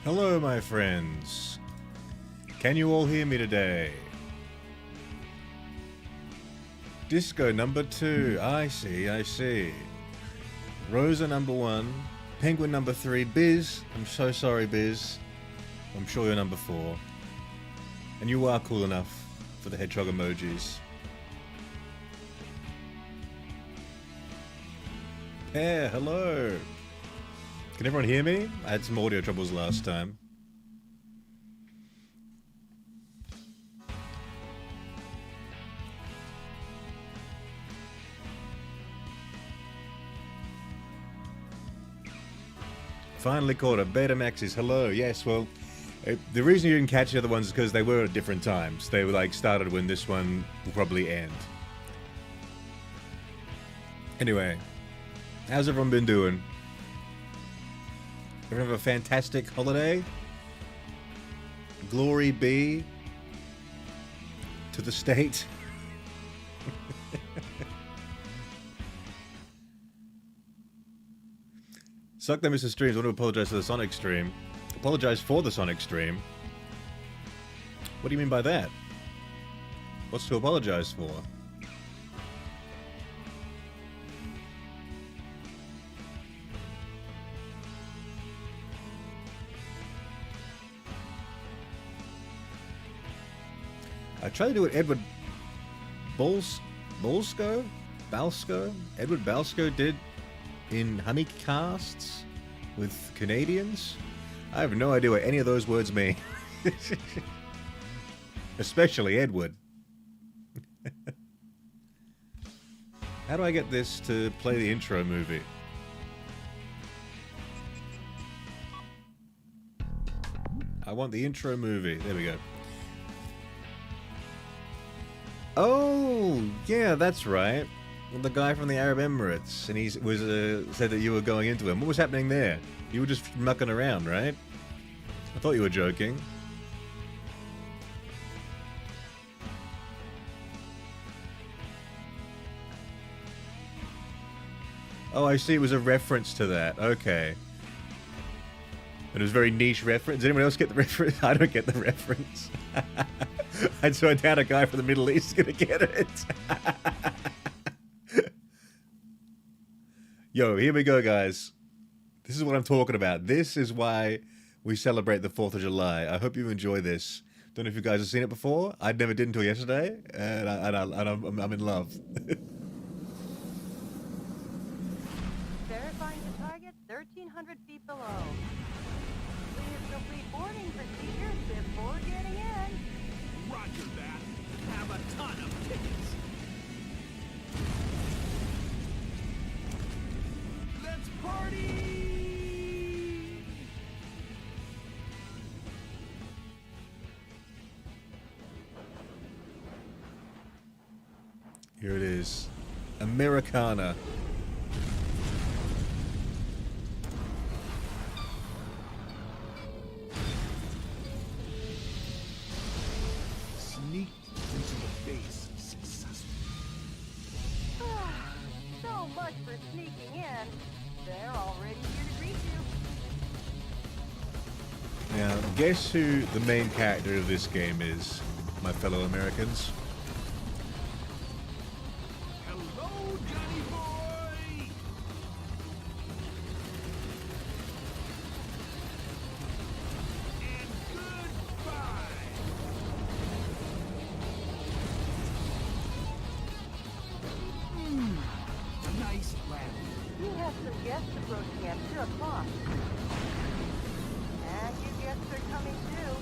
Hello, my friends. Can you all hear me today? Disco number 2. I see. Rosa number 1. Penguin number 3. Biz. I'm so sorry, Biz. I'm sure you're number 4. And you are cool enough for the hedgehog emojis. Yeah, hello. Can everyone hear me? I had some audio troubles last time. Finally caught a Betamax's. Hello. Yes, well, the reason you didn't catch the other ones is because they were at different times. They were like started when this one will probably end. Anyway, how's everyone been doing? Everyone have a fantastic holiday? Glory be to the state. Suck that Mr. Streams. I want to apologize for the Sonic stream. Apologize for the Sonic stream. What do you mean by that? What's to apologize for? I tried to do what Edward Balsco Edward Balsco did in Honeycasts with Canadians. I have no idea what any of those words mean. Especially Edward. How do I get this to play the intro movie? I want the intro movie. There we go. Oh, yeah, that's right. The guy from the Arab Emirates, and he was said that you were going into him. What was happening there? You were just mucking around, right? I thought you were joking. Oh, I see. It was a reference to that. Okay. It was a very niche reference. Does anyone else get the reference? I don't get the reference. I doubt a guy from the Middle East is gonna get it. Yo, here we go, guys. This is what I'm talking about. This is why we celebrate the 4th of July. I hope you enjoy this. Don't know if you guys have seen it before. I never did until yesterday, and I'm in love. Verifying the target 1,300 feet below. Please complete boarding procedures before getting in. Roger that. Have a ton of tickets. Let's party! Here it is. Americana. Sneak into the base successfully. So much for sneaking in. They're already here to greet you. Now, guess who the main character of this game is, my fellow Americans? Hello, Johnny boy! And goodbye! Nice laugh. You have some guests approaching at 2 o'clock. And you guests are coming too.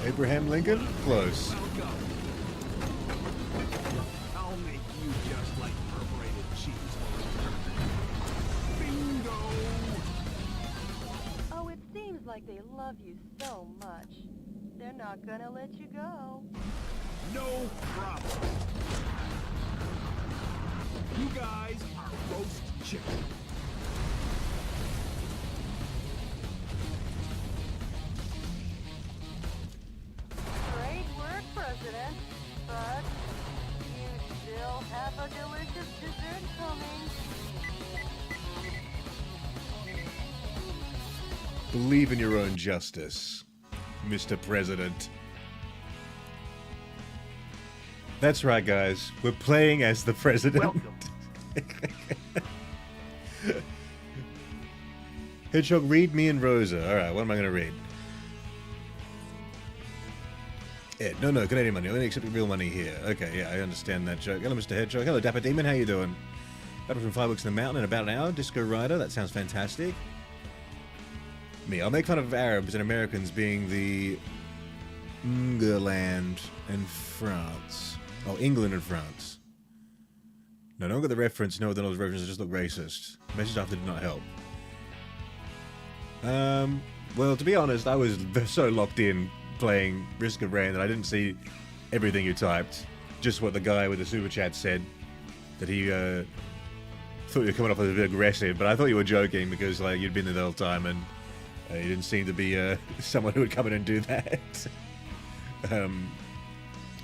Abraham Lincoln? Close. I'll go. I'll make you just like perforated cheese. Bingo! Oh, it seems like they love you so much. They're not gonna let you go. No problem. You guys are roast chicken. Great work, President. But you still have a delicious dessert coming. Believe in your own justice, Mr. President. That's right, guys. We're playing as the president. Welcome. Hedgehog, read me and Rosa. Alright, what am I going to read? Yeah, no, Canadian money. Only accepting real money here. Okay, yeah, I understand that joke. Hello, Mr. Hedgehog. Hello, Dapper Demon. How you doing? Battle from fireworks in the mountain in about an hour. Disco Rider. That sounds fantastic. Me. I'll make fun of Arabs and Americans being the England and France. Oh, England and France. No, don't get the reference. No, those references just look racist. Message after did not help. Well, to be honest, I was so locked in playing Risk of Rain that I didn't see everything you typed. Just what the guy with the super chat said. That he thought you were coming off as a bit aggressive, but I thought you were joking because like you'd been there the whole time and you didn't seem to be someone who would come in and do that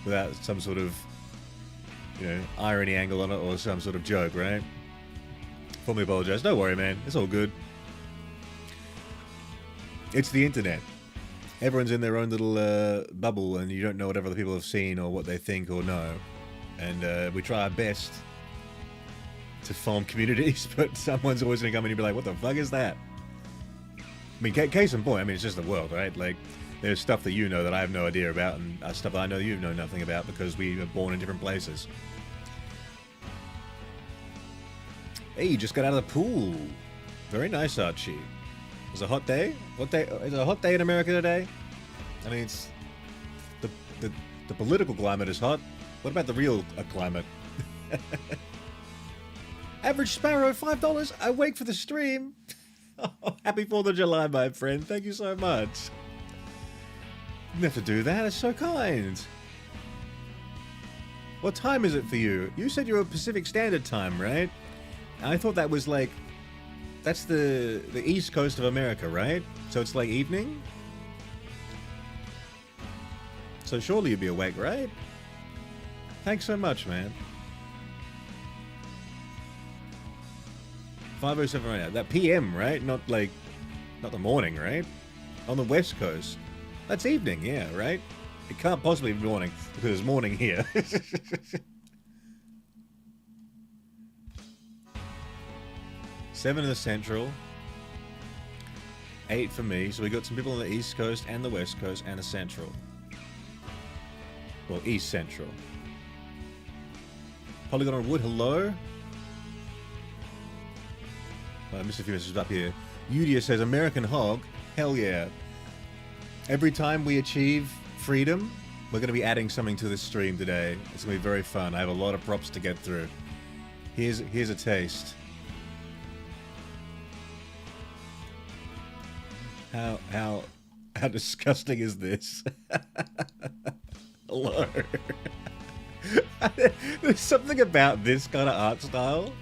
without some sort of, you know, irony angle on it or some sort of joke, right? Formally apologize. Don't worry, man. It's all good. It's the internet. Everyone's in their own little bubble, and you don't know what other people have seen or what they think or know. And we try our best to form communities, but someone's always going to come in and be like, what the fuck is that? I mean, case in point, I mean, it's just the world, right? Like, there's stuff that you know that I have no idea about, and stuff that I know you know nothing about because we were born in different places. Hey, you just got out of the pool. Very nice, Archie. It's a hot day? What day? Is it a hot day in America today? I mean, it's... The political climate is hot. What about the real climate? Average Sparrow, $5. I wait for the stream. Oh, happy 4th of July, my friend. Thank you so much. You didn't have to do that. It's so kind. What time is it for you? You said you were Pacific Standard Time, right? I thought that was like... That's the east coast of America, right? So it's like evening? So surely you'd be awake, right? Thanks so much, man. 5:07 right now. That PM, right? Not the morning, right? On the west coast. That's evening, yeah, right? It can't possibly be morning because it's morning here. 7 in the central. 8 for me. So we got some people on the east coast and the west coast and the central. Well, east central. Polygon on wood, hello. I missed a few messages up here. Udia says, American Hog, hell yeah. Every time we achieve freedom, we're going to be adding something to this stream today. It's going to be very fun. I have a lot of props to get through. Here's a taste. How disgusting is this? Hello. There's something about this kind of art style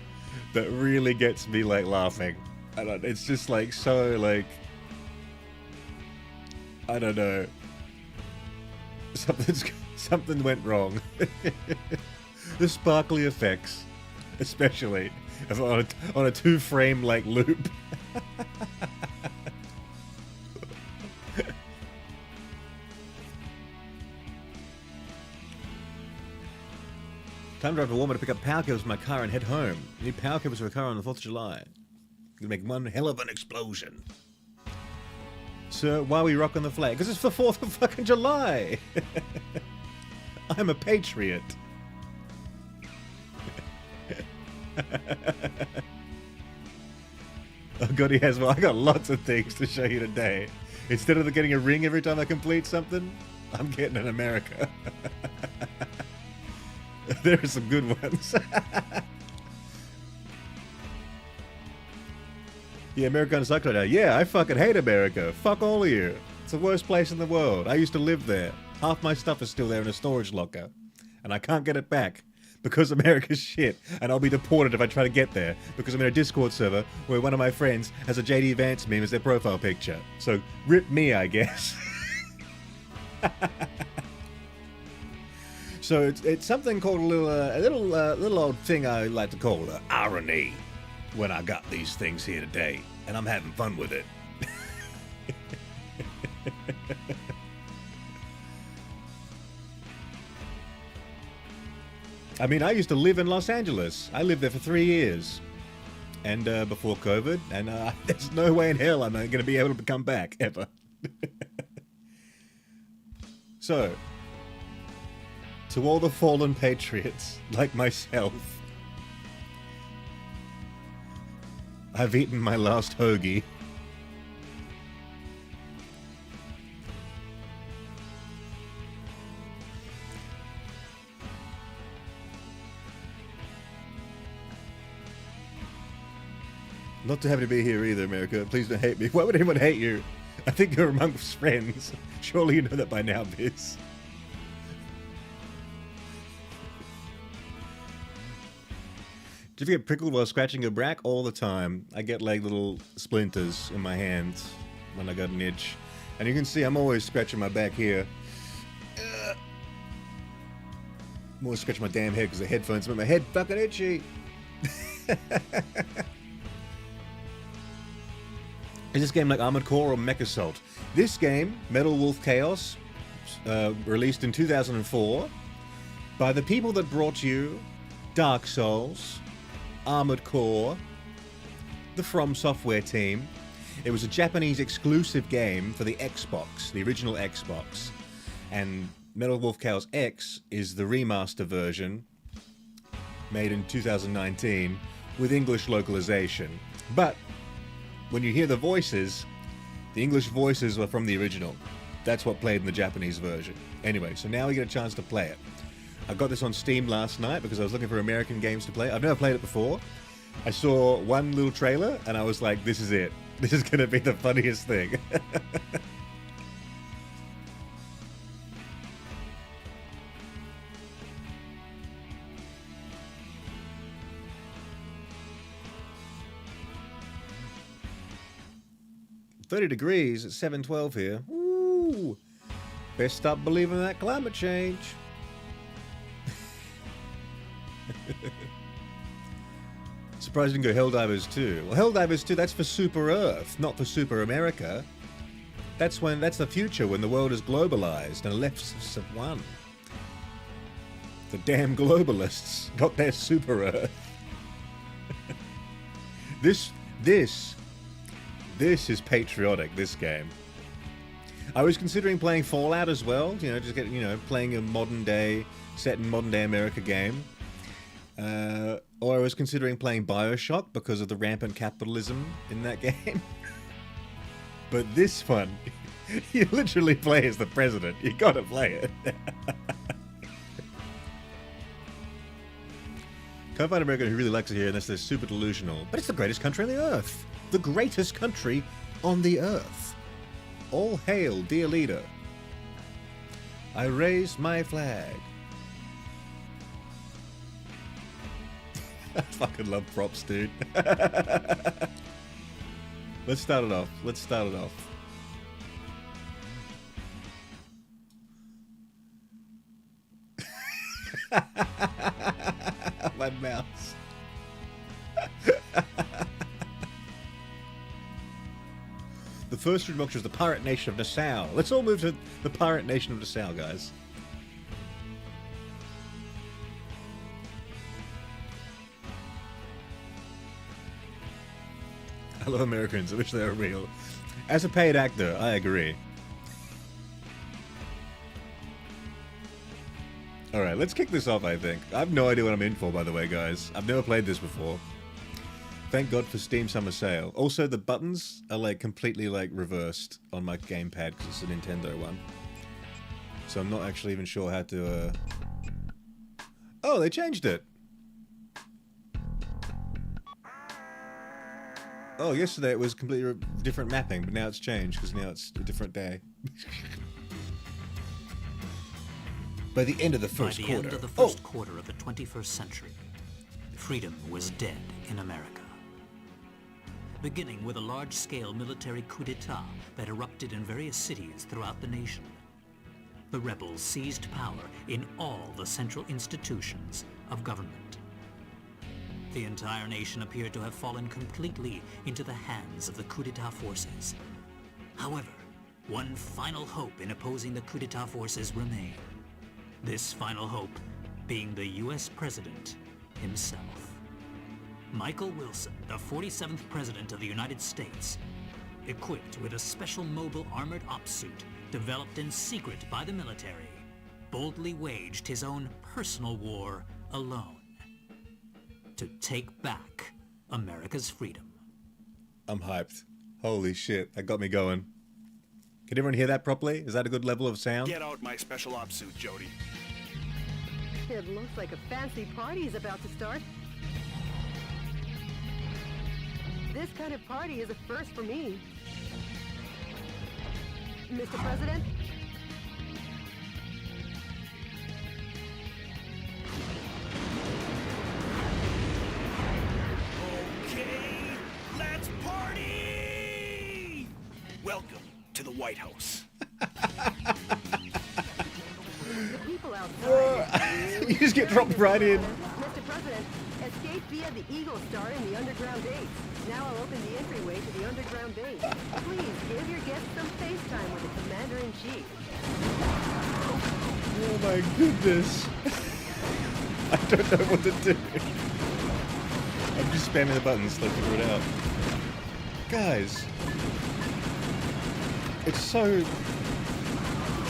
that really gets me like laughing. It's just like so like I don't know. Something went wrong. The sparkly effects, especially on a 2-frame like loop. Time to drive to Walmart to pick up power cables from my car and head home. I need power cables for a car on the 4th of July. Gonna make one hell of an explosion. Sir, why are we rocking the flag? Because it's for 4th of fucking July! I'm a patriot. Oh god, he has one. I got lots of things to show you today. Instead of getting a ring every time I complete something, I'm getting an America. There are some good ones. Yeah, Americana Cyclone now. Yeah, I fucking hate America. Fuck all of you. It's the worst place in the world. I used to live there. Half my stuff is still there in a storage locker. And I can't get it back. Because America's shit. And I'll be deported if I try to get there. Because I'm in a Discord server where one of my friends has a JD Vance meme as their profile picture. So, rip me, I guess. So it's something called a little old thing I like to call irony when I got these things here today, and I'm having fun with it. I mean, I used to live in Los Angeles. I lived there for 3 years. And before COVID, and there's no way in hell I'm going to be able to come back, ever. So, to all the fallen patriots, like myself, I've eaten my last hoagie. Not to have to be here either, America. Please don't hate me. Why would anyone hate you? I think you're amongst friends. Surely you know that by now, Biz. Do you ever get prickled while scratching your back? All the time. I get like little splinters in my hands when I got an itch. And you can see I'm always scratching my back here. I'm always scratching my damn head because the headphones make my head fucking itchy. Is this game like Armored Core or Mech Assault? This game, Metal Wolf Chaos, released in 2004 by the people that brought you Dark Souls, Armored Core, the From Software team. It was a Japanese exclusive game for the Xbox, the original Xbox. And Metal Wolf Chaos X is the remaster version made in 2019 with English localization. But when you hear the voices, the English voices were from the original. That's what played in the Japanese version. Anyway, so now we get a chance to play it. I got this on Steam last night because I was looking for American games to play. I've never played it before. I saw one little trailer and I was like, this is it. This is going to be the funniest thing. 30 degrees at 7:12 here. Ooh. Best stop believing that climate change. Surprised you didn't go Helldivers 2. Well, Helldivers 2, that's for Super Earth, not for Super America. That's the future, when the world is globalized and lefts have won. The damn globalists got their Super Earth. This is patriotic, this game. I was considering playing Fallout as well, just playing a set in modern day America game. Or I was considering playing BioShock because of the rampant capitalism in that game. But this one, you literally play as the president. You gotta play it. Can't find an American who really likes it here unless they're super delusional. But it's the greatest country on the earth. The greatest country on the earth. All hail, dear leader. I raise my flag. I fucking love props, dude. Let's start it off. My mouse. The first remote was the Pirate Nation of Nassau. Let's all move to the Pirate Nation of Nassau, guys. I love Americans. I wish they were real. As a paid actor, I agree. Alright, let's kick this off, I think. I have no idea what I'm in for, by the way, guys. I've never played this before. Thank God for Steam Summer Sale. Also, the buttons are, like, completely, like, reversed on my gamepad, because it's a Nintendo one. So I'm not actually even sure how to, Oh, they changed it! Oh, yesterday it was completely different mapping, but now it's changed, because now it's a different day. By the end of the first quarter. By the end of the first quarter of the 21st century, freedom was dead in America. Beginning with a large-scale military coup d'etat that erupted in various cities throughout the nation. The rebels seized power in all the central institutions of government. The entire nation appeared to have fallen completely into the hands of the coup d'etat forces. However, one final hope in opposing the coup d'etat forces remained. This final hope being the U.S. President himself. Michael Wilson, the 47th President of the United States, equipped with a special mobile armored ops suit developed in secret by the military, boldly waged his own personal war alone to take back America's freedom. I'm hyped. Holy shit, that got me going. Can everyone hear that properly? Is that a good level of sound? Get out my special ops suit, Jody. It looks like a fancy party is about to start. This kind of party is a first for me. Mr. President? Okay, let's party! Welcome to the White House. The people outside. You just get dropped right in. Mr. President, escape via the Eagle Star in the underground base. Now I'll open the entryway to the underground base. Please give your guests some FaceTime with the Commander-in-Chief. Oh my goodness. I don't know what to do. I'm just spamming the buttons to figure it out. Guys, it's so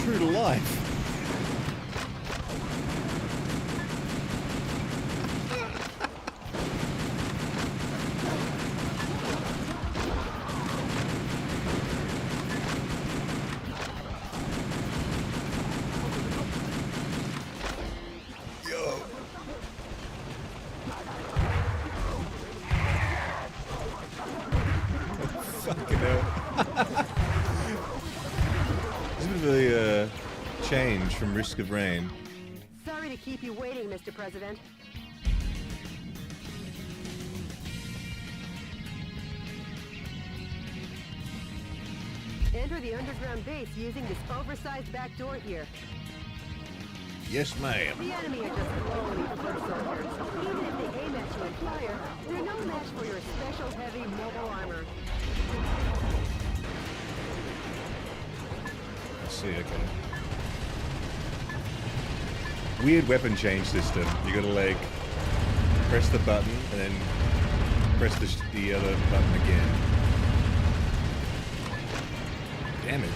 true to life. Fucking hell. This is a bit of a change from Risk of Rain. Sorry to keep you waiting, Mr. President. Enter the underground base using this oversized back door here. Yes, ma'am. The enemy are just lowly foot soldiers. Even if they aim at you and fire, they're no match for your special heavy mobile armor. I see, okay. Weird weapon change system. You gotta like press the button and then press the other button again. Damage.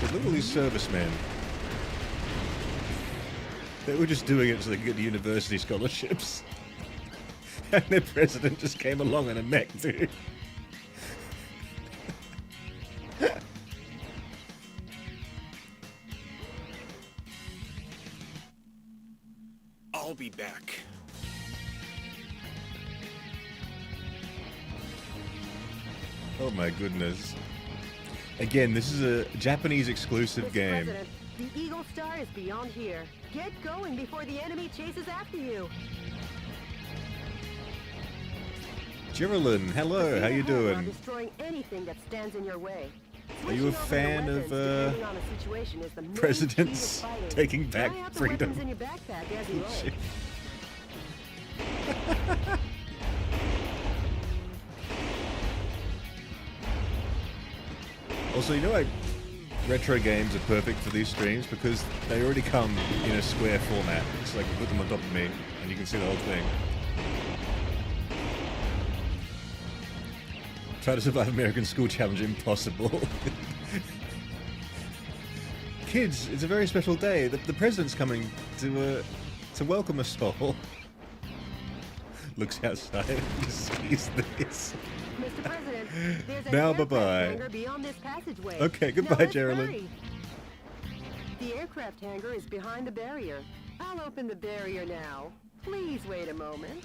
But look at all these servicemen. They were just doing it so they could get the university scholarships. And their president just came along in a mech, dude. I'll be back. Oh my goodness. Again, this is a Japanese exclusive Mr. game. President, the Eagle Star is beyond here. Get going before the enemy chases after you. Geraldine, hello, how you Proceed ahead while doing? destroying anything that stands in your way. Are you a Switching over fan your of weapons depending on the situation is the main key to presidents fighting. taking back Try out the freedom? weapons in your backpack as you Shit. like. Also, you know like retro games are perfect for these streams because they already come in a square format. It's like you put them on top of me and you can see the whole thing. Try to survive American School Challenge, impossible. Kids, it's a very special day. The president's coming to welcome us all. Looks outside and sees this. Mr. President, there's an Now, aircraft bye-bye. hangar beyond this passageway. Okay, goodbye, Now let's Geraldine. hurry. The aircraft hangar is behind the barrier. I'll open the barrier now. Please wait a moment.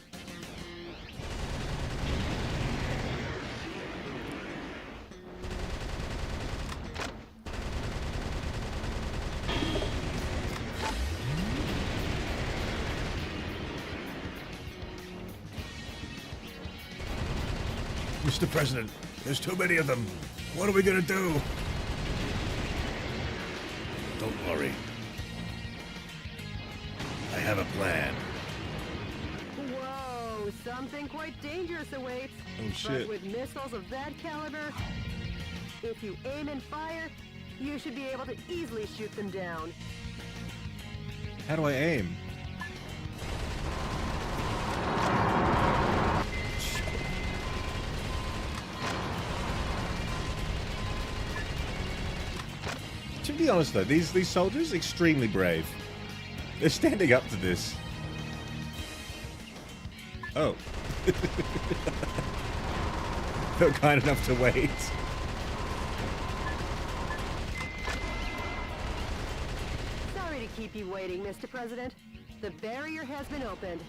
Mr. President, there's too many of them. What are we gonna do? Don't worry. I have a plan. Whoa, something quite dangerous awaits. Oh, shit. But with missiles of that caliber, if you aim and fire, you should be able to easily shoot them down. How do I aim? To be honest though, these soldiers extremely brave. They're standing up to this. Oh. They're kind enough to wait. Sorry to keep you waiting, Mr. President. The barrier has been opened.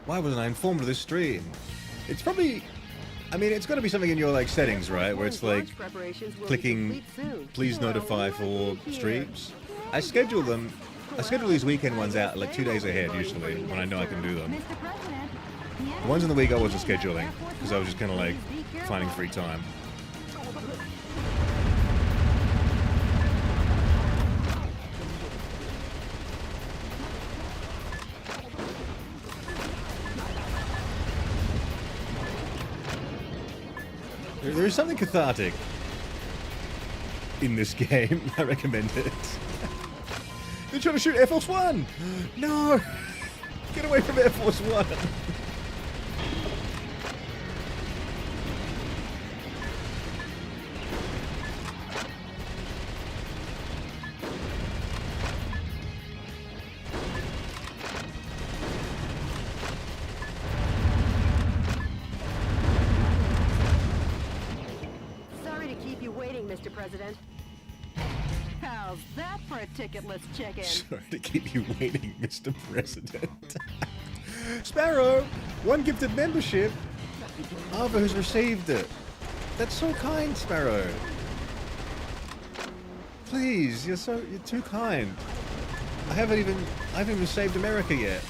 Why wasn't I informed of this stream? It's probably... I mean, it's got to be something in your, like, settings, right? Where it's, like, clicking please notify for streams. I schedule them... I schedule these weekend ones out, like, 2 days ahead, usually, when I know I can do them. The ones in the week I wasn't scheduling, because I was just kind of, like, finding free time. There is something cathartic in this game. I recommend it. They're trying to shoot Air Force One! No! Get away from Air Force One! Mr. President. How's that for a ticketless check-in? Sorry to keep you waiting, Mr. President. Sparrow! One gifted membership! Ava has received it. That's so kind, Sparrow. Please, you're too kind. I haven't even saved America yet.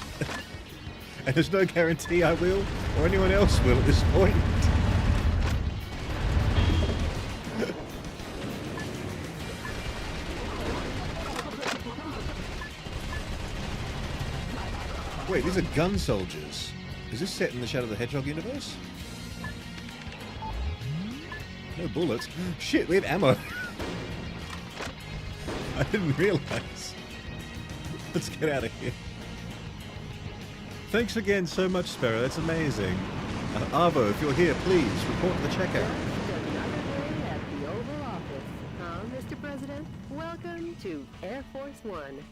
And there's no guarantee I will, or anyone else will at this point. Wait, these are gun soldiers. Is this set in the Shadow of the Hedgehog universe? No bullets. Shit, we have ammo. I didn't realize. Let's get out of here. Thanks again so much, Sparrow. That's amazing. Arvo, if you're here, please report to the checkout. Another day at the Oval Office. Huh, Mr. President? Welcome to Air Force One.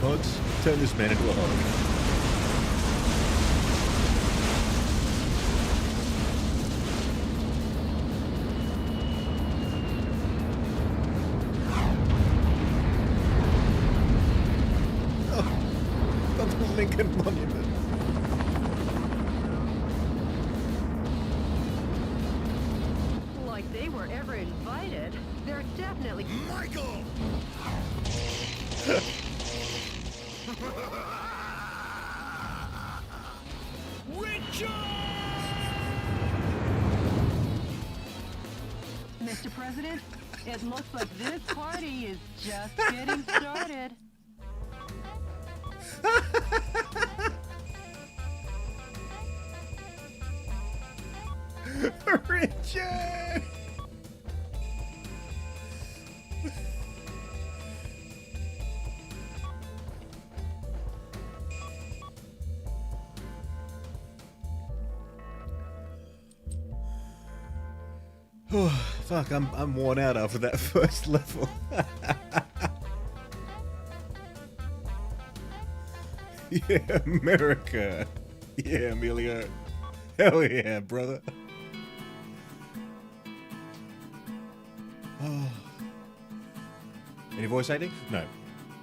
Mods, turn this man into a hog. Oh, on the Lincoln Monument. Like they were ever invited. They're definitely... Michael! Richard! Mr. President, it looks like this party is just getting started. Richard! Oh, fuck, I'm worn out after that first level. Yeah, America. Yeah, Emilio. Hell yeah, brother. Oh. Any voice acting? No.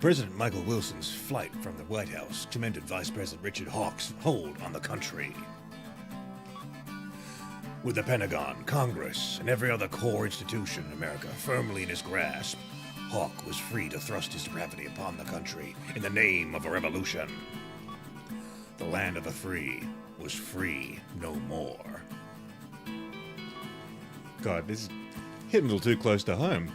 President Michael Wilson's flight from the White House commended Vice President Richard Hawke's hold on the country. With the Pentagon, Congress, and every other core institution in America firmly in his grasp, Hawke was free to thrust his depravity upon the country in the name of a revolution. The land of the free was free no more. God, this is hitting a little too close to home.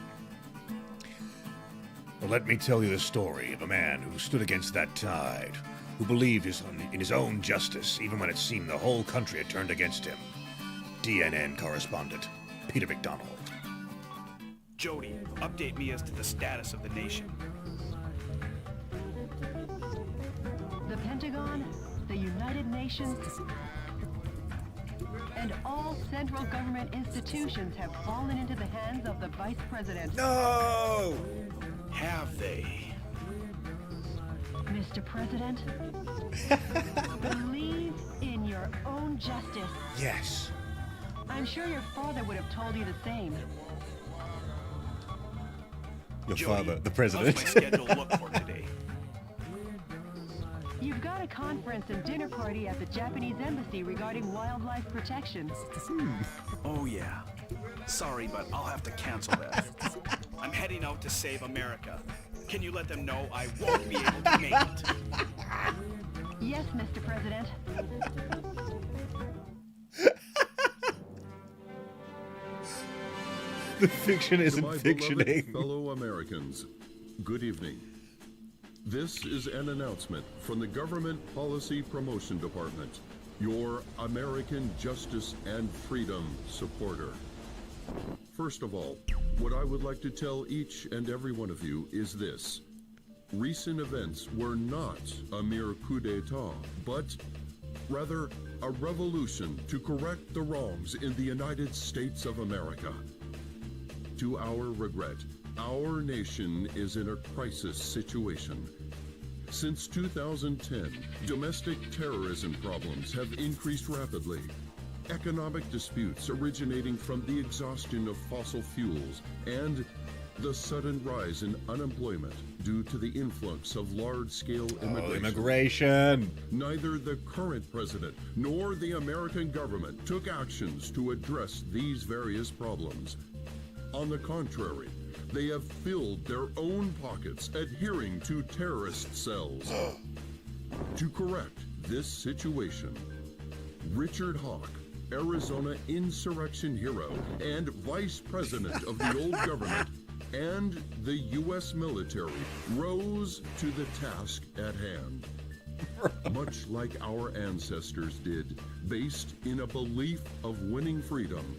Well, let me tell you the story of a man who stood against that tide, who believed in his own justice, even when it seemed the whole country had turned against him. DNN correspondent, Peter McDonald. Jody, update me as to the status of the nation. The Pentagon, the United Nations, and all central government institutions have fallen into the hands of the Vice President. No! Have they? Mr. President, believe in your own justice. Yes. I'm sure your father would have told you the same. Your Jody, father, the president. how's my schedule look for today? You've got a conference and dinner party at the Japanese embassy regarding wildlife protection. Oh yeah. Sorry, but I'll have to cancel that. I'm heading out to save America. Can you let them know I won't be able to make it? Yes, Mr. President. The fiction To isn't my beloved fictioning. fellow Americans, good evening. This is an announcement from the Government Policy Promotion Department, your American justice and freedom supporter. First of all, what I would like to tell each and every one of you is this. Recent events were not a mere coup d'etat, but rather a revolution to correct the wrongs in the United States of America. To our regret, our nation is in a crisis situation. Since 2010, domestic terrorism problems have increased rapidly. Economic disputes originating from the exhaustion of fossil fuels and the sudden rise in unemployment due to the influx of large-scale immigration. Immigration. Neither the current president nor the American government took actions to address these various problems. On the contrary, they have filled their own pockets adhering to terrorist cells. To correct this situation, Richard Hawk, Arizona insurrection hero and vice president of the old government, and the U.S. military rose to the task at hand. Much like our ancestors did, based in a belief of winning freedom,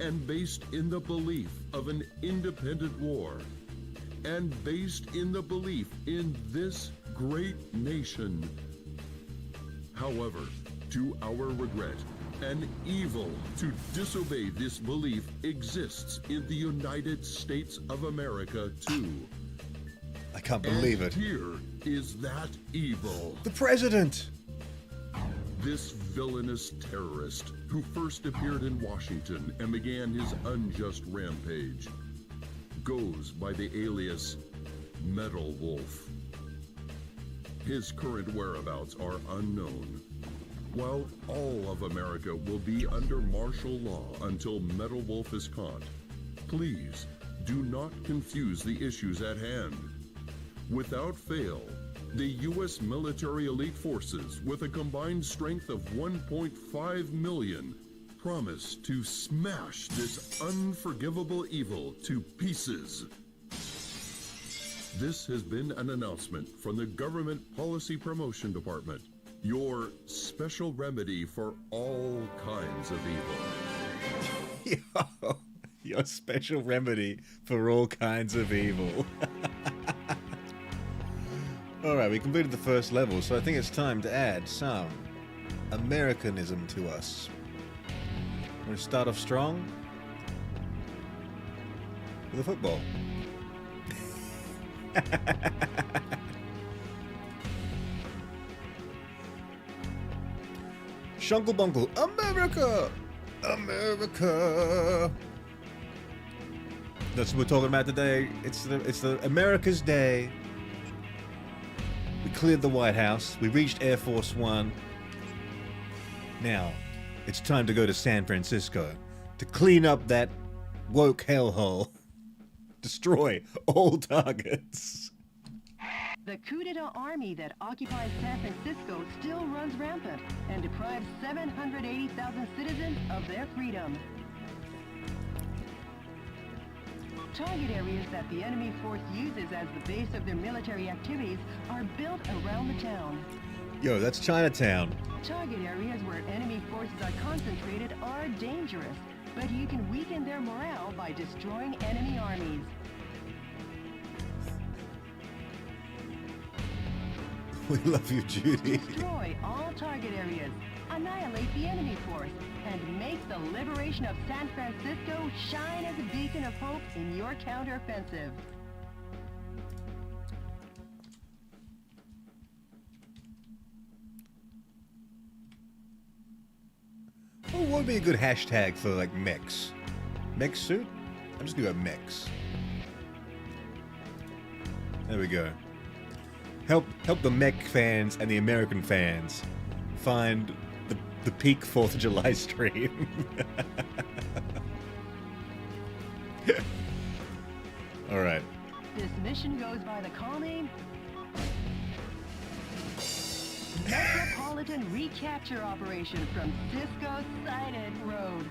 and based in the belief of an independent war, and based in the belief in this great nation. However, to our regret, an evil to disobey this belief exists in the United States of America too. I can't believe And it. here is that evil. The president. This villainous terrorist who first appeared in Washington and began his unjust rampage goes by the alias Metal Wolf. His current whereabouts are unknown. While all of America will be under martial law until Metal Wolf is caught, please do not confuse the issues at hand. Without fail, the U.S. military elite forces, with a combined strength of 1.5 million, promise to smash this unforgivable evil to pieces. This has been an announcement from the Government Policy Promotion Department, your special remedy for all kinds of evil. Your special remedy for all kinds of evil. Alright, we completed the first level, so I think it's time to add some Americanism to us. We're going to start off strong with a football. Shunkle Bunkle, America! America! That's what we're talking about today. It's the America's Day. We cleared the White House. We reached Air Force One. Now, it's time to go to San Francisco to clean up that woke hellhole. Destroy all targets. The coup d'etat army that occupies San Francisco still runs rampant and deprives 780,000 citizens of their freedom. Target areas that the enemy force uses as the base of their military activities are built around the town. Yo, that's Chinatown. Target areas where enemy forces are concentrated are dangerous, but you can weaken their morale by destroying enemy armies. We love you, Judy. Destroy all target areas, annihilate the enemy force, and make the liberation of San Francisco shine as a beacon of hope in your counteroffensive. Oh, what would be a good hashtag for, like, mechs? Mech suit? I'm just gonna go mechs. There we go. Help the mech fans and the American fans find the peak 4th of July stream. Alright. This mission goes by the call name Metropolitan Recapture Operation from Cisco Sided Road.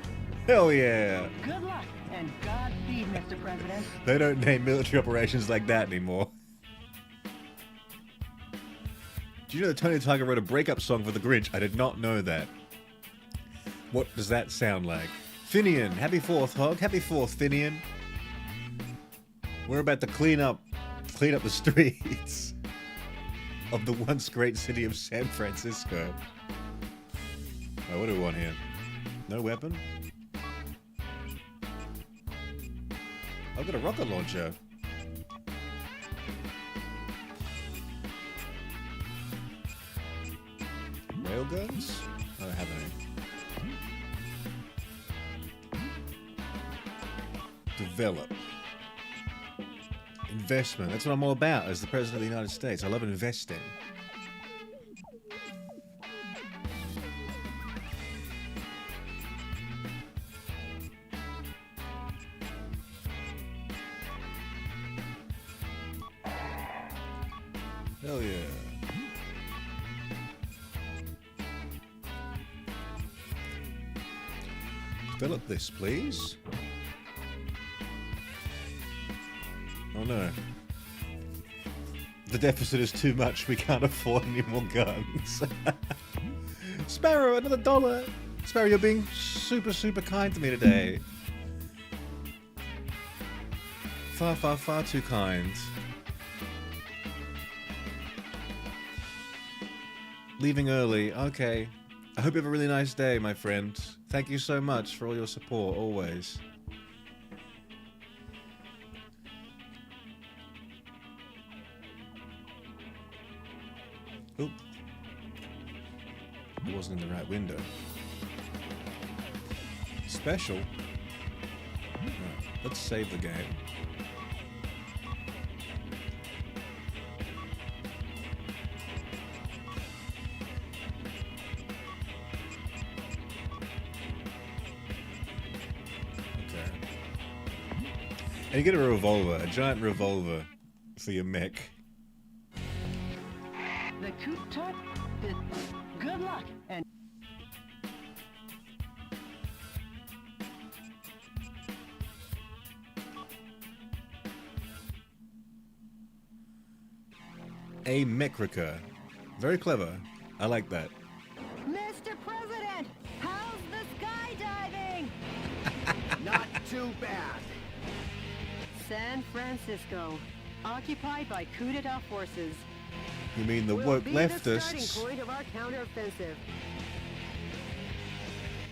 Hell yeah. Good luck and Godspeed, Mr. President. They don't name military operations like that anymore. Do you know that Tony Tiger wrote a breakup song for The Grinch? I did not know that. What does that sound like? Finian, happy 4th, Hog. Happy 4th, Finian. We're about to clean up the streets of the once great city of San Francisco. Oh, what do we want here? No weapon? I've got a rocket launcher. Railguns? I don't have any. Develop. Investment. That's what I'm all about as the President of the United States. I love investing. Hell yeah. Develop this, please. Oh no. The deficit is too much. We can't afford any more guns. Sparrow, another $1. Sparrow, you're being super, super kind to me today. Far, far, far too kind. Leaving early. Okay. I hope you have a really nice day, my friend. Thank you so much for all your support, always. Oop. It wasn't in the right window. Special? Right, let's save the game. And you get a revolver, a giant revolver for your mech. The coup d'etat. Good luck and A Mecrica. Very clever. I like that. Mr. President, how's the skydiving? Not too bad. San Francisco, occupied by coup d'etat forces. You mean the will woke be leftists? the starting point of our counteroffensive.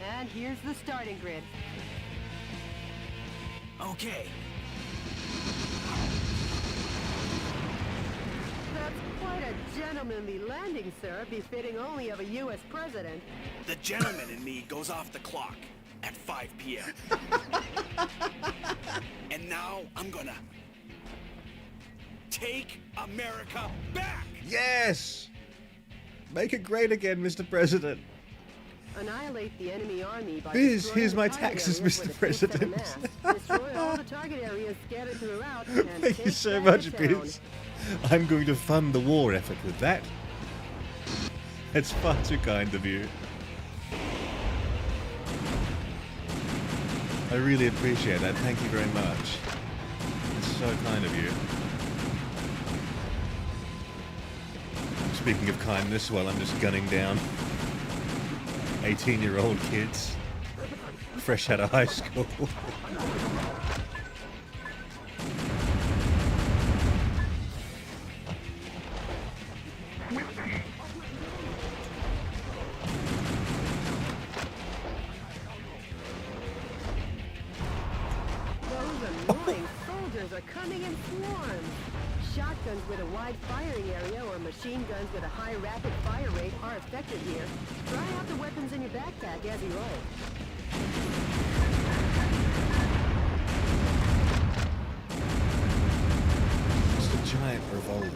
And here's the starting grid. Okay. That's quite a gentlemanly landing, sir, befitting only of a U.S. president. The gentleman in me goes off the clock at 5 p.m. And now I'm gonna take America back! Yes! Make it great again, Mr. President. Annihilate the enemy army by Biz, destroying here's the my target taxes, areas Mr. where the troops have President. amassed. Destroy all the target areas scattered throughout and Thank you take so back much, the town. Biz. I'm going to fund the war effort with that. That's far too kind of you. I really appreciate that. Thank you very much. It's so kind of you. Speaking of kindness, while I'm just gunning down 18-year-old kids fresh out of high school. Those annoying soldiers are coming in swarms. Shotguns with a wide firing area or machine guns with a high rapid fire rate are effective here. Try out the weapons in your backpack as you roll. It's a giant revolver.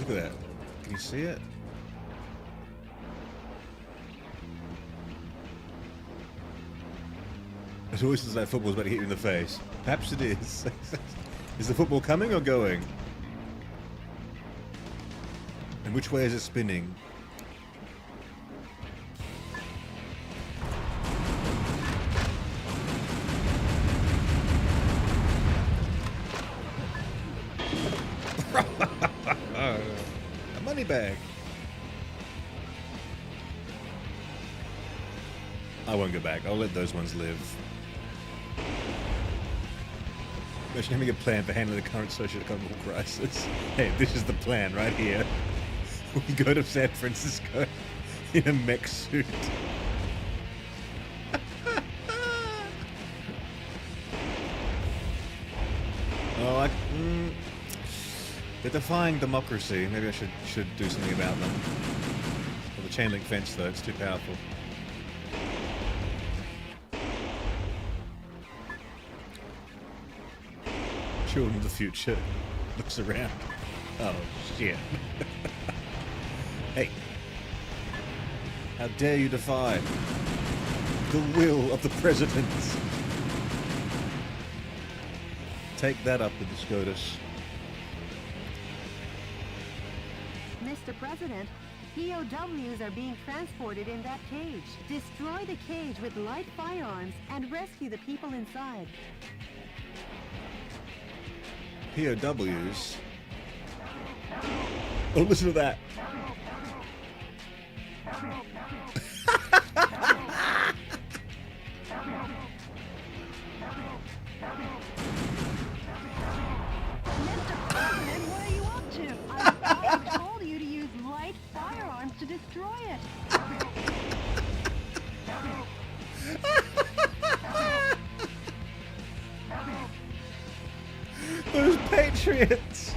Look at that. Can you see it? It always looks like football's about to hit you in the face. Perhaps it is. Is the football coming or going? And which way is it spinning? A money bag. I won't go back. I'll let those ones live. Imagine having a plan for handling the current socio-economic crisis. Hey, this is the plan right here. We go to San Francisco in a mech suit. Oh, they're defying democracy. Maybe I should do something about them. Well, the chain link fence, though, it's too powerful. Children of the future looks around. Oh, shit. Hey. How dare you defy the will of the president? Take that up with the SCOTUS. Mr. President, POWs are being transported in that cage. Destroy the cage with light firearms and rescue the people inside. POWs? Oh, listen to that. Mr. President, what are you up to? I thought I told you to use light firearms to destroy it. Those patriots!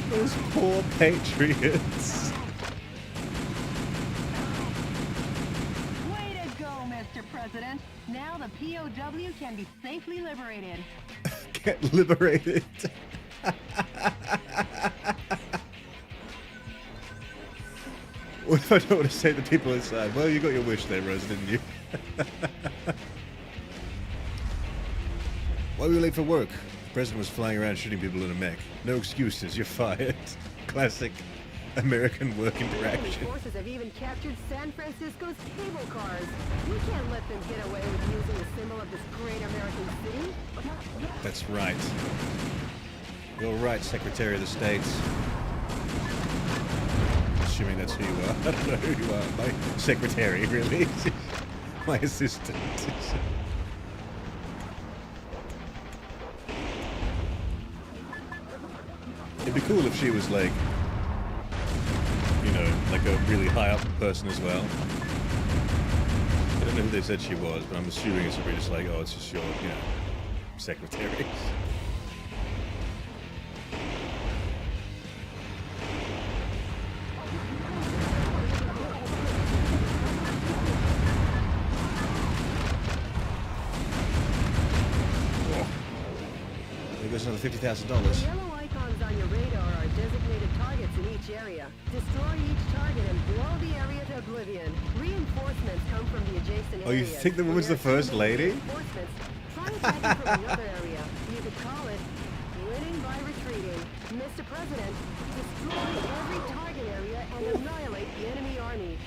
Those poor patriots! Way to go, Mr. President. Now the POW can be safely liberated. Get liberated! What if I don't want to save the people inside? Well, you got your wish there, Rose, didn't you? Why were you late for work? The president was flying around shooting people in a mech. No excuses, you're fired. Classic American work Enemy interaction. forces have even captured San Francisco's cable cars. We can't let them get away with using the symbol of this great American city. That's right. You're right, Secretary of the States. Assuming that's who you are. I don't know who you are. My secretary, really. My assistant. It'd be cool if she was like, you know, like a really high up person as well. I don't know who they said she was, but I'm assuming it's really just like, oh, it's just your, you know, secretary. There goes another $50,000. The yellow icon objectives on your radar are designated targets in each area. Destroy each target and blow the area to oblivion. Reinforcements come from the adjacent Oh, you areas. think the When woman's there the are first too many lady? reinforcements, try attacking from another area. You could call it winning by retreating. Mr. President, destroy every target area and annihilate the enemy army.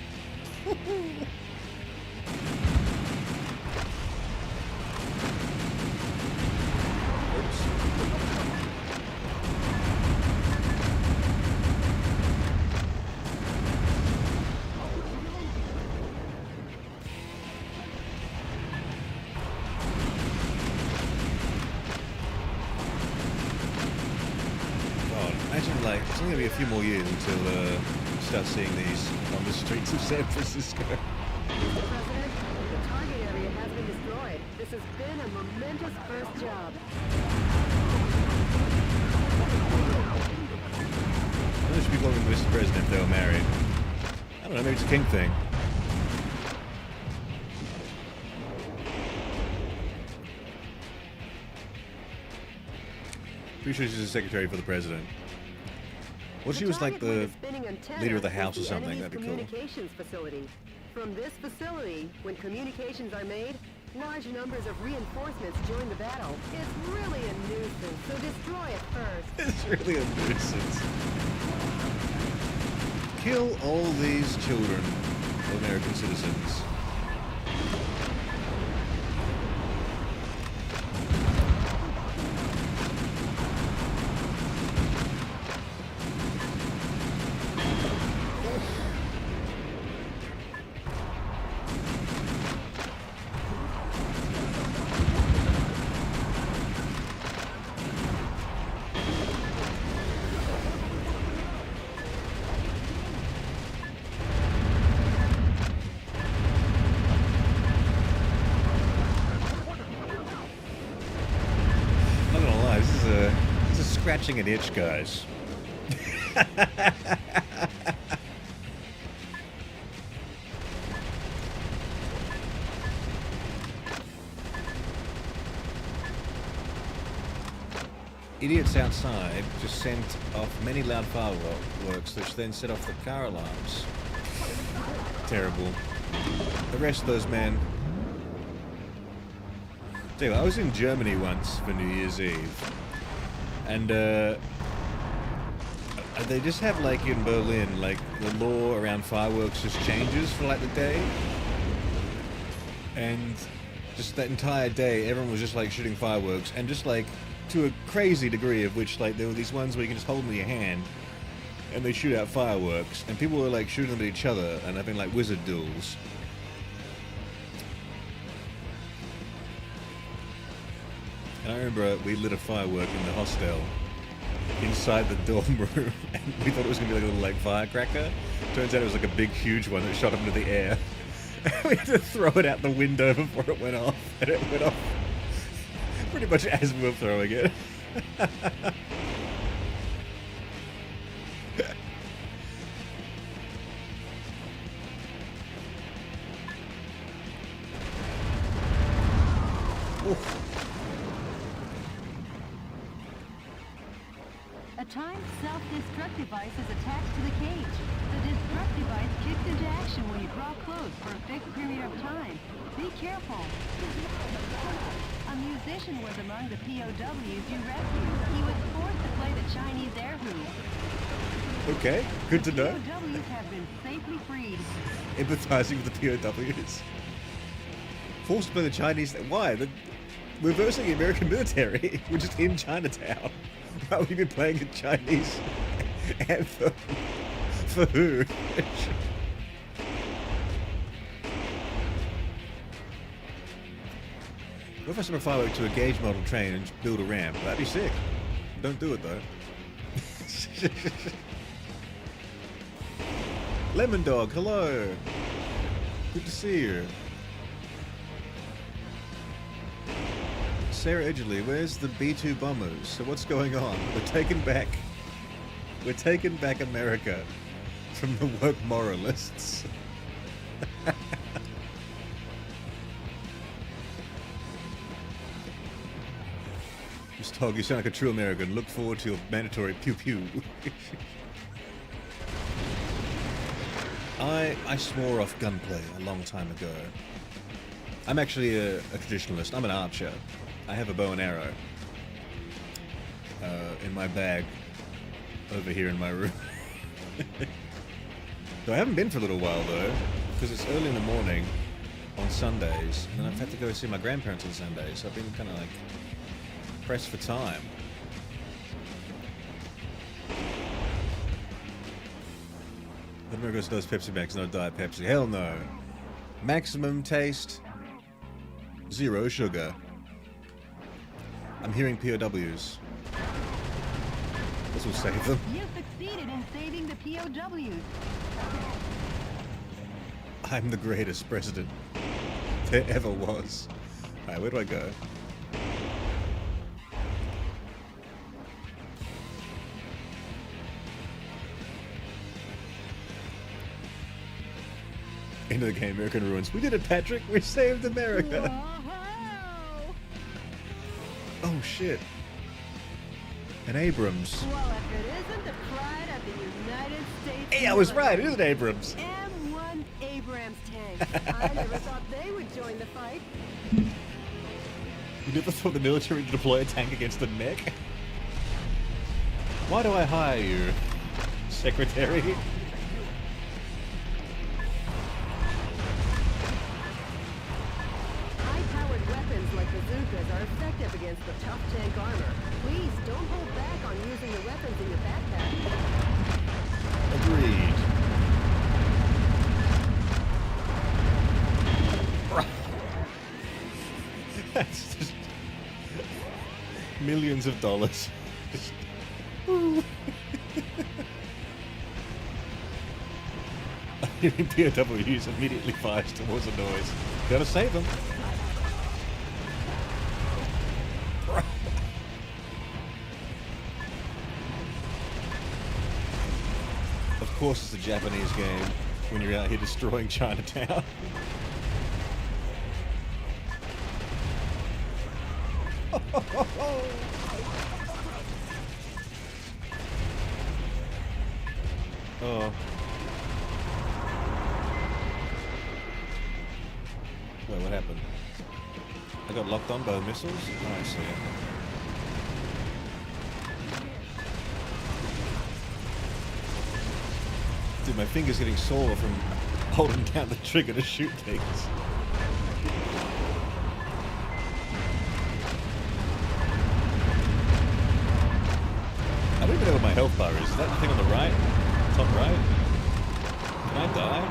God, imagine like it's only gonna be a few more years until you start seeing these on the streets of San Francisco. Mr. President, the target area has been destroyed. This has been a momentous first job. I think they should be calling Mr. President if they were married. I don't know, maybe it's a king thing. Pretty sure she's the secretary for the president. Well, she was like the leader of the house or something. That'd be cool. Communications facility. From this facility, when communications are made, large numbers of reinforcements join the battle. It's really a nuisance, so destroy it first. It's really a nuisance. Kill all these children, American citizens. Not gonna lie, this is scratching an itch, guys. Idiots outside just sent off many loud fireworks, which then set off the car alarms. Terrible. The rest of those men. Tell you what, I was in Germany once for New Year's Eve, and they just have, like in Berlin, like the law around fireworks just changes for like the day, and just that entire day everyone was just like shooting fireworks, and just like to a crazy degree of which like there were these ones where you can just hold them in your hand and they shoot out fireworks, and people were like shooting them at each other and having like wizard duels. And I remember we lit a firework in the hostel inside the dorm room, and we thought it was going to be like a little like firecracker. Turns out it was like a big, huge one that shot up into the air. We had to throw it out the window before it went off, and it went off pretty much as we were throwing it. A timed self-destruct device is attached to the cage. The destruct device kicks into action when you draw close for a fixed period of time. Be careful. A musician was among the POWs you rescued. He was forced to play the Chinese air hoop. Okay, good to know. POWs have been safely freed. Empathizing with the POWs. Forced by the Chinese. Why? We're versing the American military. We're just in Chinatown. Why would we be playing a Chinese anthem? For who? What if I send a firework to a gauge model train and just build a ramp? That'd be sick. Don't do it though. Lemon Dog, hello. Good to see you. Sarah Edgerly, where's the B-2 bombers? So what's going on? We're taking back America from the woke moralists. Just Hedgehog, you sound like a true American. Look forward to your mandatory pew-pew. I swore off gunplay a long time ago. I'm actually a traditionalist. I'm an archer. I have a bow and arrow in my bag over here in my room. So I haven't been for a little while though, because it's early in the morning on Sundays, and I've had to go see my grandparents on Sundays, so I've been kind of like pressed for time. The America's does Pepsi Max, no Diet Pepsi. Hell no. Maximum taste, zero sugar. I'm hearing POWs. This will save them. You succeeded in saving the POWs. I'm the greatest president there ever was. Alright, where do I go? Into the game, American Ruins. We did it, Patrick! We saved America! Whoa! Oh shit. An Abrams. Well, if it isn't the pride of the United States. Hey, I was right, it is an Abrams! M1 Abrams tanks. I never thought they would join the fight. You never thought the military would deploy a tank against a mech? Why do I hire you, Secretary? High-powered weapons like bazookas are effective against the tough tank armor. Please don't hold back on using the weapons in your backpack. Agreed. That's just millions of dollars. Just, hearing POWs immediately fires towards the noise. Gotta save them. Of course it's a Japanese game when you're out here destroying Chinatown. Oh. Wait, what happened? I got locked on by the missiles? Oh, I see. Dude, my finger's getting sore from holding down the trigger to shoot things. I don't even know what my health bar is. Is that the thing on the right? Top right? Can I die?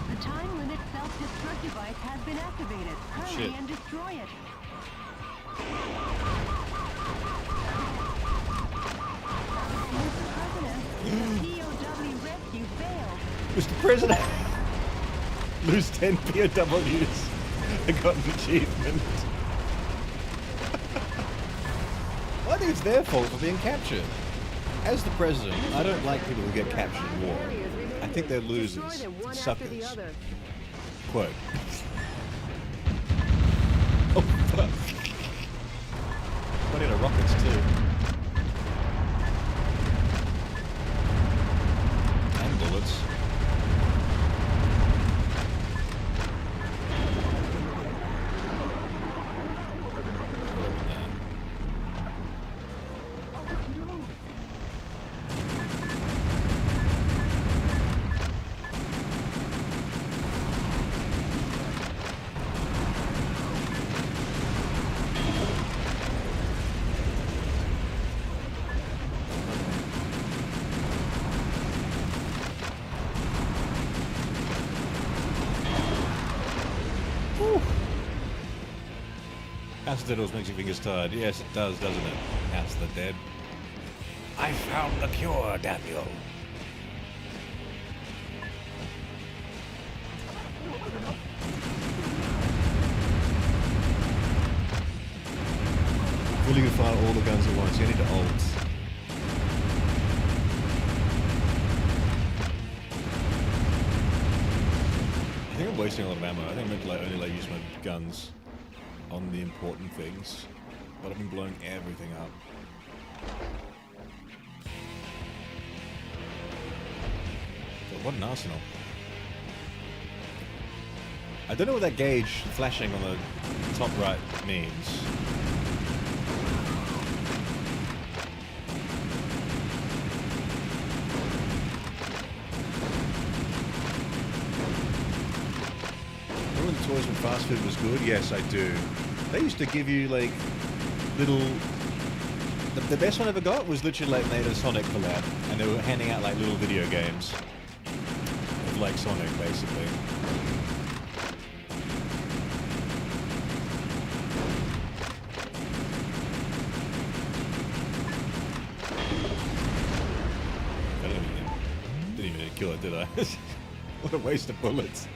The time limit self-destruct device has been activated. Hurry Shit. and destroy it. Mr. President, the POW rescue failed. Mr. President! Lose 10 POWs. I got an achievement. Well, I think it's their fault for being captured. As the president, I don't like people who get captured in war. I think they're losers, and suckers. Quote. Oh, fuck. Running out of rockets, too. And bullets. House of Dead always makes your fingers tired. Yes, it does, doesn't it? House of the Dead. I found the cure, Daniel. Really can fire all the guns at once. You need to ult. I think I'm wasting a lot of ammo. I think I'm meant to only use my guns on the important things, but I've been blowing everything up. But what an arsenal. I don't know what that gauge flashing on the top right means. Remember the toys when fast food was good? Yes, I do. They used to give you like little... The best one I ever got was literally like made a Sonic collab, and they were handing out like little video games of like Sonic, basically. Didn't even kill it, did I? What a waste of bullets.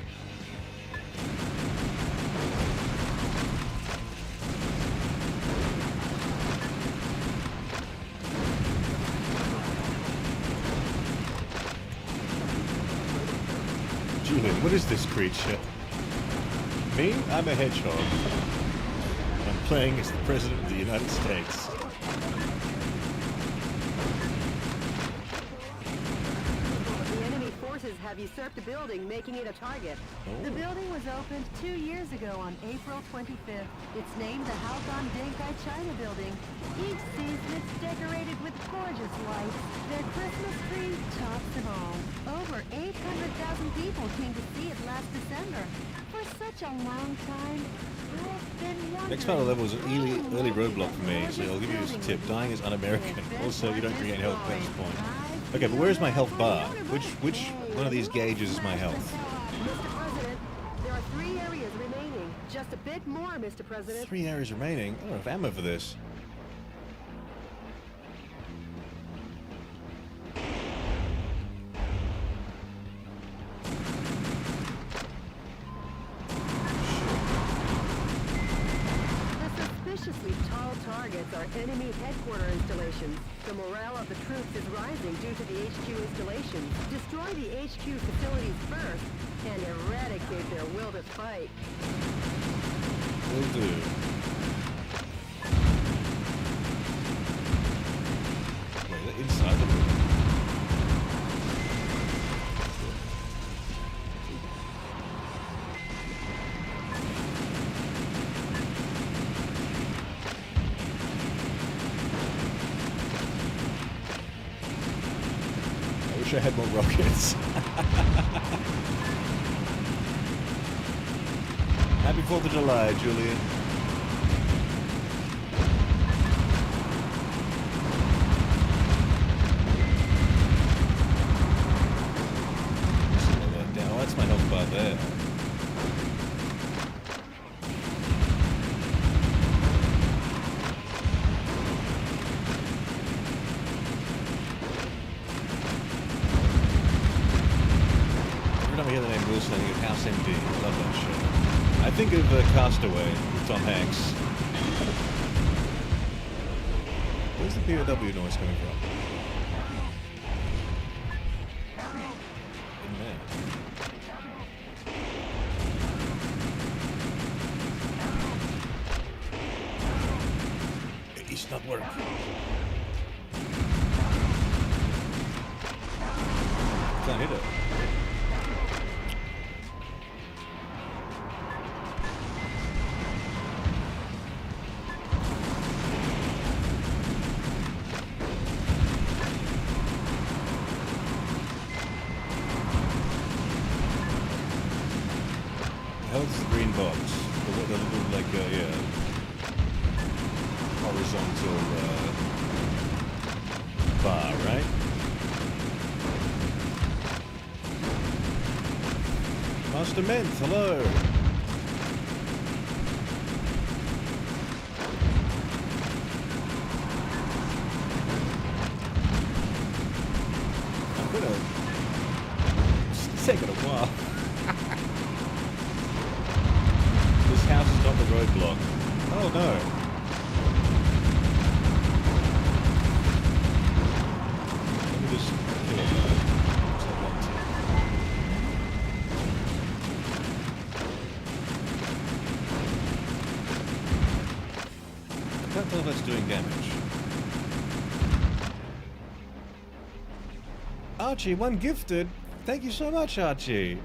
Julian, what is this creature? Me? I'm a hedgehog. I'm playing as the President of the United States. The enemy forces have usurped a building, making it a target. Oh. The building was opened 2 years ago on April 25th. It's named the Halcon Denkai China Building. Each season it's decorated with gorgeous lights. Their Christmas tree tops them all. Over 800,000 people came to see it last December. For such a long time, I've been wondering... Next part of the level is an early roadblock for me, so I'll give you this tip. Dying is un-American. Also, you don't regain health at this point. Okay, but where's my health bar? Which one of these gauges is my health? Mr. President, there are 3 areas remaining. Just a bit more, Mr. President. 3 areas remaining? I don't have ammo for this. The suspiciously tall targets are enemy headquarter installations. The morale of the troops is rising due to the HQ installations. Destroy the HQ facilities first and eradicate their will to fight. Will do. Wait, they're inside the building. I wish I had more rockets. Happy 4th of July, Julian. Slow that down. Oh, that's my health bar there. Every time I hear the name Wilson, I think of House MD. I love that show. I think of Castaway with Tom Hanks. Where's the POW noise coming from? In there. It's not working. Can't hit it. Hell's the green box. The little, like, yeah, horizontal bar, right? Master Menth, hello! I'm gonna... It's taking a while. This house is not the roadblock. Oh no. Let me just kill it. doing damage. Archie, one gifted. Thank you so much, Archie.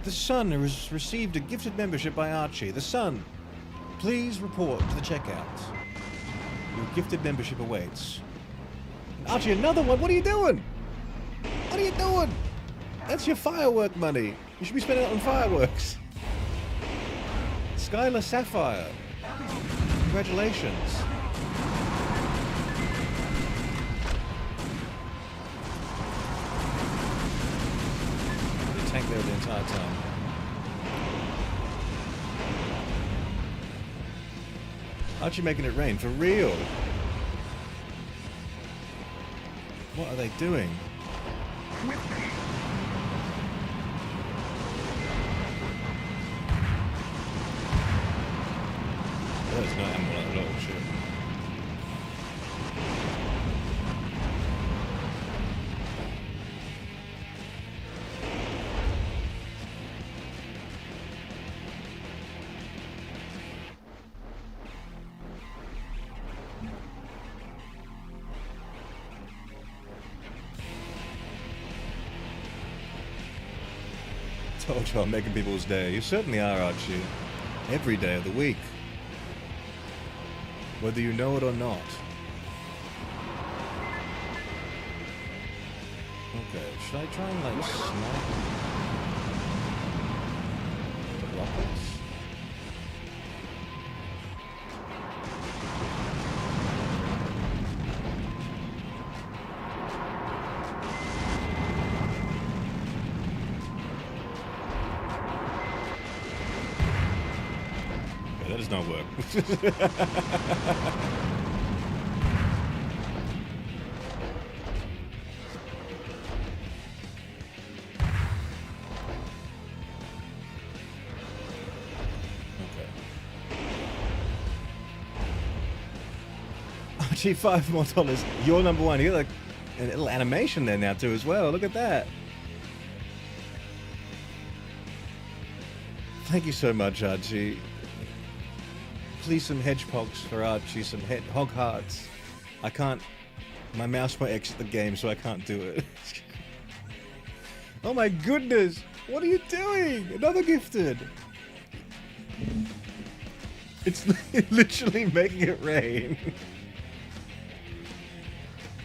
The Sun has received a gifted membership by Archie. The Sun, please report to the checkout. Your gifted membership awaits. Archie, another one? What are you doing? What are you doing? That's your firework money. You should be spending it on fireworks. Skylar Sapphire. Congratulations. The tank there the entire time. Archie making it rain, for real. What are they doing? Oh, it's not ammo at all, shit. Told you I'm making people's day. You certainly are, Archie. Every day of the week. Whether you know it or not. Okay, should I try and like snipe the rockets? Okay, that does not work. Archie, $5 more. You're number one. You got like a little animation there now too as well. Look at that. Thank you so much, Archie. Please some hedgehogs for Archie, some hog hearts. I can't. My mouse won't exit the game, so I can't do it. Oh my goodness! What are you doing? Another gifted. It's literally making it rain.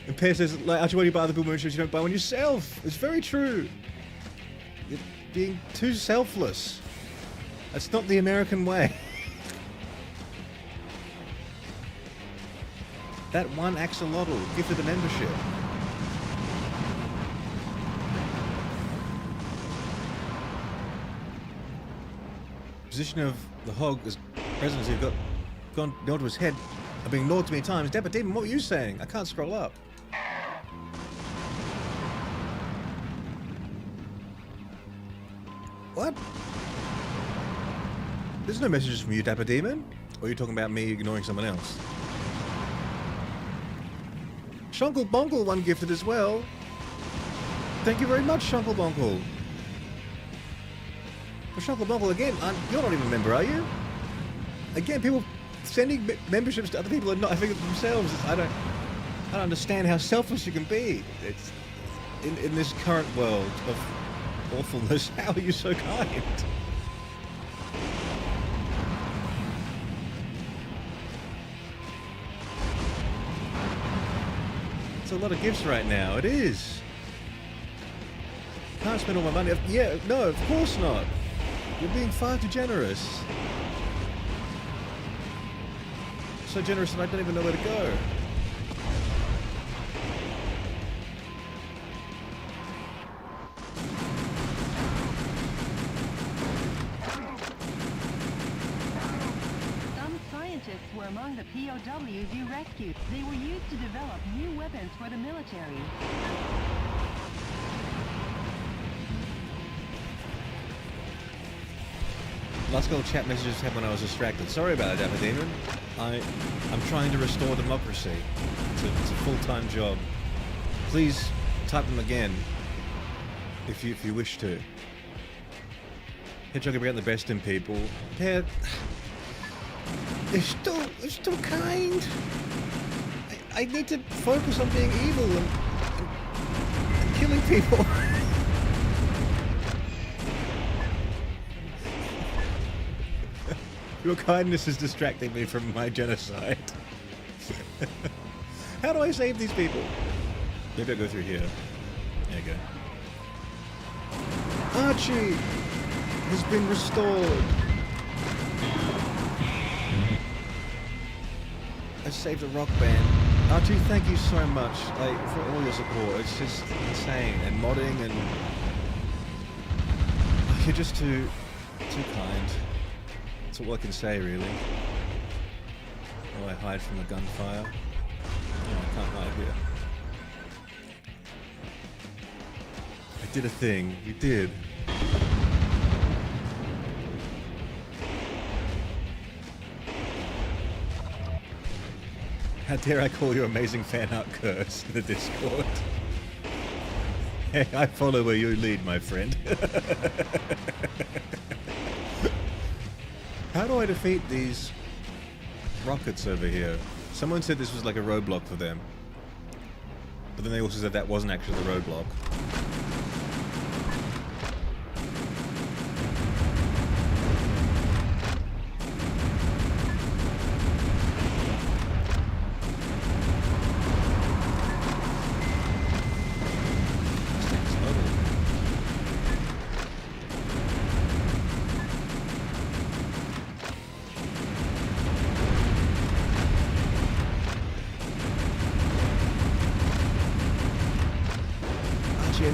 And Pear says, like, Archie, why do you buy the Bill Moon shoes? You don't buy one yourself. It's very true. You're being too selfless. That's not the American way. That one axolotl gifted a membership. Position of the hog as presidency have gone to his head. I've been ignored too many times. Dapper Demon, what were you saying? I can't scroll up. What? There's no messages from you, Dapper Demon? Or are you talking about me ignoring someone else? Shunkle Bonkle one gifted as well. Thank you very much, Shunkle Bonkle. Well, Shunkle Bonkle, again, you're not even a member, are you? Again, people sending memberships to other people and not having it themselves. I don't understand how selfless you can be. It's in this current world of awfulness. How are you so kind? It's a lot of gifts right now. It is. Can't spend all my money. Yeah, no, of course not. You're being far too generous. So generous that I don't even know where to go. Some scientists were among the POWs you rescued. They were used to develop new weapons for the military. Last couple chat messages happened when I was distracted. Sorry about that, Dapper Demon. I'm trying to restore democracy. It's a full-time job. Please type them again if you wish to. Hedgehog can bring out the best in people. Yeah. They're still kind. I need to focus on being evil and killing people. Your kindness is distracting me from my genocide. How do I save these people? Maybe I'll go through here. There you go. Archie has been restored. I saved a rock band. Archie, thank you so much, like, for all your support. It's just insane. And modding, and you're just too kind. That's all I can say, really. Oh, I hide from the gunfire. No, I can't hide here. I did a thing. You did. How dare I call your amazing fan art curse in the Discord? Hey, I follow where you lead, my friend. How do I defeat these rockets over here? Someone said this was like a roadblock for them. But then they also said that wasn't actually the roadblock.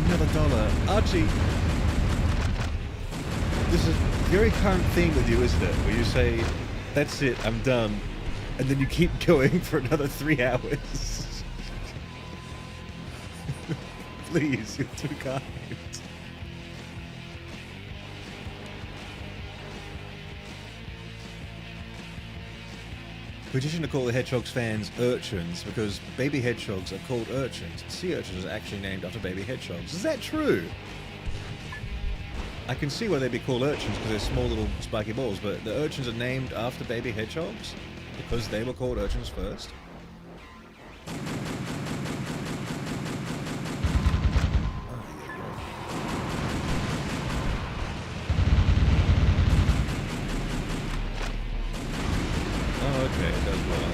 Another dollar. Archie! This is a very current theme with you, isn't it? Where you say, that's it, I'm done. And then you keep going for another 3 hours. Please, you're too kind. We just shouldn't call the Hedgehog's fans urchins, because baby hedgehogs are called urchins. Sea urchins are actually named after baby hedgehogs. Is that true? I can see why they'd be called urchins, because they're small little spiky balls, but the urchins are named after baby hedgehogs? Because they were called urchins first? Okay, it does well.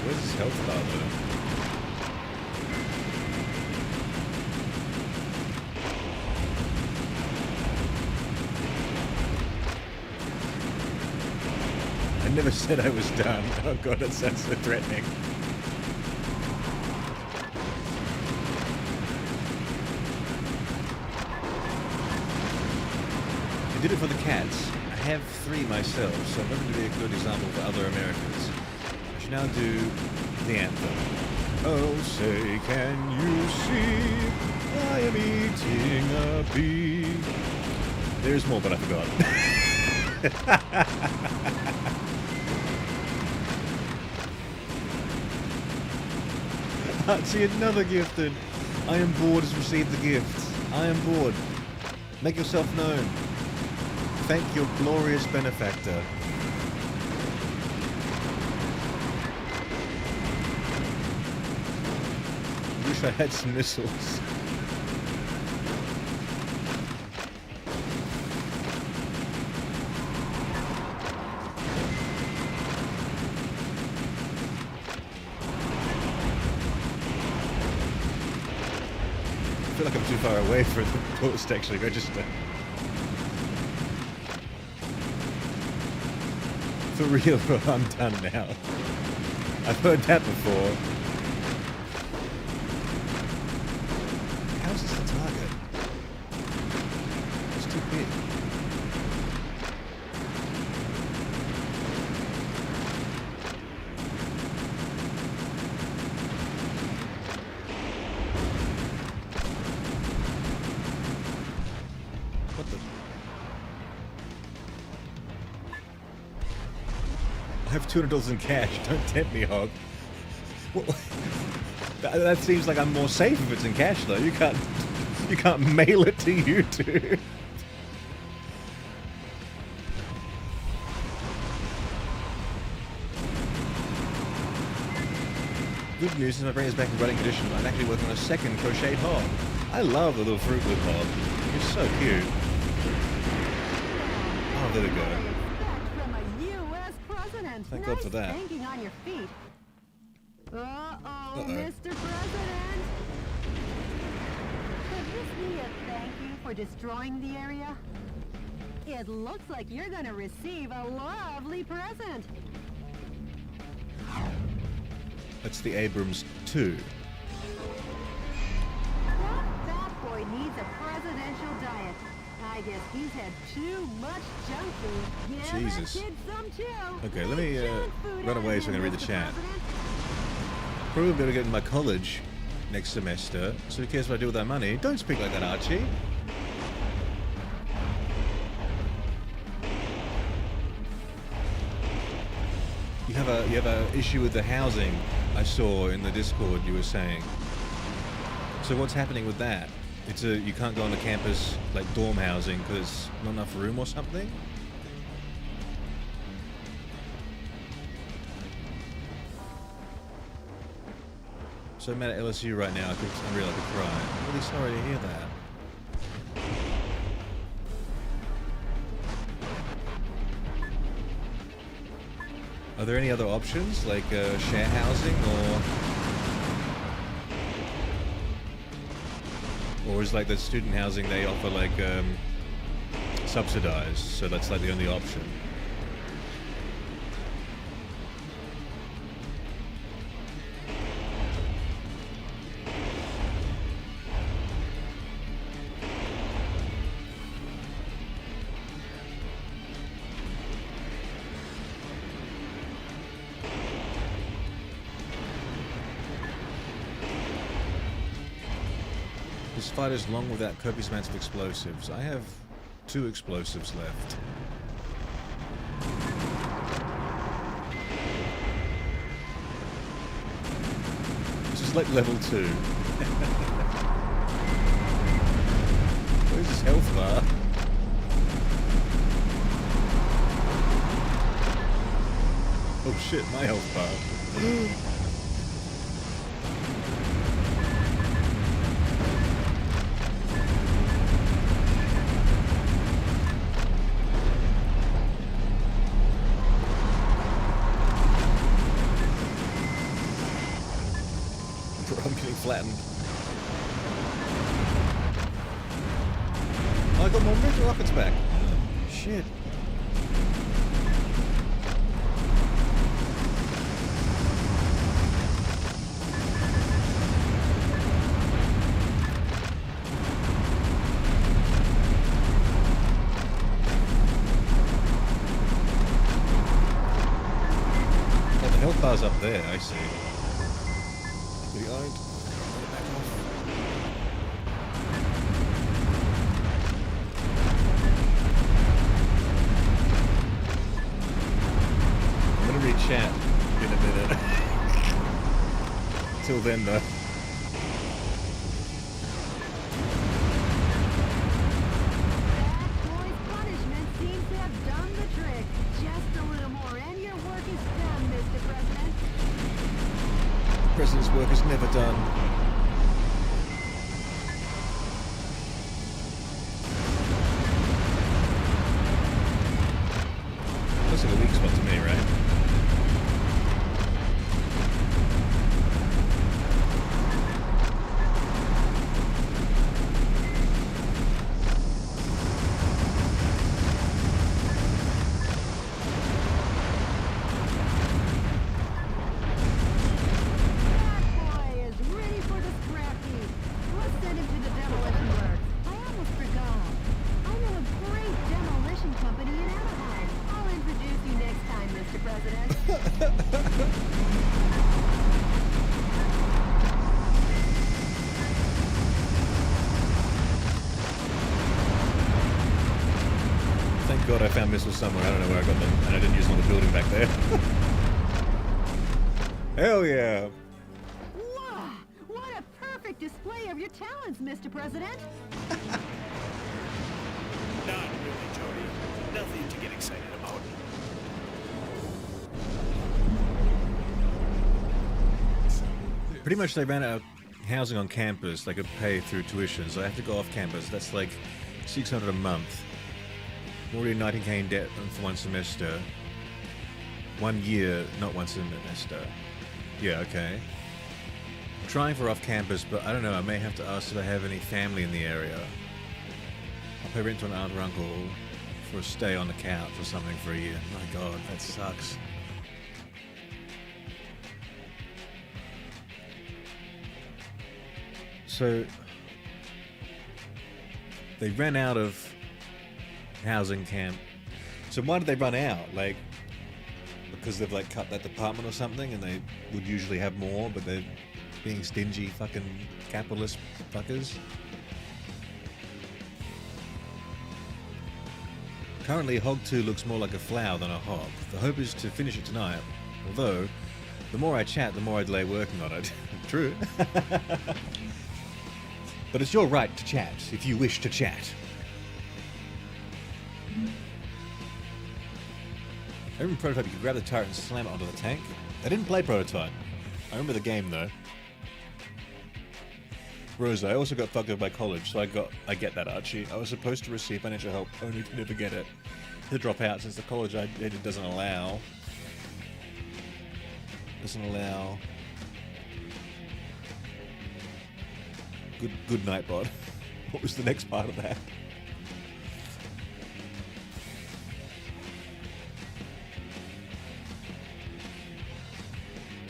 Where's his health bar though? I never said I was done. Oh god, that sounds so threatening. I did it for the cats. I have 3 myself, so I'm going to be a good example for other Americans. I should now do the anthem. Oh, say, can you see I am eating a bee? There's more, but I forgot. See, another gifted. I am bored has received the gift. I am bored. Make yourself known. Thank your glorious benefactor. Wish I had some missiles. I feel like I'm too far away for the post to actually register. For real, I'm done now. I've heard that before. How's this the target? It's too big. What the? I have $200 in cash. Don't tempt me, Hog. What? That seems like I'm more safe if it's in cash, though. You can't You can't mail it to YouTube. Good news, since my brain is back in running condition, I'm actually working on a second crocheted hog. I love the little Fruit Loop hog. It's so cute. Oh, there we go. From a U.S. president. Thank God for that. Thinking on your feet. Uh-oh, Uh-oh. Mr. President. Could this be a thank you for destroying the area? It looks like you're gonna receive a lovely present. That's the Abrams 2. That fat boy needs a presidential diet. I guess he's had too much junk food. Give Jesus. that kid some too. Okay, let me Junk food run out away of so I can him, read the Mr. chat. President. Probably better get in my college next semester, so who cares what I do with that money? Don't speak like that, Archie. You have a issue with the housing I saw in the Discord you were saying. So what's happening with that? It's you can't go on the campus like dorm housing because not enough room or something? So I'm at LSU right now, I'm really like a cry. I'm really sorry to hear that. Are there any other options, like share housing, or is like the student housing they offer like subsidized, so that's like the only option? This fight is long without copious amounts of explosives. I have 2 explosives left. This is like level 2. Where's this health bar? Oh shit, my health bar. I'm getting flattened. Oh, I got more mid rockets back. Shit. Oh, the health bar's up there, I see. Back off. I'm gonna read chat in a minute. Till then, though. That boy's punishment seems to have done the trick. Just a little more and your work is done, Mr. President. The president's work is never done. Looks like a weak spot to me, right? That boy is ready for the scrap heap. Let's send him to the demolition works. I almost forgot. I know a great demolition company in Anaheim. I'll introduce you next time, Mr. President. Thank God I found missiles somewhere. I don't know where I got them, and I didn't use them on the building back there. Hell yeah! Wow! What a perfect dramatic display of your talents, Mr. President. Not really, Jody. Nothing to get excited about. Pretty much they ran out of housing on campus they could pay through tuition, so I have to go off campus. That's like $600 a month. I'm already $19K in debt for one semester. 1 year, not one semester. Yeah, okay. I'm trying for off campus, but I don't know, I may have to ask if I have any family in the area. I'll pay rent to an aunt or uncle for a stay on the couch or something for a year. My god, that sucks. So they ran out of housing camp. So why did they run out? Like, because they've like cut that department or something, and they would usually have more, but they're being stingy fucking capitalist fuckers. Currently, Hog 2 looks more like a flower than a hog. The hope is to finish it tonight, although the more I chat, the more I delay working on it. True. But it's your right to chat, if you wish to chat. I remember Prototype, you could grab the turret and slam it onto the tank. I didn't play Prototype. I remember the game, though. Rosa, I also got fucked up by college, so I get that, Archie. I was supposed to receive financial help, only to never get it. To drop out since the college I did doesn't allow... Good night, bot. What was the next part of that?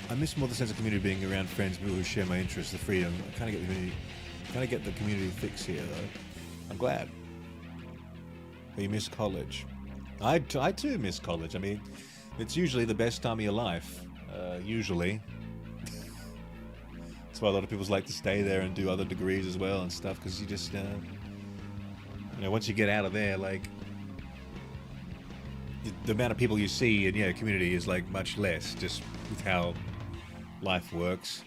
I miss more the sense of community, being around friends, people who share my interests, the freedom. I kind of get the community fix here, though. I'm glad. But you miss college. I too miss college. I mean, it's usually the best time of your life. Usually. That's why a lot of people like to stay there and do other degrees as well and stuff, because you just, you know, once you get out of there, like, the amount of people you see in, yeah, community is, like, much less, just with how life works.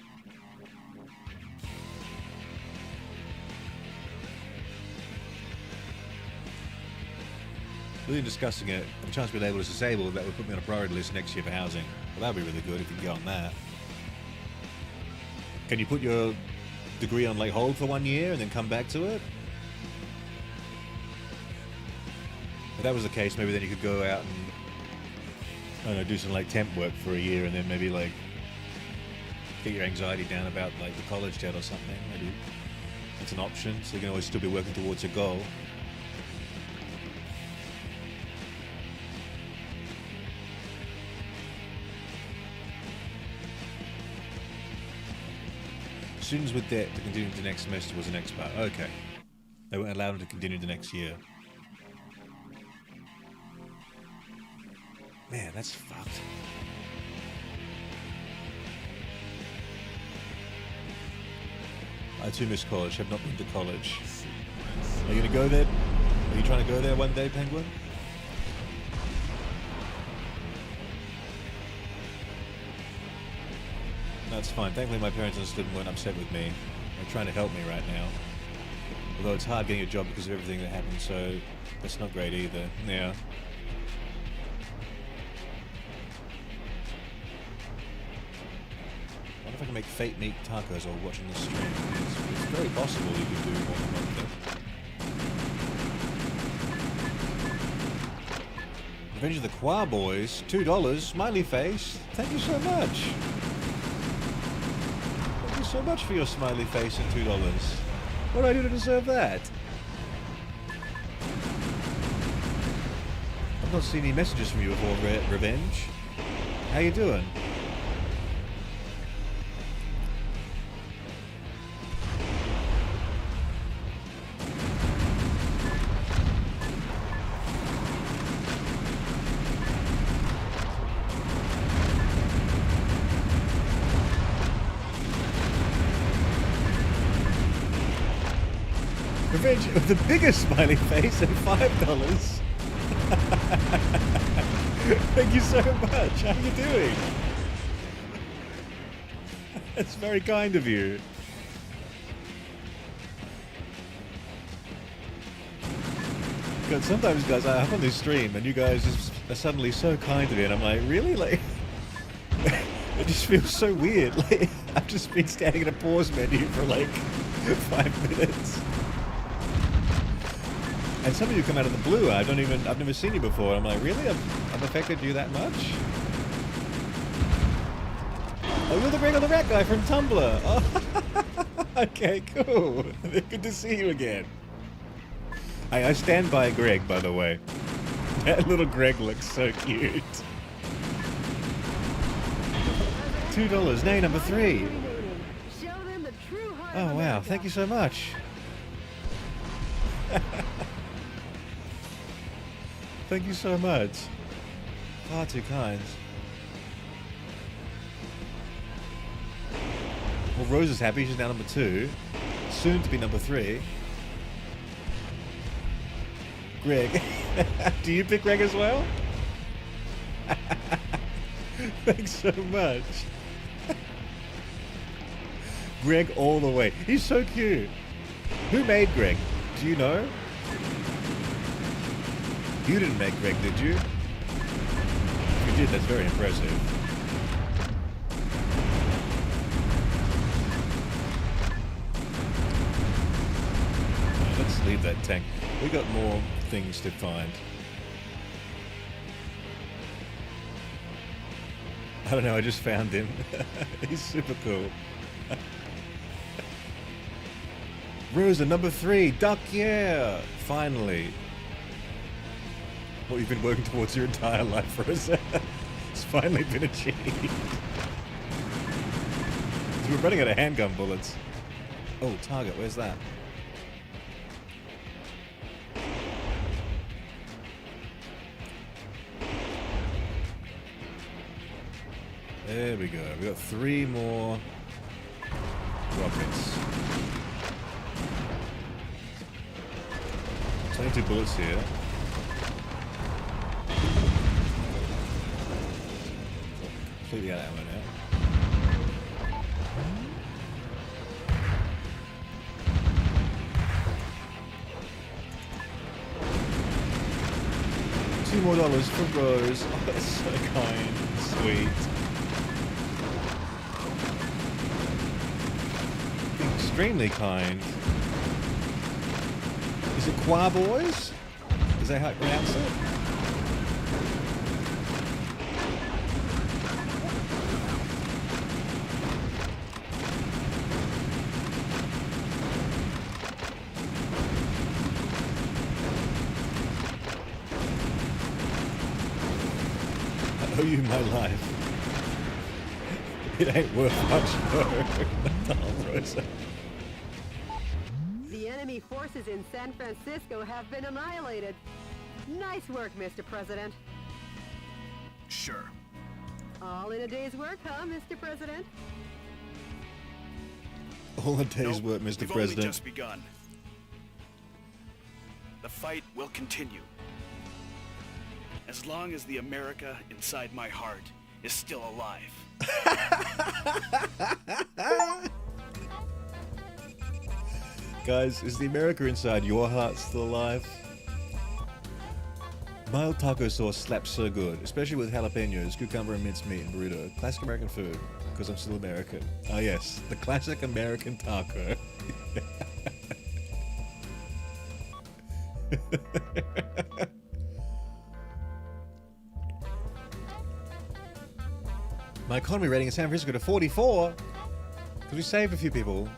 Really discussing it, the chance to be labelled as disabled, that would put me on a priority list next year for housing. Well, that'd be really good if you could get on that. Can you put your degree on like hold for 1 year and then come back to it? If that was the case, maybe then you could go out and, I don't know, do some like temp work for a year and then maybe like get your anxiety down about like the college debt or something. Maybe that's an option, so you can always still be working towards your goal. Students with debt to continue to next semester was the next part. Okay. They won't allow them to continue the next year. Man, that's fucked. I too miss college. Have not been to college. Are you going to go there? Are you trying to go there one day, Penguin? That's fine. Thankfully my parents understood and weren't upset with me. They're trying to help me right now. Although it's hard getting a job because of everything that happened, so that's not great either. Yeah. I wonder if I can make fake meat tacos while watching the stream. It's very possible you could do one like that. Revenge of the Qua Boys, $2, smiley face. Thank you so much. So much for your smiley face and $2. What do I do to deserve that? I've not seen any messages from you before, Revenge. How you doing? Revenge of the biggest smiley face and $5. Thank you so much. How are you doing? That's very kind of you. God, sometimes, guys, I hop on this stream and you guys just are suddenly so kind to me, and I'm like, really? Like, it just feels so weird. Like, I've just been standing in a pause menu for like 5 minutes. And some of you come out of the blue. I've never seen you before. I'm like, really? I've affected you that much? Oh, you're the Greg on the Rat guy from Tumblr. Oh, okay, cool. Good to see you again. I stand by Greg, by the way. That little Greg looks so cute. $2, nay, number 3. Oh, wow. Thank you so much. Thank you so much. Far too kind. Well, Rose is happy. She's now number 2. Soon to be number 3. Greg. Do you pick Greg as well? Thanks so much. Greg all the way. He's so cute. Who made Greg? Do you know? You didn't make Greg, did you? If you did, that's very impressive. Let's leave that tank. We got more things to find. I don't know, I just found him. He's super cool. Rosa, number 3. Duck, yeah! Finally. What you've been working towards your entire life, Rosa. It's finally been achieved. We're running out of handgun bullets. Oh, target, where's that? There we go. We got 3 more rockets. 22 bullets here. Completely out of ammo now. $2 more for Rose. Oh, that's so kind. Sweet. Extremely kind. Is it Qua Boys? Is that how you pronounce it? I owe you my life. It ain't worth much, though. Oh, Rosa. The enemy forces in San Francisco have been annihilated. Nice work, Mr. President. Sure. All in a day's work, huh, Mr. President? All a day's Nope, work, Mr. we've President. only just begun. The fight will continue. As long as the America inside my heart is still alive. Guys, is the America inside your heart still alive? Mild taco sauce slaps so good, especially with jalapenos, cucumber and minced meat and burrito. Classic American food, because I'm still American. Ah yes, the classic American taco. My economy rating in San Francisco to 44, because we saved a few people.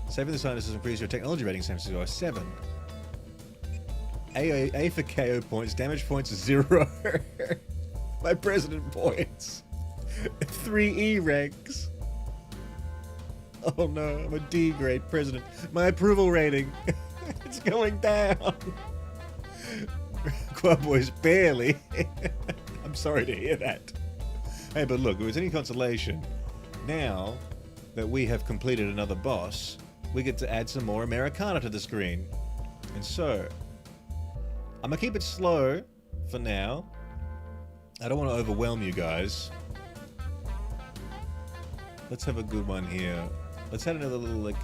Saving the scientists increase your technology rating in San Francisco to 7. A for KO points, damage points 0. My president points. 3 E ranks. Oh no, I'm a D grade president. My approval rating, it's going down. Club boys barely. I'm sorry to hear that. Hey, but look, if there's any consolation, now that we have completed another boss, we get to add some more Americana to the screen. And so, I'm gonna keep it slow for now. I don't want to overwhelm you guys. Let's have a good one here. Let's add another little, like,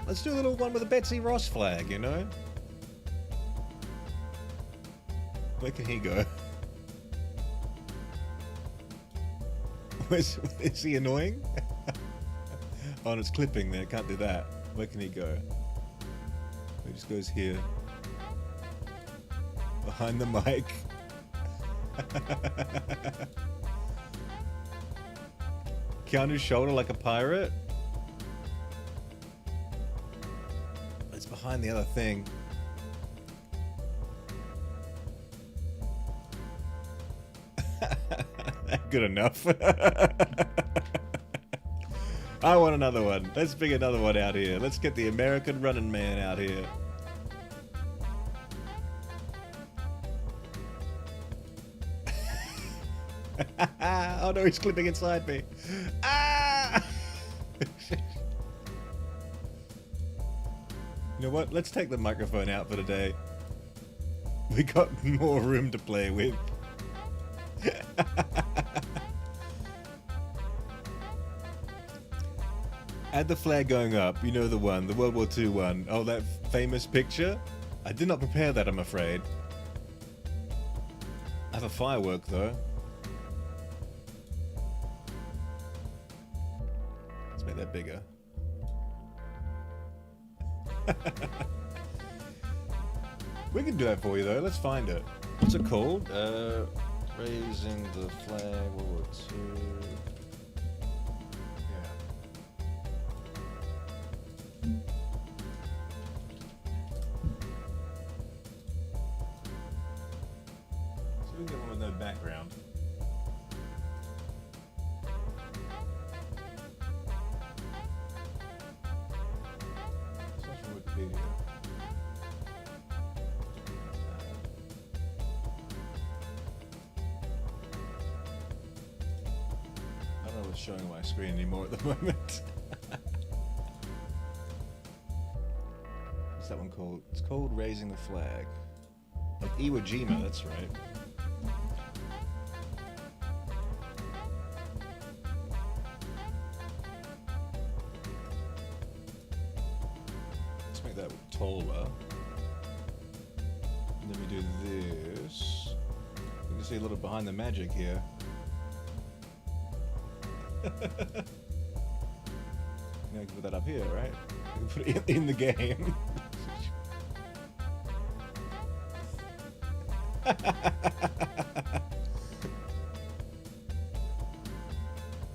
let's do a little one with a Betsy Ross flag, you know? Where can he go? Is he annoying? Oh, and it's clipping there. Can't do that. Where can he go? He just goes here. Behind the mic. Keanu's shoulder like a pirate? It's behind the other thing. Good enough. I want another one. Let's bring another one out here. Let's get the American Running Man out here. Oh no, he's clipping inside me. Ah! You know what? Let's take the microphone out for today. We got more room to play with. Add the flag going up. You know the one, the World War II one. Oh, that famous picture? I did not prepare that, I'm afraid. I have a firework, though. Let's make that bigger. We can do that for you, though. Let's find it. What's it called? Raising the flag, World War II. Background. Search for Wikipedia. I don't know what's showing on my screen anymore at the moment. What's that one called? It's called Raising the Flag. Like Iwo Jima, that's right. That taller. And then we do this. You can see a little behind the magic here. Now you can put that up here, right? You can put it in the game.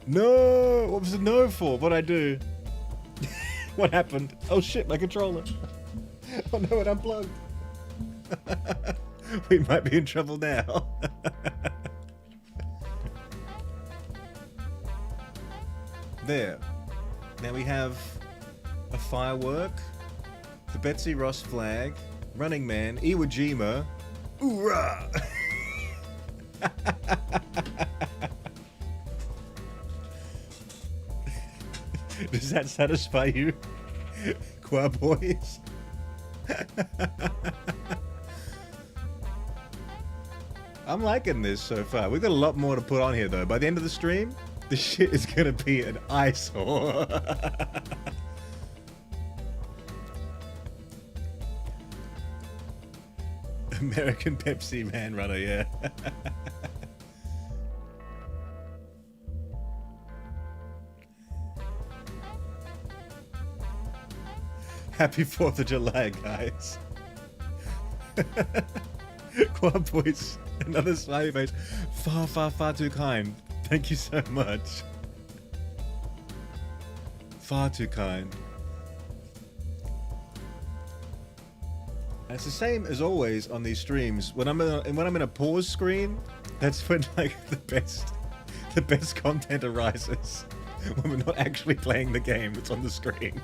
No! What was the no for? What'd I do? What happened? Oh shit, my controller. Oh no, it unplugged. We might be in trouble now. There. Now we have a firework, the Betsy Ross flag, Running Man, Iwo Jima. Hoorah! Does that satisfy you, Qua Boys? I'm liking this so far. We've got a lot more to put on here, though. By the end of the stream, this shit is gonna be an eyesore. American Pepsi Man Runner, yeah. Happy 4th of July, guys. Quad Boys, another smiley face. Far, far, far too kind. Thank you so much. Far too kind. And it's the same as always on these streams. When I'm in a pause screen, that's when like the best content arises. When we're not actually playing the game that's on the screen.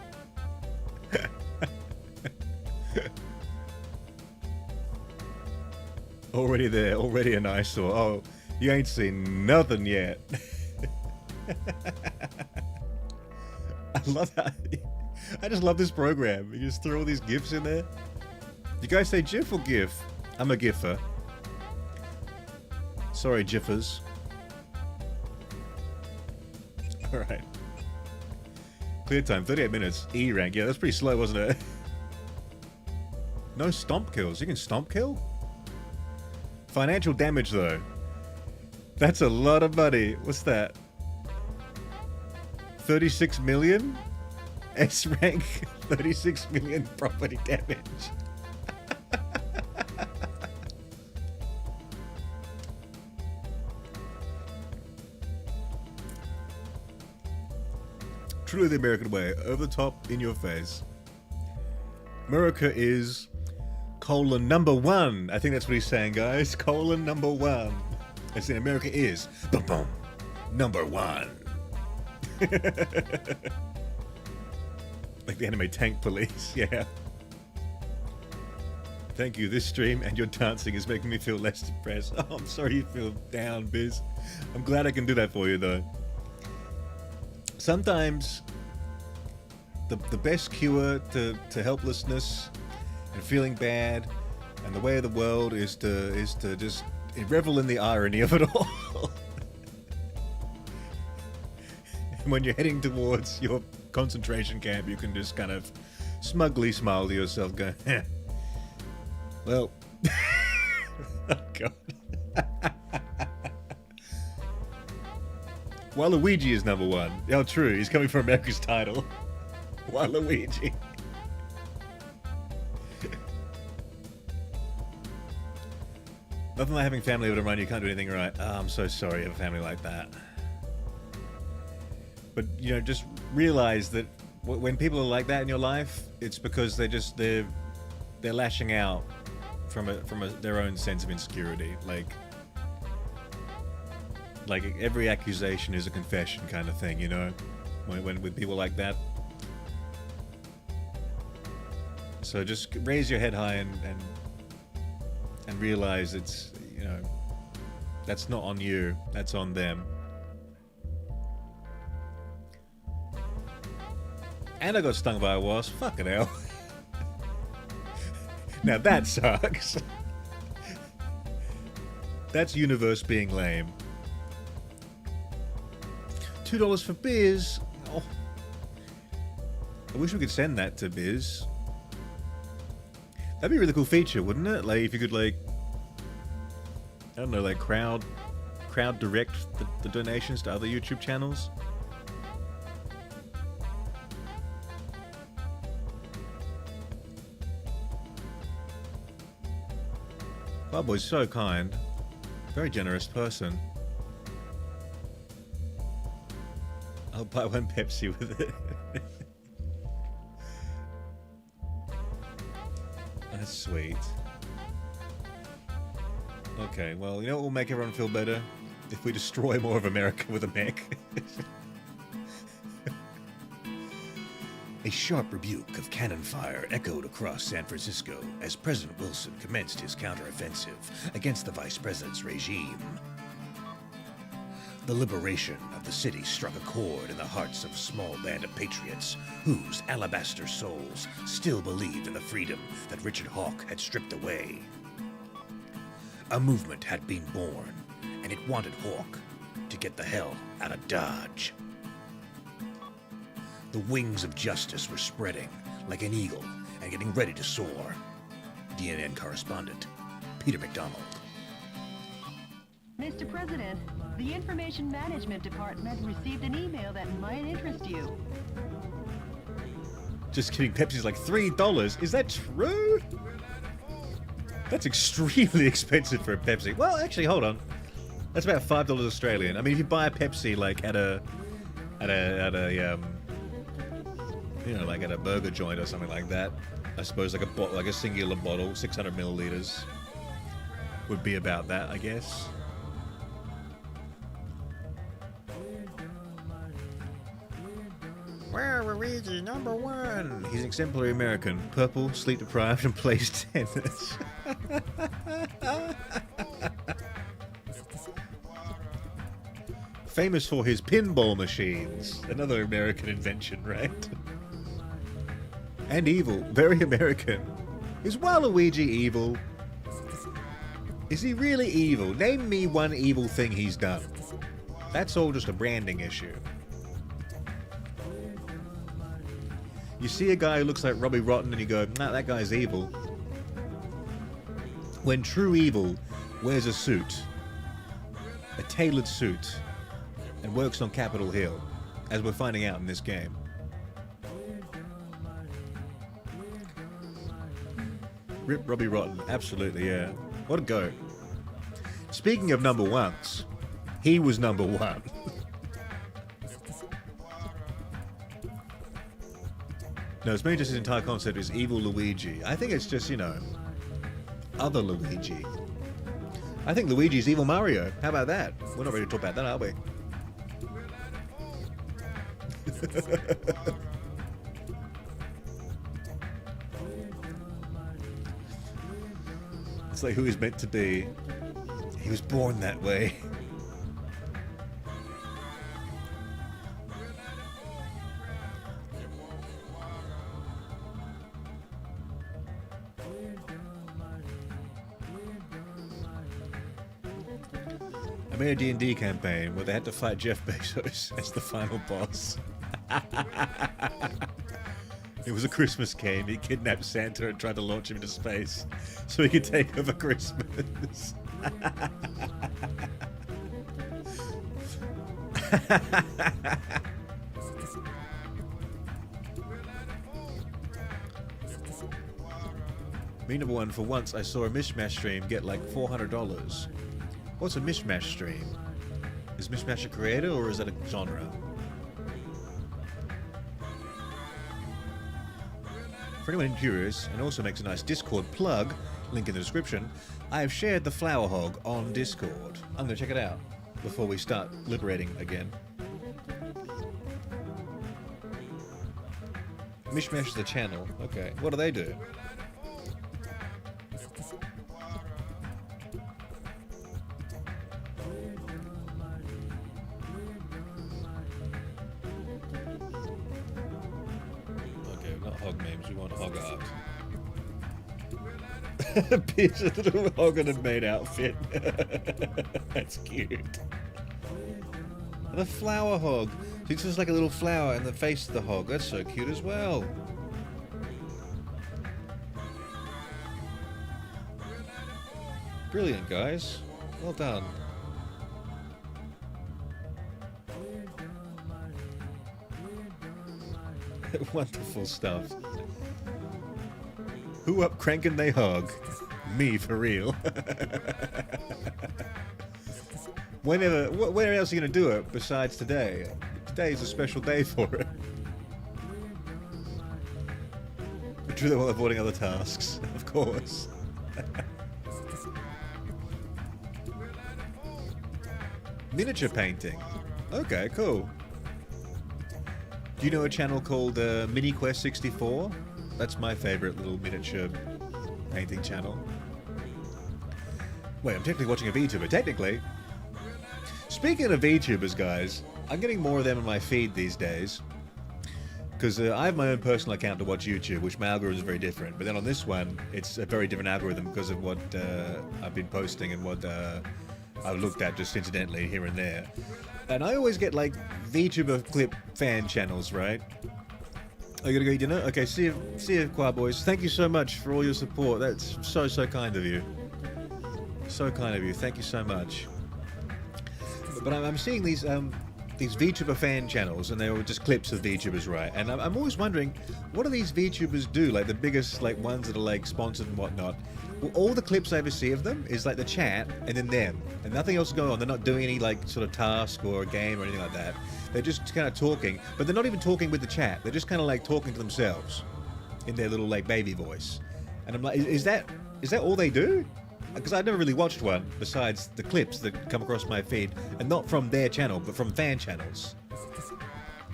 Already there, already an eyesore. Oh, you ain't seen nothing yet. I love that. I just love this program. You just throw all these GIFs in there. You guys say GIF or GIF? I'm a GIFer. Sorry, GIFers. Alright. Clear time, 38 minutes. E rank. Yeah, that's pretty slow, wasn't it? No stomp kills. You can stomp kill? Financial damage, though. That's a lot of money. What's that? 36 million? S rank, 36 million property damage. Truly the American way. Over the top, in your face. America is :1. I think that's what he's saying, guys. :1. I say America is boom boom #1. Like the anime Tank Police, yeah. Thank you. This stream and your dancing is making me feel less depressed. Oh, I'm sorry you feel down, Biz. I'm glad I can do that for you, though. Sometimes the best cure to helplessness and feeling bad and the way of the world is to just revel in the irony of it all. When you're heading towards your concentration camp, you can just kind of smugly smile to yourself, going, well, oh god. Waluigi is #1. Oh, true. He's coming for America's title. Waluigi. Nothing like having family over to run. You can't do anything right. Oh, I'm so sorry you have a family like that. But, you know, just realize that when people are like that in your life, it's because they're lashing out from their own sense of insecurity. Like every accusation is a confession kind of thing, you know, when with people like that. So just raise your head high and realize it's, you know, that's not on you, that's on them. And I got stung by a wasp. Fucking hell. Now that sucks. That's universe being lame. $2 for Biz. Oh. I wish we could send that to Biz. That'd be a really cool feature, wouldn't it? Like if you could, like, I don't know, like crowd direct the donations to other YouTube channels. Bubboy's so kind. Very generous person. I'll buy one Pepsi with it. That's sweet. Okay, well, you know what will make everyone feel better? If we destroy more of America with a mech. A sharp rebuke of cannon fire echoed across San Francisco as President Wilson commenced his counteroffensive against the Vice President's regime. The liberation of the city struck a chord in the hearts of a small band of patriots whose alabaster souls still believed in the freedom that Richard Hawke had stripped away. A movement had been born, and it wanted Hawke to get the hell out of Dodge. The wings of justice were spreading like an eagle and getting ready to soar. DNN correspondent Peter McDonald. Mr. President, the Information Management Department received an email that might interest you. Just kidding, Pepsi's like $3. Is that true? That's extremely expensive for a Pepsi. Well, actually, hold on. That's about $5 Australian. I mean, if you buy a Pepsi like at a you know, like at a burger joint or something like that, I suppose like a singular bottle, 600 milliliters, would be about that, I guess. Waluigi #1. He's an exemplary American. Purple, sleep deprived, and plays tennis. Famous for his pinball machines. Another American invention, right? And evil. Very American. Is Waluigi evil? Is he really evil? Name me one evil thing he's done. That's all just a branding issue. You see a guy who looks like Robbie Rotten and you go, nah, that guy's evil. When true evil wears a suit, a tailored suit, and works on Capitol Hill, as we're finding out in this game. Rip Robbie Rotten, absolutely, yeah. What a goat. Speaking of number ones, he was number one. No, it's maybe just his entire concept is evil Luigi. I think it's just, you know, other Luigi. I think Luigi's evil Mario. How about that? We're not ready to talk about that, are we? It's like who he's meant to be. He was born that way. I made a D&D campaign where they had to fight Jeff Bezos as the final boss. It was a Christmas game. He kidnapped Santa and tried to launch him into space so he could take over Christmas. Me number one, for once I saw a Mishmash stream get like $400. What's a Mishmash stream? Is Mishmash a creator or is that a genre? For anyone curious, and also makes a nice Discord plug, link in the description, I have shared the Flower Hog on Discord. I'm going to check it out before we start liberating again. Mishmash is the channel. Okay. What do they do? Okay, not hog memes. We want hog art. Bitch, a little hog in a maid outfit. That's cute. And a flower hog. It's just like a little flower in the face of the hog. That's so cute as well. Brilliant, guys. Well done. Wonderful stuff. Who up cranking they hog? Me, for real. Whenever, where else are you going to do it besides today? Today is a special day for it. Do that while avoiding other tasks, of course. Miniature painting. Okay, cool. Do you know a channel called Mini Quest 64? That's my favorite little miniature painting channel. Wait, I'm technically watching a VTuber. Technically. Speaking of VTubers, guys, I'm getting more of them in my feed these days. Because I have my own personal account to watch YouTube, which my algorithm is very different. But then on this one, it's a very different algorithm because of what I've been posting and what I've looked at just incidentally here and there. And I always get like VTuber clip fan channels, right? I gotta go eat dinner? Okay, see you, Choir Boys. Thank you so much for all your support. That's so kind of you. So kind of you. Thank you so much. But I'm seeing these VTuber fan channels, and they were just clips of VTubers, right? And I'm always wondering, what do these VTubers do? Like the biggest like ones that are like sponsored and whatnot. Well, all the clips I ever see of them is like the chat and then them, and nothing else is going on. They're not doing any like sort of task or a game or anything like that. They're just kind of talking, but they're not even talking with the chat. They're just kind of like talking to themselves in their little like baby voice. And I'm like, is that all they do? Because I've never really watched one besides the clips that come across my feed, and not from their channel, but from fan channels.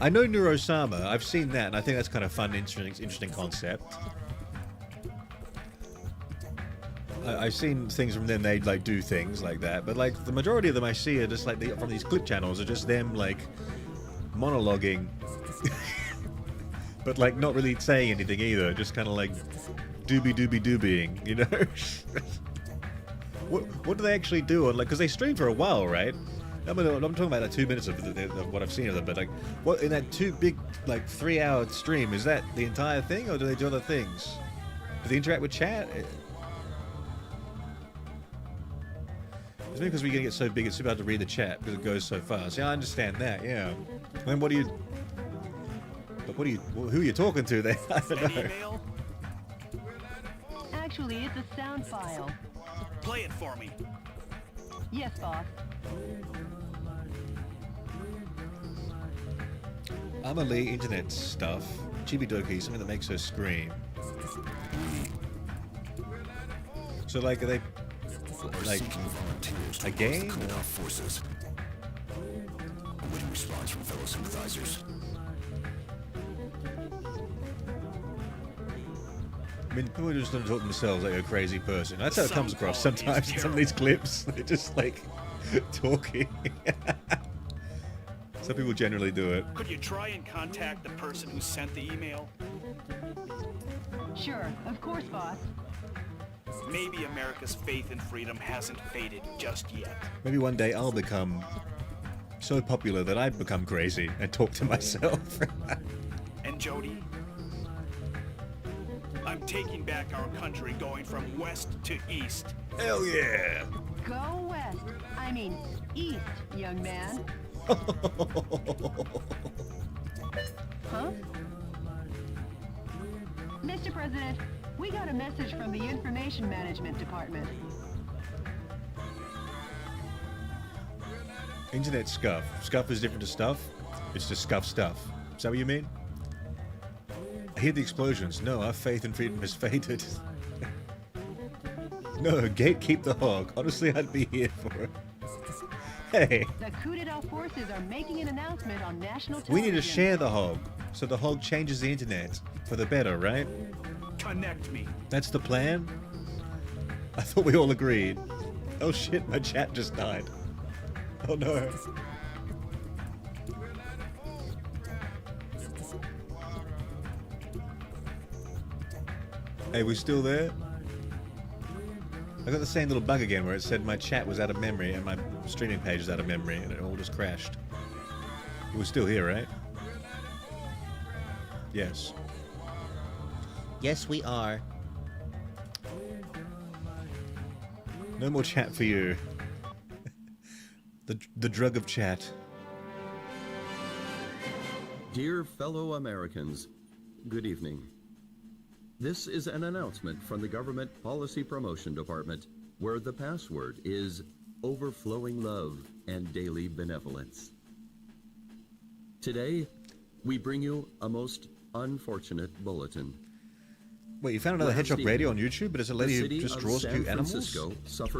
I know Neurosama, I've seen that, and I think that's kind of fun, interesting concept. I've seen things from them, they like do things like that, but like the majority of them I see are just like from these clip channels are just them like monologuing, but like not really saying anything either, just kind of like doobie-doobie-doobieing, you know? What do they actually do? Like, because they stream for a while, right? I'm talking about like 2 minutes of what I've seen of them, but like, what in that like 3-hour stream, is that the entire thing, or do they do other things? Do they interact with chat? It's maybe because we're gonna get so big, it's super hard to read the chat because it goes so fast. Yeah, I understand that. Yeah. And then what do you? But who are you talking to there? I don't know. Email? Actually, it's a sound file. Play it for me. Yes, boss. Amelie internet stuff. Chibidoki, something that makes her scream. So like, are they like a game? Forces. Awaiting response from fellow sympathizers. I mean, people just don't talk to themselves like a crazy person. That's how it comes across sometimes in some of these clips. They're just like talking. Some people generally do it. Could you try and contact the person who sent the email? Sure, of course, boss. Maybe America's faith in freedom hasn't faded just yet. Maybe one day I'll become so popular that I become crazy and talk to myself. And Jody? I'm taking back our country, going from west to east. Hell yeah! Go west. I mean, east, young man. Huh? Mr. President, we got a message from the Information Management Department. Internet scuff. Scuff is different to stuff. It's just scuff stuff. Is that what you mean? I hear the explosions. No, our faith in freedom has faded. No, gatekeep the hog. Honestly, I'd be here for it. Hey, The coup d'etat forces are making an announcement on national television. we need to share the hog, so the hog changes the internet for the better, right? Connect me. That's the plan? I thought we all agreed. Oh shit, my chat just died. Oh no. Hey, we still there? I got the same little bug again where it said my chat was out of memory and my streaming page is out of memory and it all just crashed. We're still here, right? Yes. Yes, we are. No more chat for you. The drug of chat. Dear fellow Americans, good evening. This is an announcement from the Government Policy Promotion Department, where the password is overflowing love and daily benevolence. Today, we bring you a most unfortunate bulletin. Wait, you found another Hedgehog Radio on YouTube, but it's a lady who just draws cute animals?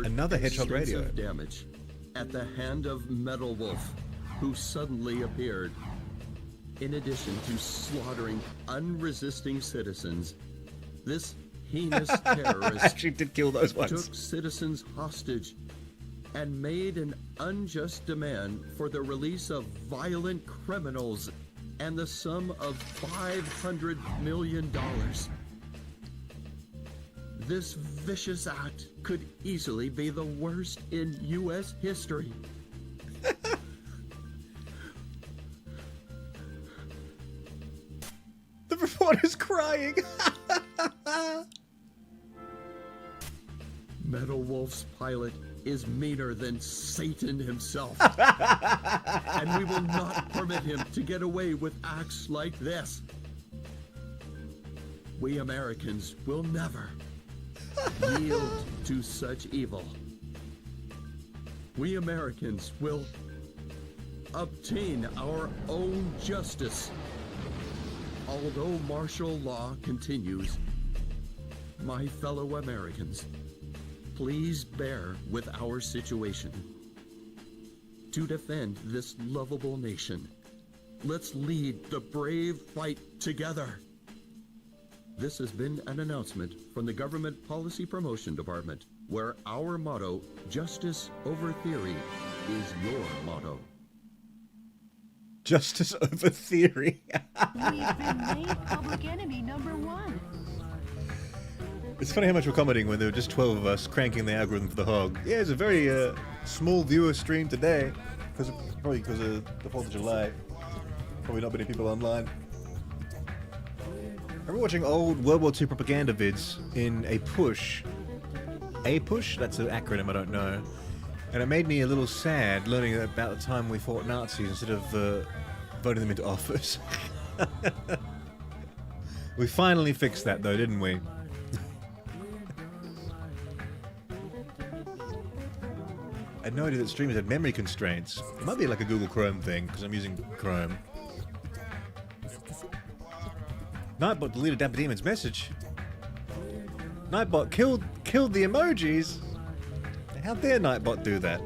Another Hedgehog Radio. Damage at the hand of Metal Wolf, who suddenly appeared. In addition to slaughtering unresisting citizens, this heinous terrorist Actually did kill those ones. took citizens hostage and made an unjust demand for the release of violent criminals and the sum of $500 million. This vicious act could easily be the worst in U.S. history. The reporter's crying. Metal Wolf's pilot is meaner than Satan himself. And we will not permit him to get away with acts like this. We Americans will never yield to such evil. We Americans will obtain our own justice. Although martial law continues, my fellow Americans, please bear with our situation. To defend this lovable nation, let's lead the brave fight together. This has been an announcement from the Government Policy Promotion Department, where our motto, justice over theory, is your motto. Justice over theory. We've been made public enemy number one. It's funny how much we're commenting when there were just 12 of us cranking the algorithm for the hog. Yeah, it's a very small viewer stream today. Probably because of the 4th of July. Probably not many people online. I remember watching old World War II propaganda vids in a push. A push? That's an acronym, I don't know. And it made me a little sad learning about the time we fought Nazis instead of voting them into office. We finally fixed that though, didn't we? I had no idea that streamers had memory constraints. It might be like a Google Chrome thing, because I'm using Chrome. Nightbot deleted Dapper Demon's message. Nightbot killed the emojis. How dare Nightbot do that?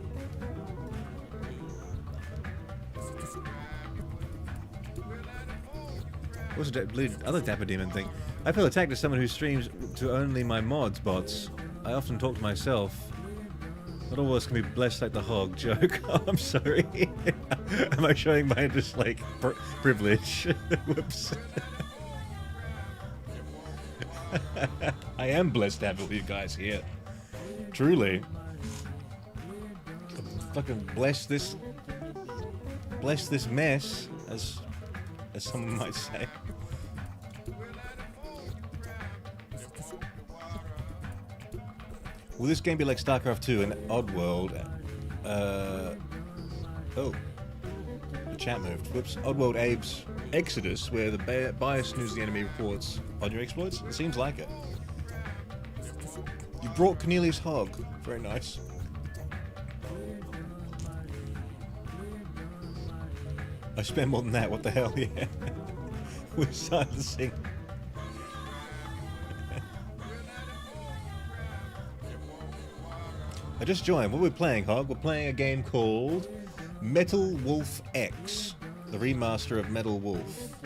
What's the other Dapper Demon thing? I feel attacked as someone who streams to only my mods bots. I often talk to myself. Not all of us can be blessed like the hog. Joke. Oh, I'm sorry. Am I showing my just like privilege? Whoops. I am blessed to have all you guys here. Truly. Fucking bless this mess, as someone might say. Will this game be like StarCraft 2 and Oddworld? Oh. The chat moved. Whoops. Oddworld Abe's Exodus, where the bias news the enemy reports on your exploits? It seems like it. You brought Cornelius Hogg. Very nice. I spend more than that, what the hell, yeah. We're starting to sing. I just joined. What are we playing, Hog? We're playing a game called Metal Wolf X, the remaster of Metal Wolf.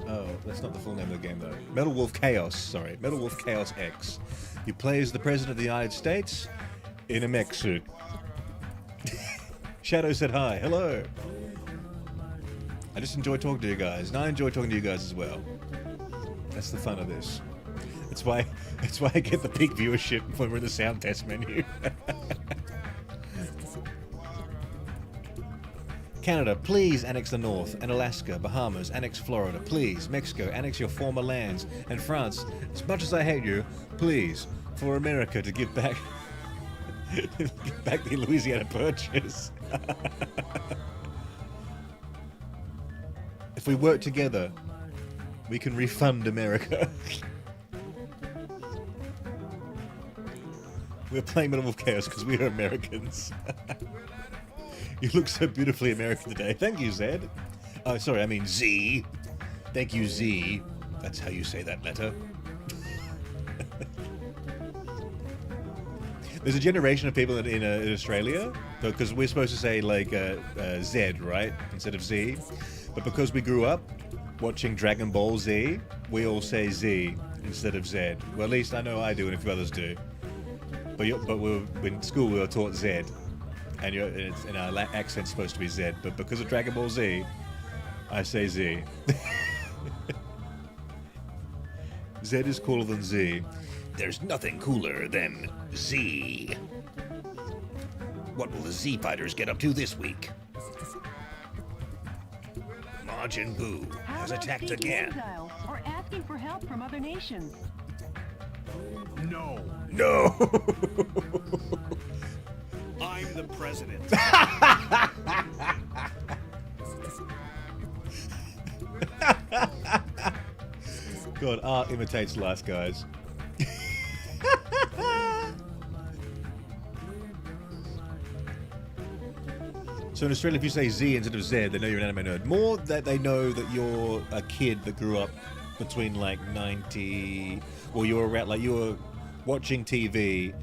Oh, that's not the full name of the game, though. Metal Wolf Chaos, sorry. Metal Wolf Chaos X. You play as the President of the United States in a mech suit. Shadow said hi. Hello. I just enjoy talking to you guys, and I enjoy talking to you guys as well. That's the fun of this. That's why I get the peak viewership when we're in the sound test menu. Canada, please annex the North, and Alaska, Bahamas, annex Florida, please. Mexico, annex your former lands, and France, as much as I hate you, please, for America to give back, give back the Louisiana Purchase. If we work together, we can refund America. We're playing Metal Wolf Chaos because we are Americans. You look so beautifully American today. Thank you, Zed. Oh, sorry, I mean Z. Thank you, Z. That's how you say that letter. There's a generation of people in Australia, because we're supposed to say like Z, right, instead of Z. But because we grew up watching Dragon Ball Z, we all say Z instead of Z. Well, at least I know I do, and a few others do. But in school we were taught Z, and our accent's supposed to be Z. But because of Dragon Ball Z, I say Z. Z is cooler than Z. There's nothing cooler than Z. What will the Z fighters get up to this week? Majin Buu has attacked again. Exile, or asking for help from other nations. No, No. I'm the president. God, art imitates life, guys. So in Australia, if you say Z instead of Z, they know you're an anime nerd. More that they know that you're a kid that grew up between like 90, or you were watching TV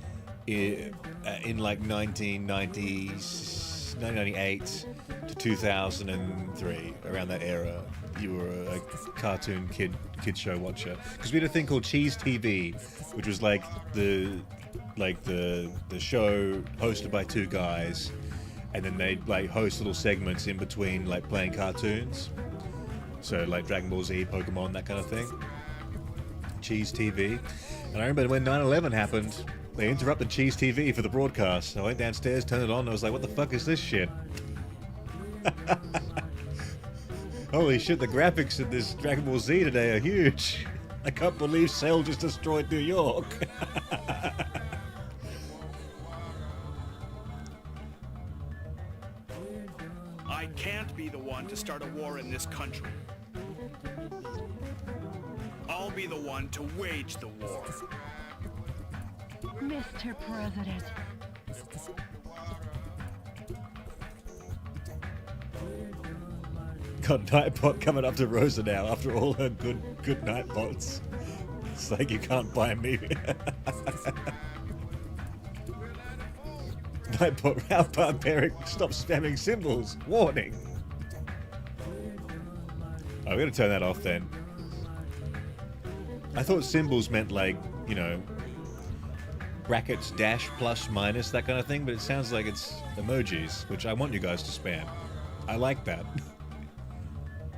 in like 1998 to 2003, around that era. You were a cartoon kid show watcher, because we had a thing called Cheese TV, which was like the show hosted by two guys, and then they'd like host little segments in between, like playing cartoons. So like Dragon Ball Z, Pokemon, that kind of thing. Cheese TV. And I remember when 9/11 happened, they interrupted Cheese TV for the broadcast. I went downstairs, turned it on, and I was like, what the fuck is this shit? Holy shit, the graphics in this Dragon Ball Z today are huge. I can't believe Cell just destroyed New York. I can't be the one to start a war in this country. I'll be the one to wage the war. Mr. President. Got Nightbot coming up to Rosa now after all her good Nightbots. It's like you can't buy me. Nightbot, how barbaric, stop spamming symbols. Warning. Oh, we're gonna turn that off then. I thought symbols meant like, you know, brackets, dash, plus, minus, that kind of thing, but it sounds like it's emojis, which I want you guys to spam. I like that.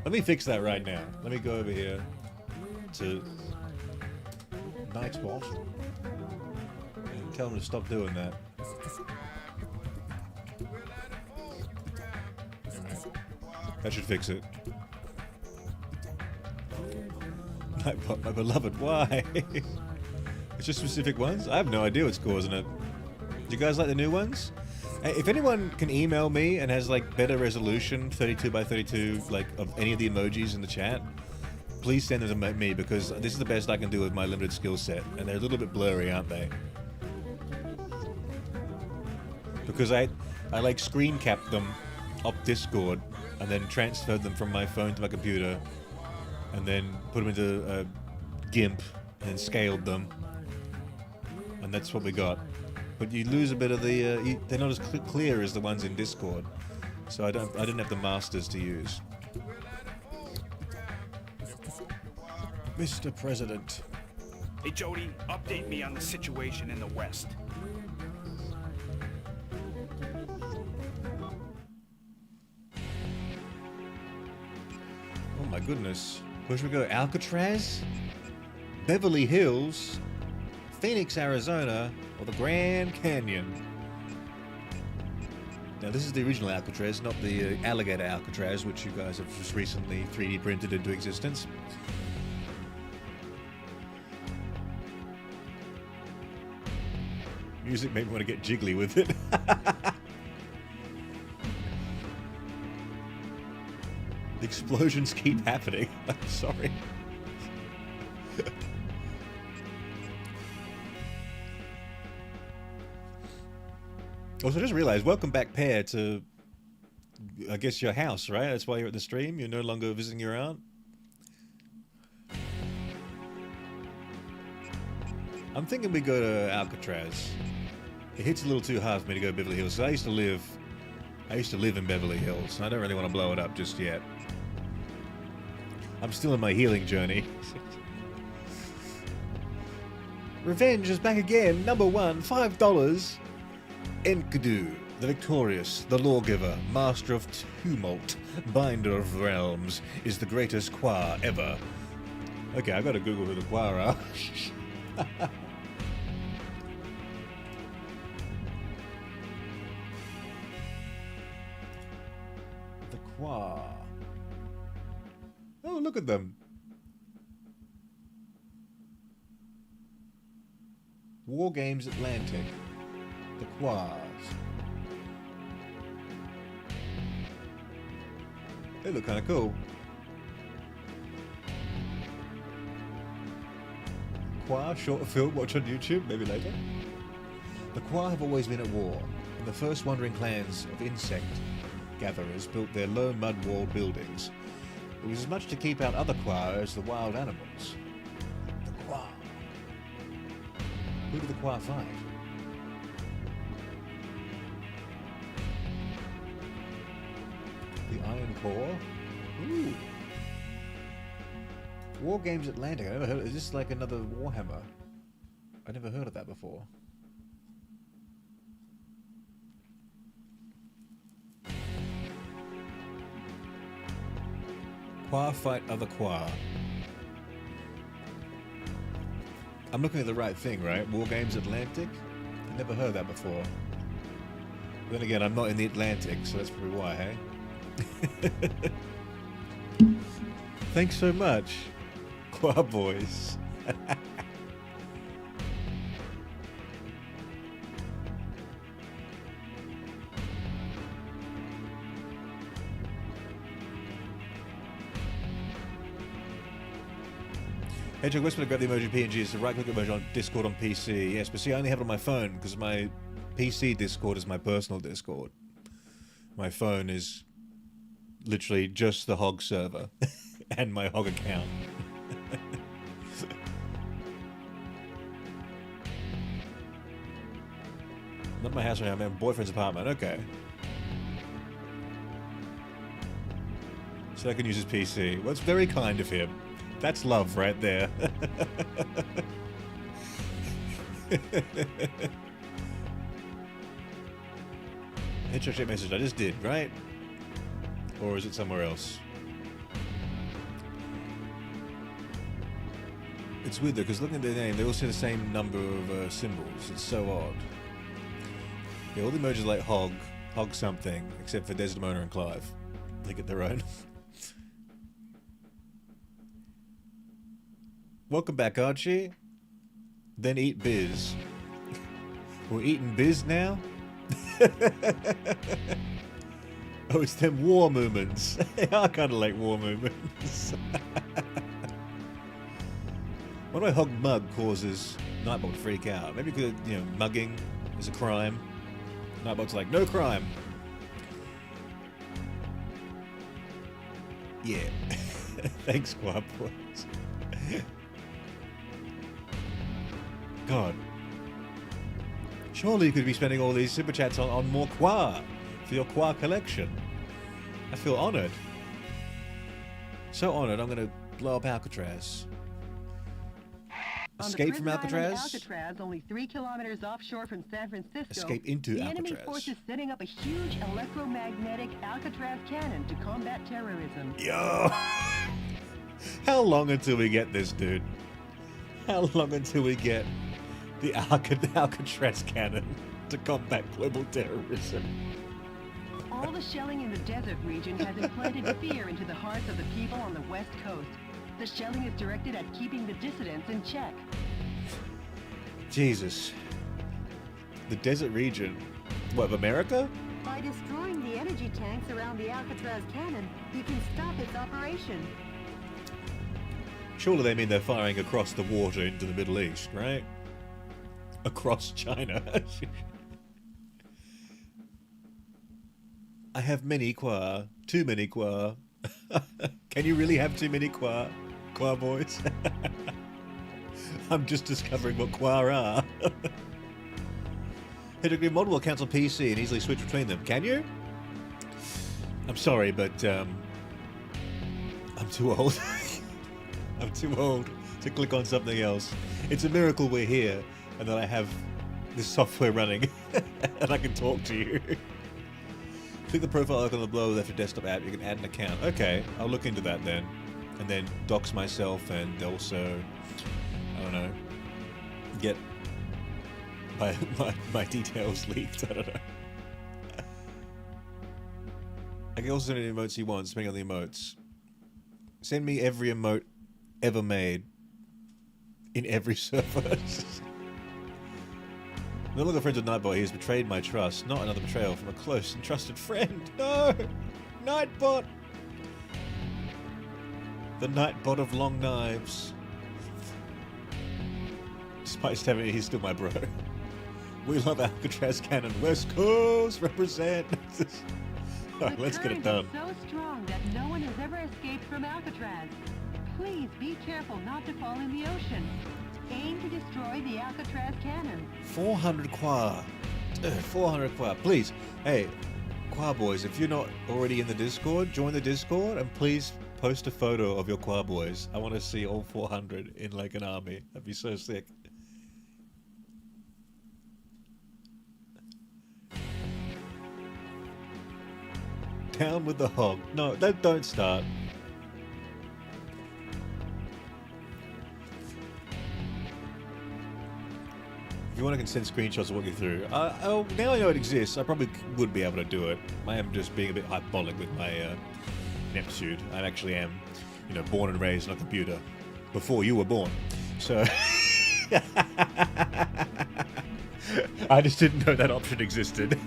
Let me fix that right now. Let me go over here to Nightbot and tell him to stop doing that. Alright. That should fix it. Nightbot, my beloved, why? It's just specific ones? I have no idea what's causing it. Do you guys like the new ones? Hey, if anyone can email me and has like better resolution, 32 by 32, like of any of the emojis in the chat, please send them to me because this is the best I can do with my limited skill set, and they're a little bit blurry, aren't they? Because I like screen capped them up Discord and then transferred them from my phone to my computer and then put them into a GIMP and scaled them, and that's what we got. But you lose a bit of the, they're not as clear as the ones in Discord, so I didn't have the masters to use. Mr. President. Hey, Jody, update me on the situation in the West. Oh my goodness. Where should we go? Alcatraz? Beverly Hills? Phoenix, Arizona? Or the Grand Canyon? Now this is the original Alcatraz, not the alligator Alcatraz, which you guys have just recently 3D printed into existence. Music made me want to get jiggly with it. The explosions keep happening. I'm sorry. Also, I just realized, welcome back, Pear, to, I guess, your house, right? That's why you're at the stream? You're no longer visiting your aunt? I'm thinking we go to Alcatraz. It hits a little too hard for me to go to Beverly Hills. So I used to live in Beverly Hills. I don't really want to blow it up just yet. I'm still in my healing journey. Revenge is back again. Number 1, $5. Enkidu, the victorious, the lawgiver, master of tumult, binder of realms, is the greatest Kwa ever. Okay, I gotta Google who the Kwa are. The Kwa. Oh, look at them. War Games Atlantic. The Quas. They look kind of cool. Qua, short film, watch on YouTube, maybe later. The Qua have always been at war, and the first wandering clans of insect gatherers built their low mud-walled buildings. It was as much to keep out other Qua as the wild animals. The Qua. Who did the Qua fight? The Iron Core? Ooh. War Games Atlantic. I never heard of it. Is this like another Warhammer? I never heard of that before. Qua fight other Qua. I'm looking at the right thing, right? War Games Atlantic? I never heard that before. Then again, I'm not in the Atlantic, so that's probably why, hey? Thanks so much, Qua Boys. Hedgehog Whisper to grab the emoji PNG is the right-click emoji on Discord on PC. Yes, but see, I only have it on my phone because my PC Discord is my personal Discord. My phone is literally just the Hog server and my Hog account. Not my house right now, I'm in my boyfriend's apartment. Okay. So I can use his PC. Well, it's very kind of him. That's love right there. Hedgehog message I just did, right? Or is it somewhere else? It's weird though, because looking at their name, they all say the same number of symbols. It's so odd. Yeah, all the emojis are like Hog something, except for Desdemona and Clive. They get their own. Welcome back, Archie. Then eat Biz. We're eating Biz now? Oh, it's them war movements. They are kind of like war movements. Why do I Hog mug causes Nightbot to freak out? Maybe because, you know, mugging is a crime. Nightbot's like, no crime. Yeah. Thanks, Squad Boys. God. Surely you could be spending all these super chats on more Qua for your Qua collection. I feel honored. So honored, I'm going to blow up Alcatraz. Escape from Alcatraz? Alcatraz, only 3 kilometers offshore from San Francisco. Escape into the Alcatraz. enemy forces setting up a huge electromagnetic Alcatraz cannon to combat terrorism. Yo! How long until we get this, dude? How long until we get the Alcatraz cannon to combat global terrorism? All the shelling in the desert region has implanted fear into the hearts of the people on the West Coast. The shelling is directed at keeping the dissidents in check. Jesus. The desert region? What, of America? By destroying the energy tanks around the Alcatraz cannon, you can stop its operation. Surely they mean they're firing across the water into the Middle East, right? Across China. I have many Qua. Too many Qua. Can you really have too many Qua? Qua boys? I'm just discovering what Qua are. Hedgehog Mod will cancel PC and easily switch between them. Can you? I'm sorry, but I'm too old. I'm too old to click on something else. It's a miracle we're here and that I have this software running and I can talk to you. Click the profile icon on the below left of desktop app. You can add an account. Okay, I'll look into that then. And then dox myself and also, I don't know, get my details leaked. I don't know. I can also send any emotes you want, depending on the emotes. Send me every emote ever made in every server. No longer friends with Nightbot, he has betrayed my trust. Not another betrayal from a close and trusted friend. No! Nightbot! The Nightbot of long knives. Despite having he's still my bro. We love Alcatraz Cannon. West Coast represent. Alright, let's get it done. The current is so strong that no one has ever escaped from Alcatraz. Please be careful not to fall in the ocean. Aim to destroy the Alcatraz cannon. 400 Qua. 400 Qua. Please. Hey, Qua boys, if you're not already in the Discord, join the Discord and please post a photo of your Qua boys. I want to see all 400 in like an army. That'd be so sick. Down with the hog. No, don't start. If you want, I can send screenshots of what you threw. Oh, now I know it exists. I probably would be able to do it. I am just being a bit hyperbolic with my ineptitude. I actually am, born and raised on a computer before you were born. So I just didn't know that option existed.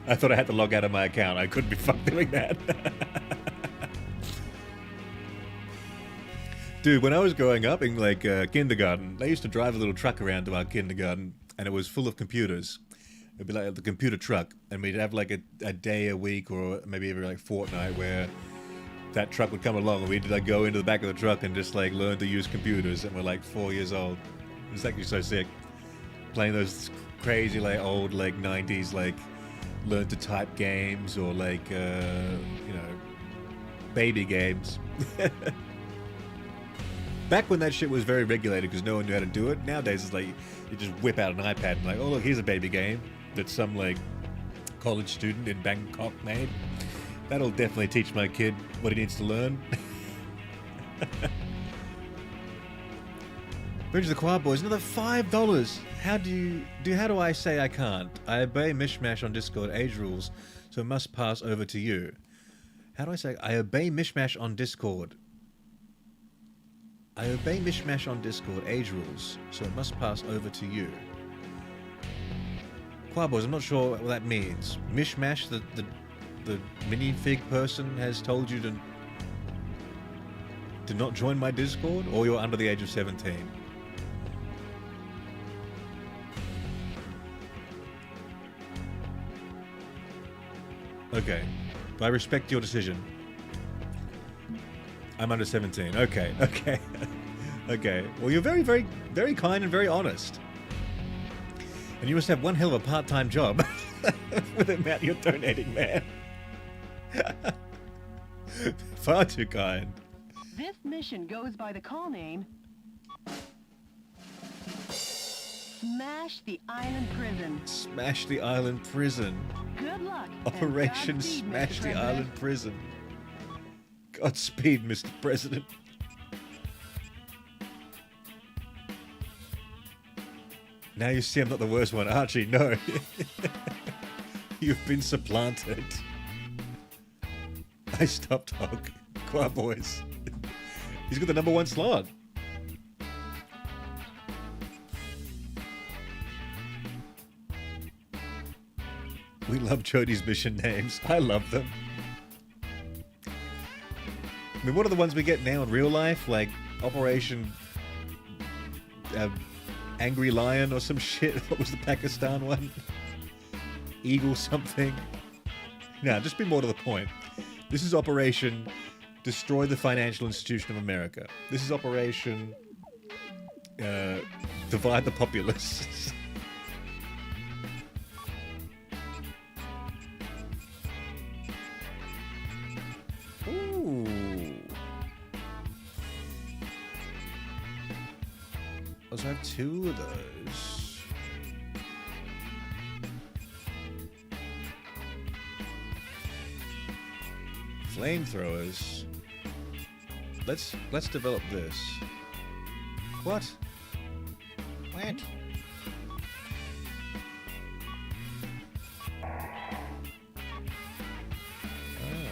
I thought I had to log out of my account. I couldn't be fucked doing that. Dude, when I was growing up in kindergarten, they used to drive a little truck around to our kindergarten, and it was full of computers. It'd be like the computer truck, and we'd have like a day a week or maybe every fortnight where that truck would come along, and we'd go into the back of the truck and just learn to use computers. And we're 4 years old. It was actually so sick, playing those crazy old 90s learn to type games or baby games. Back when that shit was very regulated because no one knew how to do it. Nowadays it's you just whip out an iPad and oh look, here's a baby game that some college student in Bangkok made. That'll definitely teach my kid what he needs to learn. Bridge of the Choir Boys, another $5. How do I say I can't? I obey Mishmash on Discord age rules, so it must pass over to you. How do I say I obey Mishmash on Discord? I obey Mishmash on Discord age rules, so it must pass over to you. Choir Boys, I'm not sure what that means. Mishmash, the minifig person has told you to not join my Discord, or you're under the age of 17. Okay. I respect your decision. I'm under 17. Okay. Okay. Well, you're very, very, very kind and very honest. And you must have one hell of a part-time job with the amount you're donating, man. Far too kind. This mission goes by the call name Smash the Island Prison. Smash the Island Prison. Good luck. Operation and Godspeed, Smash Mr. the President. Island Prison. Godspeed, Mr. President. Now you see I'm not the worst one. Archie, no. You've been supplanted. I stopped Hog. Choir Boys. He's got the #1 slot. We love Jody's mission names. I love them. I mean, what are the ones we get now in real life? Like Operation Angry Lion or some shit. What was the Pakistan one? Eagle something. Now, just be more to the point. This is Operation Destroy the Financial Institution of America. This is Operation Divide the Populace. Ooh. Also have 2 of those. Flamethrowers. Let's develop this. What? What? Oh.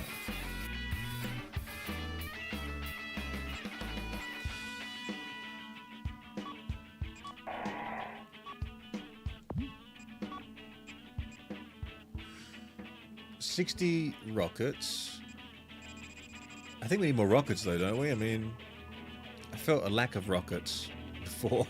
$60 rockets. I think we need more rockets though, don't we? I mean, I felt a lack of rockets before.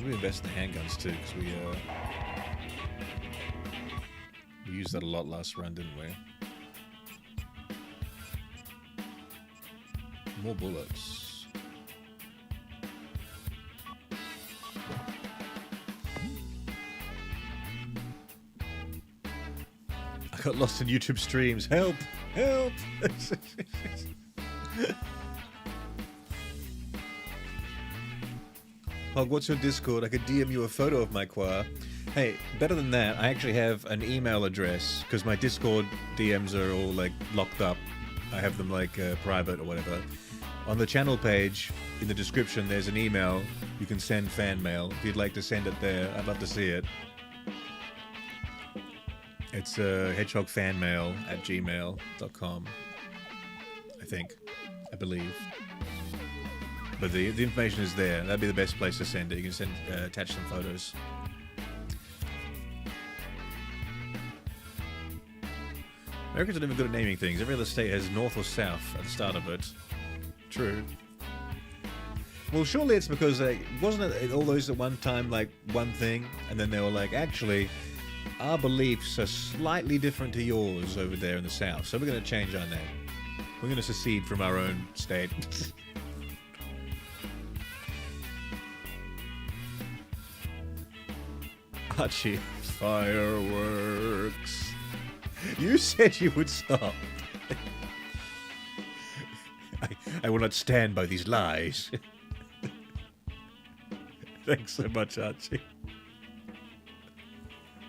We invest in the handguns too, because we used that a lot last run, didn't we? More bullets. I got lost in YouTube streams. Help! Help! Hog, what's your Discord? I could DM you a photo of my qua. Hey, better than that, I actually have an email address, because my Discord DMs are all, like, locked up. I have them, like, private or whatever. On the channel page, in the description, there's an email. You can send fan mail. If you'd like to send it there, I'd love to see it. It's hedgehogfanmail@gmail.com. I believe. But the information is there. That'd be the best place to send it. You can attach some photos. Americans are never good at naming things. Every other state has north or south at the start of it. True. Well, surely it's because, wasn't it all those at one time, like, one thing? And then they were like, actually, our beliefs are slightly different to yours over there in the south. So we're going to change our name. We're going to secede from our own state. Archie, fireworks. You said you would stop. I will not stand by these lies. Thanks so much, Archie.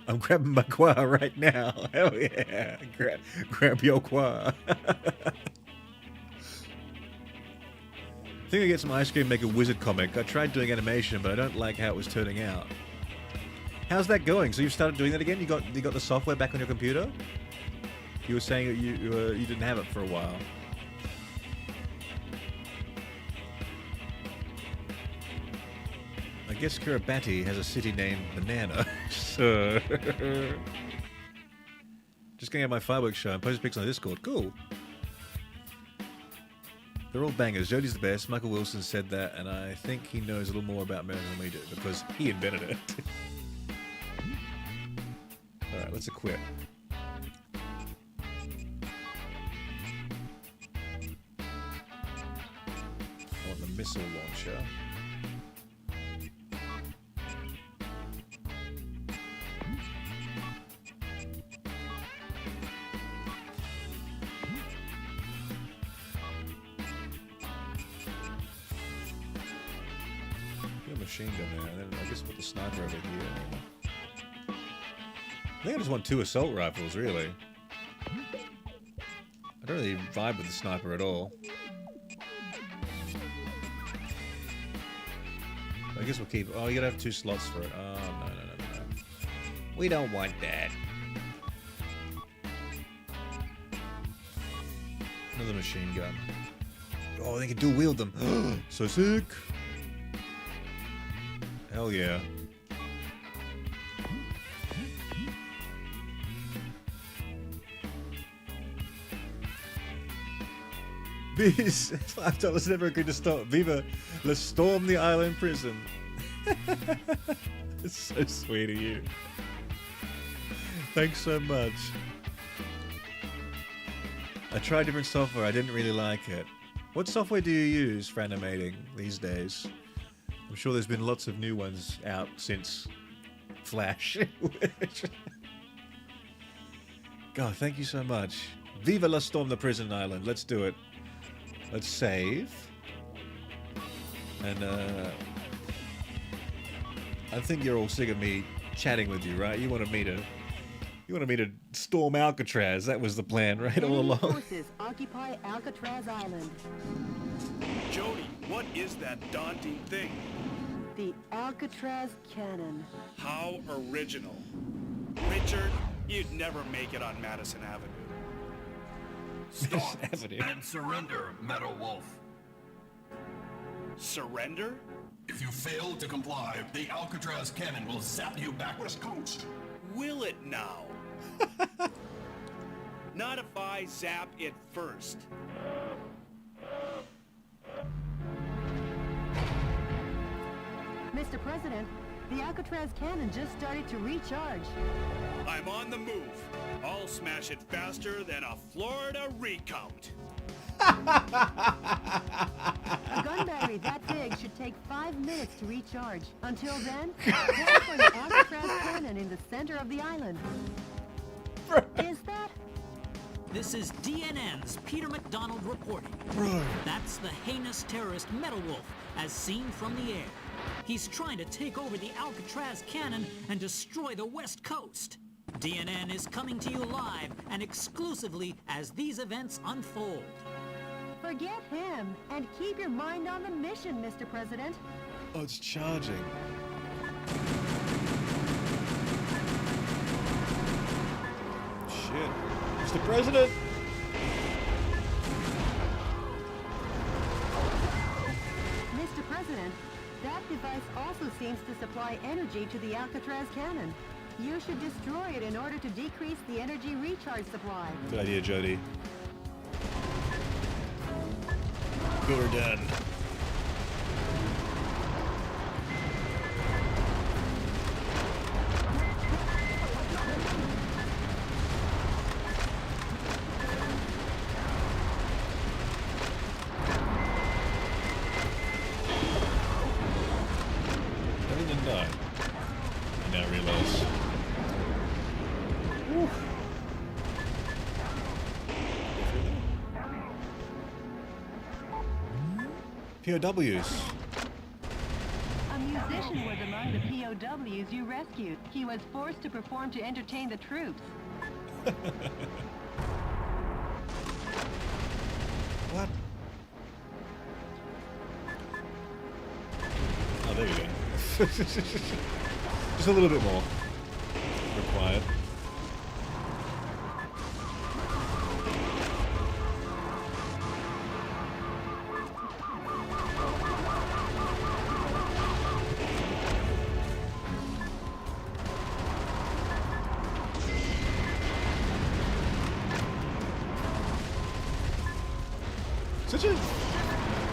I'm grabbing my qua right now. Hell yeah. Grab your qua. I think I get some ice cream, make a wizard comic. I tried doing animation, but I don't like how it was turning out. How's that going? So you've started doing that again? You got the software back on your computer? You were saying that you didn't have it for a while. I guess Kiribati has a city named Banana. So just going to my fireworks show and post pics on Discord. Cool. They're all bangers. Jodie's the best. Michael Wilson said that, and I think he knows a little more about America than we do because he invented it. Alright, let's equip. I want the missile launcher. Machine gun there, and then I guess put the sniper over here. I think I just want 2 assault rifles, really. I don't really vibe with the sniper at all. I guess we'll keep... Oh, you gotta have 2 slots for it. Oh, no. We don't want that. Another machine gun. Oh, they can dual wield them. So sick. Hell yeah. Bees, $5 never agreed to stop. Viva, let's storm the island prison. It's so sweet of you. Thanks so much. I tried different software, I didn't really like it. What software do you use for animating these days? I'm sure there's been lots of new ones out since Flash. God, thank you so much. Viva la storm the prison island. Let's do it. Let's save. And, I think you're all sick of me chatting with you, right? You wanted me to storm Alcatraz. That was the plan, right? All along. Forces occupy Alcatraz Island. Jody, what is that daunting thing? The Alcatraz Cannon. How original. Richard, you'd never make it on Madison Avenue. Stop Avenue. and surrender, Meadow Wolf. Surrender? If you fail to comply, the Alcatraz cannon will zap you back west coast. Will it now? Not if I zap it first. Mr. President, the Alcatraz Cannon just started to recharge. I'm on the move. I'll smash it faster than a Florida recount. A gun battery that big should take 5 minutes to recharge. Until then, head for the Alcatraz Cannon in the center of the island. Is that? This is DNN's Peter McDonald reporting. That's the heinous terrorist Metal Wolf, as seen from the air. He's trying to take over the Alcatraz cannon and destroy the West Coast. DNN is coming to you live and exclusively as these events unfold. Forget him and keep your mind on the mission, Mr. President. Oh, it's charging. Shit. Mr. President! Mr. President, that device also seems to supply energy to the Alcatraz cannon. You should destroy it in order to decrease the energy recharge supply. Good idea, Jody. Get her done. Everything died. I now realize. Whew. POWs. A musician was among the POWs you rescued. He was forced to perform to entertain the troops. What? Oh, there you go. Just a little bit more required.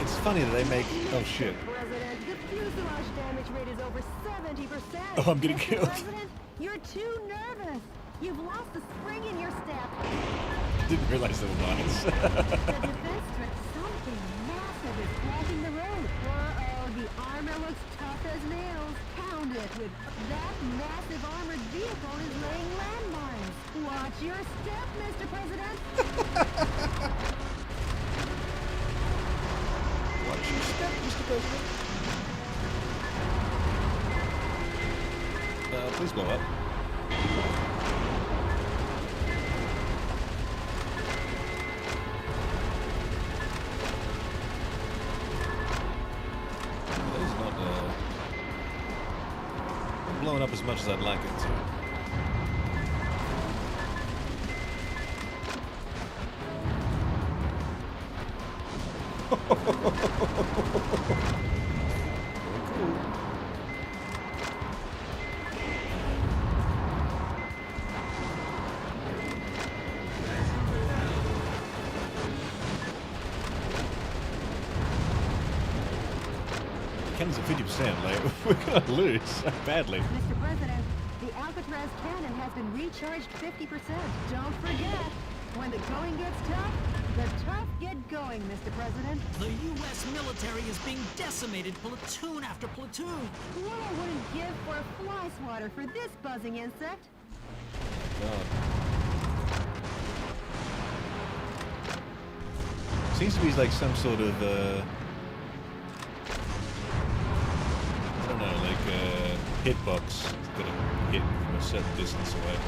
It's funny that they make. Oh shit. President, the fuselage damage rate is over 70%. Oh, I'm getting Mr. killed. President, you're too nervous. You've lost the spring in your step. Didn't realize they were mines. The defense strip, something massive is blocking the road. Uh-oh, the armor looks tough as nails. Pound it with that massive armored vehicle is laying landmines. Watch your step, Mr. President. Watch your step, Mr. President. Please blow up. That is not blowing up as much as I'd like it to. Cannon's at 50%, like, we're gonna lose badly. Mr. President, the Alcatraz cannon has been recharged 50%. Don't forget, when the going gets tough, the tough get going, Mr. President. The U.S. military is being decimated platoon after platoon. What I wouldn't give for a fly swatter for this buzzing insect. God. Seems to be like some sort of, I don't know, like a hitbox that can hit from a certain distance away.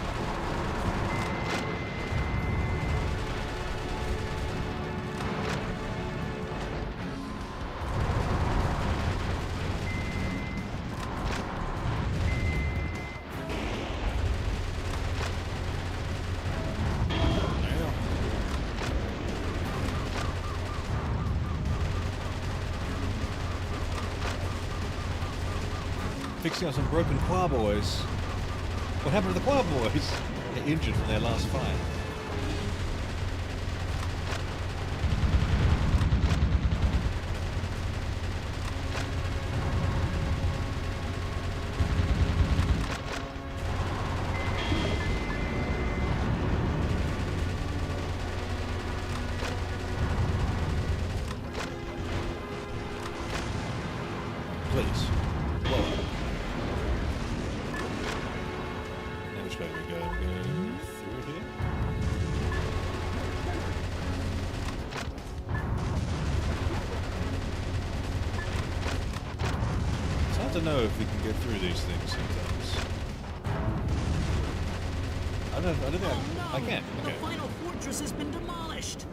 Fixing up some broken choir boys. What happened to the choir boys? They're injured from their last fight. Please, blow up. Now which way do we go? Go through here? to know if we can get through these things sometimes. I don't think I can. The Okay. final fortress has been demolished.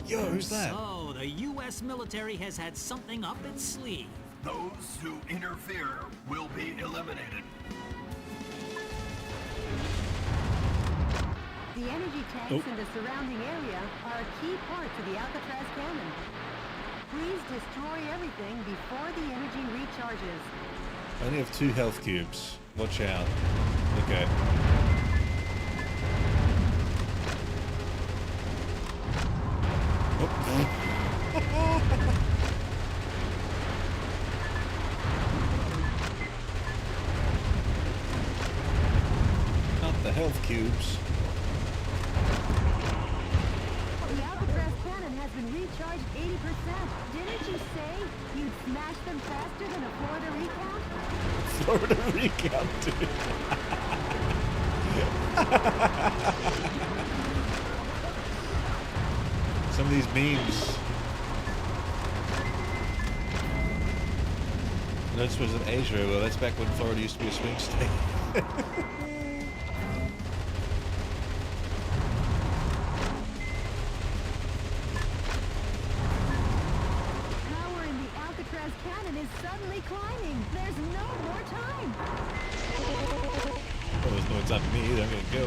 Yo, who's that? So, the U.S. military has had something up its sleeve. Those who interfere will be eliminated. The energy tanks in the surrounding area are a key part to the Alcatraz cannon. Please destroy everything before the energy recharges. I only have 2 health cubes. Watch out. Okay. Not the health cubes. The Alcatraz cannon has been recharged 80%. Didn't you say you'd smash them faster than a Florida recount? Florida recount, dude. Some of these memes. Notice was in Asia. Well, that's back when Florida used to be a swing state. Power in the Alcatraz cannon is suddenly climbing. There's no more time. Well, there's no time for me either. I'm gonna go.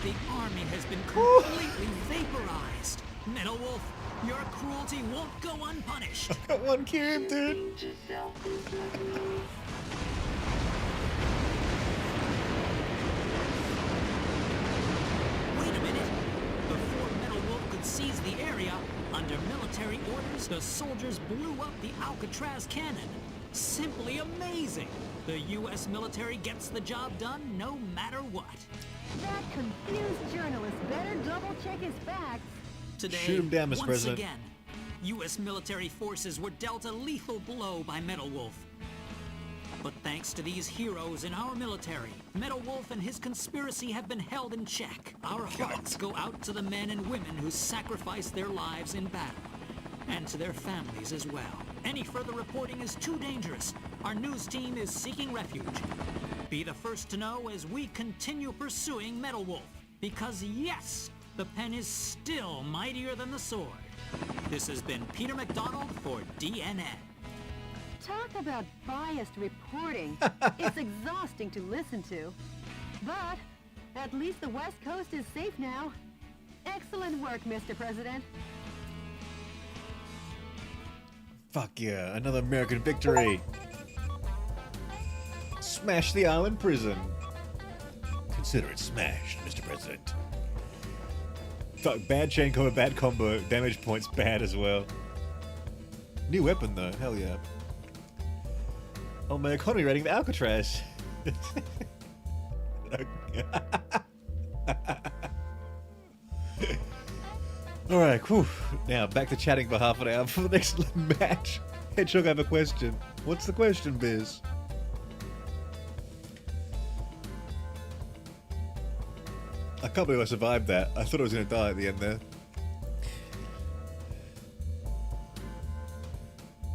The army has been completely vaporized. Metal Wolf, your cruelty won't go unpunished. Got 1 cube, dude. Wait a minute. Before Metal Wolf could seize the area, under military orders, the soldiers blew up the Alcatraz cannon. Simply amazing. The U.S. military gets the job done no matter what. That confused journalist better double check his facts. Today, Shoot him down, Mr. once President. again, U.S. military forces were dealt a lethal blow by Metal Wolf. But thanks to these heroes in our military, Metal Wolf and his conspiracy have been held in check. Our hearts go out to the men and women who sacrificed their lives in battle, and to their families as well. Any further reporting is too dangerous. Our news team is seeking refuge. Be the first to know as we continue pursuing Metal Wolf. Because yes, the pen is still mightier than the sword. This has been Peter McDonald for DNN. Talk about biased reporting. It's exhausting to listen to. But at least the West Coast is safe now. Excellent work, Mr. President. Fuck yeah, another American victory. Smash the island prison. Consider it smashed, Mr. President. Fuck, bad chain combo, bad combo, damage points bad as well. New weapon though, hell yeah. Oh, my economy rating of Alcatraz. Alright, whew. Now back to chatting for half an hour for the next match. Hedgehog, I have a question. What's the question, Biz? I can't believe I survived that. I thought I was going to die at the end there.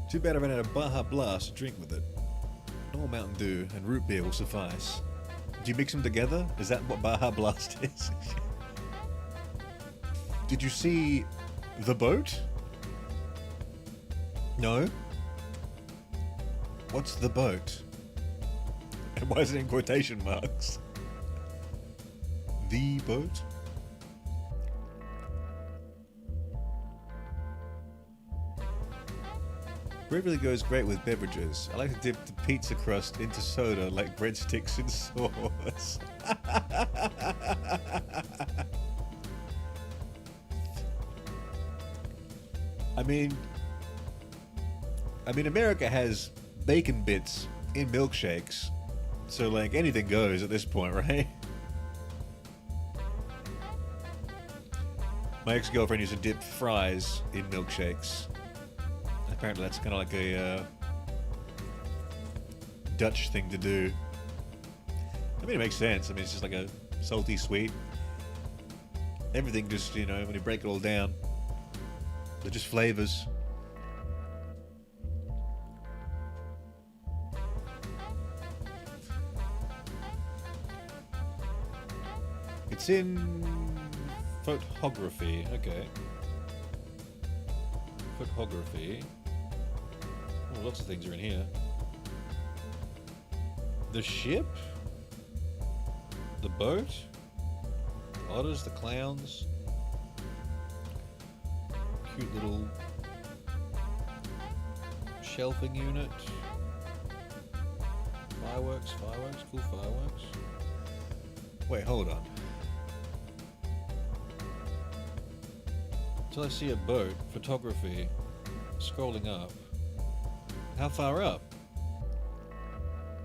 Too bad I ran out of Baja Blast to drink with it. Normal Mountain Dew and root beer will suffice. Do you mix them together? Is that what Baja Blast is? Did you see the boat? No? What's the boat? And why is it in quotation marks? The boat? Bread really goes great with beverages. I like to dip the pizza crust into soda like breadsticks in sauce. I mean, America has bacon bits in milkshakes, so like anything goes at this point, right? My ex-girlfriend used to dip fries in milkshakes. Apparently that's kind of like a Dutch thing to do. I mean, it makes sense. I mean, it's just like a salty sweet. Everything just, you know, when you break it all down, they're just flavors. It's in photography. Okay. Photography. Oh, lots of things are in here. The ship? The boat? The otters, the clowns. Cute little shelving unit. Fireworks, cool fireworks. Wait, hold on. Till I see a boat, photography, scrolling up. How far up?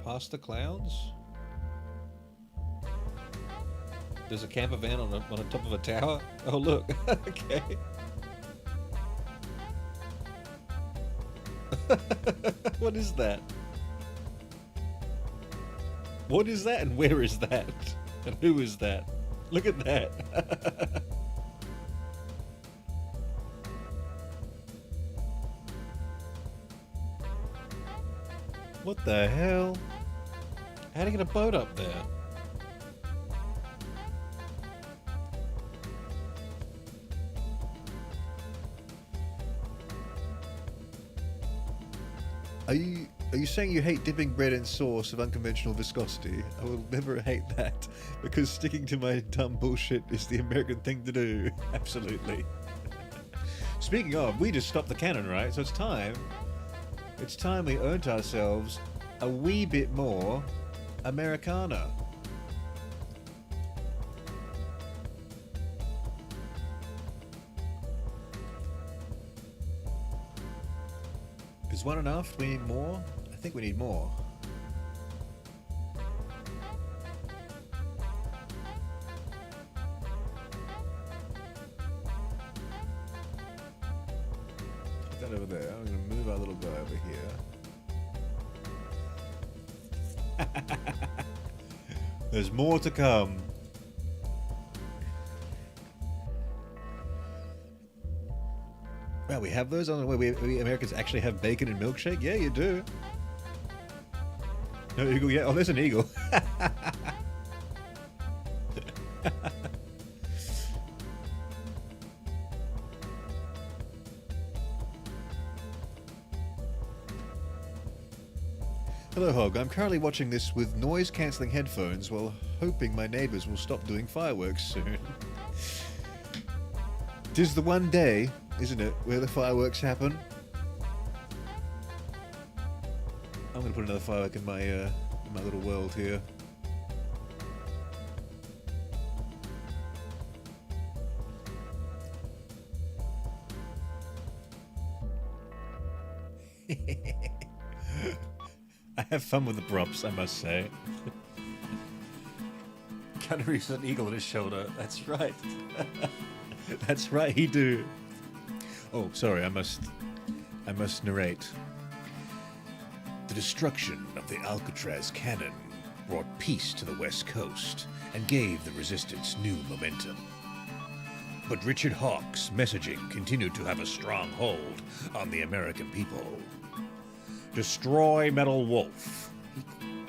Past the clouds? There's a camper van on the top of a tower? Oh look, okay. What is that? What is that and where is that? And who is that? Look at that. What the hell? How do you get a boat up there? Are you saying you hate dipping bread in sauce of unconventional viscosity? I will never hate that, because sticking to my dumb bullshit is the American thing to do. Absolutely. Speaking of, we just stopped the cannon, right? So it's time. It's time we earned ourselves a wee bit more Americana. Is one enough? Do we need more? I think we need more. Put that over there. I'm going to move our little guy over here. There's more to come. Well, we have those on the way. We Americans actually have bacon and milkshake? Yeah, you do. No eagle yet? Oh, there's an eagle. Hello, Hog. I'm currently watching this with noise-cancelling headphones while hoping my neighbours will stop doing fireworks soon. 'Tis the one day, isn't it, where the fireworks happen? I'm going to put another firework in my little world here. I have fun with the props, I must say. Cannery's an eagle on his shoulder. That's right. That's right, he do. Oh, sorry, I must narrate. The destruction of the Alcatraz cannon brought peace to the West Coast and gave the resistance new momentum. But Richard Hawke's messaging continued to have a strong hold on the American people. Destroy Metal Wolf,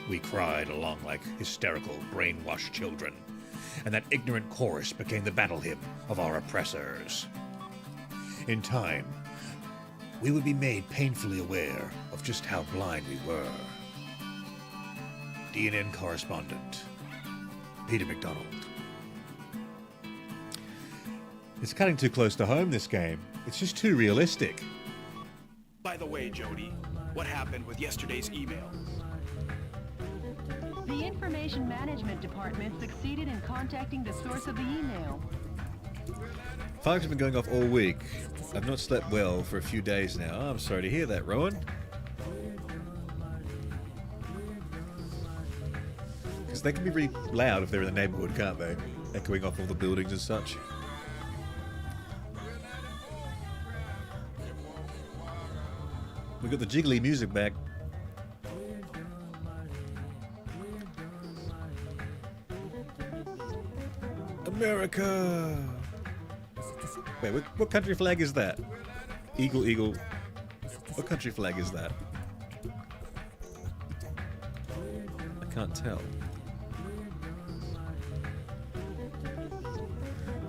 we cried along like hysterical, brainwashed children, and that ignorant chorus became the battle hymn of our oppressors. In time, we would be made painfully aware of just how blind we were. DNN correspondent, Peter McDonald. It's cutting too close to home, this game. It's just too realistic. By the way, Jody, what happened with yesterday's email? The Information Management Department succeeded in contacting the source of the email. Fireworks have been going off all week. I've not slept well for a few days now. Oh, I'm sorry to hear that, Rowan. Because they can be really loud if they're in the neighborhood, can't they? Echoing off all the buildings and such. We got the jiggly music back. America! Wait, what country flag is that? Eagle, eagle. What country flag is that? I can't tell.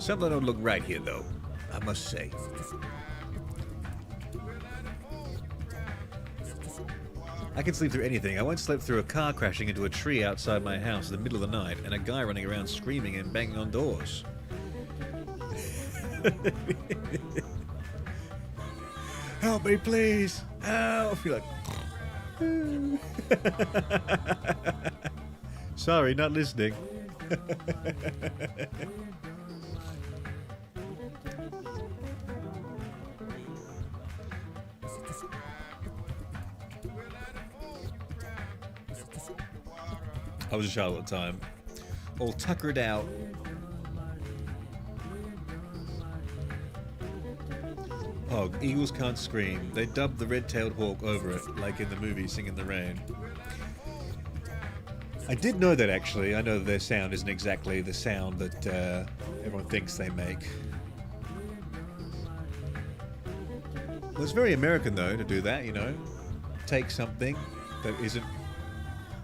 Something don't look right here, though, I must say. I can sleep through anything. I once slept through a car crashing into a tree outside my house in the middle of the night, and a guy running around screaming and banging on doors. Help me, please! Help! You're like... Sorry, not listening. I was a child at the time, all tuckered out. Oh, eagles can't scream. They dubbed the red-tailed hawk over it, like in the movie Sing in the Rain. I did know that, actually. I know that their sound isn't exactly the sound that everyone thinks they make. Well, it's very American, though, to do that, you know? Take something that isn't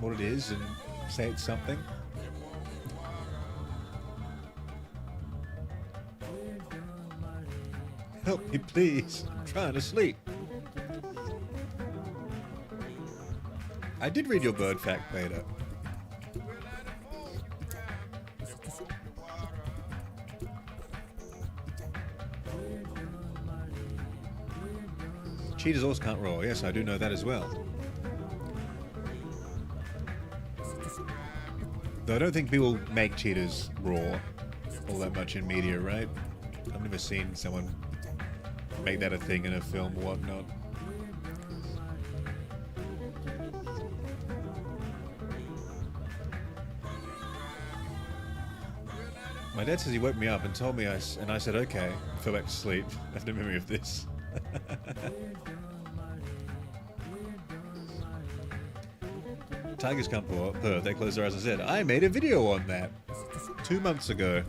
what it is and say it's something. Help me, please. I'm trying to sleep. I did read your bird fact, Beta. Cheetahs also can't roar. Yes, I do know that as well. Though I don't think people make cheetahs roar all that much in media, right? I've never seen someone make that a thing in a film or whatnot. My dad says he woke me up and told me and I said, okay, I fell back to sleep. I have no memory of this. Tigers can't purr, they close their eyes and said, I made a video on that 2 months ago.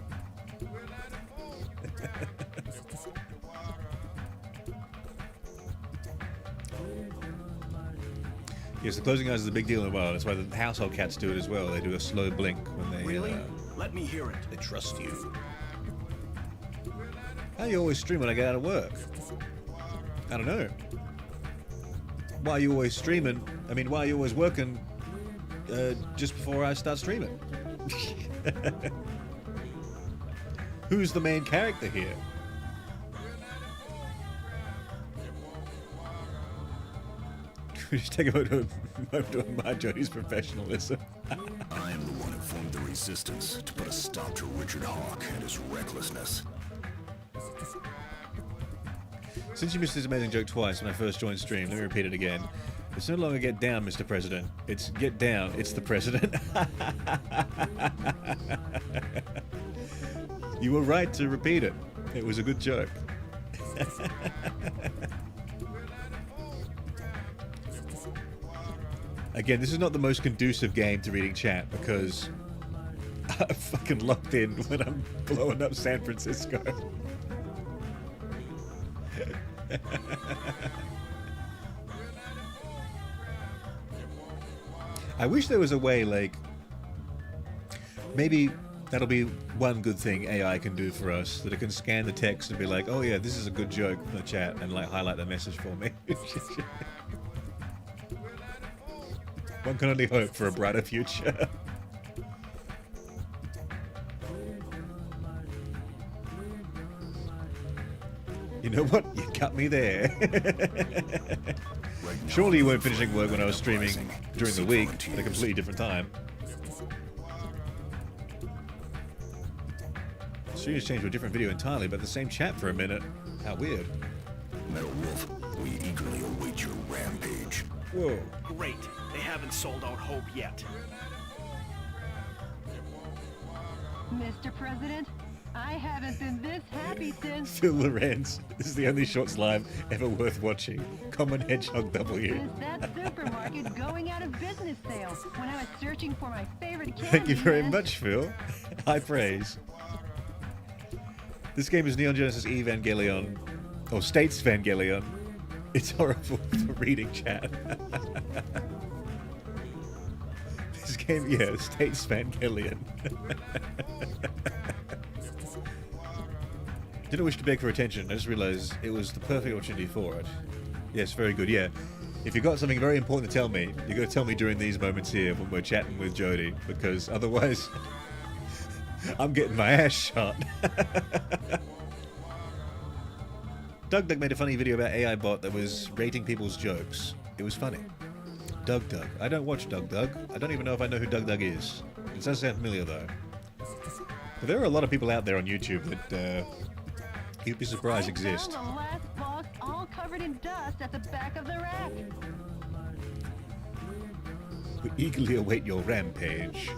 Yes, the closing eyes is a big deal in the wild. That's why the household cats do it as well. They do a slow blink when they... Really? Let me hear it. They trust you. How do you always stream when I get out of work? I don't know. Why are you always streaming? I mean, why are you always working just before I start streaming? Who's the main character here? We just take a moment to admire Jody's professionalism. I am the one who formed the resistance to put a stop to Richard Hawk and his recklessness. Since you missed this amazing joke twice when I first joined stream, let me repeat it again. It's no longer get down, Mr. President. It's get down, it's the President. You were right to repeat it. It was a good joke. Again, this is not the most conducive game to reading chat because I'm fucking locked in when I'm blowing up San Francisco. I wish there was a way, like, maybe that'll be one good thing AI can do for us, that it can scan the text and be like, oh yeah, this is a good joke from the chat, and like highlight the message for me. One can only hope for a brighter future. You know what? You cut me there. Surely you weren't finishing work when I was streaming during the week at a completely different time. Streamers changed to a different video entirely, but the same chat for a minute. How weird. Metal Wolf, we eagerly await your rampage. Whoa. Great. They haven't sold out hope yet. Mr. President, I haven't been this happy since... Phil Lorenz. This is the only Shorts live ever worth watching. Common Hedgehog W. Since that supermarket going out of business sale when I was searching for my favorite candy. Thank you very and- much, Phil. High praise. This game is Neon Genesis Evangelion, or States Evangelion. It's horrible for reading chat. This game, yeah, States Evangelion. Didn't wish to beg for attention. I just realized it was the perfect opportunity for it. Yes, very good. Yeah. If you've got something very important to tell me, you've got to tell me during these moments here when we're chatting with Jody, because otherwise I'm getting my ass shot. Doug made a funny video about AI bot that was rating people's jokes. It was funny. Doug. I don't watch Doug. I don't even know if I know who Doug is. It does sound familiar though. But there are a lot of people out there on YouTube that you'd be surprised exist. I found the last box all covered in dust at the back of the rack. We eagerly await your rampage.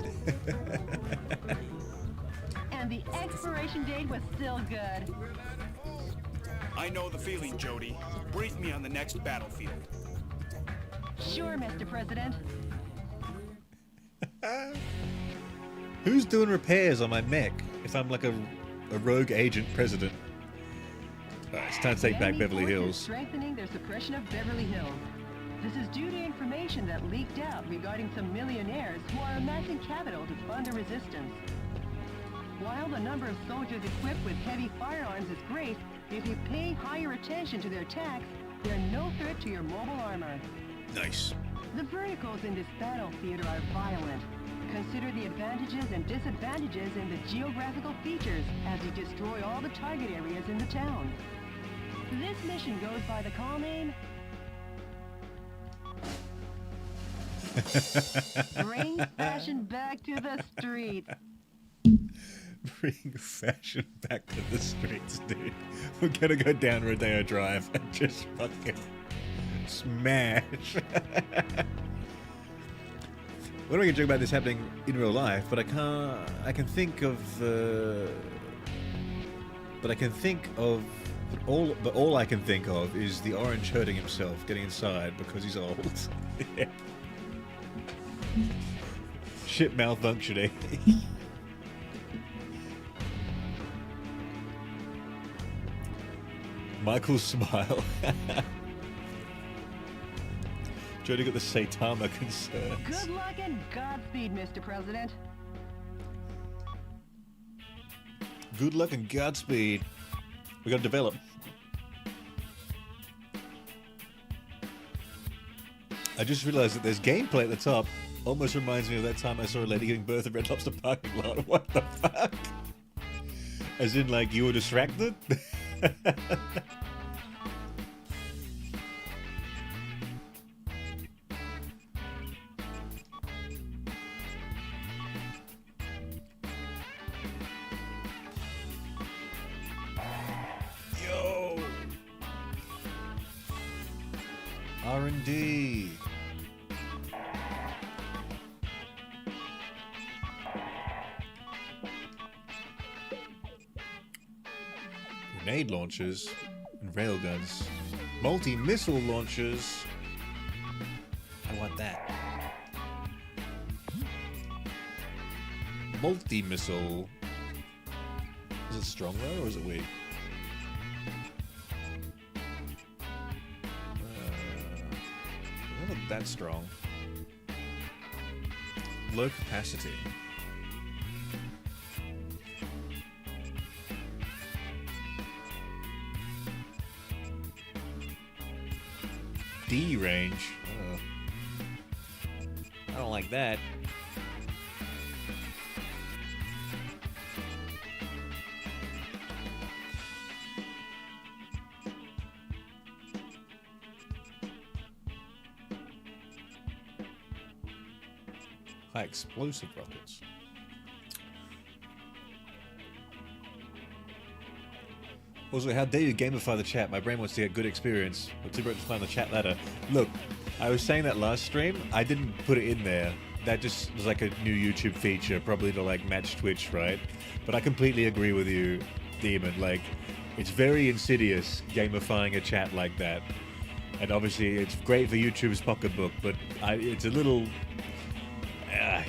And the expiration date was still good. I know the feeling, Jody. Brief me on the next battlefield. Sure, Mr. President. Who's doing repairs on my mech if I'm like a rogue agent president? It's time to take back Enemy Beverly forces Hills. Strengthening their suppression of Beverly Hills. This is due to information that leaked out regarding some millionaires who are amassing capital to fund the resistance. While the number of soldiers equipped with heavy firearms is great, if you pay higher attention to their attacks, they're no threat to your mobile armor. Nice. The verticals in this battle theater are violent. Consider the advantages and disadvantages in the geographical features as you destroy all the target areas in the town. This mission goes by the call name... Bring fashion back to the streets. Bring fashion back to the streets, dude. We're gonna go down Rodeo Drive and just fucking smash. What do I can joke about this happening in real life? But I can't. I can think of. But I can think of. But all I can think of is the orange hurting himself, getting inside because he's old. Yeah. Shit malfunctioning. Michael's smile. Jody got the Saitama concerns. Good luck and Godspeed, Mr. President. Good luck and Godspeed. We gotta develop. I just realized that there's gameplay at the top. Almost reminds me of that time I saw a lady giving birth at Red Lobster parking lot. What the fuck? As in, like, you were distracted? Yo! R&D. Grenade launchers and railguns. Multi-missile launchers. I want that. Multi-missile. Is it strong though, or is it weak? Not that strong. Low capacity. D range. Oh. I don't like that. High explosive rockets. Also, how dare you gamify the chat? My brain wants to get good experience. But too broke to find the chat ladder. Look, I was saying that last stream. I didn't put it in there. That just was like a new YouTube feature, probably to like match Twitch, right? But I completely agree with you, Demon. Like, it's very insidious gamifying a chat like that. And obviously, it's great for YouTube's pocketbook, but it's a little,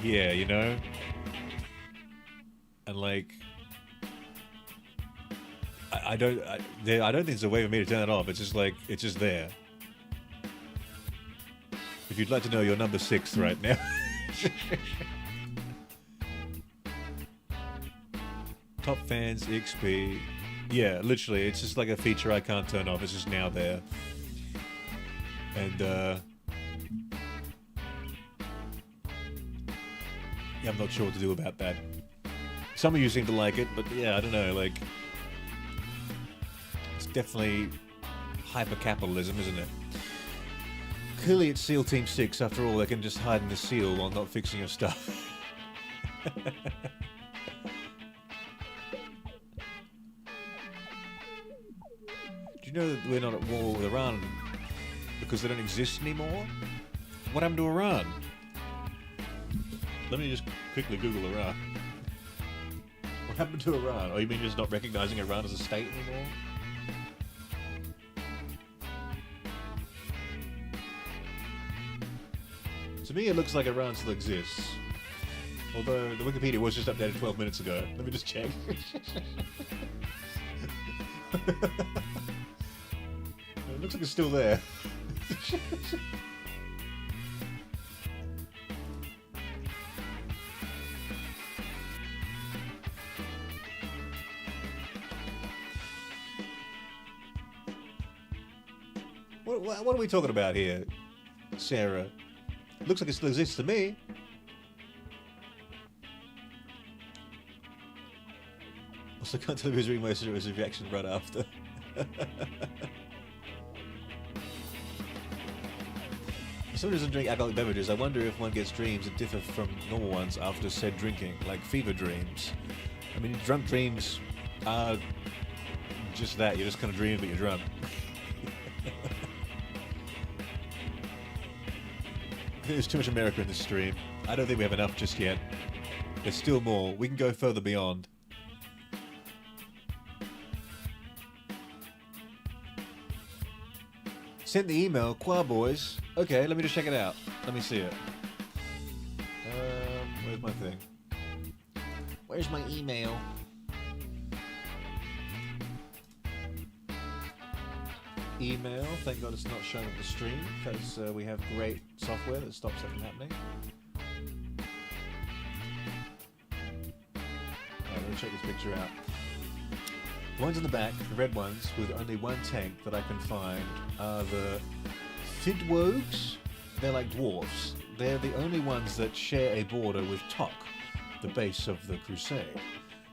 yeah, you know. And like, I don't think there's a way for me to turn it off. It's just like, it's just there. If you'd like to know, you're number 6 right now. Top fans XP. Yeah, literally, it's just like a feature I can't turn off. It's just now there. And, yeah, I'm not sure what to do about that. Some of you seem to like it, but yeah, I don't know, like... It's definitely hyper-capitalism, isn't it? Clearly it's SEAL Team 6, after all, they can just hide in the SEAL while not fixing your stuff. Do you know that we're not at war with Iran because they don't exist anymore? What happened to Iran? Let me just quickly Google Iran. What happened to Iran? Oh, you mean just not recognizing Iran as a state anymore? To me, it looks like Iran still exists. Although the Wikipedia was just updated 12 minutes ago. Let me just check. It looks like it's still there. What are we talking about here, Sarah? Looks like it still exists to me. Also, can't tell if his remaster was his reaction right after. If someone doesn't drink alcoholic beverages, I wonder if one gets dreams that differ from normal ones after said drinking, like fever dreams. I mean, drunk dreams are just that. You're just kind of dreaming, but you're drunk. I think there's too much America in this stream. I don't think we have enough just yet. There's still more. We can go further beyond. Sent the email, Qua Boys. Okay, let me just check it out. Let me see it. Where's my thing? Where's my email? Email. Thank God it's not showing up the stream because we have great software that stops that from happening. Alright, let me check this picture out. The ones in the back, the red ones, with only one tank that I can find, are the Fidwogs. They're like dwarfs. They're the only ones that share a border with Tok, the base of the Crusade.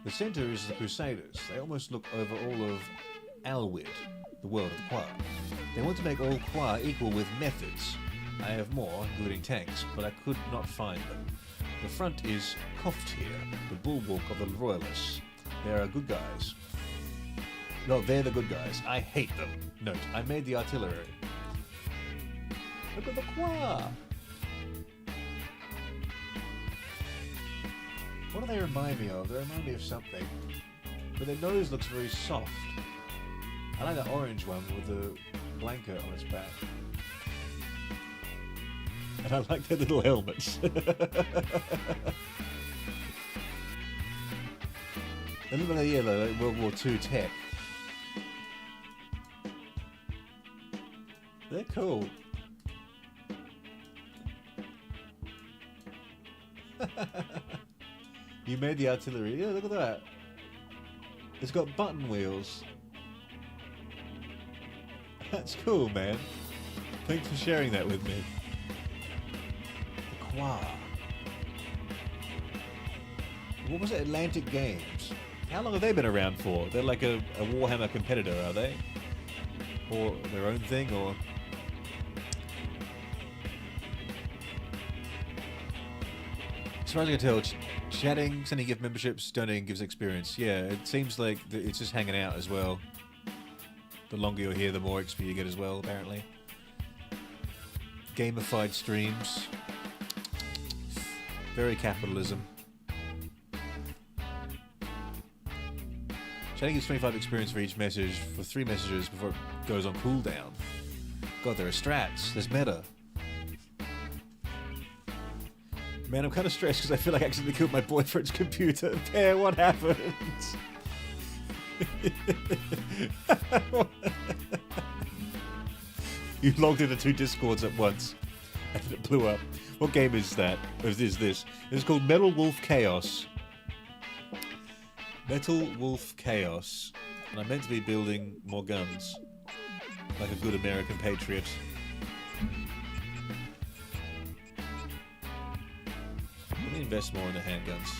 The center is the Crusaders. They almost look over all of Alwyd, the world of the Qua. They want to make all Qua equal with methods. I have more, including tanks, but I could not find them. The front is Koftir, the bulwark of the Royalists. They are good guys. No, they're the good guys. I hate them. Note, I made the artillery. Look at the Qua! What do they remind me of? They remind me of something. But their nose looks very soft. I like that orange one with the blanket on its back. And I like their little helmets. They look like, yeah, like World War II tech. They're cool. You made the artillery. Yeah, look at that. It's got button wheels. That's cool, man. Thanks for sharing that with me. The Qua. What was it? Atlantic Games. How long have they been around for? They're like a Warhammer competitor, are they? Or their own thing, or... As far as I can tell, chatting, sending gift memberships, donating gives experience. Yeah, it seems like it's just hanging out as well. The longer you're here, the more XP you get as well, apparently. Gamified streams. Very capitalism. Chatting gives 25 experience for each message, for 3 messages before it goes on cooldown. God, there are strats. There's meta. Man, I'm kind of stressed because I feel like I accidentally killed my boyfriend's computer. Pear, what happened? You logged into 2 Discords at once and it blew up. What game is that? Or is this? It's called Metal Wolf Chaos. Metal Wolf Chaos. And I'm meant to be building more guns. Like a good American patriot. Let me invest more in the handguns.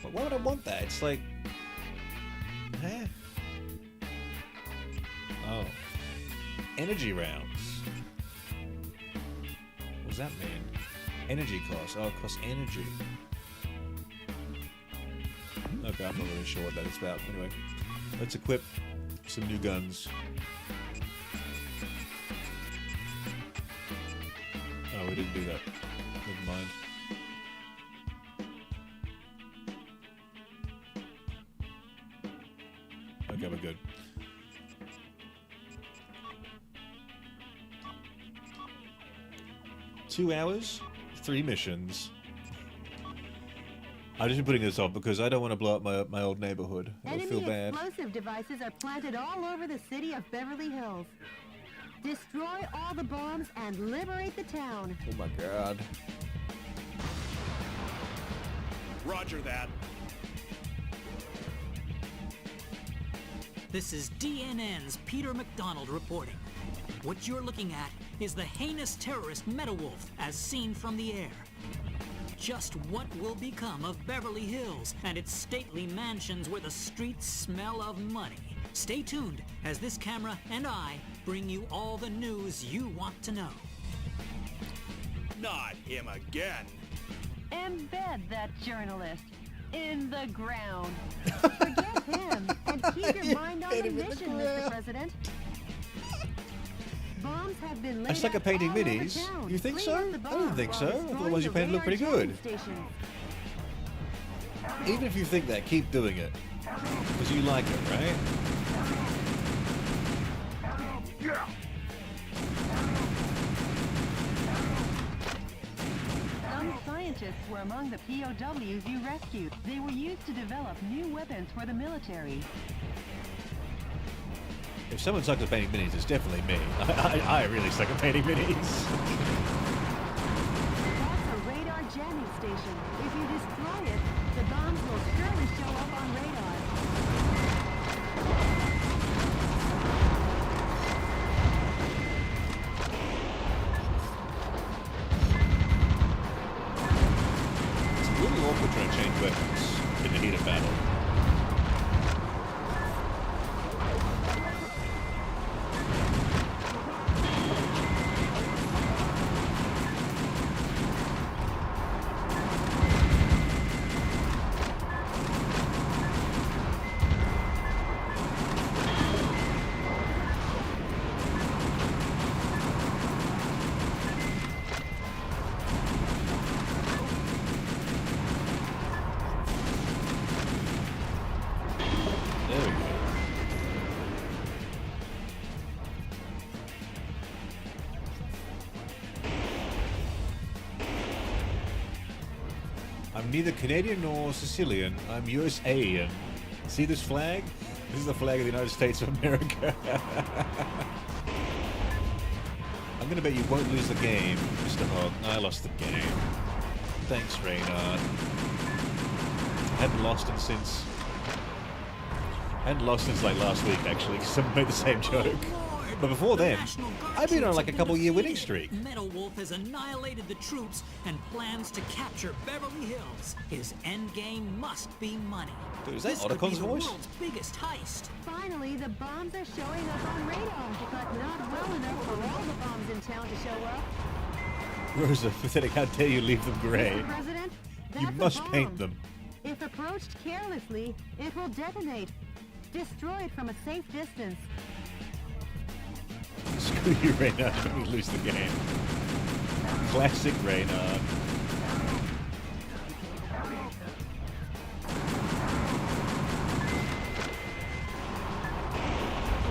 But why would I want that? It's like... Huh? Oh. Energy rounds. What does that mean? Energy cost. Oh, it costs energy. Okay, I'm not really sure what that is about. Anyway, let's equip some new guns. Oh, we didn't do that. Never mind. Okay, we're good. Two hours, 3 missions. I've just been putting this off because I don't want to blow up my old neighborhood. I'll feel bad. Enemy explosive devices are planted all over the city of Beverly Hills. Destroy all the bombs and liberate the town. Oh my god. Roger that. This is DNN's Peter McDonald reporting. What you're looking at is the heinous terrorist Metawolf as seen from the air. Just what will become of Beverly Hills and its stately mansions where the streets smell of money? Stay tuned as this camera and I bring you all the news you want to know. Not him again. Embed that journalist in the ground. Forget him and keep your mind on the mission, Mr. President. Bombs have been laid I suck at painting all over minis. town. You think Clean so? up the I don't bombs think while so. destroying Otherwise, the your painting look radar pretty good. jamming stations. Even if you think that, keep doing it. Because you like it, right? Some scientists were among the POWs you rescued. They were used to develop new weapons for the military. If someone sucks at painting minis, it's definitely me. I really suck at painting minis. That's a radar jamming station. If you destroy it, the bombs will surely show up on radar. It's a little awkward trying to change weapons in the heat of battle. There we go. I'm neither Canadian nor Sicilian. I'm USAian. See this flag? This is the flag of the United States of America. I'm gonna bet you won't lose the game, Mr. Hogg. I lost the game. Thanks, Reynard. Hadn't lost since like last week, actually, because someone made the same joke. But before then, I've been on like a couple-year winning streak. Metawolf has annihilated the troops and plans to capture Beverly Hills. His endgame must be money. Dude, is that This could be Otacon's the voice? world's biggest heist. Finally, the bombs are showing up on radar, but not well enough for all the bombs in town to show up. Rosa, pathetic, how dare you leave them grey? Mr. President, You that's a must bomb. paint them. If approached carelessly, it will detonate. Destroy it from a safe distance. Screw you, Reynard. Let me lose the game. Classic Reynard.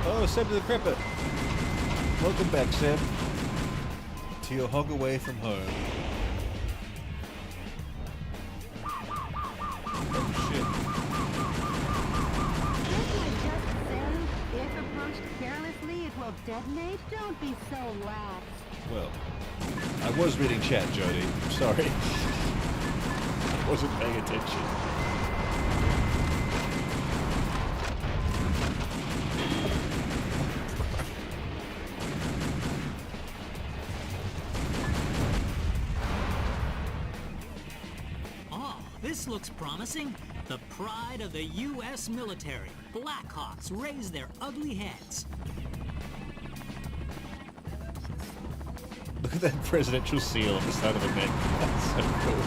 Oh, Seb to the Cripper. Welcome back, Seb. To your hog away from home. Oh, shit. Didn't I just say, if approached carelessly, it will detonate? Don't be so lax. Well, I was reading chat, Jody. Sorry. I wasn't paying attention. Oh, this looks promising. The pride of the U.S. military. Blackhawks raise their ugly heads. Look at that presidential seal on the side of the neck. That's so cool.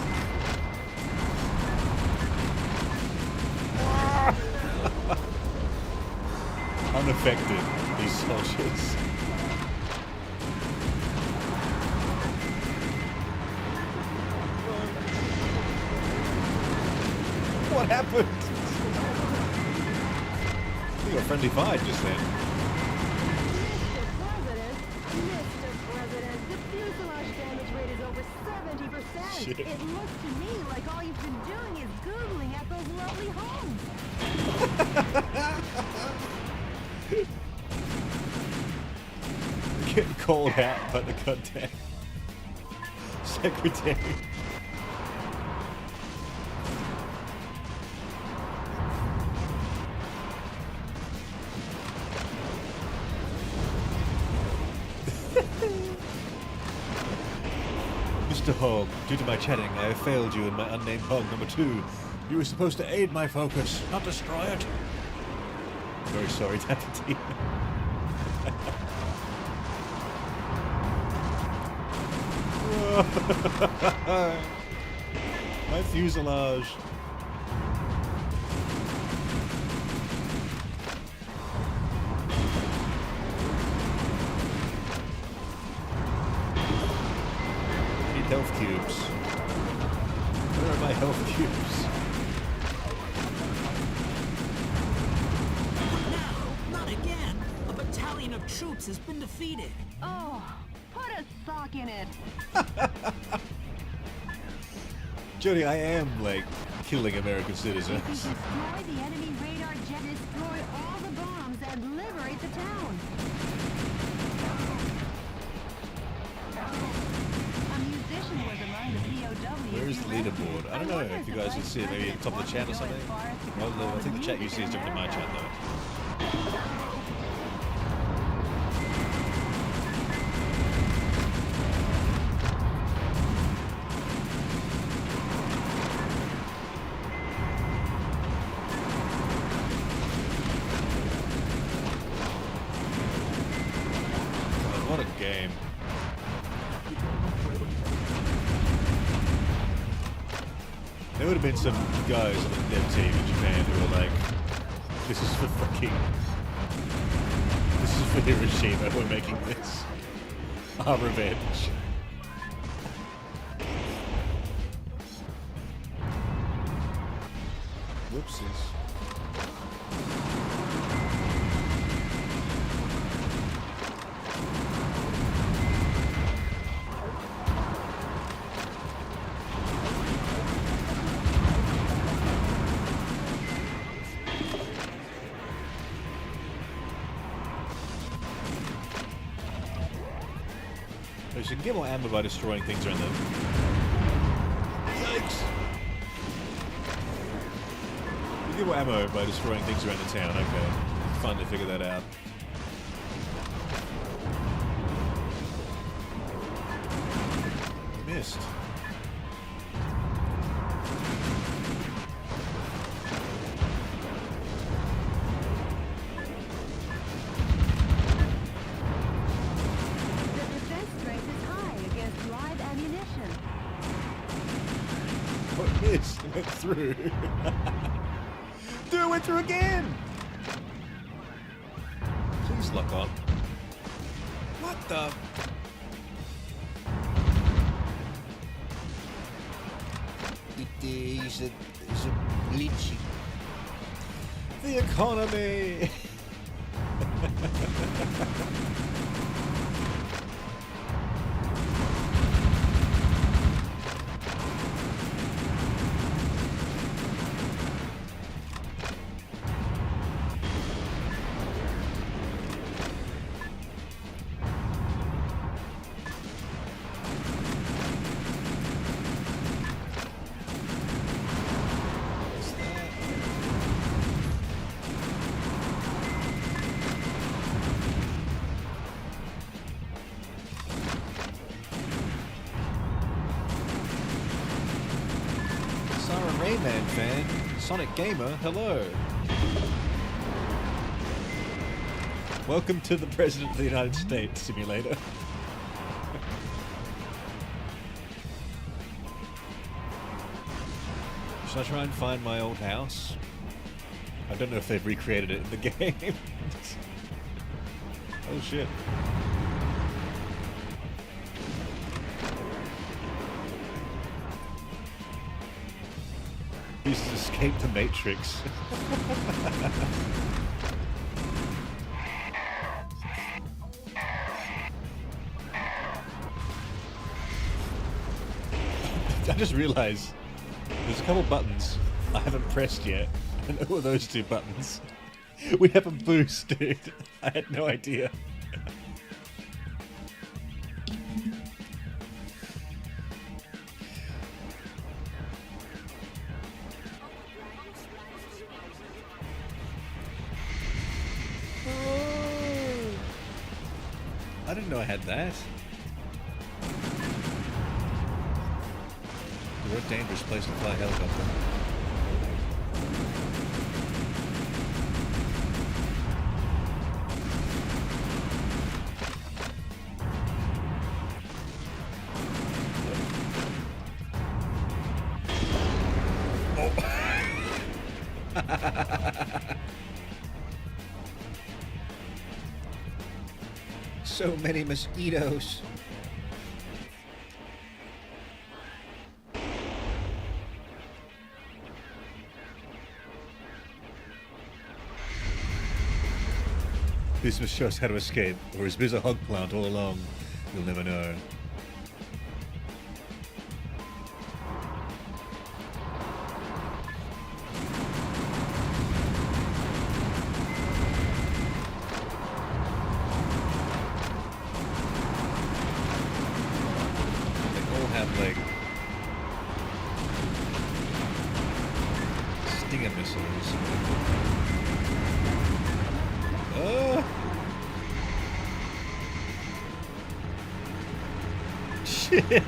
Unaffected, these soldiers. What happened? You got a friendly fight just then. Mr. President, the fuselage damage rate is over 70%. Shit. It looks to me like all you've been doing is Googling at those lovely homes. Getting called out by the goddamn secretary. Mr. Hogg, due to my chatting, I have failed you in my unnamed hog number 2. You were supposed to aid my focus, not destroy it. Very sorry, Deputy. My fuselage. I need health cubes. Where are my health cubes? No, not again. A battalion of troops has been defeated. Oh, put a sock in it. Jody, I am, like, killing American If citizens. you destroy the enemy radar jet, destroy all the bombs, and liberate the town. A musician was among the POWs. Where's the leaderboard? I don't know if you guys can see it, maybe at the top of the chat or something. Well, I think the chat you see is different than my chat, though. God, what a game. There would have been some guys on the dev team in Japan who were like, this is for Hiroshima, we're making this our revenge. Whoopsies. You can get more ammo by destroying things around the... Yikes! You get more ammo by destroying things around the town, okay. Fun to figure that out. Missed. The defense strength is high against live ammunition. Oh, it missed. It went through. Dude, it went through again! Please lock on. What the... He's a glitchy. The economy! Rayman fan, Sonic Gamer, hello. Welcome to the President of the United States simulator. Should I try and find my old house? I don't know if they've recreated it in the game. Oh shit. He's escaped the Matrix. I just realized there's a couple buttons I haven't pressed yet. And who are those two buttons? We have a boost, dude. I had no idea. I didn't know I had that. What a dangerous place to fly a helicopter. So many mosquitoes. This must show us how to escape, or is Biz a hog plant all along? You'll never know. Like stinger missiles. Oh shit!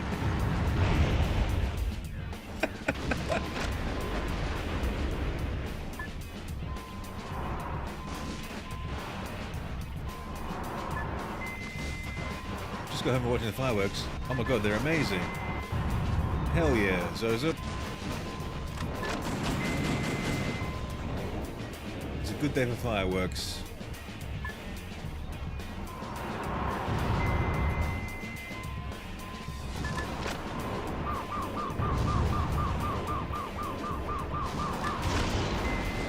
Just got home and watching the fireworks. Oh my god, they're amazing. Hell yeah, Zoza. It's a good day for fireworks.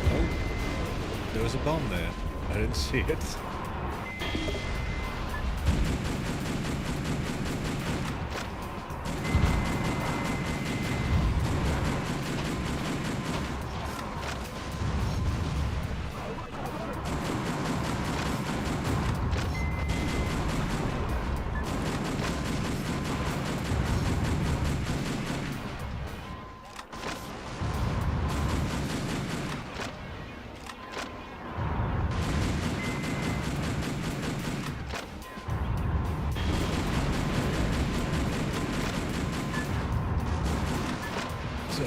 Oh, there was a bomb there. I didn't see it.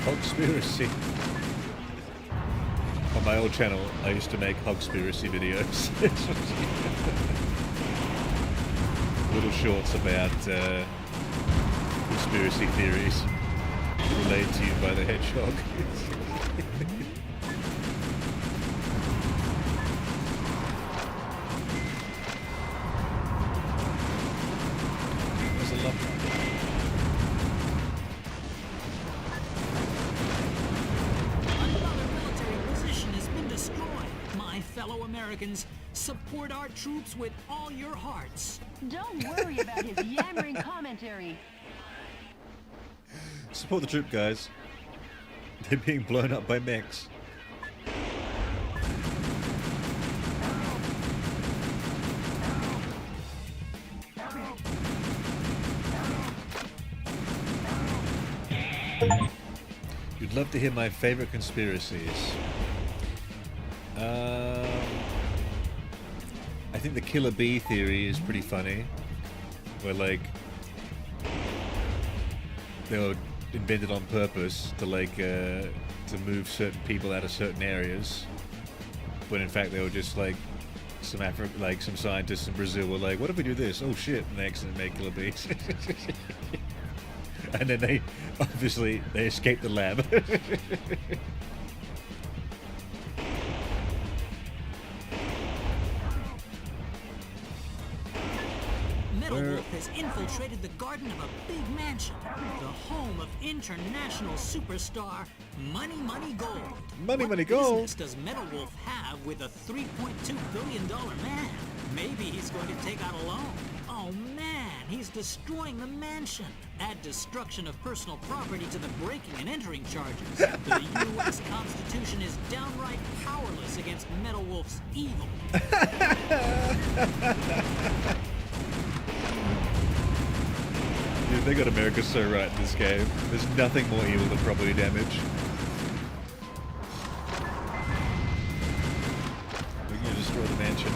Hogspiracy. On my old channel, I used to make Hogspiracy videos. Little shorts about conspiracy theories relayed to you by the Hedgehog. There's a lot. Fellow Americans, support our troops with all your hearts. Don't worry about his yammering commentary. Support the troop, guys. They're being blown up by mechs. You'd love to hear my favorite conspiracies. I think the killer bee theory is pretty funny. Where, like, they were invented on purpose to like to move certain people out of certain areas, when in fact they were just like some scientists in Brazil were like, what if we do this? Oh shit! And they accidentally made killer bees. And then they escaped the lab. Metal Wolf has infiltrated the garden of a big mansion, the home of international superstar Money Gold. Money Gold? What business does Metal Wolf have with a $3.2 billion man? Maybe he's going to take out a loan. Oh man, he's destroying the mansion. Add destruction of personal property to the breaking and entering charges. The U.S. Constitution is downright powerless against Metal Wolf's evil. Dude, they got America so right in this game. There's nothing more evil than property damage. We're gonna destroy the mansion.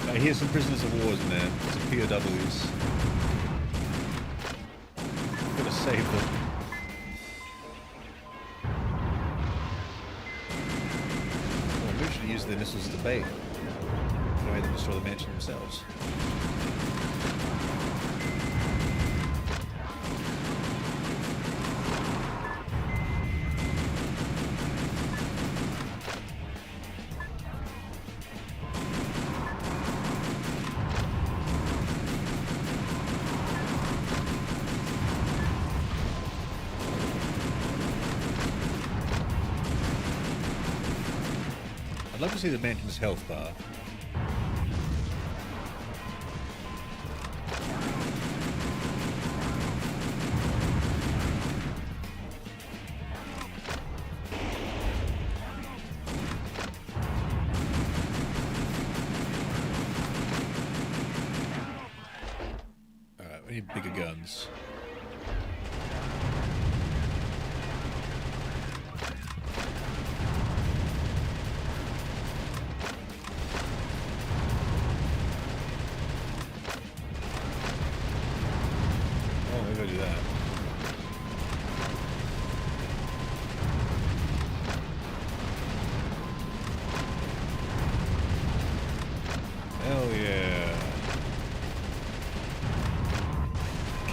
I hear some prisoners of war in there. Some POWs. I'm gonna save them. Well, we should use the missiles as the bait. No way to destroy the mansion themselves. I'd love to see the mansion's health bar. Alright, we need bigger guns.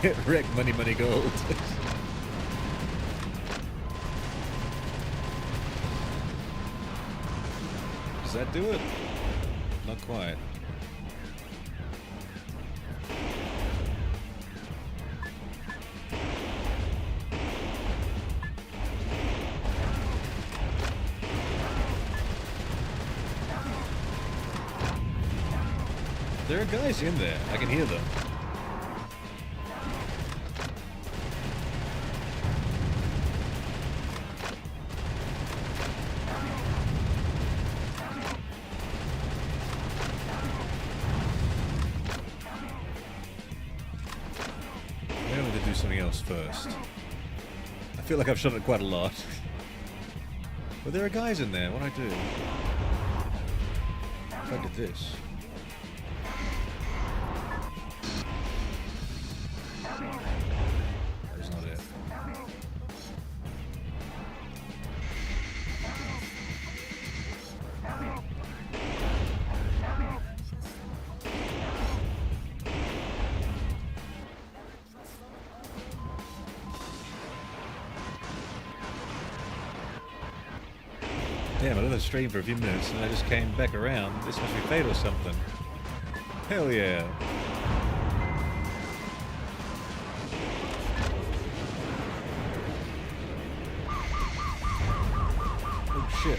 Get wrecked, money gold. Does that do it? Not quite. There are guys in there. I can hear them. Something else first. I feel like I've shot it quite a lot. But there are guys in there. What do I do? If I did this. That's not it. Damn, I did the stream for a few minutes and I just came back around. This must be fate or something. Hell yeah. Oh shit.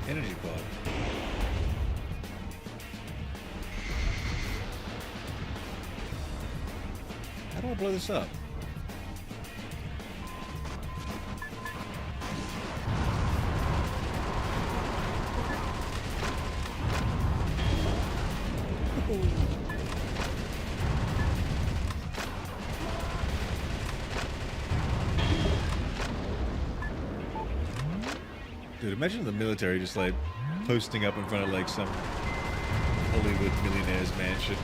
Energy pod. How do I blow this up? Dude, imagine the military just like posting up in front of like some Hollywood millionaire's mansion.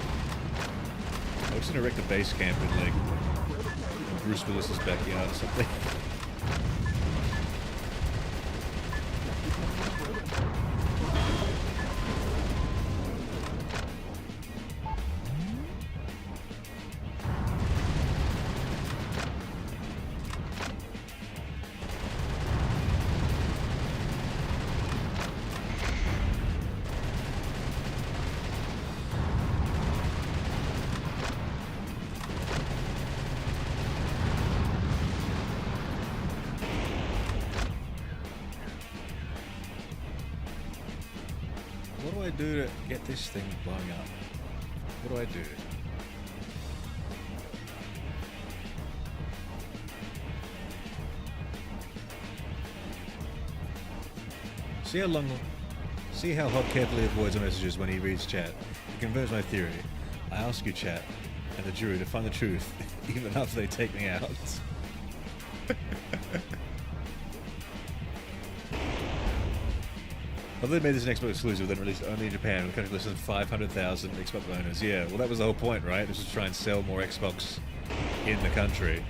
I was gonna erect a base camp in like Bruce Willis's backyard or something. What do I do to get this thing blown up? What do I do? See how Hot carefully avoids the messages when he reads chat. It confirms my theory. I ask you, chat, and the jury to find the truth, even after they take me out. Although they made this an Xbox exclusive, then released only in Japan, with country less than 500,000 Xbox owners. Yeah, well that was the whole point, right? This was to try and sell more Xbox in the country.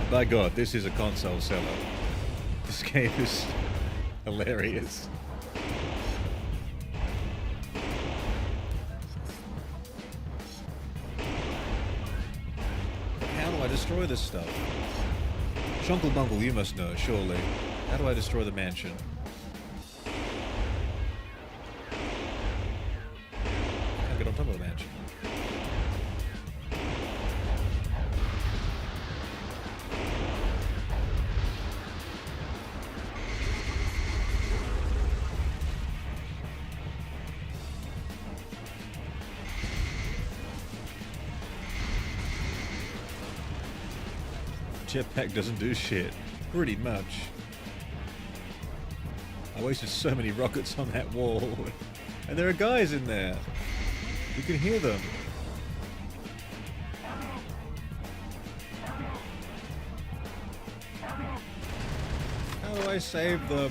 And by God, this is a console seller. This game is hilarious. But how do I destroy this stuff? Shunkle Bungle, you must know, surely. How do I destroy the mansion? On top of the mansion. Jetpack doesn't do shit. Pretty much. I wasted so many rockets on that wall. And there are guys in there. You can hear them. How do I save them?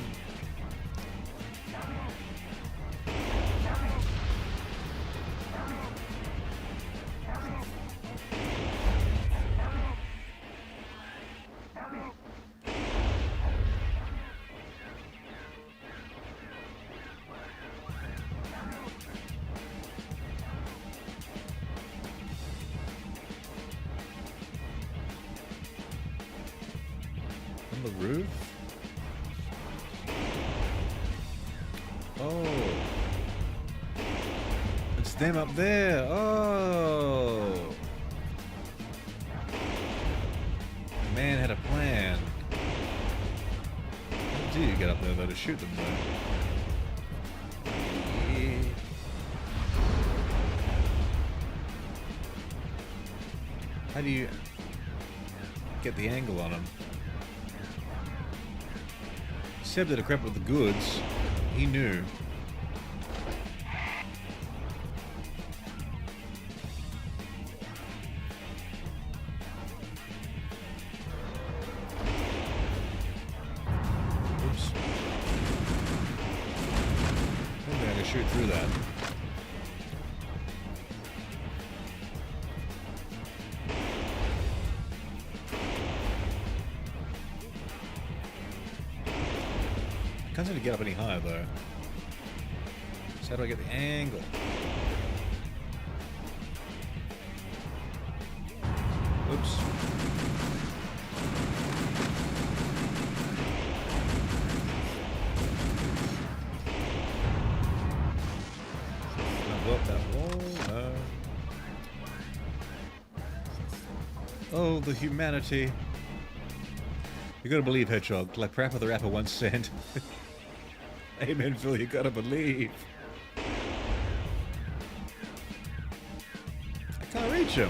On the roof? Oh. It's them up there. Oh. The man had a plan. How do you get up there though to shoot them though? Yeah. How do you get the angle on them? Seb did a crap with the goods. He knew. Oops. I don't think I can shoot through that. Can't seem to get up any higher though. So how do I get the angle? Oops. Can I go up that wall? No. Oh, the humanity. You gotta believe, Hedgehog. Like Parappa the Rapper once said. Amen, Phil, you gotta believe. I can't reach him.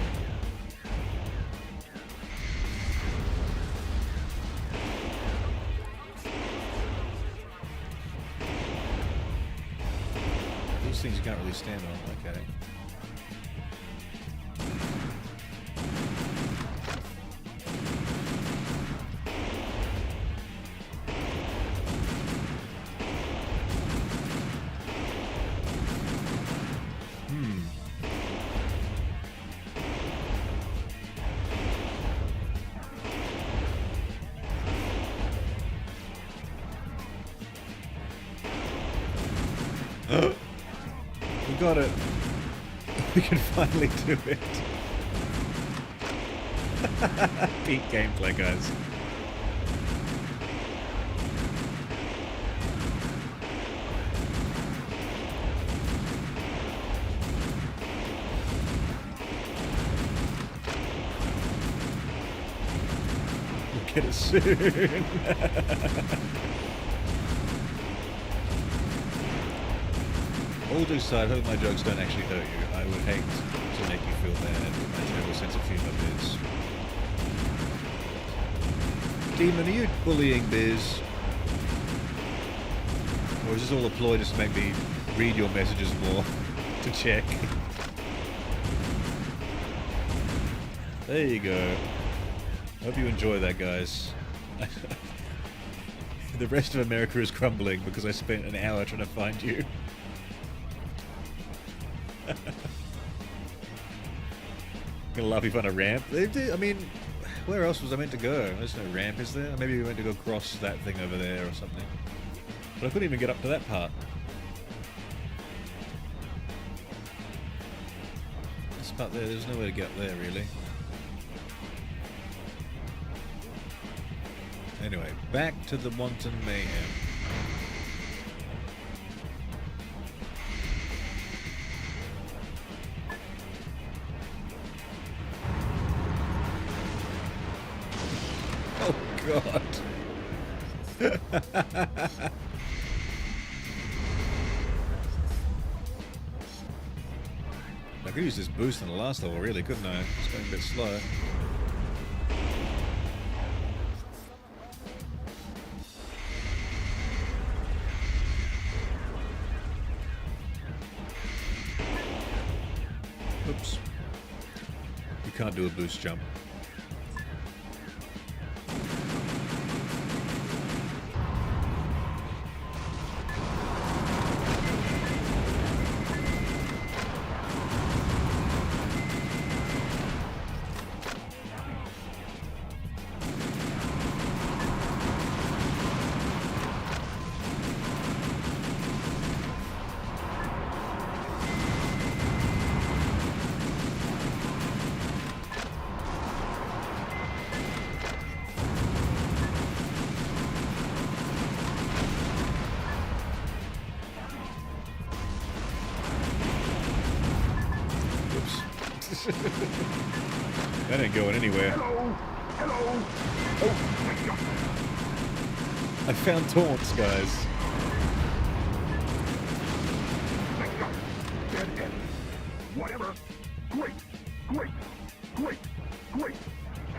These things you can't really stand on, okay. We got it. We can finally do it. Peak gameplay, guys. We'll get it soon. All due aside, I hope my jokes don't actually hurt you. I would hate to make you feel bad with my terrible sense of humour, Biz. Demon, are you bullying Biz? Or is this all a ploy just to make me read your messages more to check? There you go. Hope you enjoy that, guys. The rest of America is crumbling because I spent an hour trying to find you. Gonna laugh if on a ramp. I mean, where else was I meant to go? There's no ramp, is there? Maybe we went to go cross that thing over there or something. But I couldn't even get up to that part. This part there, there's no way to get up there, really. Anyway, back to the wanton mayhem. Oh God. I could use this boost in the last level, really, couldn't I? It's going a bit slow. Oops. You can't do a boost jump. That ain't going anywhere. Hello! Hello! Oh. I found taunts, guys. Dead end. Whatever. Great! Great! Great! Great!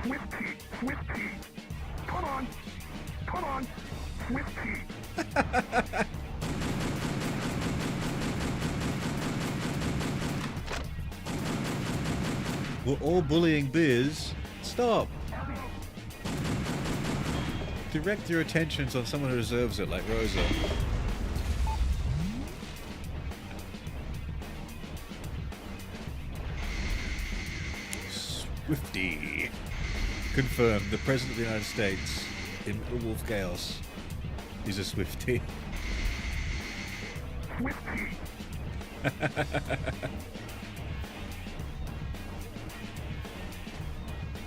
Swift key! Swift key! Come on! Come on! Swift key! We're all bullying Biz. Stop. Direct your attentions on someone who deserves it, like Rosa. Swifty. Confirmed. The President of the United States in Little Wolf Chaos is a Swifty. Swifty!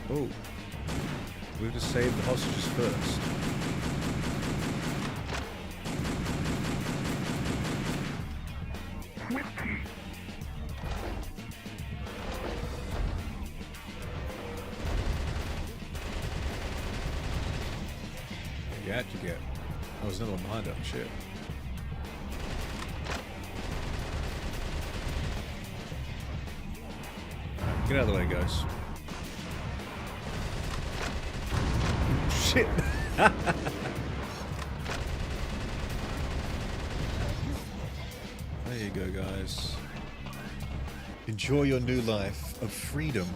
Oh. We have to save the hostages first. Swifty! You had to get. Oh, there's another one behind it. Shit. Alright, get out of the way, guys. Shit. There you go, guys. Enjoy your new life of freedom.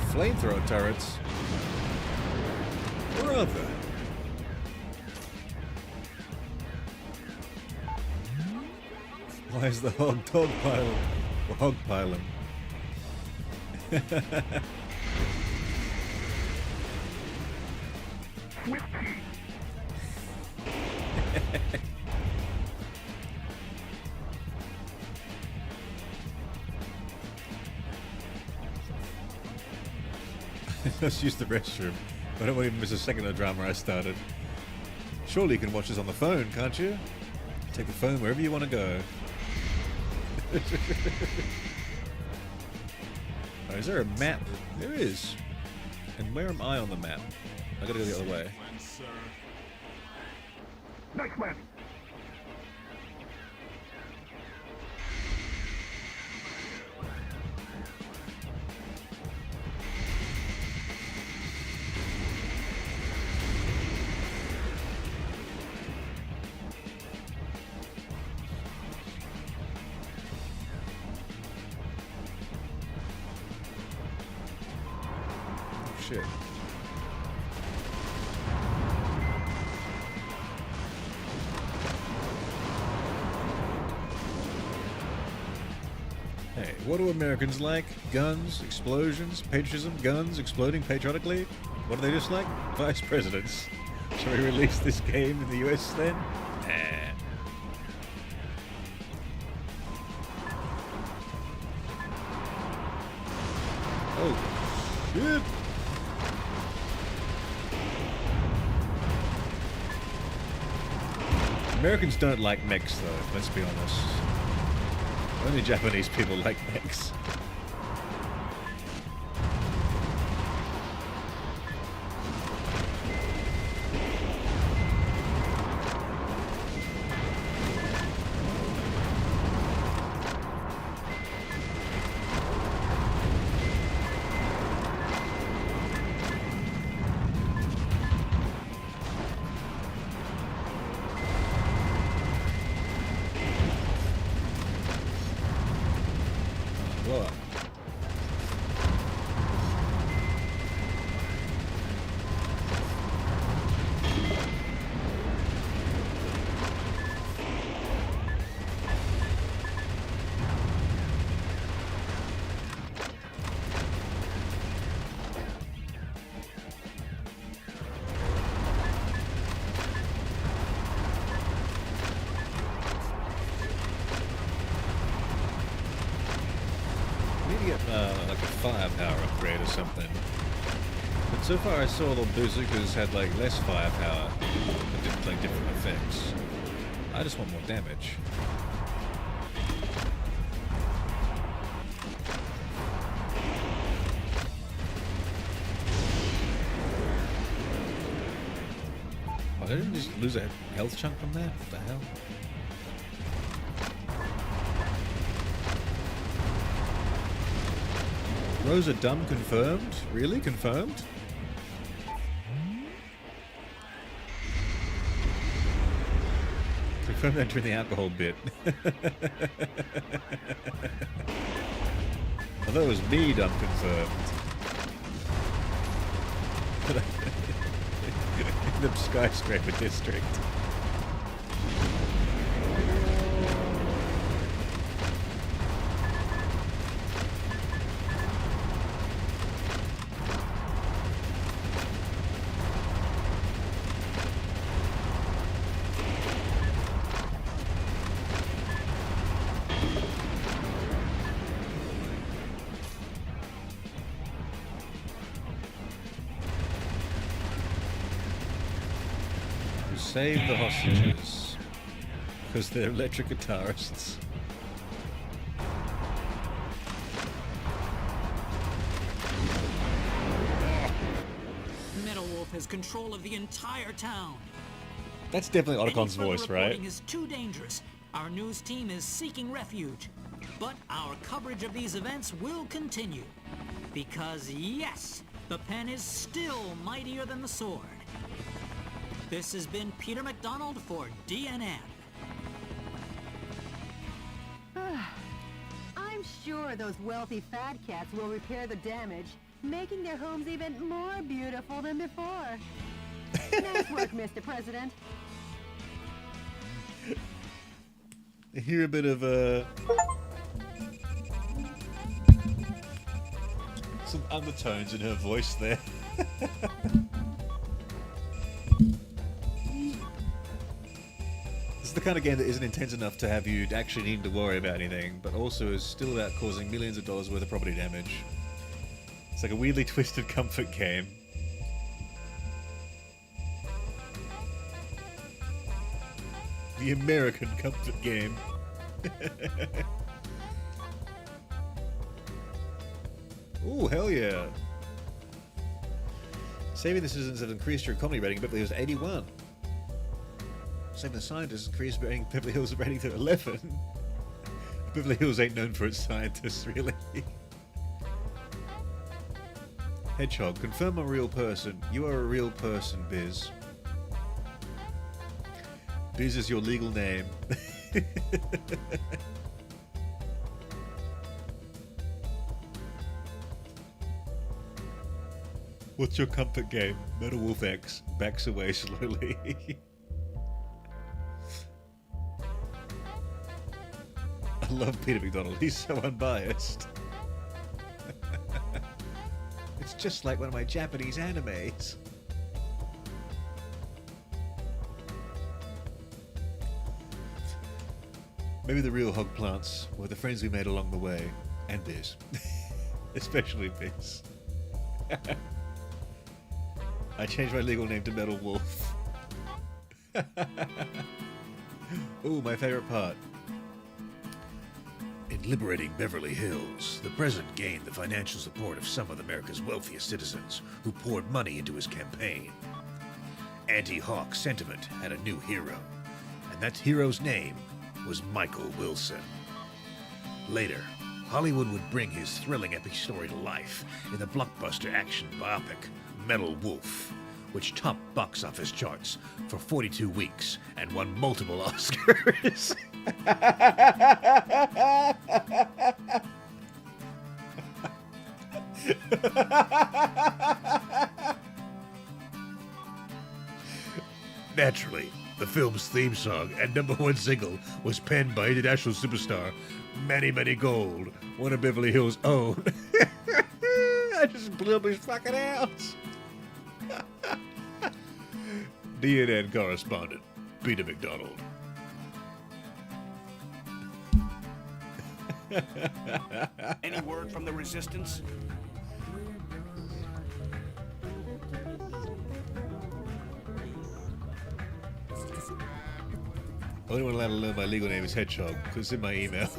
Flamethrower turrets? Where are they? Why is the hog pylon? Let's use the restroom. I don't want to miss a second of drama I started. Surely you can watch this on the phone, can't you? Take the phone wherever you want to go. Oh, is there a map? There is. And where am I on the map? I gotta go the other way. Nice man. Shit. Hey, what do Americans like? Guns, explosions, patriotism, guns, exploding patriotically? What do they dislike? Vice presidents. Shall we release this game in the US then? Nah. Oh, shit. Americans don't like mechs, though, let's be honest. Only Japanese people like mechs. Blow up. To get like a firepower upgrade or something. But so far I saw the bazookas had like less firepower, but did like different effects. I just want more damage. Oh, did I just lose a health chunk from that? What the hell? Rosa Dumb confirmed? Really? Confirmed? Confirmed that during the alcohol bit. Although it was me dumb confirmed. In the skyscraper district. Save the hostages. Because they're electric guitarists. Metal Wolf has control of the entire town. That's definitely Otacon's Any further voice, right? reporting is too dangerous. Our news team is seeking refuge. But our coverage of these events will continue. Because yes, the pen is still mightier than the sword. This has been Peter McDonald for DNN. I'm sure those wealthy fat cats will repair the damage, making their homes even more beautiful than before. Nice work, Mr. President. I hear a bit of some undertones in her voice there. the kind of game that isn't intense enough to have you actually need to worry about anything, but also is still about causing millions of dollars worth of property damage. It's like a weirdly twisted comfort game. The American comfort game. Ooh, hell yeah. Saving the Citizens have increased your comedy rating, Beverly Hills to 81. Saving the Scientists increased Beverly Hills rating to 11. Beverly Hills ain't known for its scientists, really. Hedgehog, confirm I'm a real person. You are a real person, Biz. Biz is your legal name. What's your comfort game? Metal Wolf X backs away slowly. I love Peter McDonald. He's so unbiased. It's just like one of my Japanese animes. Maybe the real hog plants were the friends we made along the way. And Biz. Especially Biz. I changed my legal name to Metal Wolf. Ooh, my favorite part. In liberating Beverly Hills, the president gained the financial support of some of America's wealthiest citizens who poured money into his campaign. Anti-Hawk sentiment had a new hero, and that hero's name was Michael Wilson. Later, Hollywood would bring his thrilling epic story to life in the blockbuster action biopic Metal Wolf, which topped box office charts for 42 weeks and won multiple Oscars. Naturally, the film's theme song and #1 single was penned by international superstar Manny Gold, one of Beverly Hills' own. I just blew up his fucking house. CNN correspondent Peter McDonald. Any word from the resistance? Only one allowed to learn my legal name is Hedgehog, because it's in my email.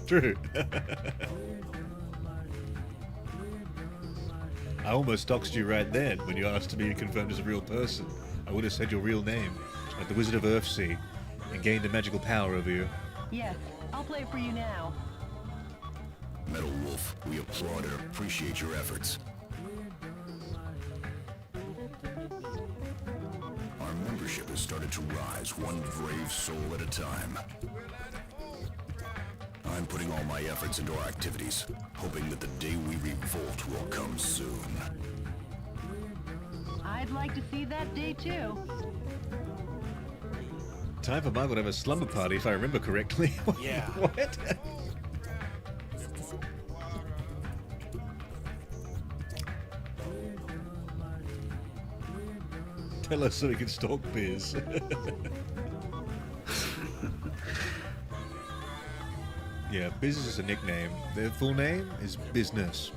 True. I almost doxed you right then when you asked to be confirmed as a real person. I would have said your real name, like the Wizard of Earthsea, and gained a magical power over you. Yes, I'll play it for you now. Metal Wolf, we applaud and appreciate your efforts. Our membership has started to rise, one brave soul at a time. I'm putting all my efforts into our activities, hoping that the day we revolt will come soon. I'd like to see that day too. Time for Michael to have a slumber party, if I remember correctly. Yeah. What? Tell us so we can stalk Biz. Yeah, Biz is just a nickname. Their full name is Business,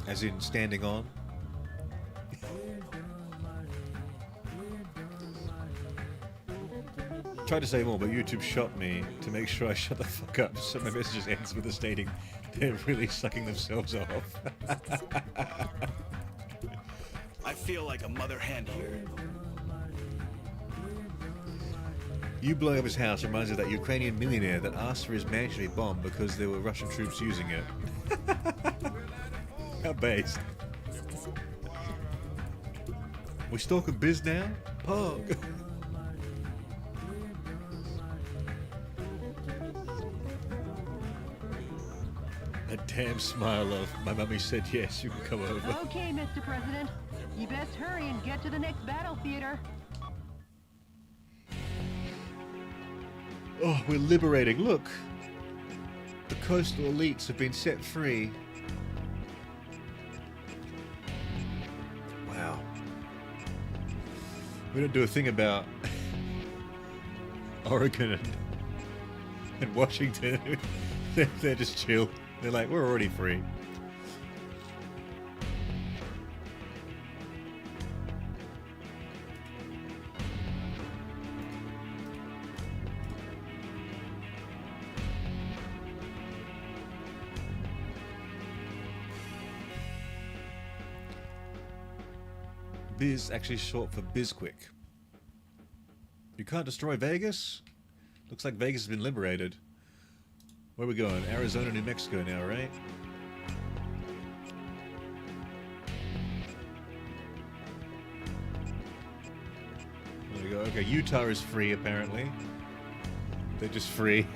as in standing on. Tried to say more, but YouTube shot me to make sure I shut the fuck up, so my message ends with a stating they're really sucking themselves off. I feel like a mother hen here. You blowing up his house reminds me of that Ukrainian millionaire that asked for his mansion to be bombed because there were Russian troops using it. How based. We stalking Biz now? Pog. A damn smile of, my mummy said yes, you can come over. Okay, Mr. President. You best hurry and get to the next battle theater. Oh, we're liberating. Look. The coastal elites have been set free. Wow. We don't do a thing about Oregon and Washington, they're just chill. They're like, we're already free. Biz actually short for Bizquick. You can't destroy Vegas? Looks like Vegas has been liberated. Where are we going? Arizona, New Mexico now, right? There we go. Okay, Utah is free apparently. They're just free.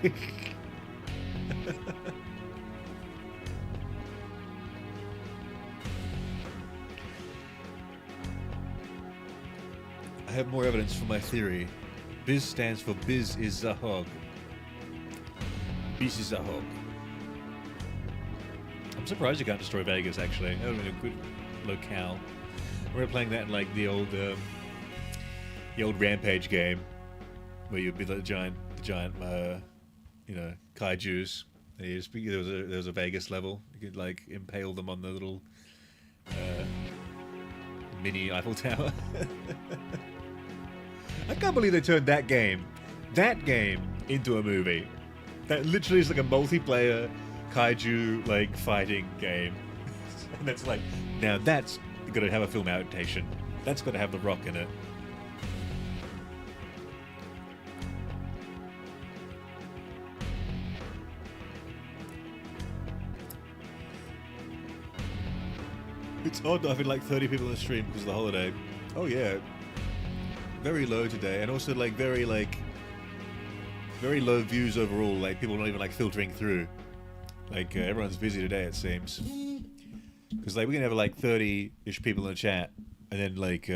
I have more evidence for my theory. Biz stands for Biz is Zahog. Biz is Zahog. I'm surprised you can't destroy Vegas, actually. That would have been a good locale. We were playing that in like the old Rampage game, where you'd be the giant, you know, kaijus. There was a Vegas level. You could like impale them on the little mini Eiffel Tower. I can't believe they turned that game into a movie. That literally is like a multiplayer kaiju like fighting game. And that's like, now that's gonna have a film adaptation. That's gonna have The Rock in it. It's odd not having like 30 people in the stream because of the holiday. Oh yeah. Very low today, and also like very low views overall. Like people not even like filtering through. Like everyone's busy today, it seems. Because like we're gonna have like 30-ish people in the chat, and then like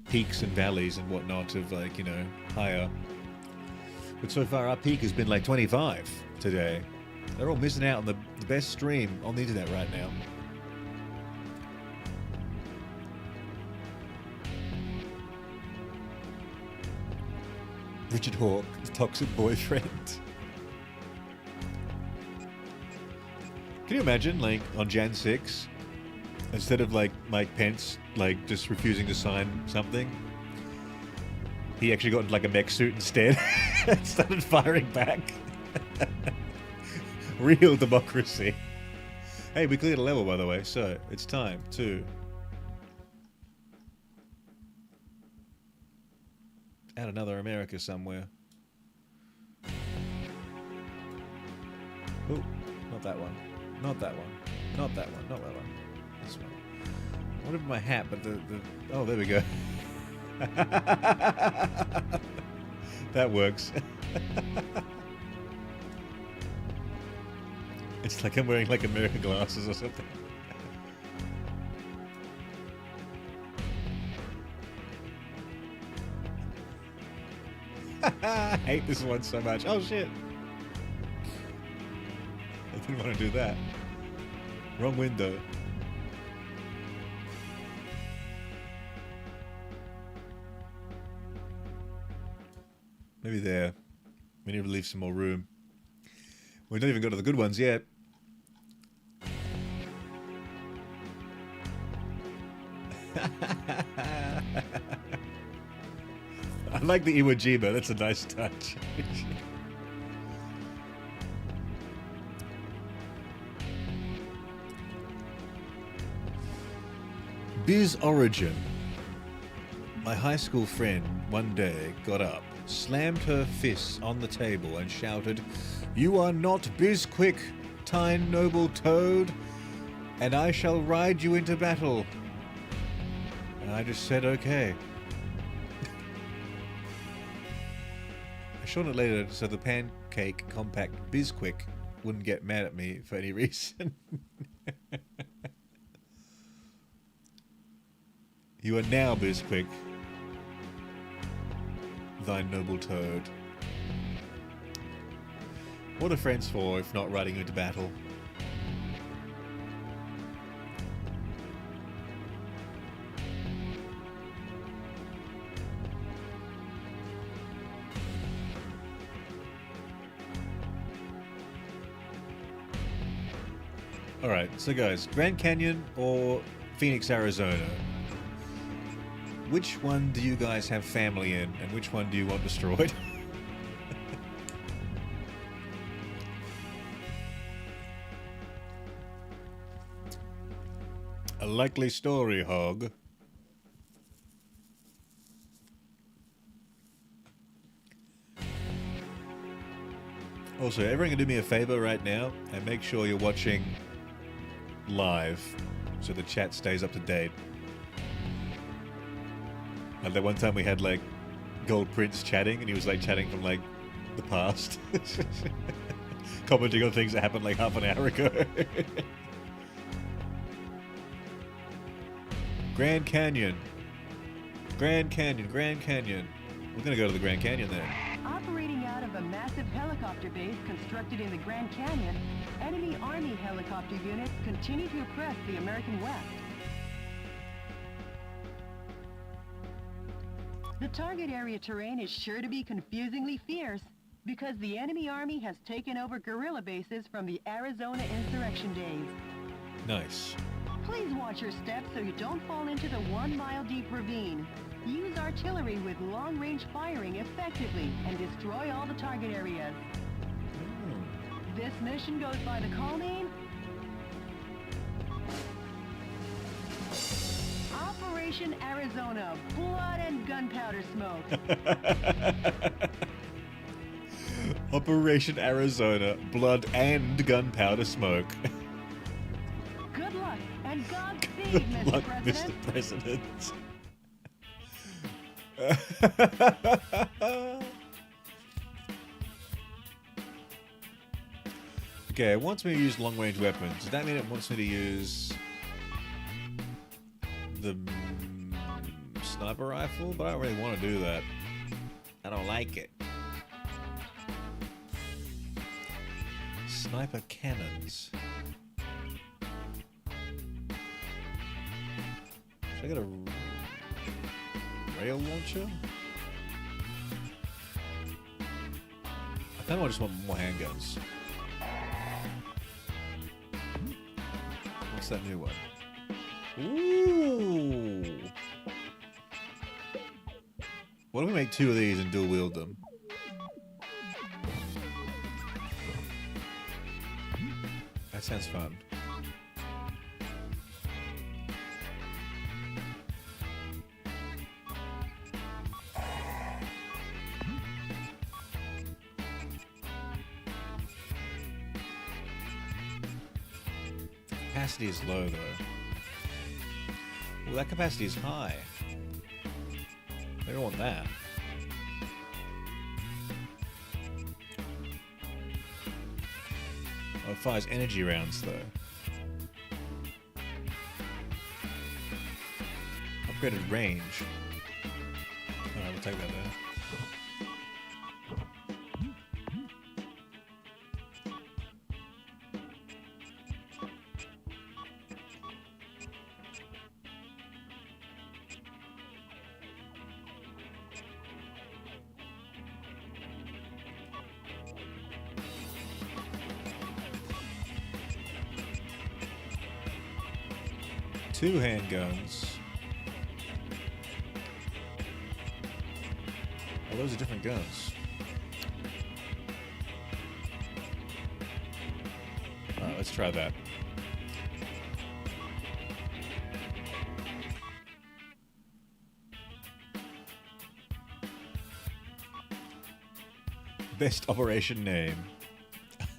peaks and valleys and whatnot of like, you know, higher. But so far our peak has been like 25 today. They're all missing out on the best stream on the internet right now. Richard Hawke, the toxic boyfriend. Can you imagine, like, on Jan 6, instead of, like, Mike Pence, like, just refusing to sign something, he actually got into, like, a mech suit instead and started firing back. Real democracy. Hey, we cleared a level, by the way, so it's time to add another America somewhere. Oh, not that one. Not that one. Not that one. Not that one. This one. I wanted my hat, but the oh, there we go. That works. It's like I'm wearing like American glasses or something. I hate this one so much. Oh shit. I didn't want to do that. Wrong window. Maybe there. We need to leave some more room. We don't even go to the good ones yet. I like the Iwo Jima. That's a nice touch. Biz origin. My high school friend one day got up, slammed her fists on the table and shouted, "You are not Bizquick, Tyne noble toad, and I shall ride you into battle." And I just said, okay. I shortened it later so the pancake compact Bizquick wouldn't get mad at me for any reason. You are now Bizquick, thy noble toad. What are friends for if not riding you into battle? Alright, so guys, Grand Canyon or Phoenix, Arizona? Which one do you guys have family in, and which one do you want destroyed? A likely story, Hog. Also, everyone can do me a favor right now and make sure you're watching live so the chat stays up to date. Like that one time we had like Gold Prince chatting and he was like chatting from like the past. Commenting on things that happened like half an hour ago. Grand Canyon. Grand Canyon, Grand Canyon. We're gonna go to the Grand Canyon then. Operating out of a massive helicopter base constructed in the Grand Canyon, enemy Army helicopter units continue to oppress the American West. The target area terrain is sure to be confusingly fierce because the enemy army has taken over guerrilla bases from the Arizona insurrection days. Nice. Please watch your steps so you don't fall into the 1 mile deep ravine. Use artillery with long-range firing effectively and destroy all the target areas. This mission goes by the call name Operation Arizona, Blood and Gunpowder Smoke. Operation Arizona, Blood and Gunpowder Smoke. Good luck and Godspeed, Good Mr. luck, President. Mr. President. Okay, it wants me to use long-range weapons. Does that mean it wants me to use the sniper rifle? But I don't really want to do that. I don't like it. Sniper cannons. Should I get a rail launcher? I kind of just want more handguns. What's that new one? Ooh! What if we make 2 of these and dual wield them? That sounds fun. Capacity is low though. Well, that capacity is high. I don't want that. Oh, it fires energy rounds though. Upgraded range. Alright, we'll take that there. Two handguns. Oh, those are different guns. Alright, let's try that. Best operation name.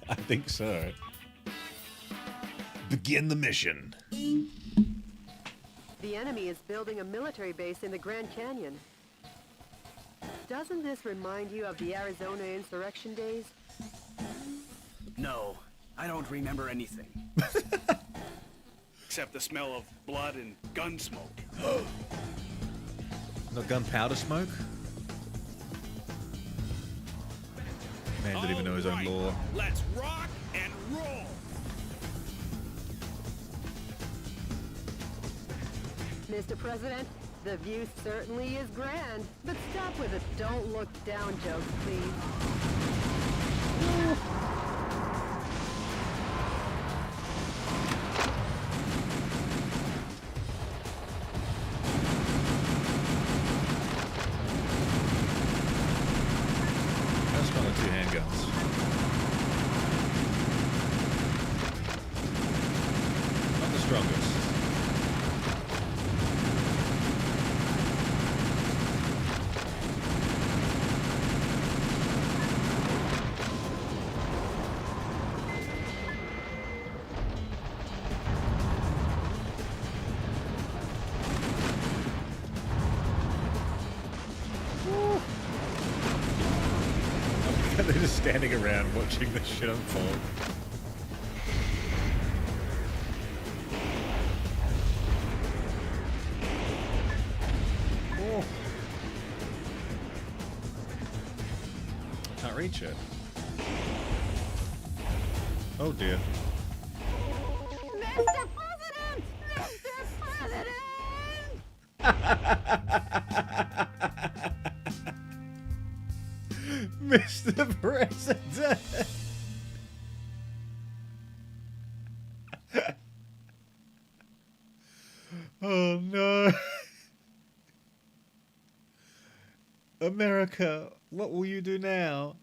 I think so. Begin the mission. The enemy is building a military base in the Grand Canyon. Doesn't this remind you of the Arizona insurrection days? No, I don't remember anything. Except the smell of blood and gun smoke. No gunpowder smoke? Man didn't even know his own lore. Let's rock and roll! Mr. President, the view certainly is grand, but stop with the don't look down jokes, please. strongest. They're just standing around watching this shit unfold. Oh. Can't reach it. Oh dear. Mr. President! Mr. President! Mr. President! Oh no. America, what will you do now?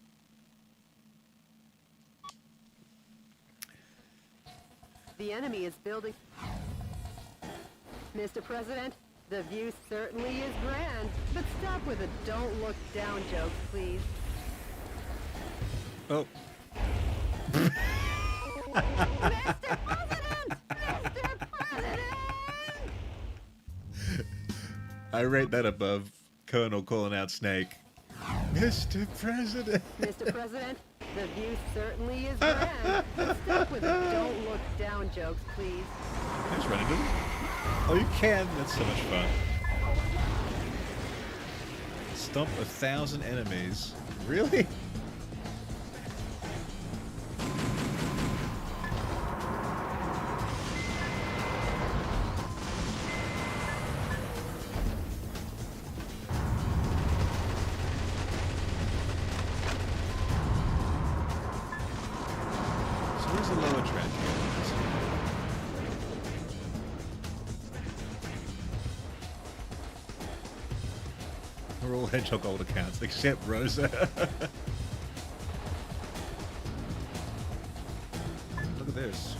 The enemy is building... Mr. President, the view certainly is grand, but stop with the don't look down joke, please. Oh. Mr. President! Mr. President! I rate that above Colonel calling out Snake. Mr. President! Mr. President, the view certainly is grand, but stop with the don't look down jokes, please. Just run into them. Oh, you can? That's so much fun. Stomp 1,000 enemies. Really? So where's the lower track here? We're all Hedgehog old accounts, except Rosa. Look at this.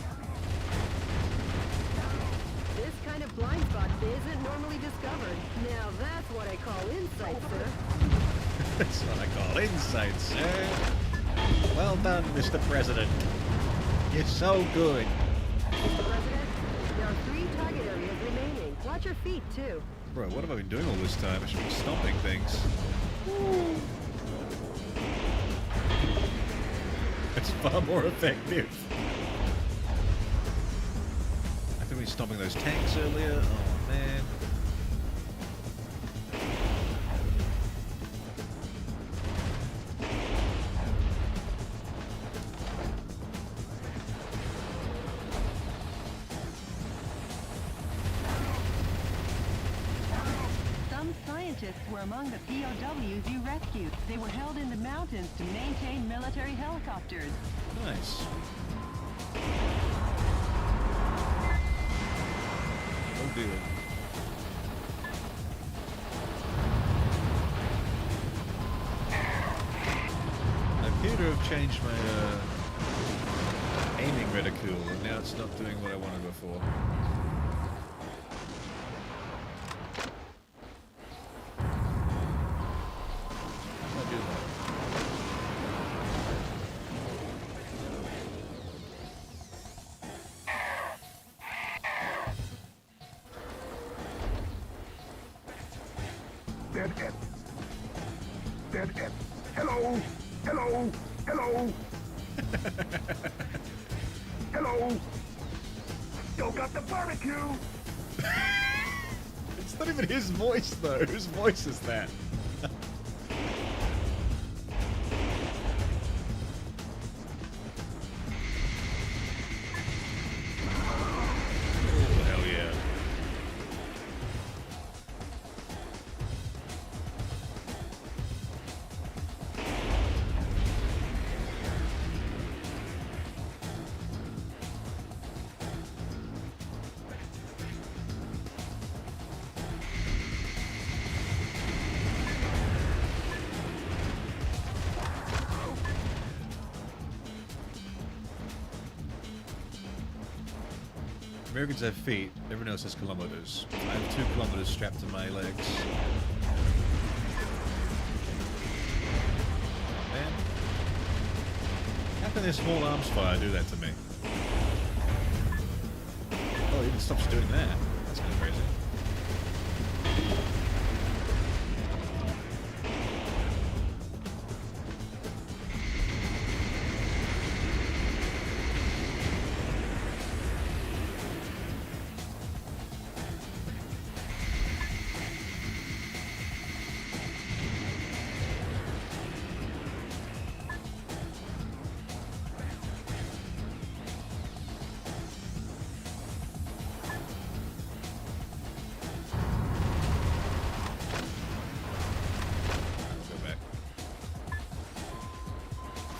This kind of blind spot isn't normally discovered. Now that's what I call insight, sir. That's what I call insight, sir. Well done, Mr. President. You're so good. Mr. President, there are 3 target areas remaining. Watch your feet, too. Bro, what have I been doing all this time? I should be stomping things. It's far more effective. I think we were stomping those tanks earlier. Oh, man. Some scientists were among the POWs you rescued. They were held in the mountains to maintain military helicopters. Nice. Oh dear. I appear to have changed my aiming reticule, and now it's not doing what I wanted before. How do I do that? Dead end. Dead end. Hello. Hello. Hello. Hello. Still got the barbecue. It's not even his voice, though. Whose voice is that? Oh, hell yeah. Americans have feet, everyone else has kilometers. I have 2 kilometers strapped to my legs. Oh, man. How can their small arms fire do that to me? Oh, it even stops doing that. That's kind of crazy.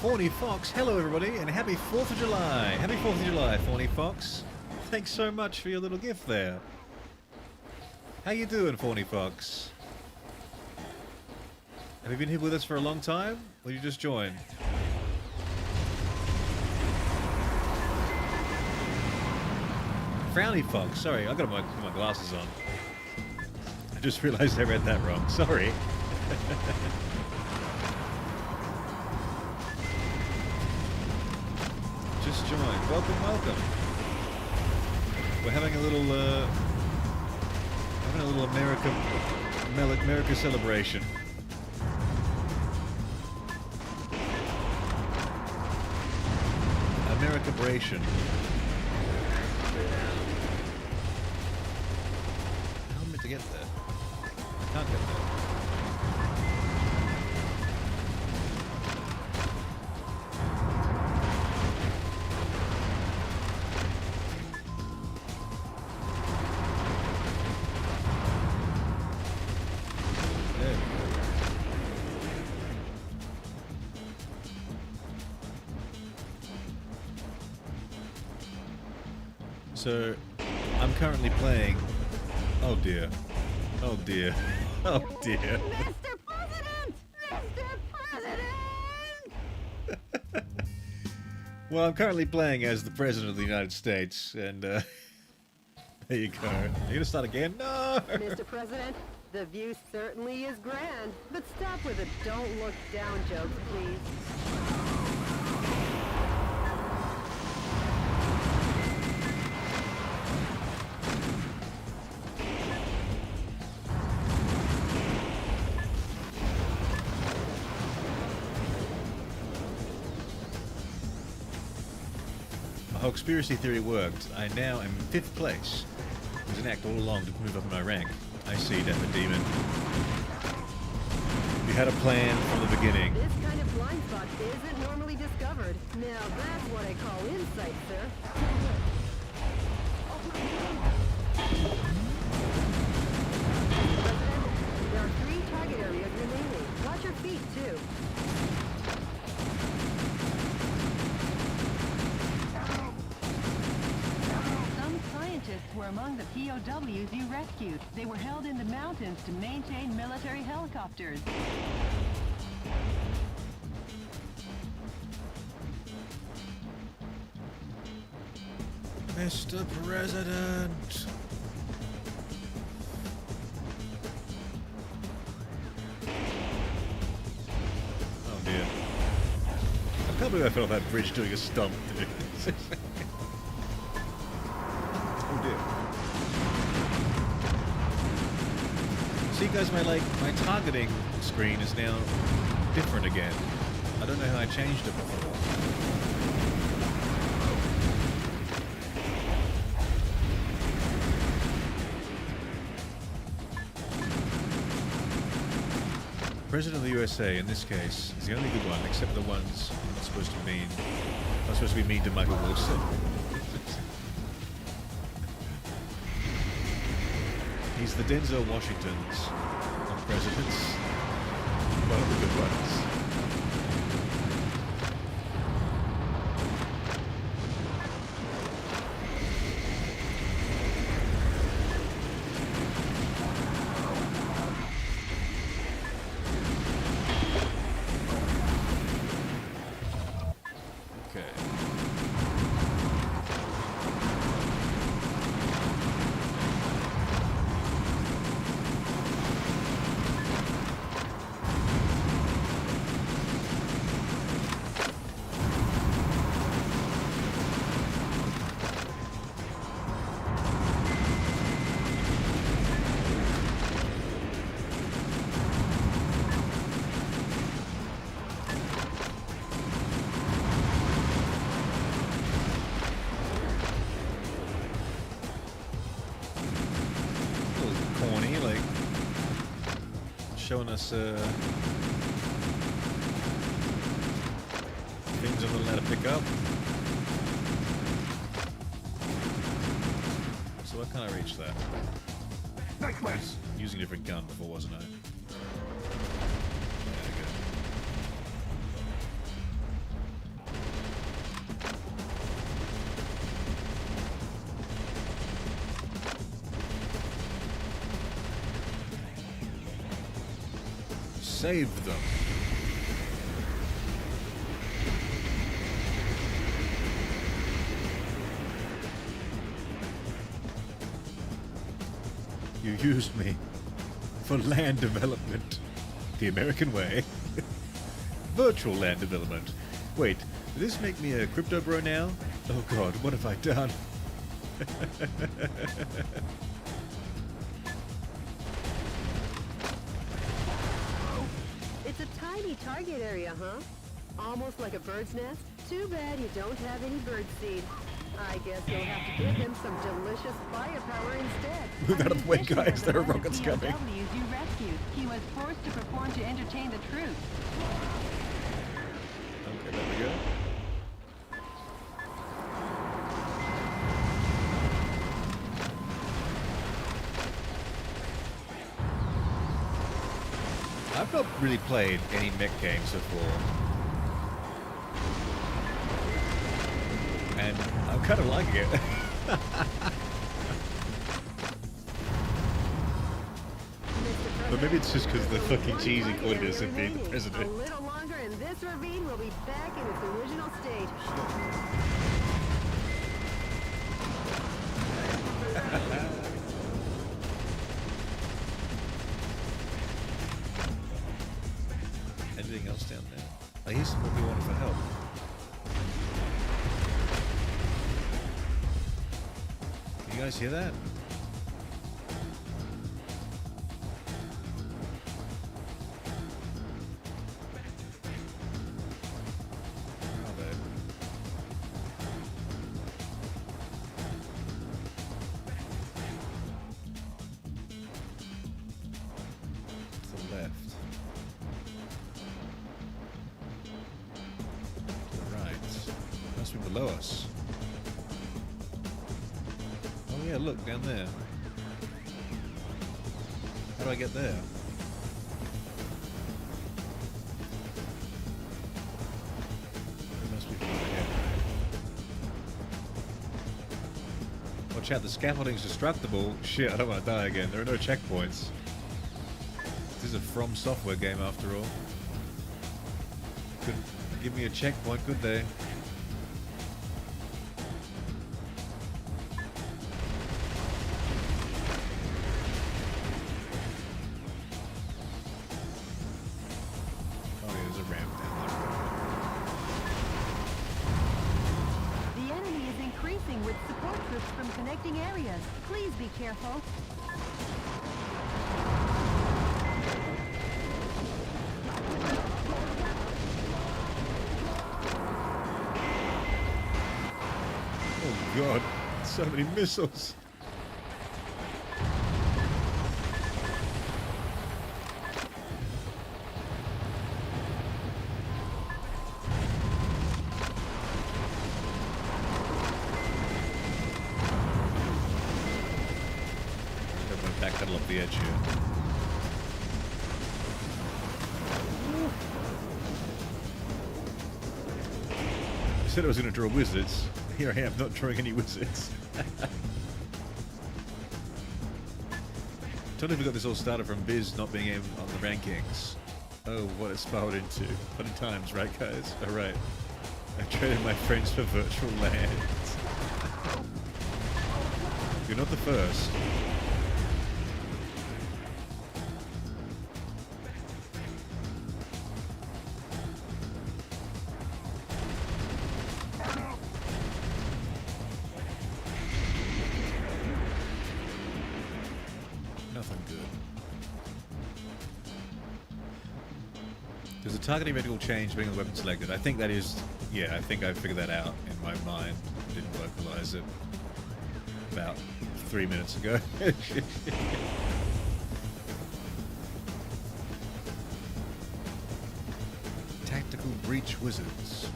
Fawny Fox, hello everybody, and happy 4th of July! Happy 4th of July, Fawny Fox. Thanks so much for your little gift there. How you doing, Fawny Fox? Have you been here with us for a long time, or you just joined? Frowny Fox, sorry, I gotta put my glasses on. I just realized I read that wrong, sorry. Just joined. Welcome, welcome. We're having a little America celebration. America-bration. How am I meant to get there? I can't get there. So, I'm currently playing... Oh dear. Oh dear. Oh dear. Mr. President! Mr. President! Well, I'm currently playing as the President of the United States, and there you go. Are you gonna start again? No! Mr. President, the view certainly is grand, but stop with the don't look down jokes, please. My conspiracy theory worked. I now am in 5th place. It was an act all along to move up in my rank. I see, Death Demon. You had a plan from the beginning. This kind of blind spot isn't normally discovered. Now that's what I call insight, sir. President, there are 3 target areas remaining. Watch your feet, too. Some scientists were among the POWs you rescued. They were held in the mountains to maintain military helicopters. Mr. President! Oh dear. I can't believe I fell off that bridge doing a stump. Oh dear. See guys, my targeting screen is now different again. I don't know how I changed it before. President of the USA, in this case, is the only good one, except the ones I'm not supposed to mean. I'm supposed to be mean to Michael Wilson. He's the Denzel Washingtons of presidents. One of the good ones. showing us things on the ladder pick up. So why can't I reach that? I was using a different gun before, wasn't I? There we go. Save them. You used me for land development. The American way. Virtual land development. Wait, did this make me a crypto bro now? Oh god, what have I done? It's a tiny target area, huh? Almost like a bird's nest? Too bad you don't have any bird seed. I guess you'll have to give him some delicious firepower instead. Move out of the way, guys. There are rockets coming. POWs you rescued. He was forced to perform to entertain the troops. Okay, there we go. I've not really played any mech games before. And I'm kind of liking it. But maybe it's just because of the fucking cheesy qualities of being the president. A little longer and this ravine will be back in its original state. Anything else down there? I hear some people wanting for help. Can you guys hear that? Where are they? To the left. To the right. Must be below us. Oh yeah, look, down there. How do I get there? It must be from here. Watch out, the scaffolding's destructible. Shit, I don't want to die again. There are no checkpoints. This is a From Software game after all. Couldn't give me a checkpoint, could they? Oh, yeah, there's a ramp down The enemy is increasing with support troops from connecting areas. Please be careful. there. Oh god, so many missiles. Got my back pedal off the edge here. I said I was going to draw wizards. Here I am, not drawing any wizards. Totally forgot this all started from Biz not being able on the rankings. Oh, what it spiraled into. Funny times, right guys? Alright. I traded my friends for virtual lands. You're not the first. Nothing good. Does the targeting reticle change being the weapon selected? I think that is... Yeah, I think I figured that out in my mind. Didn't localize it about 3 minutes ago. Breach Wizards.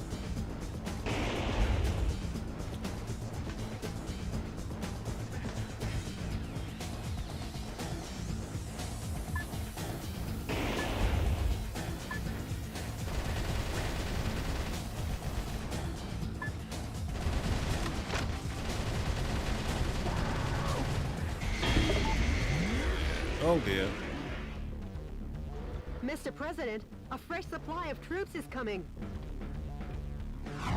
Oh dear. Mr. President, a fresh supply of troops is coming.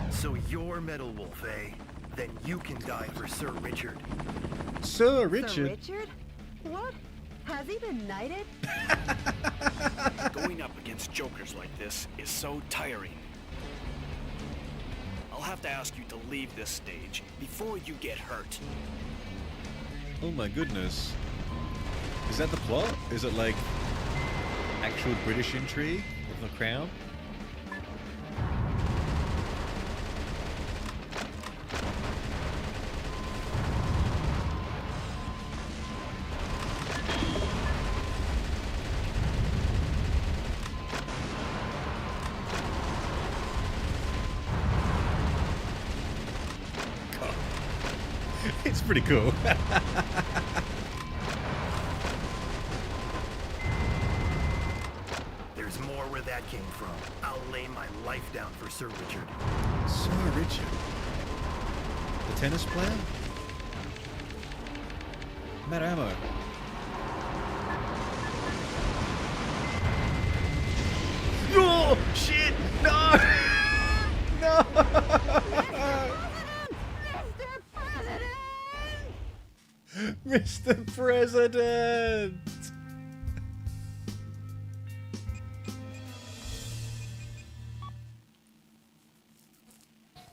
So you're Metal Wolf, eh? Then you can die for Sir Richard. Sir Richard? Sir Richard? What? Has he been knighted? Going up against jokers like this is so tiring. I'll have to ask you to leave this stage before you get hurt. Oh my goodness. Is that the plot? Is it like actual British intrigue with the crown? God. It's pretty cool. There's more where that came from. I'll lay my life down for Sir Richard. Sir Richard? The tennis player? I'm out of ammo. Oh, shit! No! No! Mr. President!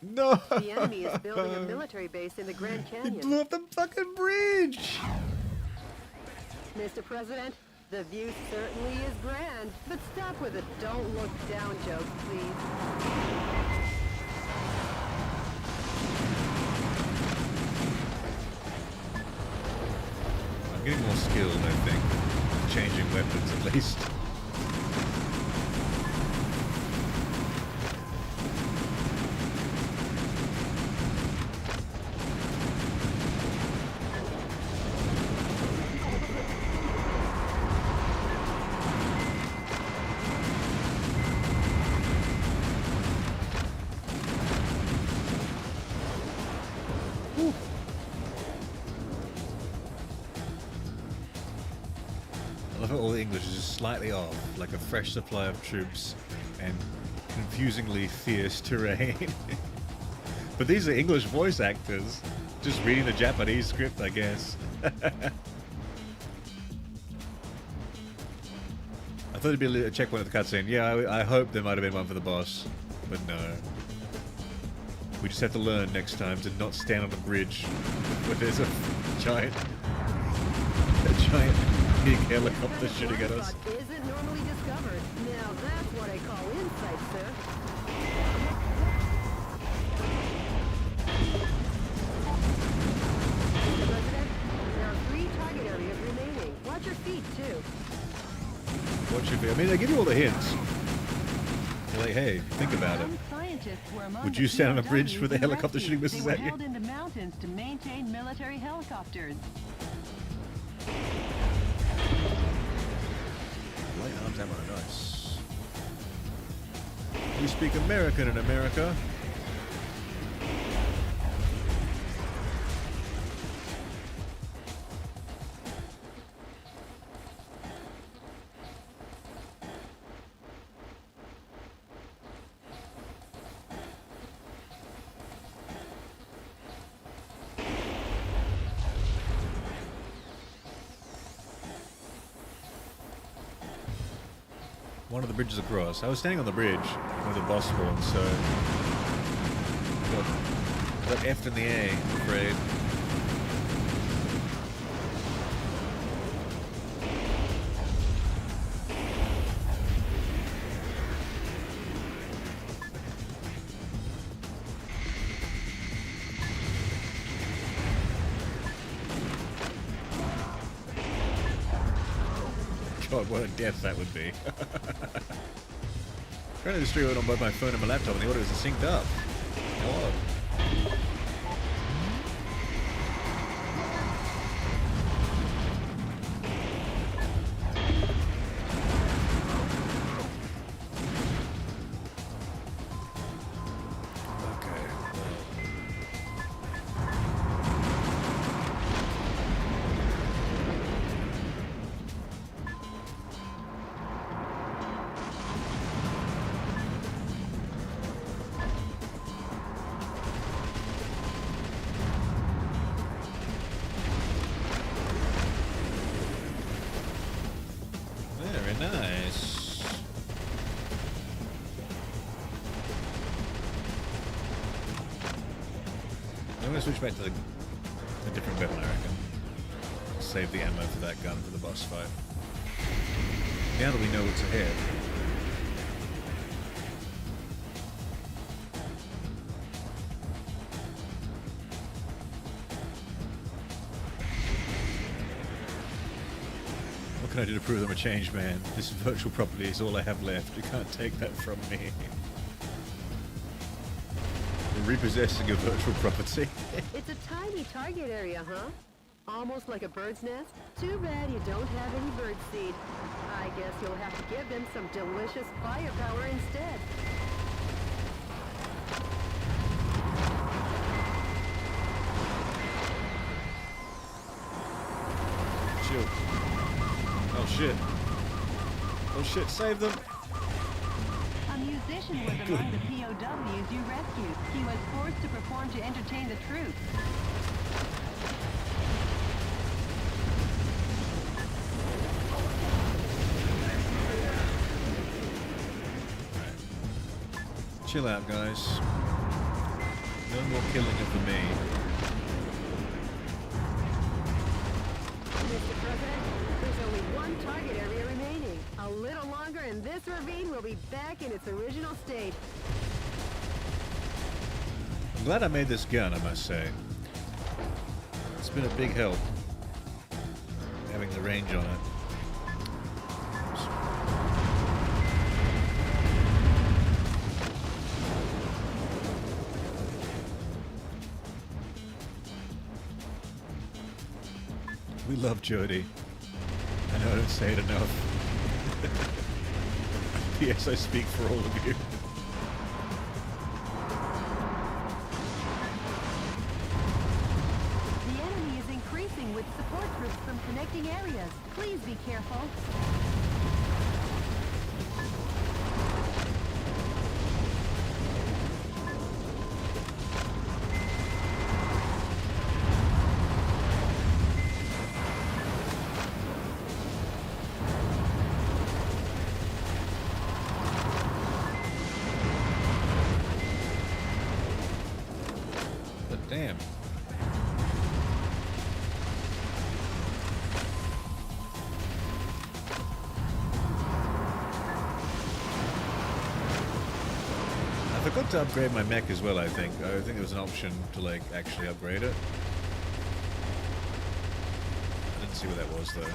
No! The enemy is building a military base in the Grand He Canyon. blew up the fucking bridge! Mr. President, the view certainly is grand, but stop with the don't look down joke, please. I'm getting more skilled, I think. Changing weapons, at least. I love how all the English is just slightly off, like a fresh supply of troops and confusingly fierce terrain. But these are English voice actors, just reading the Japanese script, I guess. I thought it'd be a checkpoint at the cutscene. Yeah, I hope there might have been one for the boss, but no. We just have to learn next time to not stand on a bridge where there's a giant big helicopter shooting at us. Isn't normally discovered. Now that's what I call insight, sir. Mr. President, there are 3 target areas remaining. Watch your feet, too. What should be? I mean, they give you all the hints. They're like, hey, think about it. Some scientists were among Would the you stand on a bridge POWs with a who helicopter rescued. shooting missiles They at were you? held in the mountains to maintain military helicopters. Light arms ammo, nice. We speak American in America. One of the bridges across. I was standing on the bridge where the boss spawned, so got F'd in the A, I'm afraid. God, what a death that would be. Trying to stream it on both my phone and my laptop, and the audio is synced up. Hello. Nice. I'm going to switch back to a different weapon, I reckon. Save the ammo for that gun for the boss fight. Now that we know what's ahead. What can I do to prove I'm a changed man? This virtual property is all I have left. You can't take that from me. You're repossessing a virtual property. It's a tiny target area, huh? Almost like a bird's nest? Too bad you don't have any bird seed. I guess you'll have to give them some delicious firepower instead. Shield. Oh shit. Oh shit, save them! A musician was among the POWs you rescued. He was forced to perform to entertain the troops. Chill out, guys. No more killing of me. Mr. President, there's only one target area remaining. A little longer and this ravine will be back in its original state. I'm glad I made this gun, I must say. It's been a big help having the range on it. We love Jody. I know I don't say it enough. P.S. I speak for all of you. The enemy is increasing with support troops from connecting areas. Please be careful. Damn. I forgot to upgrade my mech as well, I think. I think there was an option to, like, actually upgrade it. I didn't see what that was, though.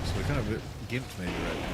So we're kind of a bit gimped maybe right now.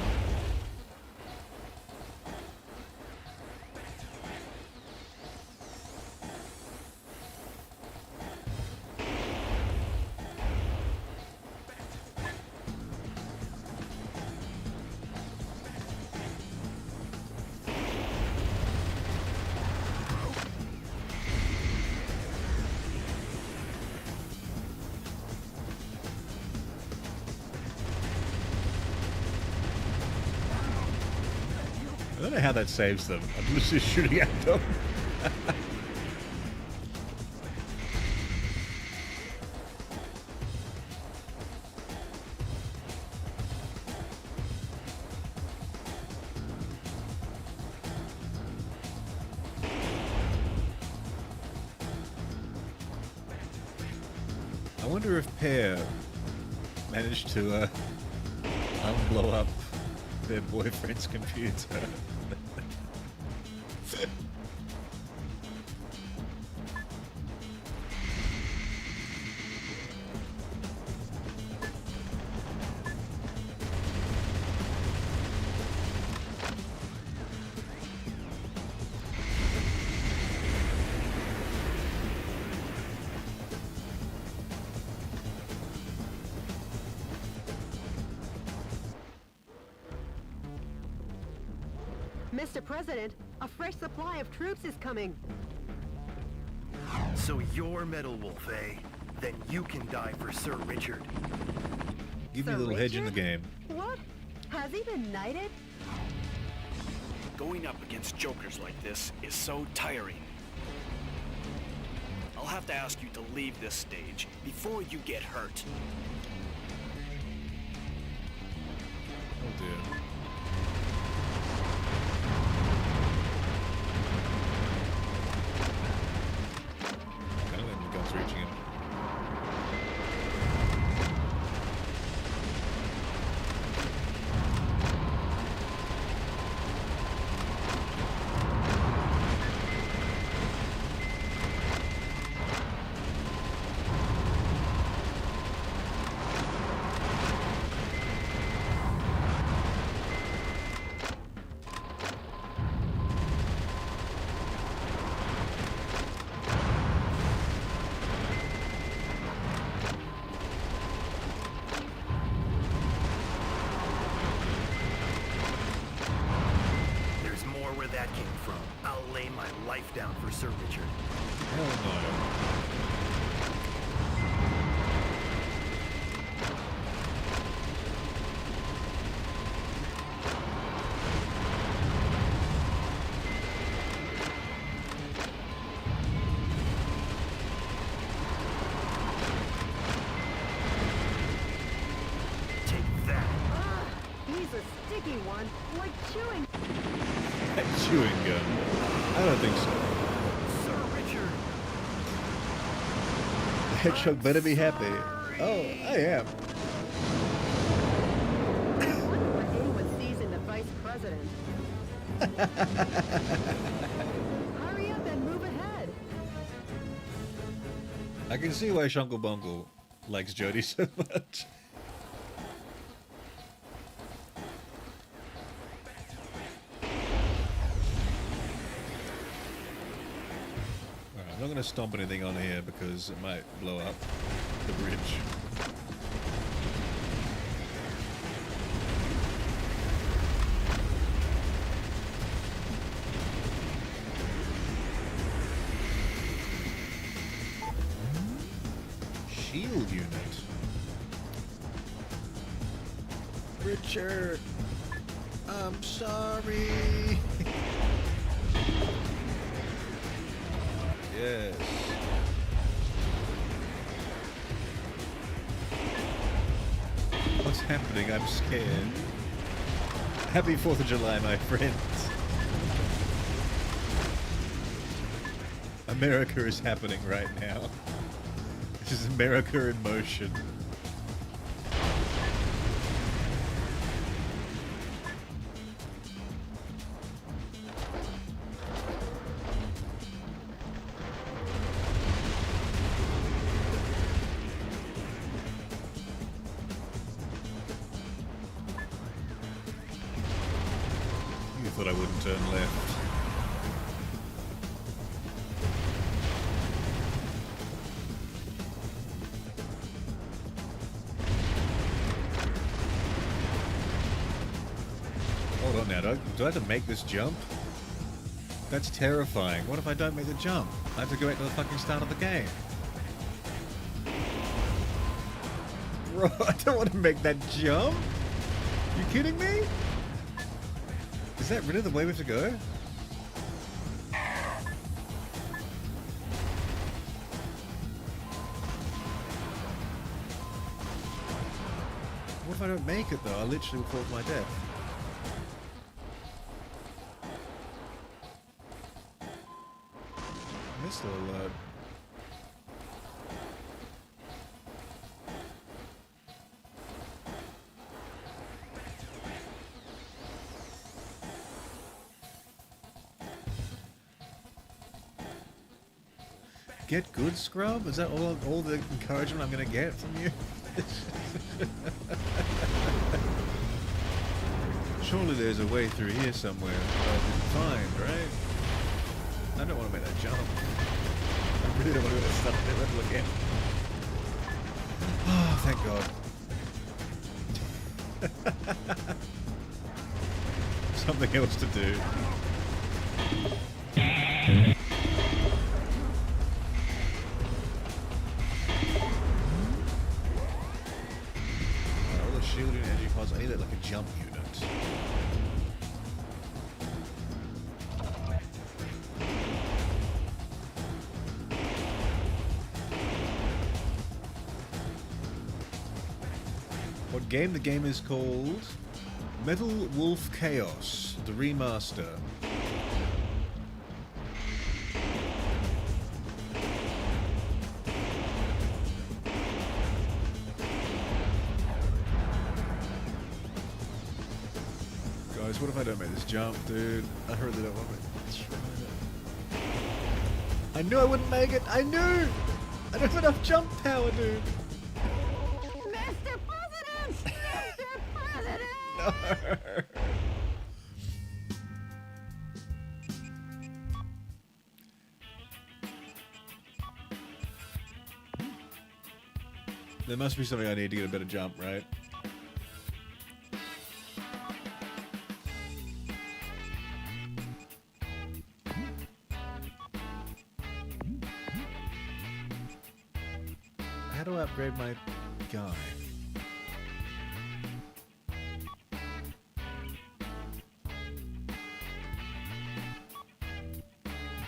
I don't know how that saves them. I'm just shooting at them. I wonder if Pear managed to unblow up their boyfriend's computer. Mr. President, a fresh supply of troops is coming. So you're Metal Wolf, eh? Then you can die for Sir Richard. Give me a Sir little hedge in the Richard? game. What? Has he been knighted? Going up against jokers like this is so tiring. I'll have to ask you to leave this stage before you get hurt. Oh dear. I don't think the gun's reaching him. There's more where that came from. I'll lay my life down for Sir Richard. Hell no. Take that. Ah, he's a sticky one, like chewing. That chewing gun. I don't think so. Sir Richard. The hedgehog better be happy. Oh, I am. What anyone sees in the vice president. Hurry up and move ahead. I can see why Shunkle Bunkle likes Jody so much. Alright, I'm not going to stomp anything on here because it might blow up the bridge. Shield unit. Richard, I'm sorry. Yes. What's happening? I'm scared. Happy 4th of July, my friends. America is happening right now. This is America in motion. You thought I wouldn't turn left. Hold on now, do I have to make this jump? That's terrifying. What if I don't make the jump? I have to go back to the fucking start of the game. Bro, I don't want to make that jump. You kidding me? Is that really the way we have to go? What if I don't make it though? I literally will fall to my death. Missile alert. Get good, Scrub? Is that all the encouragement I'm gonna get from you? Surely there's a way through here somewhere that I can find, right? I don't want to make that jump. I really don't want to go to start that level again. Oh, thank God. something else to do. All the shielding energy pods. I need like a jump unit. What game? The game is called Metal Wolf Chaos, the remaster. Guys, what if I don't make this jump, dude? I really don't want to try it. I knew I wouldn't make it! I knew! I don't have enough jump power, dude! Mr. President! Mr. President! No! There must be something I need to get a better jump, right? How do I upgrade my guy?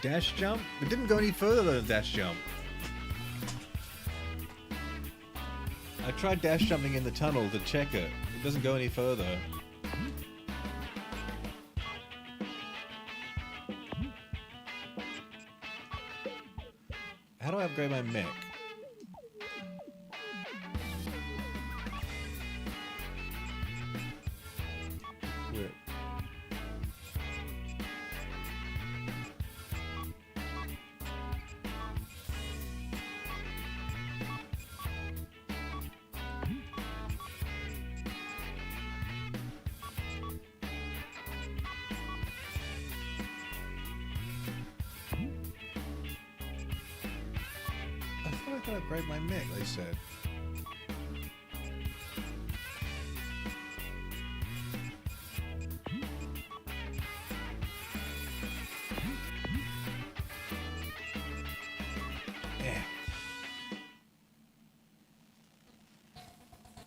Dash jump? It didn't go any further than a dash jump. I tried dash jumping in the tunnel to check it. It doesn't go any further. How do I upgrade my mech? Wait. I thought I could upgrade my mech, they said.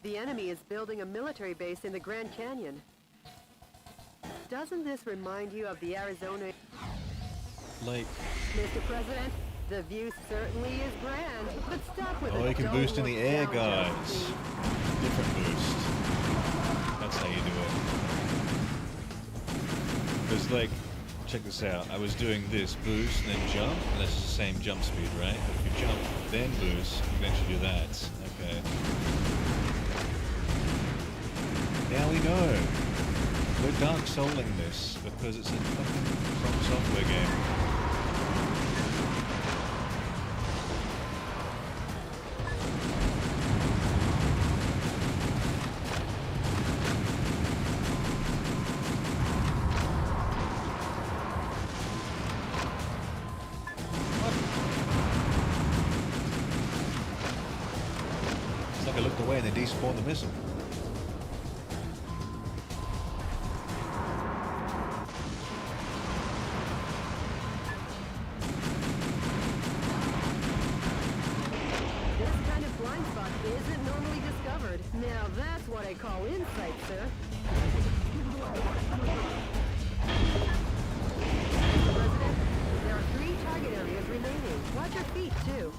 The enemy is building a military base in the Grand Canyon. Doesn't this remind you of the Arizona... Like... Mr. President, the view certainly is grand, but stop with it. Oh, you can Don't boost in look the air, down, guys. Josie. Different boost. That's how you do it. There's like, check this out. I was doing this boost and then jump, and that's the same jump speed, right? But if you jump then boost, you can actually do that. Okay. Now we know. We're dark souling this because it's a fucking From Software game. It's like I looked away and they despawned the missile. This kind of blind spot isn't normally discovered. Now that's what I call insight, sir. President, there are 3 target areas remaining. Watch your feet, too.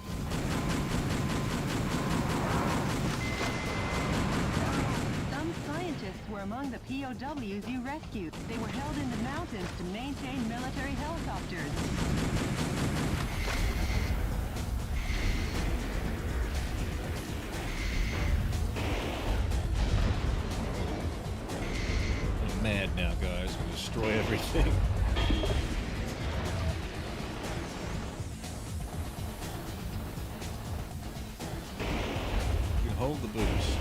Some scientists were among the POWs you rescued. They were held in the mountains to maintain military helicopters. I'm mad now, guys. We destroy everything. You can hold the boost.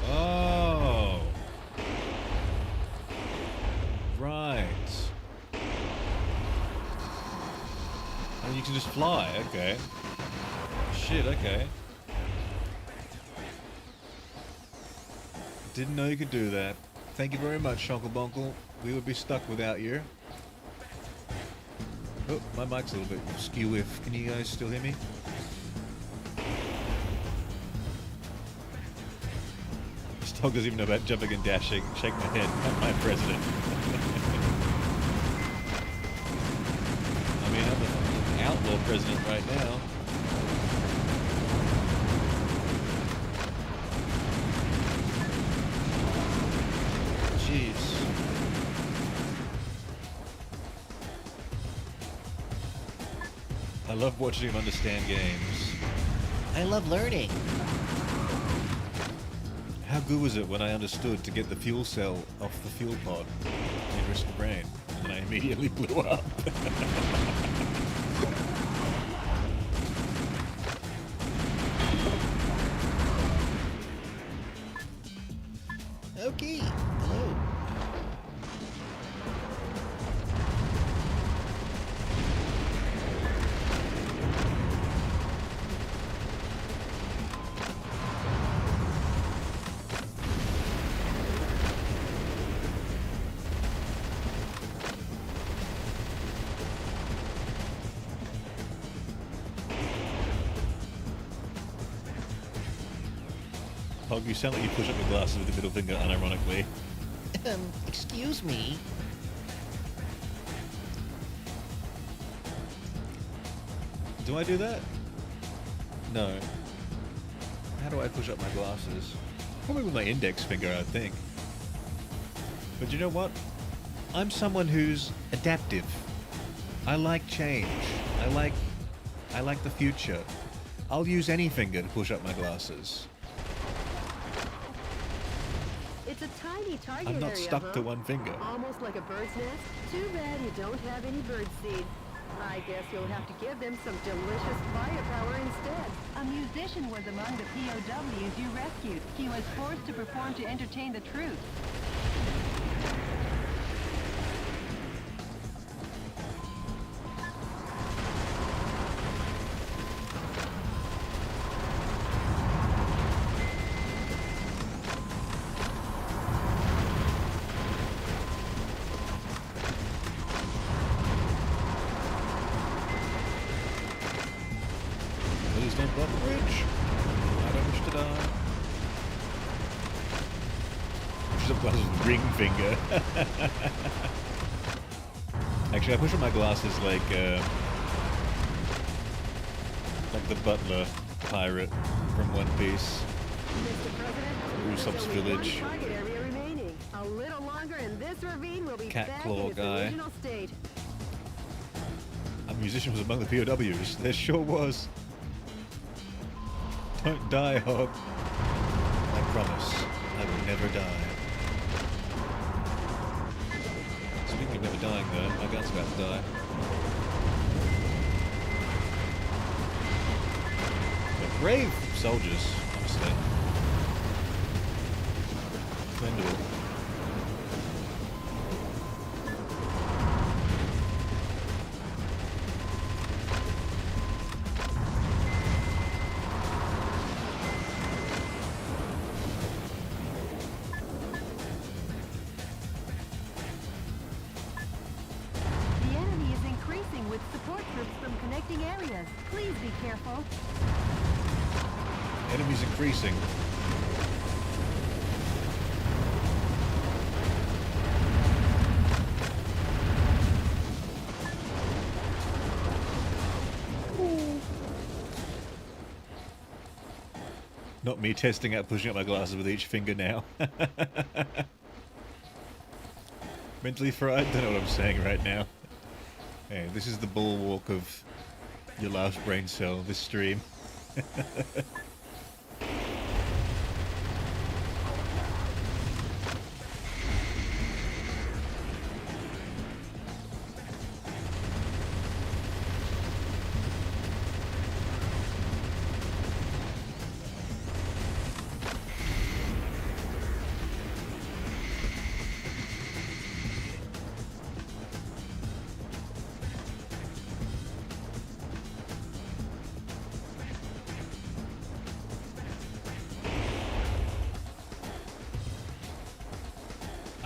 Oh. Right. And you can just fly, okay. Shit, okay. Didn't know you could do that. Thank you very much, Shonkle Bonkle. We would be stuck without you. Oh, my mic's a little bit skew-if. Can you guys still hear me? This dog doesn't even know about jumping and dashing. Shake my head. Not my president. I mean, I'm an outlaw president right now. Jeez. I love watching him understand games. I love learning. How good was it when I understood to get the fuel cell off the fuel pod in Risk the Brain? And then I immediately blew up. Okay. Hello. Hog, you sound like you push up your glasses with the middle finger unironically. Excuse me. Do I do that? No. How do I push up my glasses? Probably with my index finger, I think. But you know what? I'm someone who's adaptive. I like change. I like the future. I'll use any finger to push up my glasses. It's a tiny target I'm not area, stuck huh? to one finger. Almost like a bird's nest. Too bad you don't have any bird seed. I guess you'll have to give them some delicious firepower instead. A musician was among the POWs you rescued. He was forced to perform to entertain the troops. Please don't block the bridge. I don't wish to die. Push up glasses with ring finger. Actually, I push up my glasses like the butler pirate from One Piece. Mr. President, Usopp's there's only village. one target area remaining. A little longer and this ravine will be Cat back claw in its guy. original state. A musician was among the POWs. There sure was. Don't die, Hog. I promise, I will never die. Speaking of never dying, though, my gun's about to die. But brave soldiers, honestly. Commendable. The enemy is increasing with support troops from connecting areas. Please be careful. Enemies increasing. Not me testing out pushing up my glasses with each finger now. Mentally fried? Don't know what I'm saying right now. Hey, this is the bulwark of your last brain cell, this stream.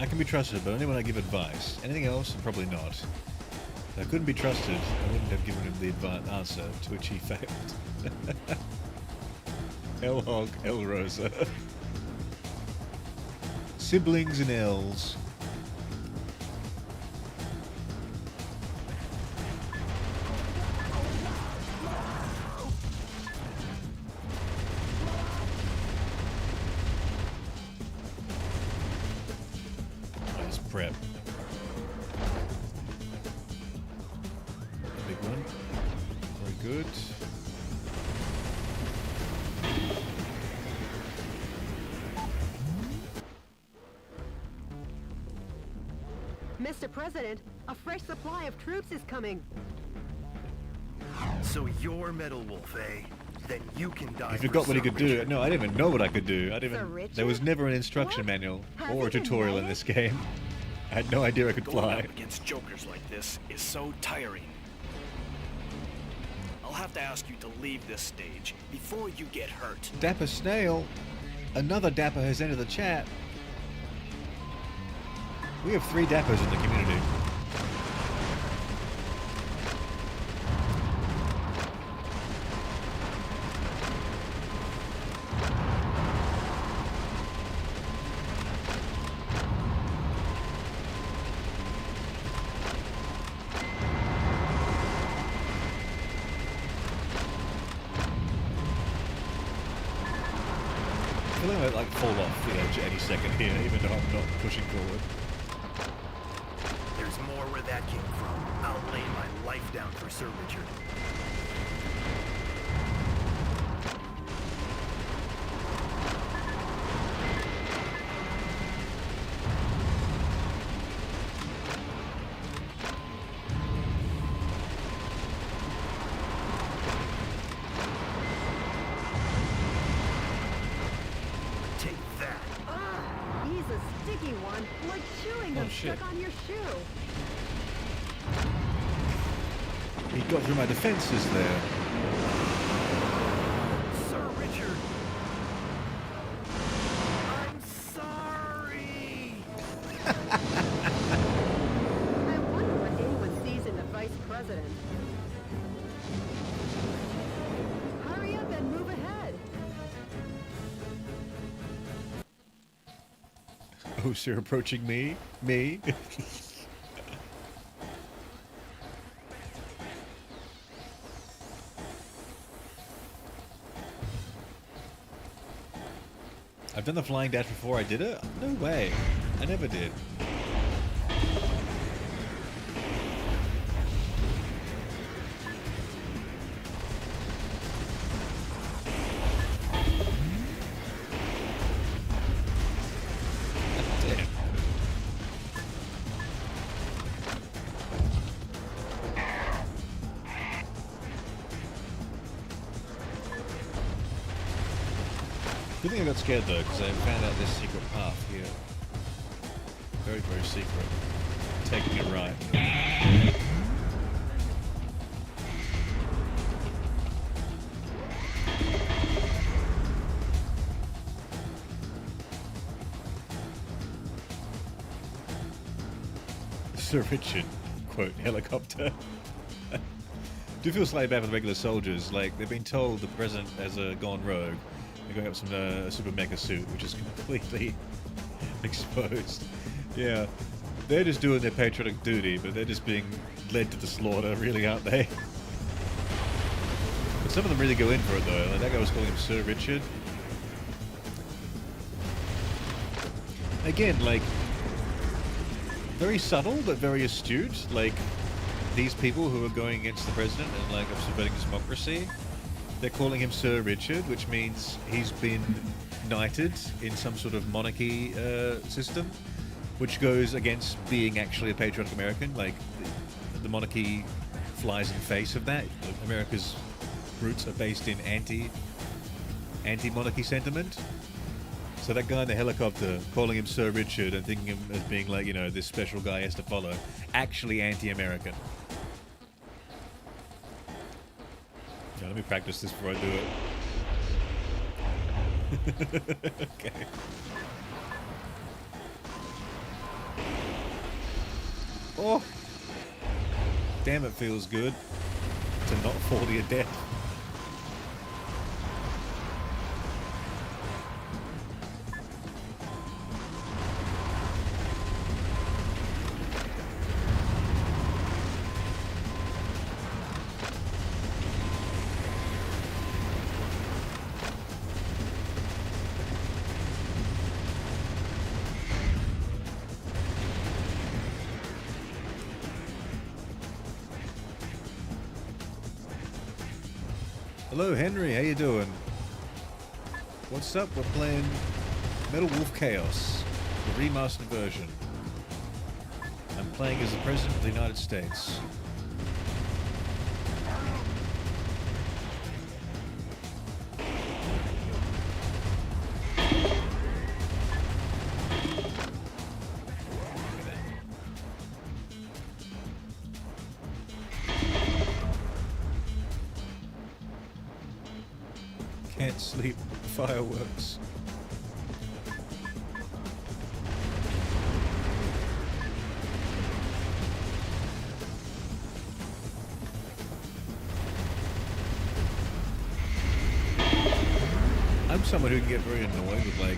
I can be trusted, but only when I give advice. Anything else, probably not. If I couldn't be trusted, I wouldn't have given him the answer, to which he failed. L-Hog, L-Rosa. Siblings and L's. Nice prep. Big one. Very good. Mr. President, a fresh supply of troops is coming. So you're Metal Wolf, eh? Then you can die. He forgot for what he Sir could do. Richard. No, I didn't even know what I could do. I didn't Sir even, Richard? there was never an instruction What? manual Has or a he been tutorial in mad? this game. I had no idea I could Going fly. up against jokers like this is so tiring. I'll have to ask you to leave this stage before you get hurt. Dapper Snail. Another Dapper has entered the chat. We have 3 Dappers in the community. I feel like I might like fall off the edge any second here, even though I'm not pushing forward. There's more where that came from. I'll lay my life down for Sir Richard. Take that. Ah, he's a sticky one, like chewing gum shit. stuck on your shoe. He got through my defenses there. Sir Richard. I'm sorry. I wonder what anyone sees in the vice president. Hurry up and move ahead. Oh, so you're approaching me? Me? I've done the flying dash before I did it? No way. I never did. Damn. Good thing I got scared though, because I found out this secret path here. Very, very secret. Taking it right. Sir Richard, quote, helicopter. Do feel slightly bad for the regular soldiers. Like, they've been told the president has gone rogue. They're going up some super mega suit, which is completely exposed. Yeah, they're just doing their patriotic duty, but they're just being led to the slaughter, really, aren't they? But some of them really go in for it, though. Like, that guy was calling him Sir Richard. Again, like, very subtle, but very astute. Like, these people who are going against the president and, like, subverting his democracy, they're calling him Sir Richard, which means he's been knighted in some sort of monarchy system, which goes against being actually a patriotic American. Like, the monarchy flies in the face of that. America's roots are based in anti-monarchy sentiment. So that guy in the helicopter, calling him Sir Richard and thinking him as being like, you know, this special guy he has to follow, actually anti-American. Yeah, let me practice this before I do it. Okay. Oh! Damn, it feels good to not fall to your death. Hello, Henry. How you doing? What's up? We're playing Metal Wolf Chaos, the remastered version. I'm playing as the President of the United States. Can't sleep. Fireworks. I'm someone who can get very annoyed with, like,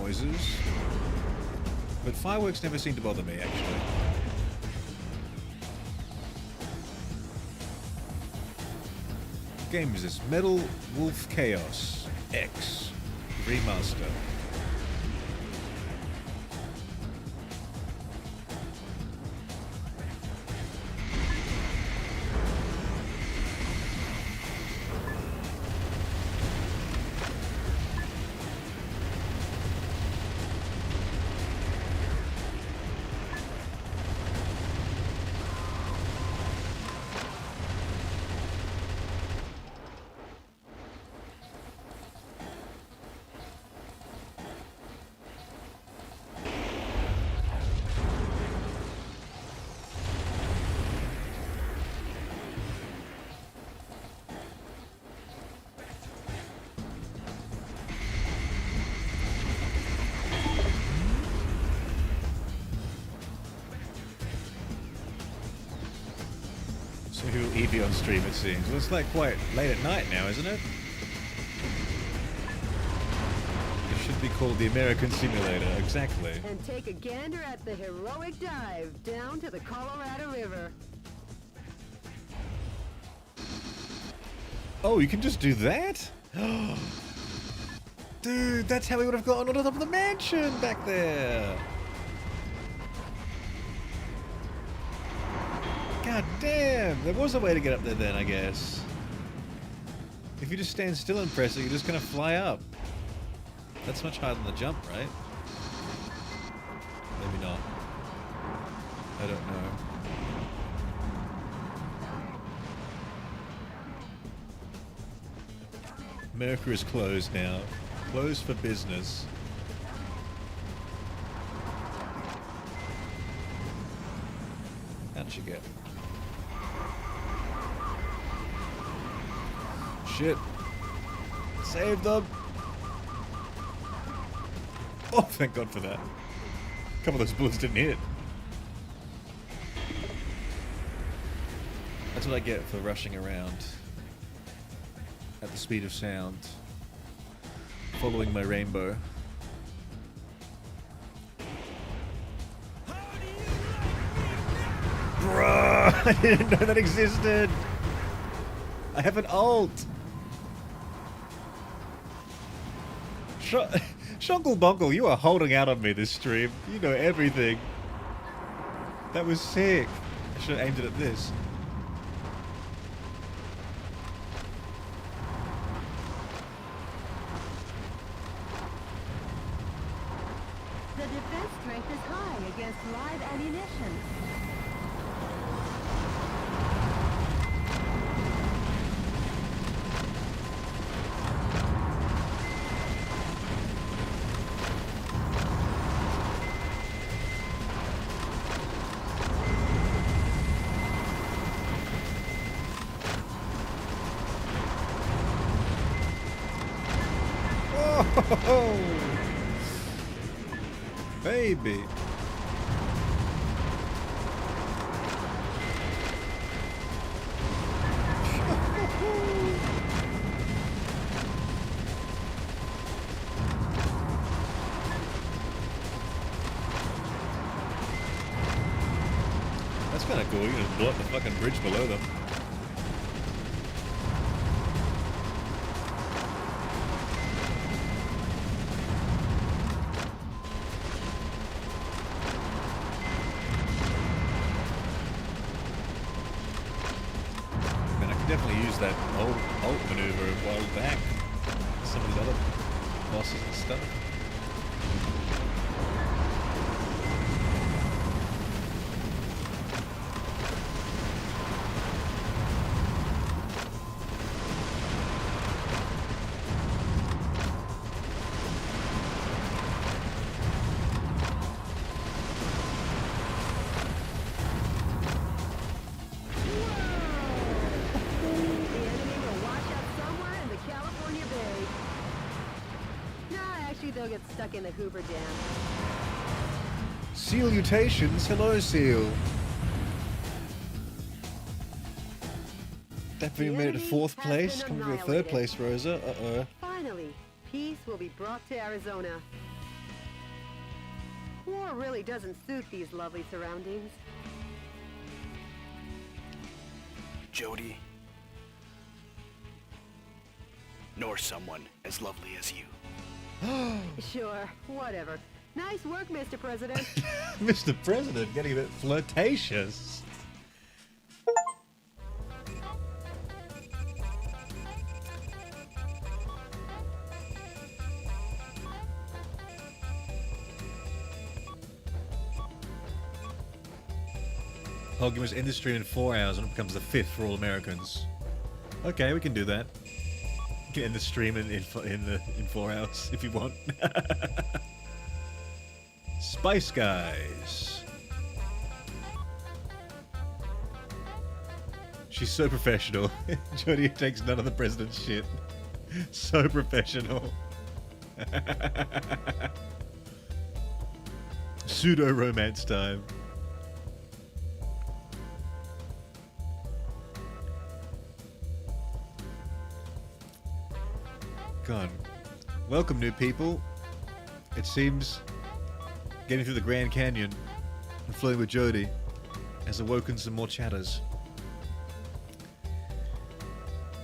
noises. But fireworks never seem to bother me, actually. What game is this? Metal Wolf Chaos X Remaster. So who will be on stream, it seems? Well, it's like quite late at night now, isn't it? It should be called the American Simulator, exactly. And take a gander at the heroic dive down to the Colorado River. Oh, you can just do that? Dude, that's how we would have gotten on top of the mansion back there. God damn, there was a way to get up there then, I guess. If you just stand still and press it, you're just gonna fly up. That's much higher than the jump, right? Maybe not. I don't know. America is closed now. Closed for business. How'd she get? Shit. Save them! Oh, thank God for that. A couple of those bullets didn't hit. That's what I get for rushing around at the speed of sound, following my rainbow. Bruh! I didn't know that existed! I have an ult! Shongle Bongle, you are holding out on me this stream. You know everything. That was sick. I should have aimed it at this. The defense strength is high against live ammunition. Oh, baby. That's kind of cool. You can just blow up the fucking bridge below them. Man, I could definitely use that ult maneuver a while back. Some of these other bosses and stuff. They'll get stuck in the Hoover Dam. Salutations, hello Seal. Definitely made it to 4th place. Coming to a 3rd place, Rosa. Uh-oh. Finally, peace will be brought to Arizona. War really doesn't suit these lovely surroundings. Jody. Nor someone as lovely as you. Sure, whatever. Nice work, Mr. President. Mr. President, getting a bit flirtatious. Hogumus industry in 4 hours and it becomes the 5th for all Americans. Okay, we can do that. You can end the stream in 4 hours if you want. Spice Guys. She's so professional. Jody takes none of the president's shit. So professional. Pseudo romance time. God. Welcome, new people. It seems getting through the Grand Canyon and floating with Jody has awoken some more chatters.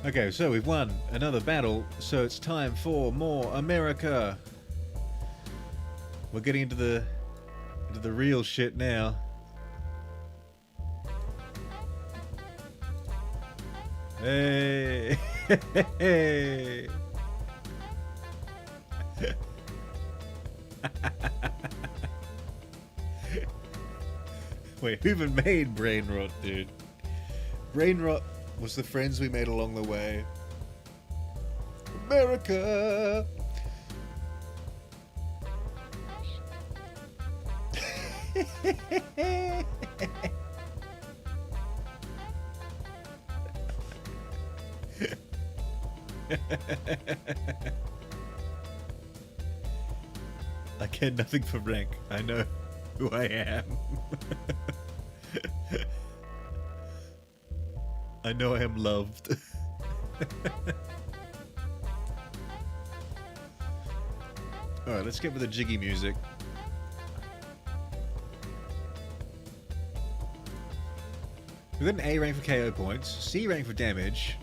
Okay, so we've won another battle, so it's time for more America. We're getting into the real shit now. Hey, hey. Wait, who even made Brain Rot, dude? Brain Rot was the friends we made along the way. America! I care nothing for rank. I know who I am. I know I am loved. Alright, let's get with the jiggy music. We've got an A rank for KO points, C rank for damage,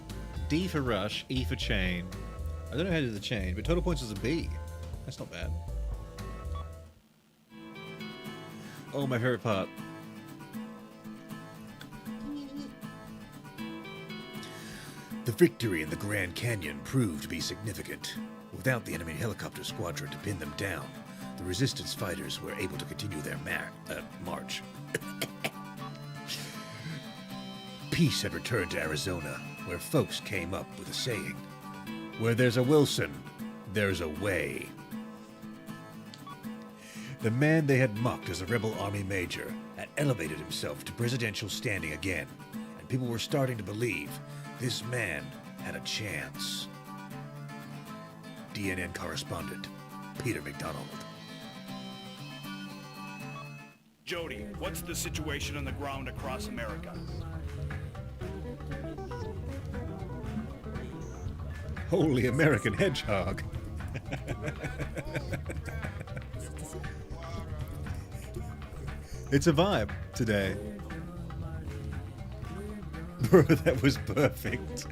D for rush, E for chain. I don't know how to do the chain, but total points is a B. That's not bad. Oh, my favorite part. The victory in the Grand Canyon proved to be significant. Without the enemy helicopter squadron to pin them down, the resistance fighters were able to continue their march. Peace had returned to Arizona, where folks came up with a saying, "Where there's a Wilson, there's a way." The man they had mocked as a rebel army major had elevated himself to presidential standing again, and people were starting to believe this man had a chance. DNN correspondent, Peter McDonald. Jody, what's the situation on the ground across America? Holy American Hedgehog. It's a vibe today. Bro, that was perfect.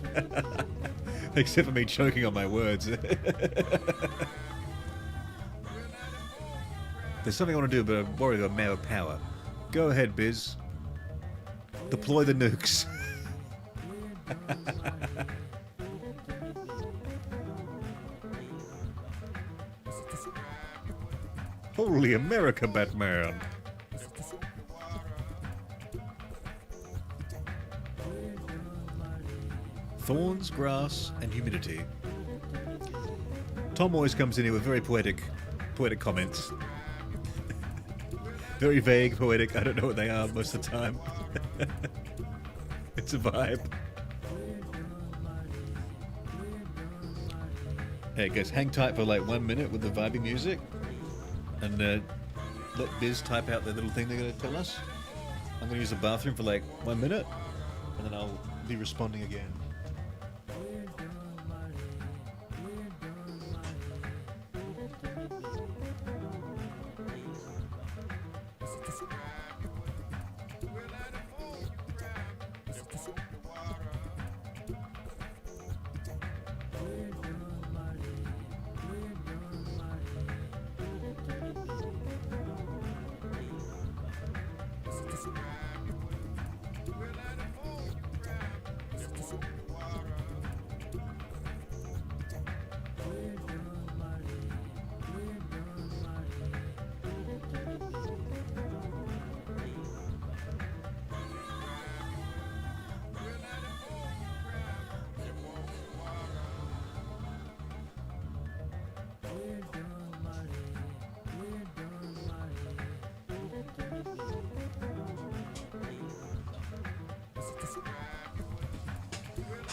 Except for me choking on my words. There's something I want to do, but I'm worried about male power. Go ahead, Biz. Deploy the nukes. Holy America, Batman! Thorns, grass, and humidity. Tom always comes in here with very poetic comments. Very vague, poetic. I don't know what they are most of the time. It's a vibe. Hey guys, hang tight for like 1 minute with the vibey music. And let Biz type out the little thing they're going to tell us. I'm going to use the bathroom for like 1 minute. And then I'll be responding again.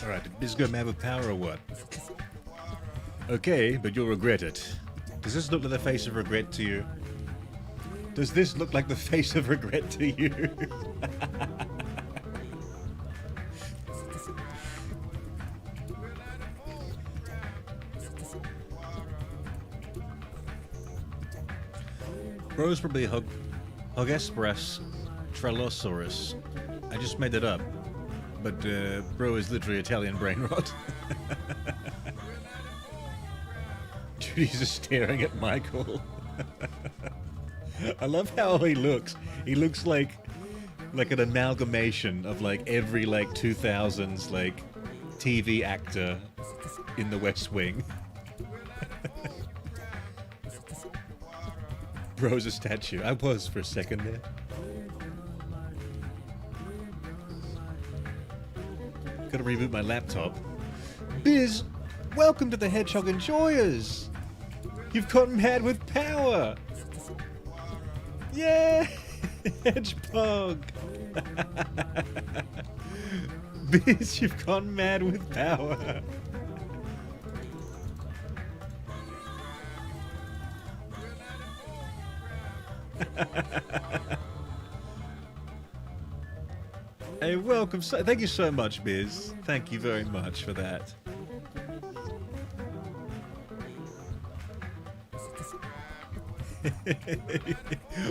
Alright, did Biz go mad with power or what? Okay, but you'll regret it. Does this look like the face of regret to you? Does this look like the face of regret to you? Bro's probably Hogesperus Trallosaurus. I just made it up. But bro is literally Italian brain rot. Judy's just staring at Michael. I love how he looks. He looks like an amalgamation of like every like 2000s like TV actor in the West Wing. Bro's a statue. I was for a second there. Gotta reboot my laptop. Biz, welcome to the Hedgehog Enjoyers! You've gotten mad with power! Yeah! Hedgehog! Biz, you've gone mad with power! Hey, welcome. Thank you so much, Biz. Thank you very much for that.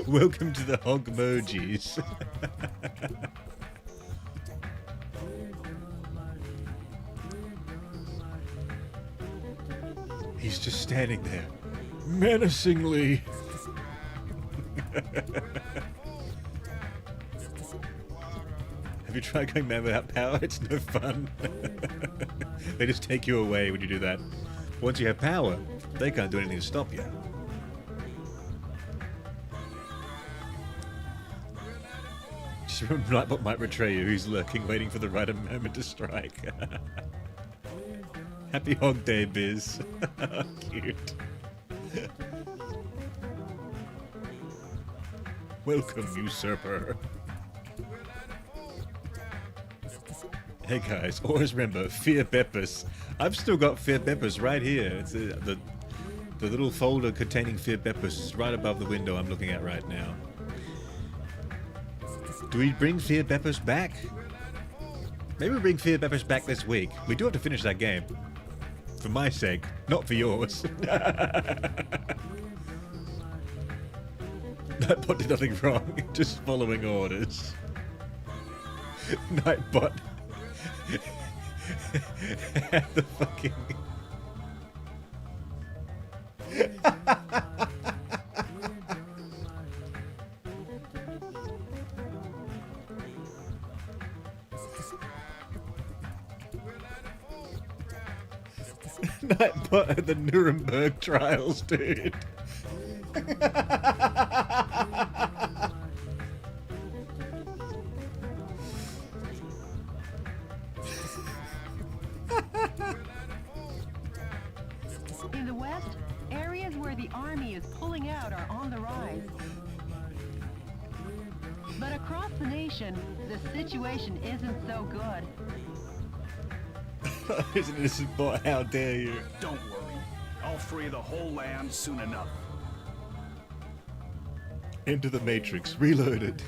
Welcome to the Hogmojis. He's just standing there, menacingly. Have you tried going mad without power? It's no fun. They just take you away when you do that. Once you have power, they can't do anything to stop you. Just remember Nightbot might betray you. He's lurking, waiting for the right moment to strike. Happy Hog Day, Biz. Cute. Welcome, usurper. Hey guys, always remember, fear Beppus. I've still got fear Beppus right here. It's the little folder containing fear Beppus is right above the window I'm looking at right now. Do we bring fear Beppus back? Maybe we bring fear Beppus back this week. We do have to finish that game. For my sake, not for yours. Nightbot did nothing wrong, just following orders. Nightbot The fucking... Nightbot at the Nuremberg trials, dude. In the west, areas where the army is pulling out are on the rise. But across the nation, the situation isn't so good. It's an innocent bot, how dare you? Don't worry. I'll free the whole land soon enough. Into the Matrix, reloaded.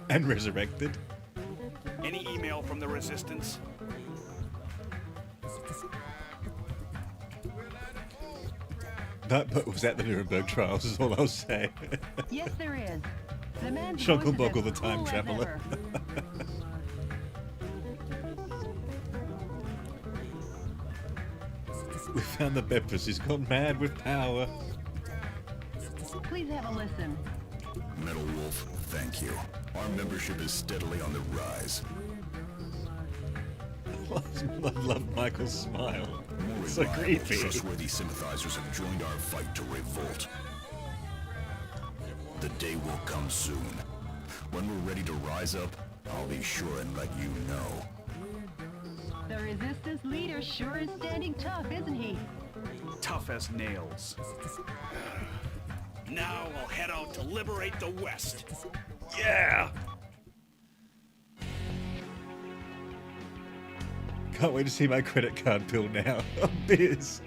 And resurrected. Any email from the resistance? Nightbot was at the Nuremberg trials, is all I'll say. Yes, there is. The man's Shuckle voice is Boggle as the time cool as traveler. ever. We found the Beppers, he's gone mad with power. Please have a listen. Metal Wolf, thank you. Our membership is steadily on the rise. I love Michael's smile. More So reliable, creepy. trustworthy sympathizers have joined our fight to revolt. The day will come soon. When we're ready to rise up, I'll be sure and let you know. The resistance leader sure is standing tough, isn't he? Tough as nails. Now I'll head out to liberate the West. Yeah! Can't wait to see my credit card bill now. Oh, Biz.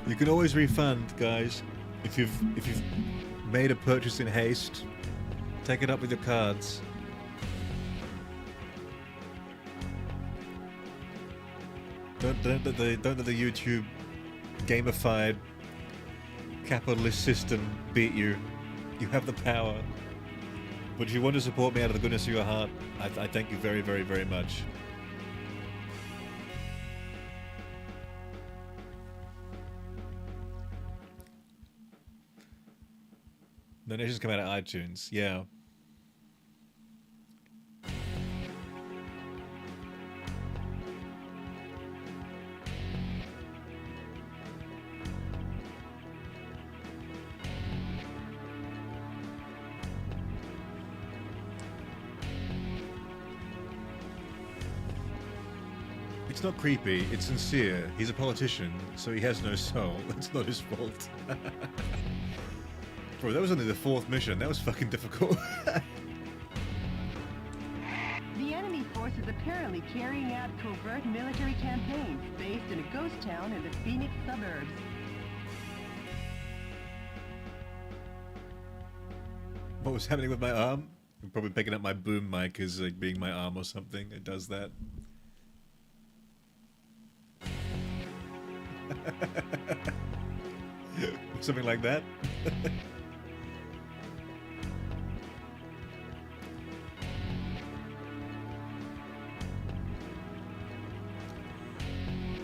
You can always refund, guys. If you've made a purchase in haste, take it up with your cards. Don't let the YouTube gamified capitalist system beat you. You have the power. But if you want to support me out of the goodness of your heart, I thank you very, very, very much. Donations come out of iTunes, yeah. It's not creepy, it's sincere. He's a politician, so he has no soul. It's not his fault. Bro, that was only the 4th mission. That was fucking difficult. The enemy force is apparently carrying out covert military campaigns based in a ghost town in the Phoenix suburbs. What was happening with my arm? I'm probably picking up my boom mic as like being my arm or something. It does that. Something like that.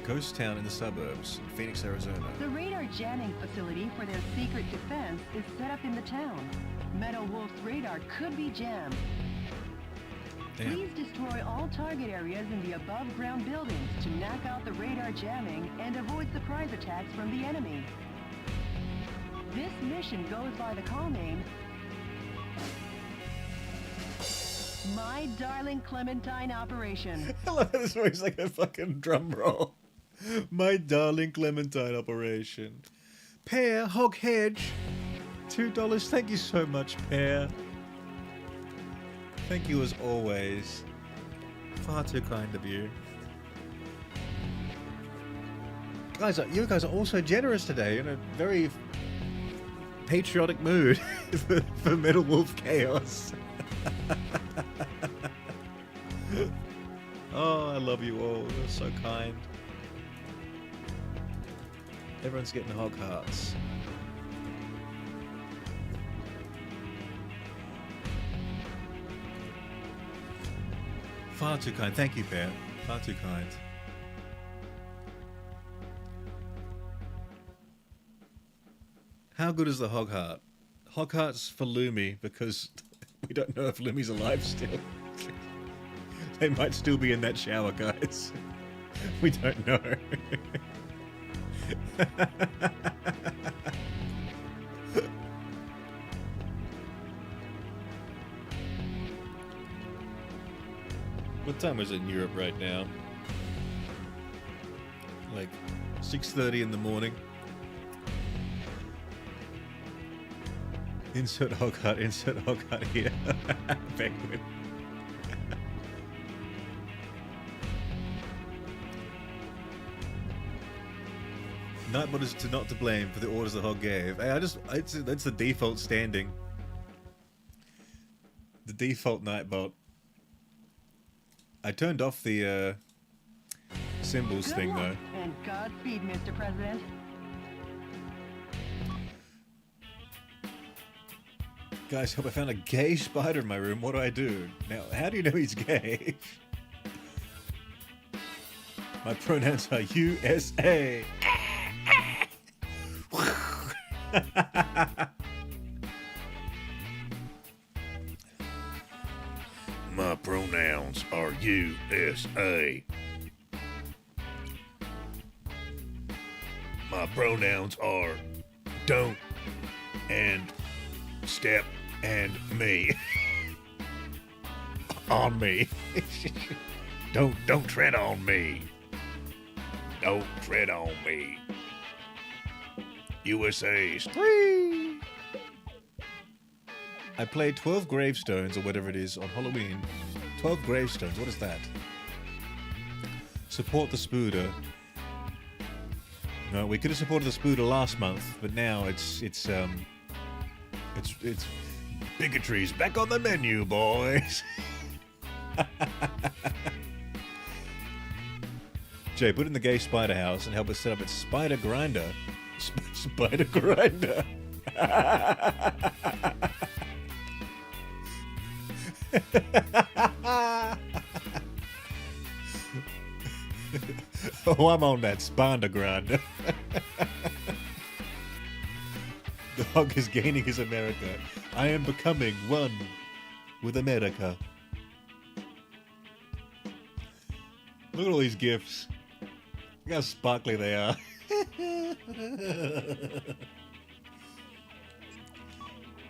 Ghost town in the suburbs, Phoenix, Arizona. The radar jamming facility for their secret defense is set up in the town. Metal Wolf's radar could be jammed. Damn. Please destroy all target areas in the above-ground buildings to knock out the radar jamming and avoid surprise attacks from the enemy. This mission goes by the call name My Darling Clementine Operation. I love how this voice like a fucking drum roll. My Darling Clementine Operation. Pear, Hog Hedge. $2. Thank you so much, Pear. Thank you as always. Far too kind of you. Guys, you guys are also generous today in a very patriotic mood for Metal Wolf Chaos. Oh, I love you all. You're so kind. Everyone's getting hog hearts. Far too kind. Thank you, Bear. Far too kind. How good is the hog heart? Hog heart's for Lumi because we don't know if Lumi's alive still. They might still be in that shower, guys. We don't know. What time is it in Europe right now? Like 6:30 in the morning. Insert hog heart here. Penguin. Nightbot is not to blame for the orders the hog gave. That's the default standing. The default Nightbot. I turned off the symbols Good thing luck, though. And Godspeed, Mr. President. Guys, hope I found a gay spider in my room. What do I do? Now, how do you know he's gay? My pronouns are USA. My pronouns are USA. My pronouns are don't and step and me. On me. Don't tread on me. Don't tread on me. USA's 3. I played 12 gravestones or whatever it is on Halloween. 12 gravestones, what is that? Support the Spooder. No, we could have supported the Spooder last month, but now it's bigotry's back on the menu, boys. Jay, put in the gay spider house and help us set up its spider grinder. Spider grinder. Oh, I'm on that spider grinder. The hog is gaining his America. I am becoming one with America. Look at all these gifts. Look how sparkly they are.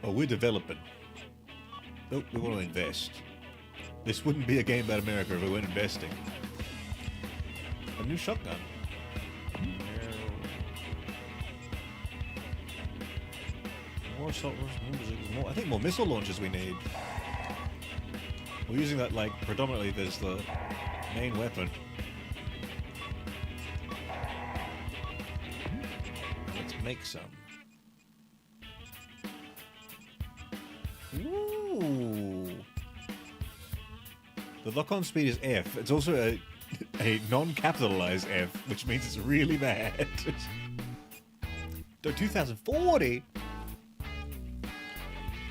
Oh, we're developing. Nope, we want to invest. This wouldn't be a game about America if we weren't investing. A new shotgun. More assault rifles, I think more missile launchers we need. We're using that like predominantly as the main weapon. Let's make some. Ooh. The lock-on speed is F. It's also a non-capitalized F, which means it's really bad. 2040.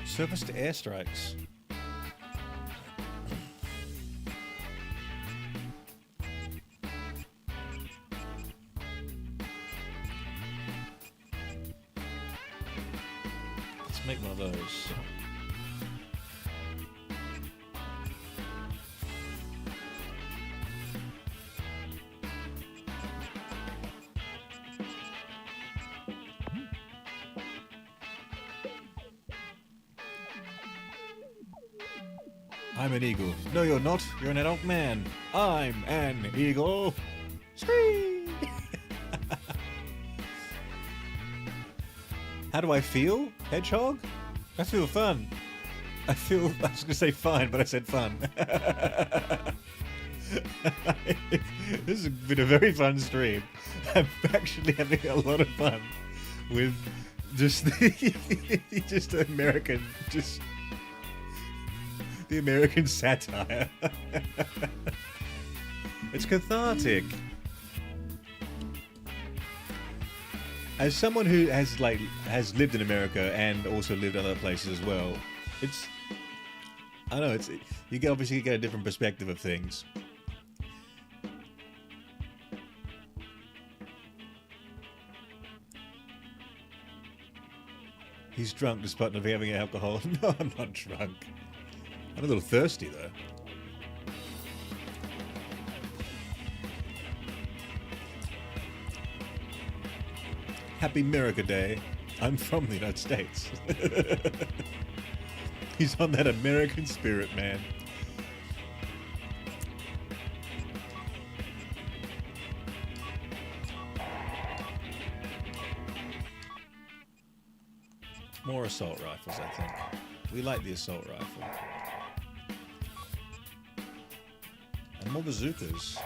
Surface to airstrikes. Let's make one of those. I'm an eagle. No, you're not. You're an adult man. I'm an eagle. Scream! How do I feel, Hedgehog? I feel fun. I was going to say fine, but I said fun. This has been a very fun stream. I'm actually having a lot of fun with just the American, the American satire. It's cathartic. As someone who has lived in America and also lived other places as well, I know you can obviously get a different perspective of things. He's drunk despite not having alcohol. No, I'm not drunk. I'm a little thirsty though. Happy America Day. I'm from the United States. He's on that American spirit, man. More assault rifles, I think. We like the assault rifle. And more bazookas.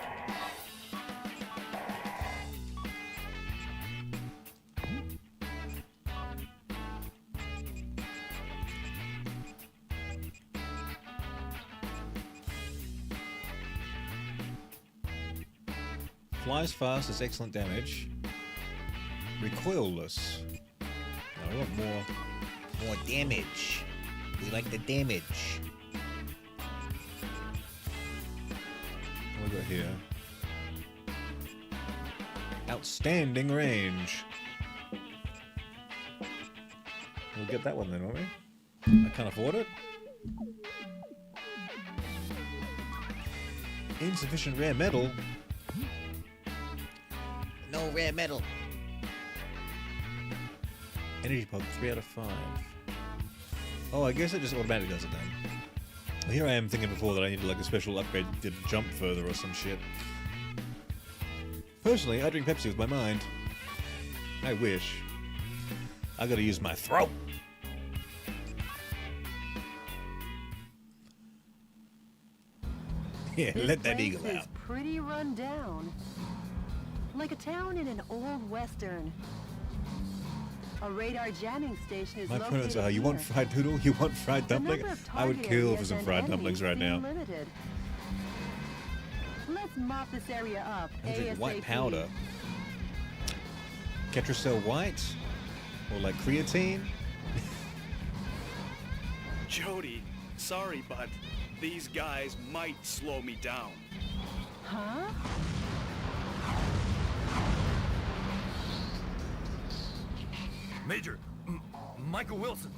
Flies fast, does excellent damage. Recoilless. No, we want more damage. We like the damage. What do we got here? Outstanding range. We'll get that one then, won't we? I can't afford it. Insufficient rare metal. No rare metal. Energy pod 3 out of 5. Oh, I guess it just automatically does it then. Well, here I am thinking before that I needed like a special upgrade to jump further or some shit. Personally, I drink Pepsi with my mind. I wish. I gotta use my throat. Yeah, This let that place eagle is out. pretty run down. Like a town in an old western. A radar jamming station is My located pronouns are, you want here. fried noodle? You want fried The dumpling? number of I would target kill for areas some and fried enemies dumplings right now. seem limited. Let's mop this area up. I drink white ASAP. powder. Ketracel white? Or like creatine? Jody, sorry, but these guys might slow me down. Huh? Major, Michael Wilson.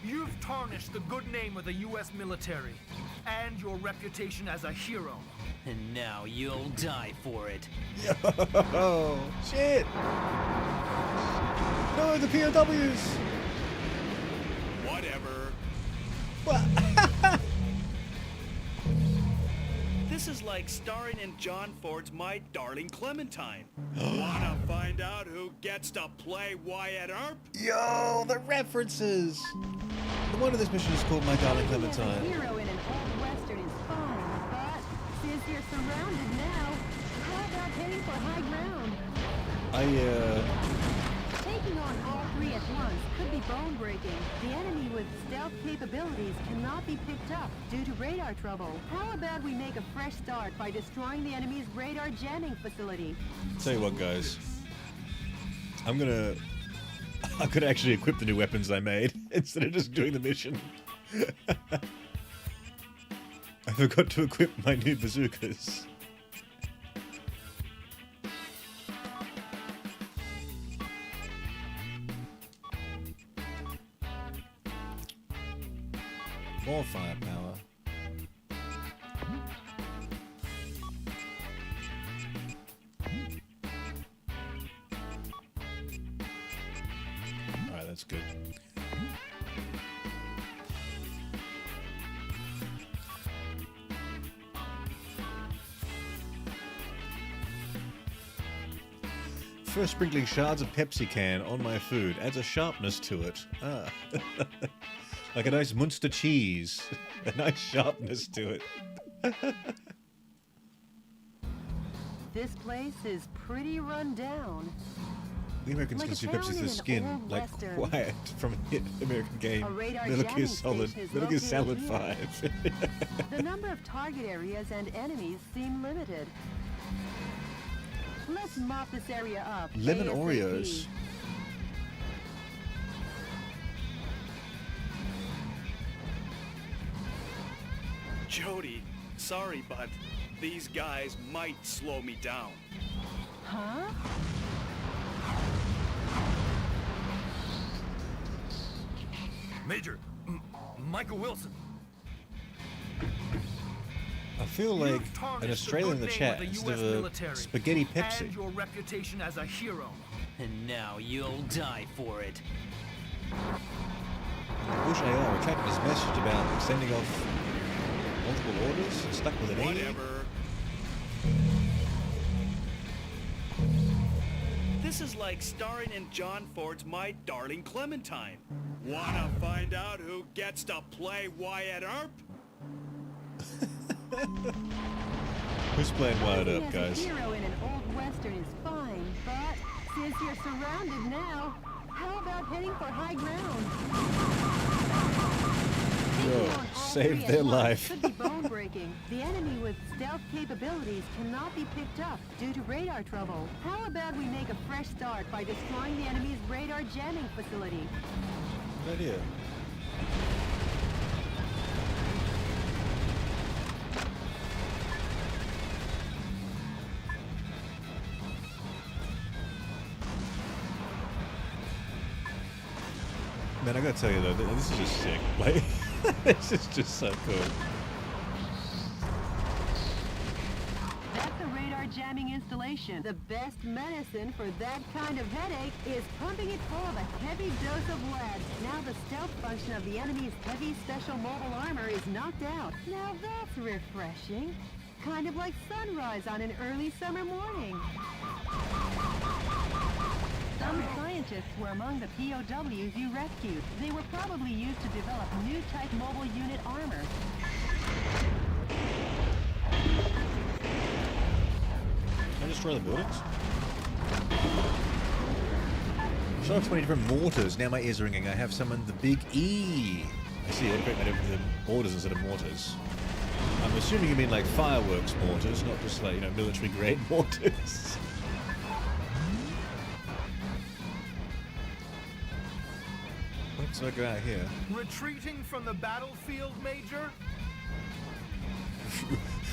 You've tarnished the good name of the U.S. military and your reputation as a hero. And now you'll die for it. Yo, shit! No, the POWs! Whatever. What? This is like starring in John Ford's My Darling Clementine. Wanna find out who gets to play Wyatt Earp? Yo, the references! No wonder this mission is called My Darling Being a Clementine. hero in an old western is fine, but since you're surrounded now, how about heading for high ground? Taking on all three at once could be bone-breaking. The enemy with stealth capabilities cannot be picked up due to radar trouble. How about we make a fresh start by destroying the enemy's radar jamming facility? Tell you what, guys. I'm gonna actually equip the new weapons I made instead of just doing the mission. I forgot to equip my new bazookas. More firepower. Alright, that's good. First sprinkling shards of Pepsi can on my food adds a sharpness to it. Ah. Like a nice Munster cheese. A nice sharpness to it. This place is pretty run down. The Americans Like a consume town Pepsi in for an skin, old like western. quiet from a hit American game. A radar Metal Gear jamming Solid. station is Metal Gear located Solid here. 5. The number of target areas and enemies seem limited. Let's mop this area up. Lemon ASAP. Oreos. sorry, but these guys might slow me down. Huh? Major, Michael Wilson. I feel like You've tarnished an Australian in the good name chat of the instead US of a military spaghetti And Pepsi. your reputation as a hero. And now you'll die for it. Bush AR retracted his message about sending off multiple orders and stuck with an E. Whatever. This is like starring in John Ford's My Darling Clementine. Wanna find out who gets to play Wyatt Earp? Who's playing Wyatt Posing Earp, as a guys? hero in an old western is fine, but since you're surrounded now, how about heading for high ground? Taking Yo, on all save three their at once life. Could be bone-breaking. The enemy with stealth capabilities cannot be picked up due to radar trouble. How about we make a fresh start by destroying the enemy's radar jamming facility? Good idea. Man, I gotta tell you though, this is just sick. Like, this is just so cool. That's a radar jamming installation. The best medicine for that kind of headache is pumping it full of a heavy dose of lead. Now the stealth function of the enemy's heavy special mobile armor is knocked out. Now that's refreshing. Kind of like sunrise on an early summer morning. Some scientists were among the POWs you rescued. They were probably used to develop new type mobile unit armor. Can I destroy the buildings? So I have 20 different mortars. Now my ears are ringing. I have summoned the big E. I see, they create the orders instead of mortars. I'm assuming you mean like fireworks mortars, not just like, you know, military grade mortars. So I go out here. Retreating from the battlefield, Major?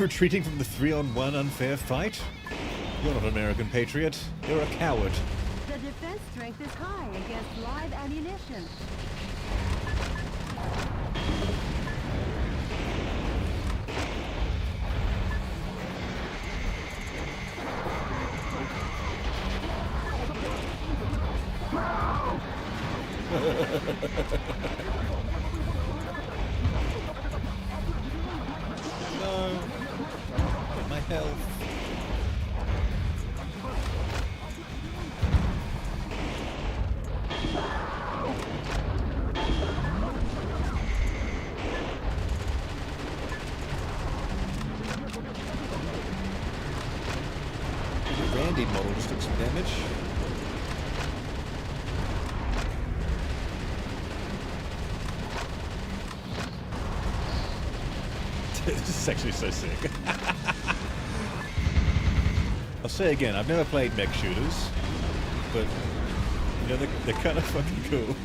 Retreating from the 3-on-1 unfair fight? You're not an American patriot. You're a coward. The defense strength is high against live ammunition. No. My health. The Randy model just took some damage. This is actually so sick. I'll say again, I've never played mech shooters, but you know they're kind of fucking cool.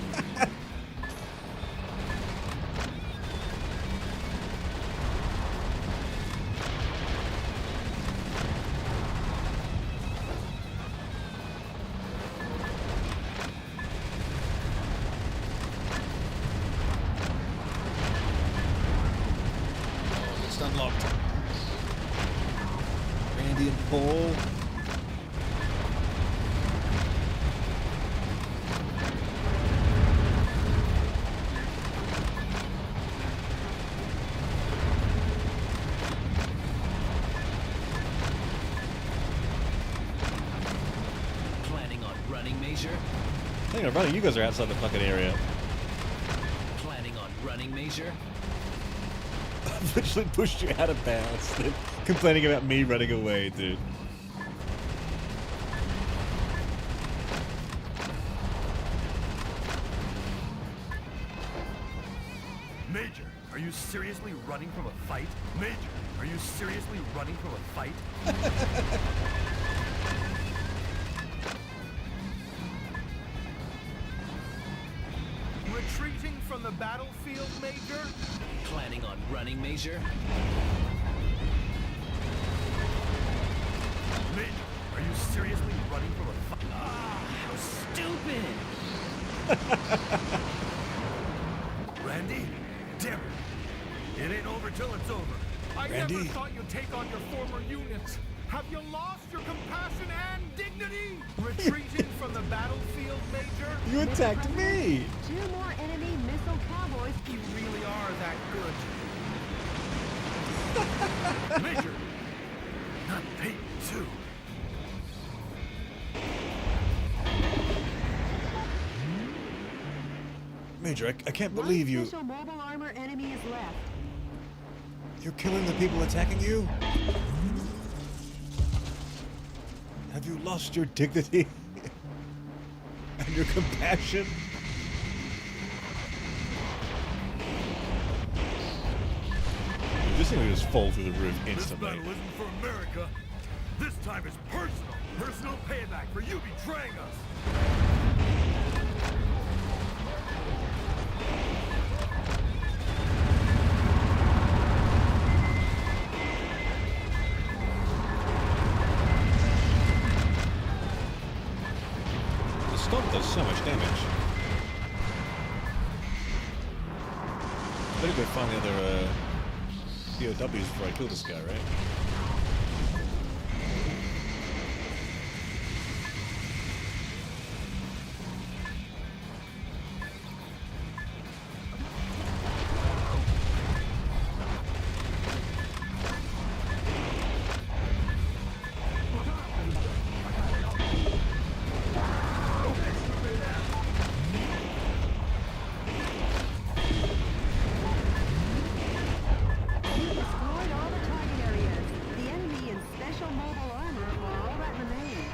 It's unlocked. Randy and Paul. Planning on running, Major? Hang on, running. You guys are outside the fucking area. Planning on running, Major? I've literally pushed you out of bounds. They're complaining about me running away, dude. Major, are you seriously running from a fight? Major, are you seriously running from a fight? Retreating from the battlefield, Major? Planning on running, Major? seriously running from a fight? How stupid! Randy? Damn it. It ain't over till it's over. I Randy? never thought you'd take on your former units. Have you lost your compassion and dignity? Retreating from the battlefield, Major? You attacked me! 2 more enemy missile cowboys. You really are that good. Major! Not Peyton, too. Major, I can't believe you. One special mobile armor enemy is left. You're killing the people attacking you? Have you lost your dignity? And your compassion? This thing will just fall through the roof This instantly. battle isn't for America. This time it's personal. Personal payback for you betraying us. The stomp does so much damage. Better go find the other POWs before I kill this guy, right? Destroyed all the target areas. The enemy in special mobile armor are all that remain.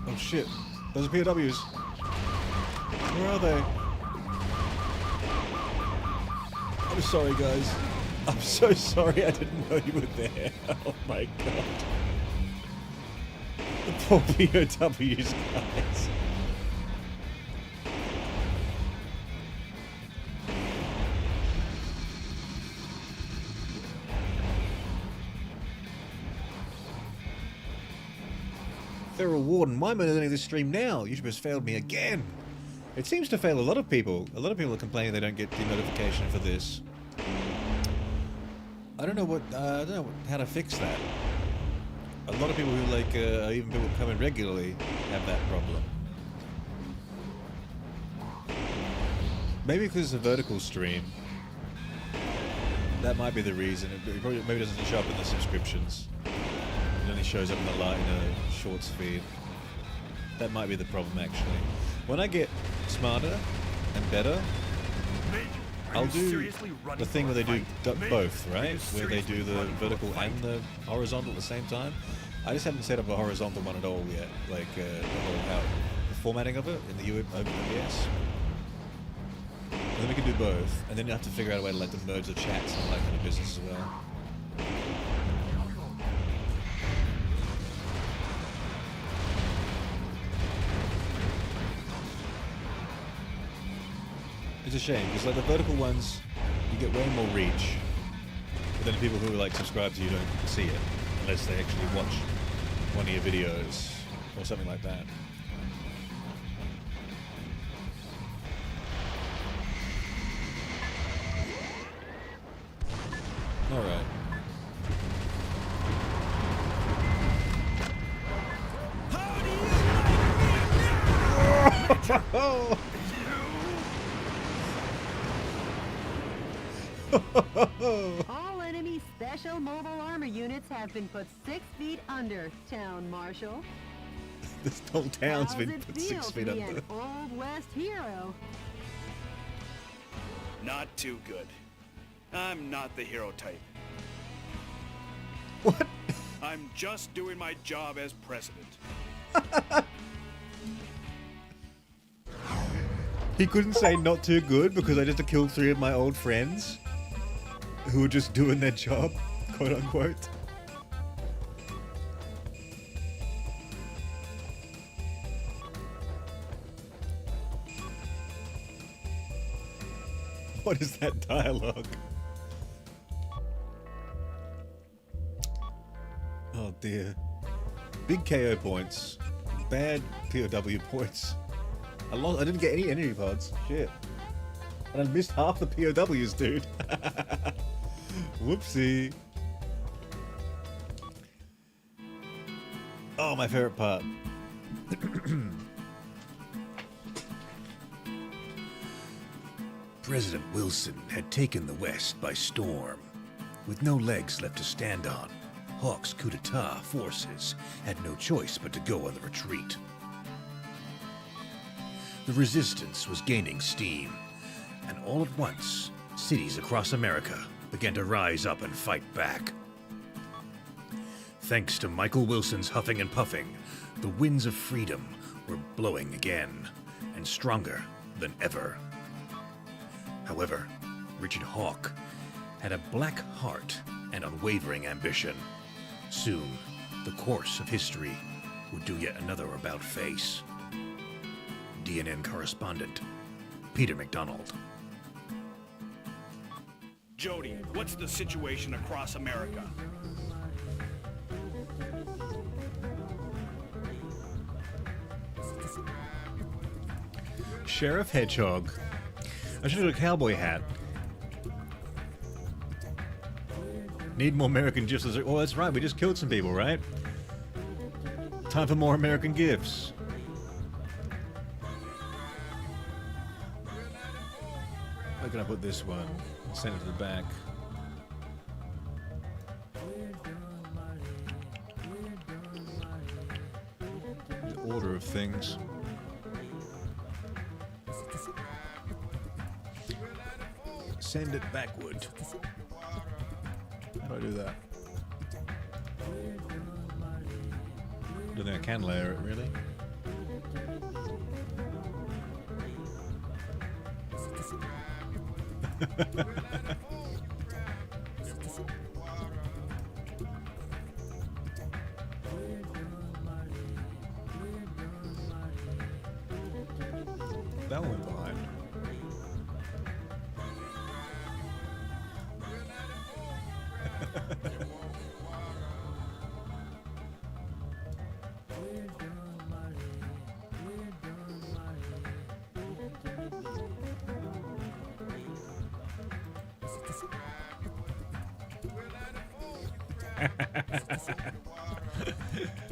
Oh shit. Those are POWs. Where are they? I'm sorry, guys. I'm so sorry I didn't know you were there. Oh my god. The poor POWs, guys. Feral Warden, why am I learning this stream now? YouTube has failed me again. It seems to fail a lot of people. A lot of people are complaining they don't get the notification for this. I don't know how to fix that. A lot of people who even people coming regularly have that problem. Maybe because it's a vertical stream. That might be the reason. It probably maybe doesn't show up in the subscriptions. It only shows up in the shorts feed. That might be the problem, actually. When I get smarter and better, I'll do the thing where they do both, right? Where they do the vertical and the horizontal at the same time. I just haven't set up a horizontal one at all yet, like the formatting of it in the OBS. And then we can do both, and then you have to figure out a way to let them merge the chats and all that kind of business as well. It's a shame, because like the vertical ones, you get way more reach, but then the people who subscribe to you don't see it, unless they actually watch one of your videos, or something like that. Alright. All enemy special mobile armor units have been put 6 feet under, Town Marshal. This whole town's been How's it put feel 6 to feet be under. an Old West hero? Not too good. I'm not the hero type. What? I'm just doing my job as president. He couldn't say not too good because I just killed 3 of my old friends who were just doing their job, quote unquote. What is that dialogue? Oh dear. Big KO points. Bad POW points. I didn't get any energy pods. Shit. And I missed half the POWs, dude. Whoopsie. Oh, my favorite part. President Wilson had taken the West by storm. With no legs left to stand on, Hawk's coup d'etat forces had no choice but to go on the retreat. The resistance was gaining steam, and all at once, cities across America began to rise up and fight back. Thanks to Michael Wilson's huffing and puffing, the winds of freedom were blowing again, and stronger than ever. However, Richard Hawk had a black heart and unwavering ambition. Soon, the course of history would do yet another about-face. DNN correspondent, Peter McDonald. Jody, what's the situation across America? Sheriff Hedgehog. I should have a cowboy hat. Need more American gifts. Oh, that's right. We just killed some people, right? Time for more American gifts. Where can I put this one? Send it to the back. The order of things. Send it backward. How do I do that? I don't think I can layer it, really. That one went behind.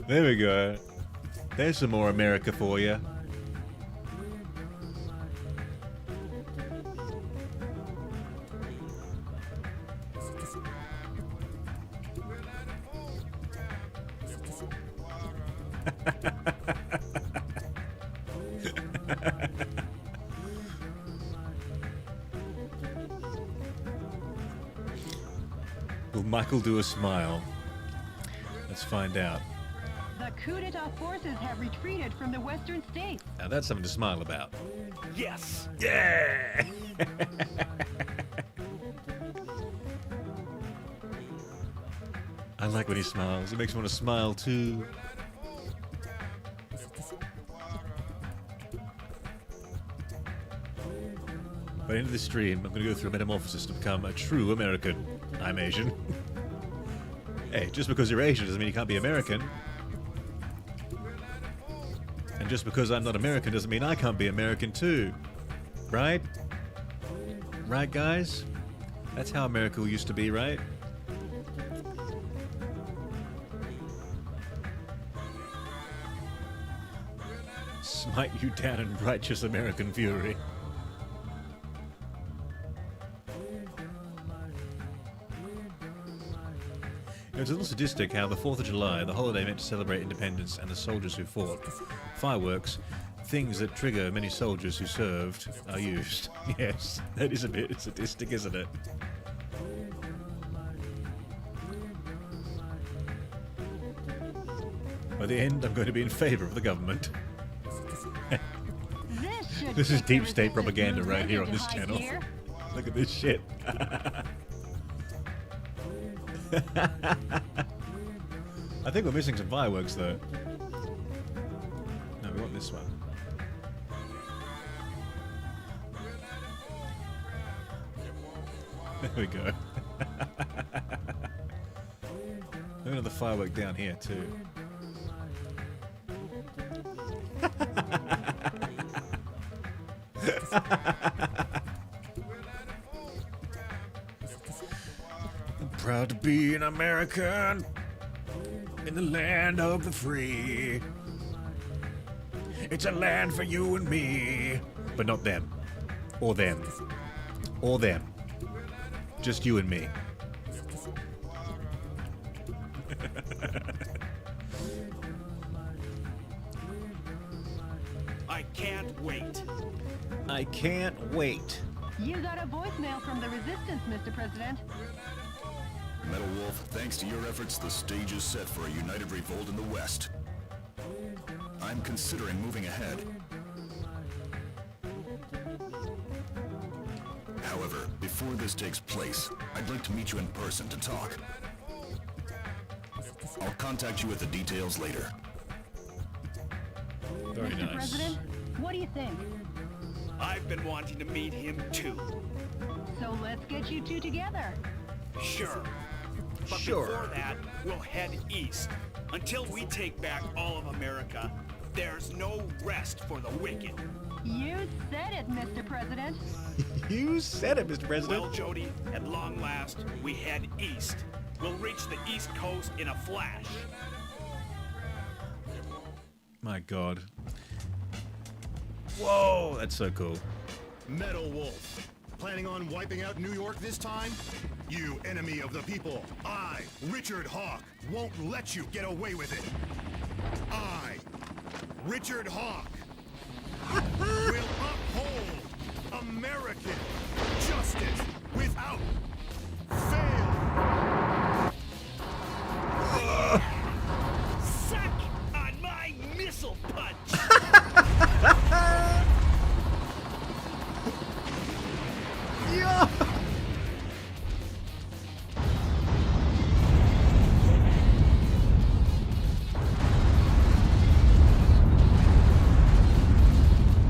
There we go. There's some more America for you. Will Michael do a smile? Let's find out. The coup d'etat forces have retreated from the western states. Now that's something to smile about. Yes! Yeah! I like when he smiles. It makes me want to smile too. By the end of this stream, I'm going to go through a metamorphosis to become a true American. I'm Asian. Hey, just because you're Asian doesn't mean you can't be American. And just because I'm not American doesn't mean I can't be American too. Right? Right, guys? That's how America used to be, right? Smite you down in righteous American fury. It's a little sadistic how the 4th of July, the holiday meant to celebrate independence and the soldiers who fought. Fireworks, things that trigger many soldiers who served, are used. Yes, that is a bit sadistic, isn't it? By the end, I'm going to be in favor of the government. This is deep state propaganda right here on this channel. Look at this shit. I think we're missing some fireworks though. No, we want this one. There we go. There's another firework down here too. I'm proud to be an American in the land of the free. It's a land for you and me. But not them. Or them. Or them. Just you and me. I can't wait. I can't wait. You got a voicemail from the Resistance, Mr. President. Metal Wolf, thanks to your efforts, the stage is set for a united revolt in the West. I'm considering moving ahead. However, before this takes place, I'd like to meet you in person to talk. I'll contact you with the details later. Very Mr. nice. President, what do you think? I've been wanting to meet him too. So let's get you two together. Sure. But before that, we'll head east. Until we take back all of America, there's no rest for the wicked. You said it, Mr. President. You said it, Mr. President. Well, Jody, at long last, we head east. We'll reach the East Coast in a flash. My God. Whoa, that's so cool. Metal Wolf, planning on wiping out New York this time? You enemy of the people, I, Richard Hawk, won't let you get away with it. I, Richard Hawk, will uphold American justice without fail. Suck on my missile punch! Yeah.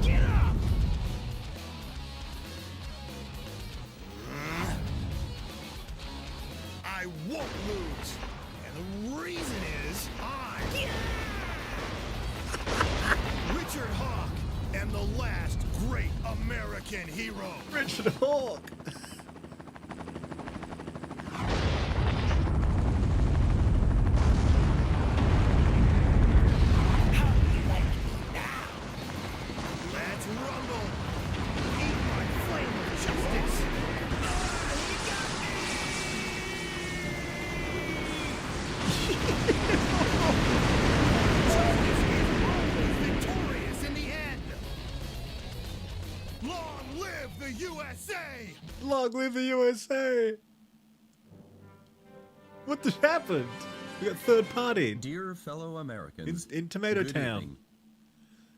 Get up! I won't lose. And the reason is I, Richard Hawk, am the last great American hero. Richard Hawk. Let's rumble. Eat my flame of justice. Justice is always victorious in the end. Long live the USA! Long live the USA. What just happened? We got third party. Dear fellow Americans, in Tomato good Town. evening.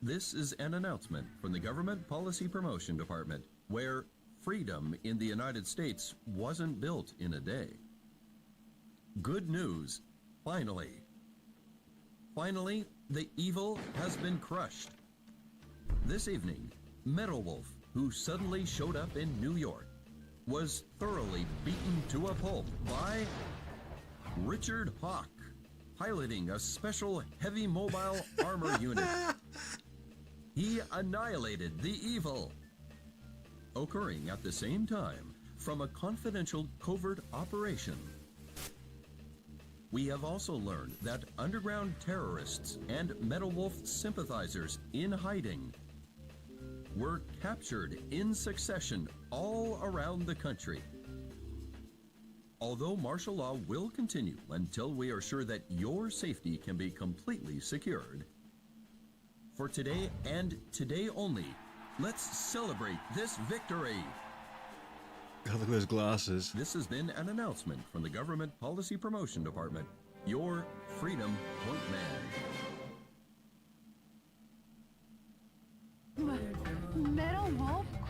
This is an announcement from the Government Policy Promotion Department, where freedom in the United States wasn't built in a day. Good news, finally. Finally, the evil has been crushed. This evening, Metal Wolf, who suddenly showed up in New York, was thoroughly beaten to a pulp by Richard Hawk, piloting a special heavy mobile armor unit. He annihilated the evil. Occurring at the same time from a confidential covert operation. We have also learned that underground terrorists and Metal Wolf sympathizers in hiding were captured in succession all around the country. Although martial law will continue until we are sure that your safety can be completely secured, for today and today only, let's celebrate this victory. God, look at those glasses. This has been an announcement from the Government Policy Promotion Department, your Freedom Point Man.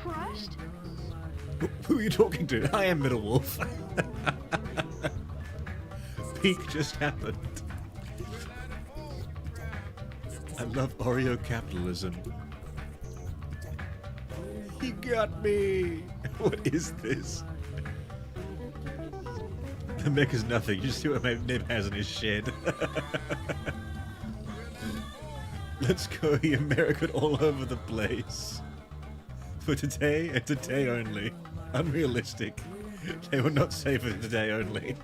crushed? Who are you talking to? I am Middle Wolf. Peak just happened. I love Oreo capitalism. He got me! What is this? The mech is nothing. You just see what my Nib has in his shed. Let's go, the American all over the place. For today and today only. Unrealistic. They were not safe for today only.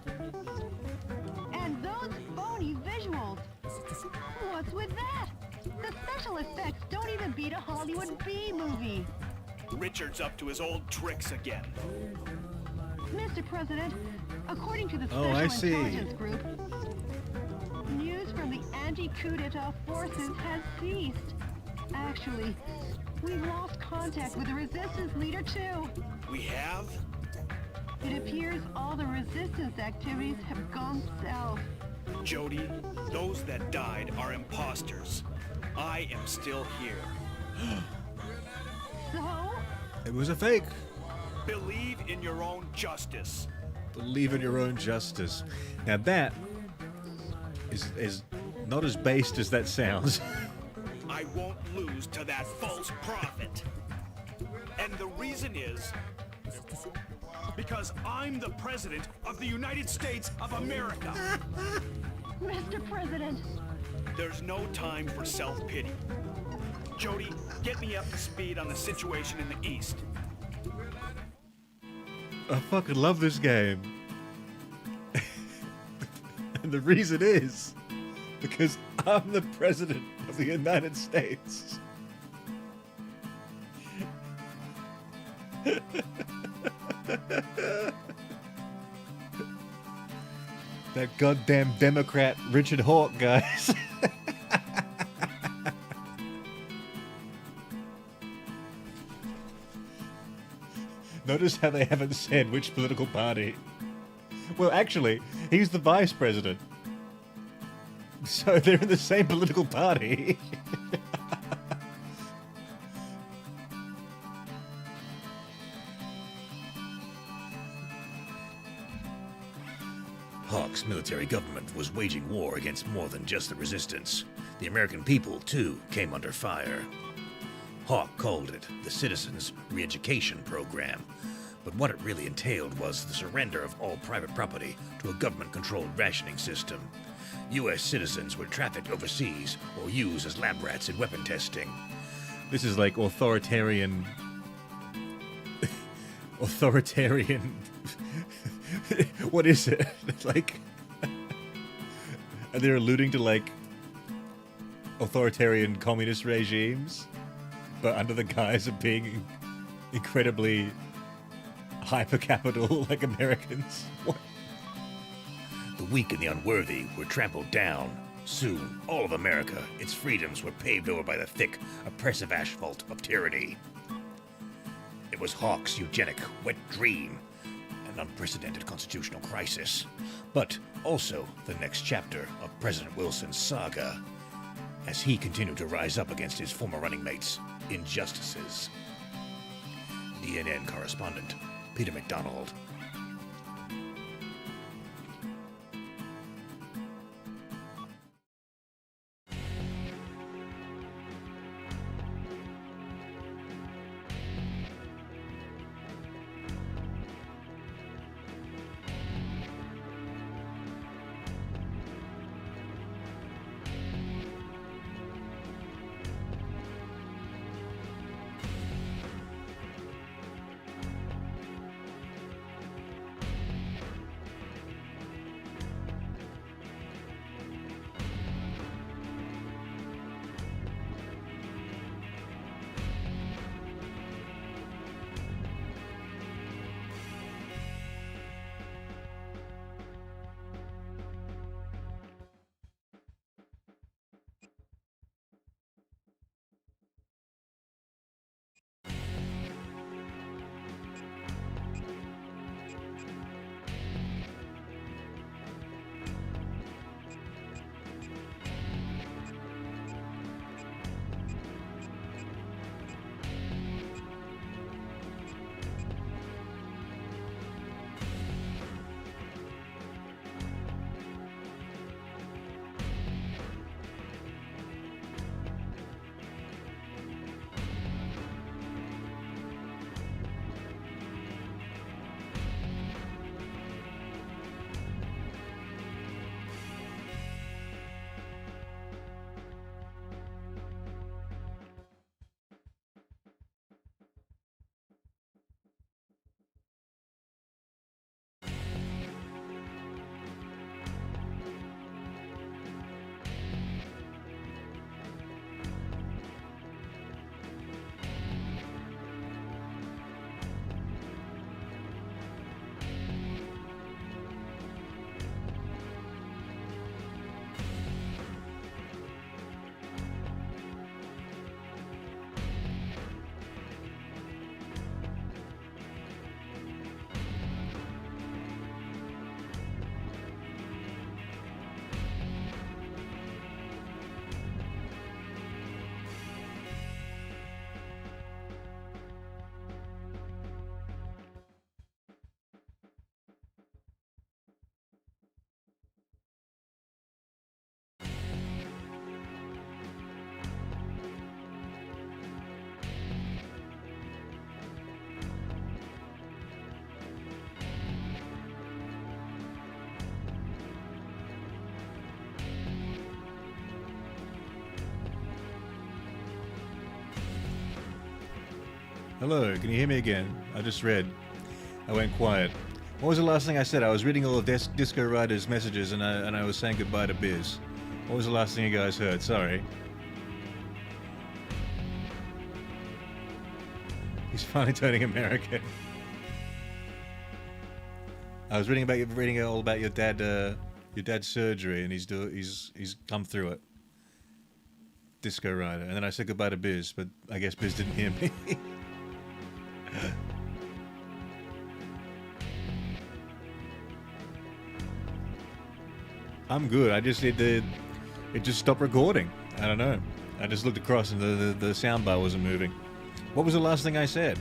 And those phony visuals. What's with that? The special effects don't even beat a Hollywood B movie. Richard's up to his old tricks again. Mr. President, according to the Oh, I Special see. Intelligence Group, news from the anti-coup d'etat forces has ceased. Actually, we've lost contact with the resistance leader too. We have? It appears all the resistance activities have gone south. Jody, those that died are imposters. I am still here. So? It was a fake. Believe in your own justice. Believe in your own justice. Now that is not as based as that sounds. I won't lose to that false prophet. And the reason is because I'm the President of the United States of America. Mr. President. There's no time for self-pity. Jody, get me up to speed on the situation in the East. I fucking love this game. And the reason is because I'm the President of the United States. That goddamn Democrat Richard Hawke, guys. Notice how they haven't said which political party. Well, actually, he's the vice president. So they're in the same political party. Hawke's military government was waging war against more than just the resistance. The American people, too, came under fire. Hawke called it the Citizens Re-Education Program, but what it really entailed was the surrender of all private property to a government-controlled rationing system. U.S. citizens were trafficked overseas or used as lab rats in weapon testing. This is like authoritarian... authoritarian... what is it? Like... Are they alluding to, like, authoritarian communist regimes? But under the guise of being incredibly hyper-capital like Americans? What? The weak and the unworthy were trampled down. Soon, all of America, its freedoms were paved over by the thick, oppressive asphalt of tyranny. It was Hawke's eugenic wet dream, an unprecedented constitutional crisis, but also the next chapter of President Wilson's saga, as he continued to rise up against his former running mates' injustices. DNN correspondent Peter McDonald. Hello, can you hear me again? I just read. I went quiet. What was the last thing I said? I was reading all of Disco Rider's messages and I was saying goodbye to Biz. What was the last thing you guys heard? Sorry. He's finally turning American. I was reading all about your dad's surgery, and he's come through it. Disco Rider, and then I said goodbye to Biz, but I guess Biz didn't hear me. I'm good. I just it just stopped recording. I don't know. I just looked across and the soundbar wasn't moving. What was the last thing I said?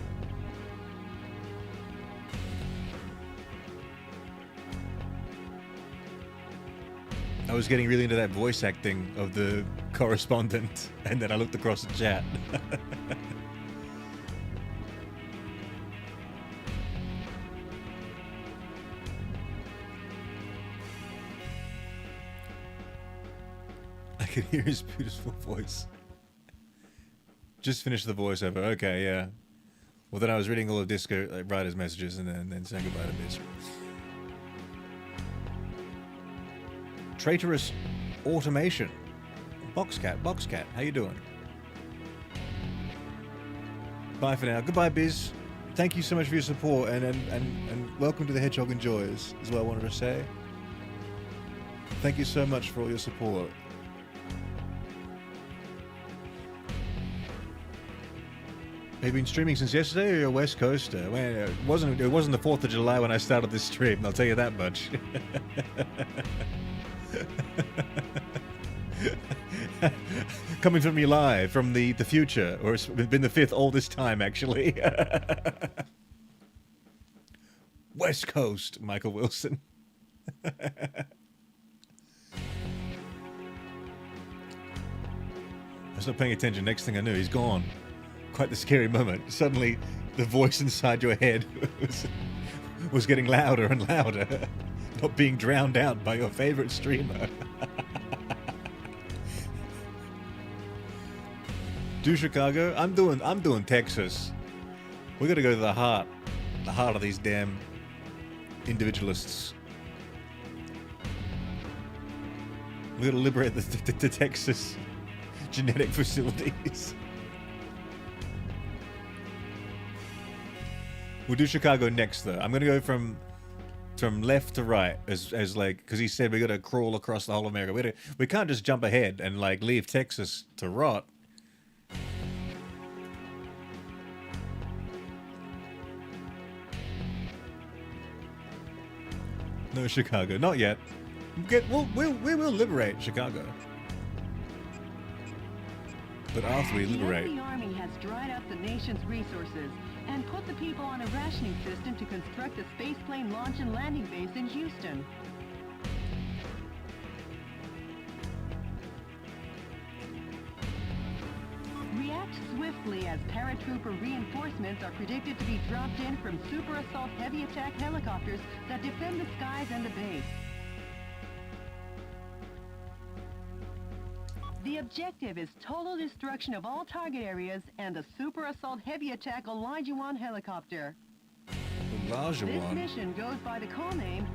I was getting really into that voice acting of the correspondent, and then I looked across the chat. I could hear his beautiful voice. Just finished the voiceover. Okay, yeah. Well, then I was reading all of Disco Rider's messages and then saying goodbye to Biz. Traitorous automation. Boxcat, how you doing? Bye for now. Goodbye, Biz. Thank you so much for your support and welcome to the Hedgehog Enjoyers, is what I wanted to say. Thank you so much for all your support. Have you been streaming since yesterday, or you're a West Coaster? Well, it wasn't the 4th of July when I started this stream, I'll tell you that much. Coming from you live, from the future, or it's been the 5th all this time, actually. West Coast, Michael Wilson. I was not paying attention. Next thing I knew, he's gone. Quite the scary moment. Suddenly, the voice inside your head was getting louder and louder, not being drowned out by your favorite streamer. Do Chicago? I'm doing Texas. We got to go to the heart of these damn individualists. We got to liberate the Texas genetic facilities. We'll do Chicago next, though. I'm gonna go from left to right, as like, because he said we gotta crawl across the whole of America. We can't just jump ahead and like leave Texas to rot. No Chicago, not yet. We will liberate Chicago, but after we liberate. The army has dried up the nation's resources and put the people on a rationing system to construct a spaceplane launch and landing base in Houston. React swiftly, as paratrooper reinforcements are predicted to be dropped in from super assault heavy attack helicopters that defend the skies and the base. The objective is total destruction of all target areas and a super assault heavy attack Olajuwon helicopter. Olajuwon? This mission goes by the call name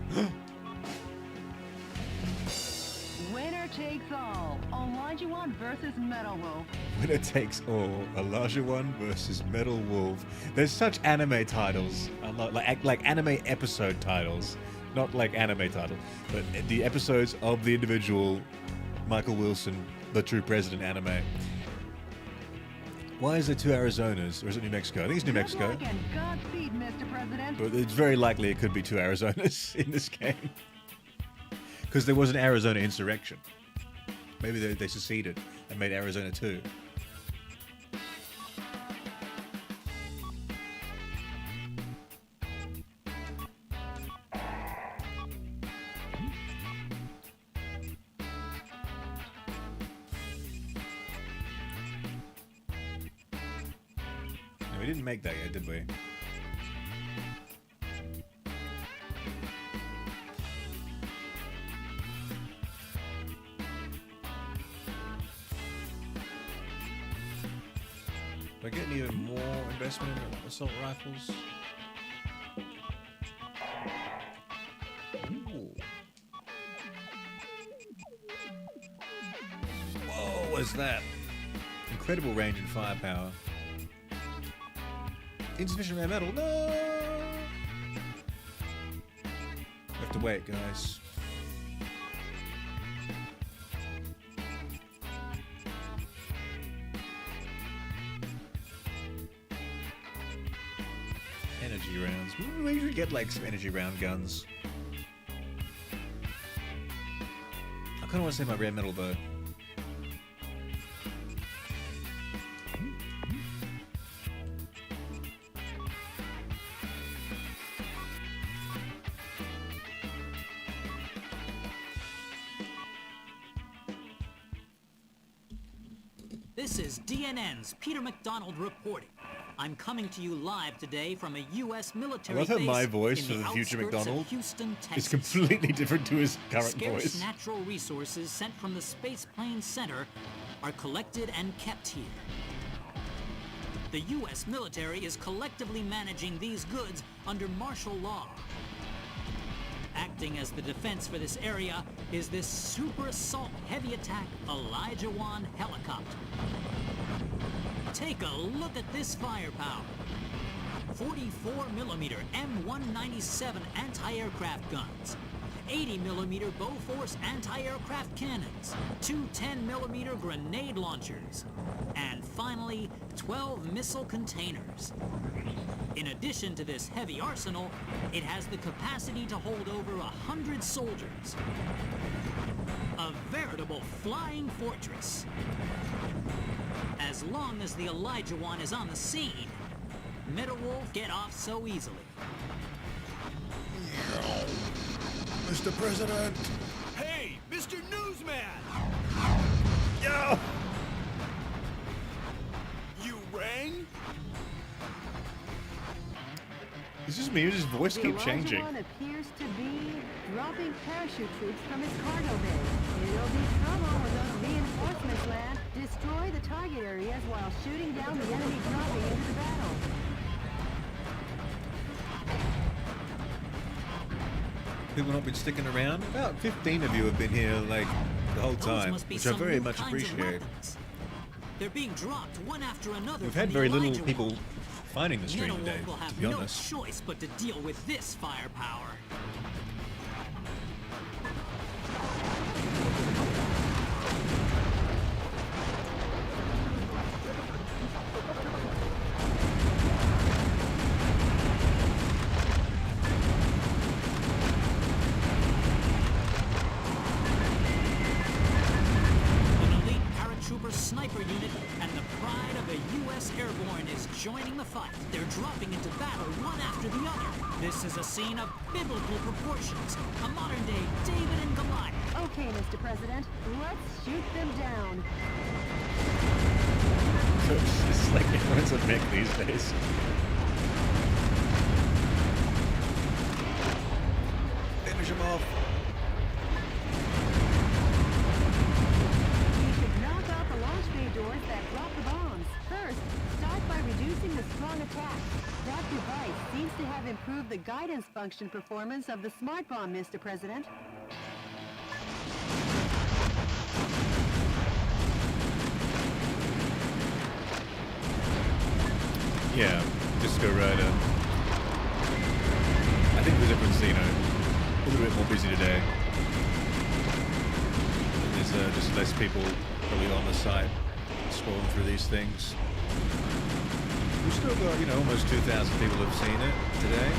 Winner Takes All, Olajuwon versus Metal Wolf. Winner Takes All, Olajuwon versus Metal Wolf. There's such anime titles, like anime episode titles, not like anime titles, but the episodes of the individual Michael Wilson, the True President anime. Why is there 2 Arizonas, or is it New Mexico? I think it's New Mexico. Good luck and Godspeed, Mr. President. But it's very likely it could be 2 Arizonas in this game. Because there was an Arizona insurrection. Maybe they seceded and made Arizona 2. No, we didn't make that yet, did we? Do I get any even more investment in assault rifles? Ooh. Whoa, what's that? Incredible range and firepower. Insufficient rare metal. No! We have to wait, guys. Energy rounds. We usually get like some energy round guns. I kind of want to save my rare metal though. This is DNN's Peter McDonald reporting. I'm coming to you live today from a U.S. military I love how base my voice in for the future outskirts of McDonald Houston, is Texas. completely different to his current Scarce voice. natural resources sent from the Space Plane Center are collected and kept here. The U.S. military is collectively managing these goods under martial law. Acting as the defense for this area is this Super Assault Heavy Attack Elijah 1 helicopter. Take a look at this firepower. 44mm M197 anti-aircraft guns, 80mm Bofors anti-aircraft cannons, two 10mm grenade launchers, and finally 12 missile containers. In addition to this heavy arsenal, it has the capacity to hold over 100 soldiers. A veritable flying fortress. As long as the Elijah 1 is on the scene, Metal won't get off so easily. Mr. President! Hey, Mr. Newsman! Yo! You rang? Is this me? His voice The keeps Elijah changing. One appears to be dropping parachute troops from its cargo bay. It'll be trouble when those reinforcements land. Destroy the target areas while shooting down the enemy dropping into the battle. People not been sticking around. About 15 of you have been here like the whole Those time, must be which I some very new much kinds of appreciate. weapons. They're being dropped one after another. We've from had the very little Elijah people One. finding the stream Metal today, Wolf will to have be no honest. choice but to deal with this firepower. An elite paratrooper sniper unit and the pride of the U.S. Airborne is joining the fight. They're dropping into battle one after the other. This is a scene of biblical proportions, a modern-day David and Goliath. Okay, Mr. President, let's shoot them down. It's like everyone's a mech these days. Finish him off. You should knock out the launch bay doors that drop the bombs. First, start by reducing the strong attack. That device seems to have improved the guidance function performance of the smart bomb, Mr. President. Yeah, Disco Rider. I think because everyone's, a little bit more busy today. There's just less people probably on the site scrolling through these things. We've still got, almost 2,000 people have seen it today.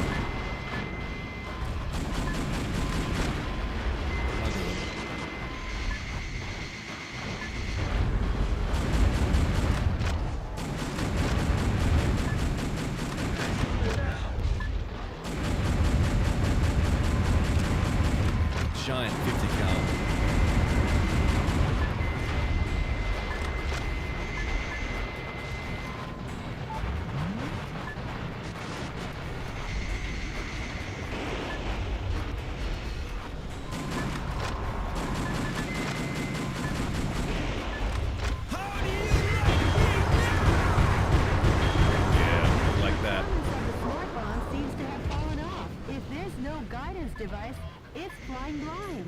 Giant 50 cal. flying blind.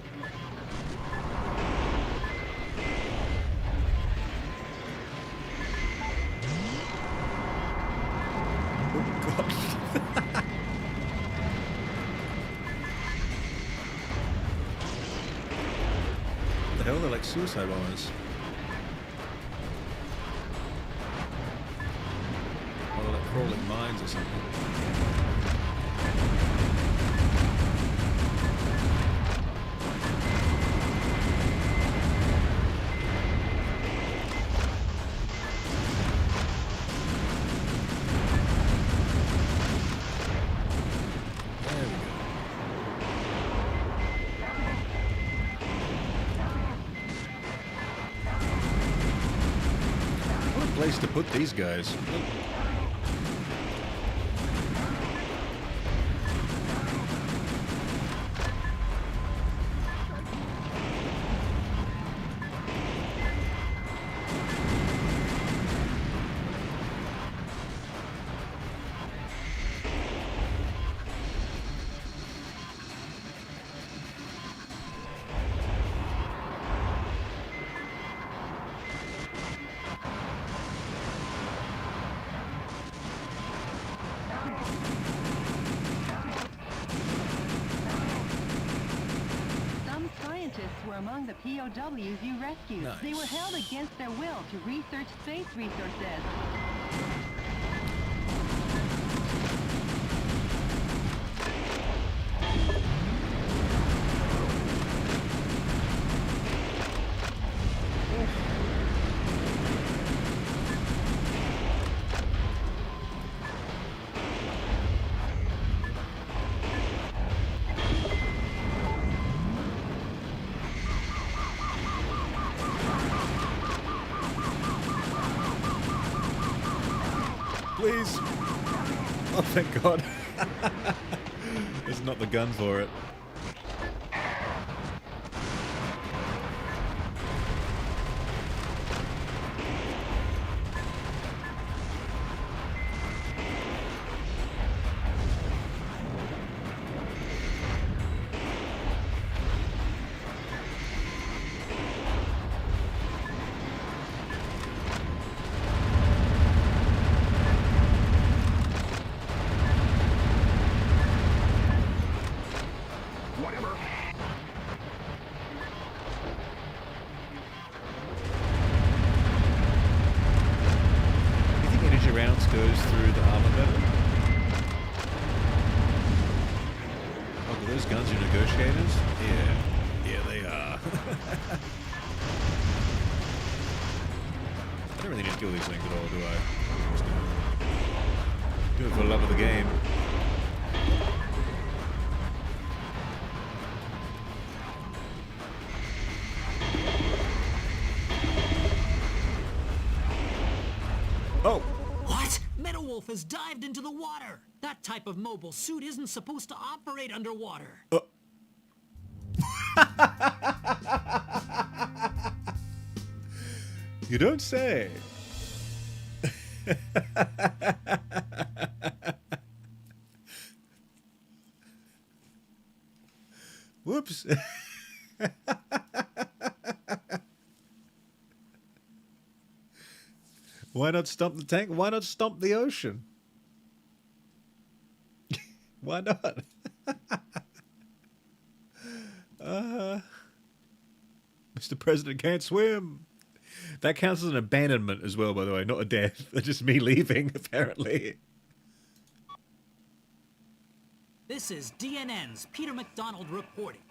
What the hell? They're like suicide bombers. Oh, they're like crawling mines or something. Place to put these guys. Were among the POWs you rescued. Nice. They were held against their will to research space resources. Please. Oh, thank God. There's not the gun for it. Rounds goes through the armor better. Oh, are those guns your negotiators? Yeah, they are. I don't really need to kill these things at all, do I? Just do it for the love of the game. Oh! What? Meadowolf has dived into the water! That type of mobile suit isn't supposed to operate underwater. You don't say. Whoops. Why not stomp the tank? Why not stomp the ocean? Why not? Mr. President can't swim. That counts as an abandonment as well, by the way, not a death. Just me leaving, apparently. This is DNN's Peter McDonald reporting.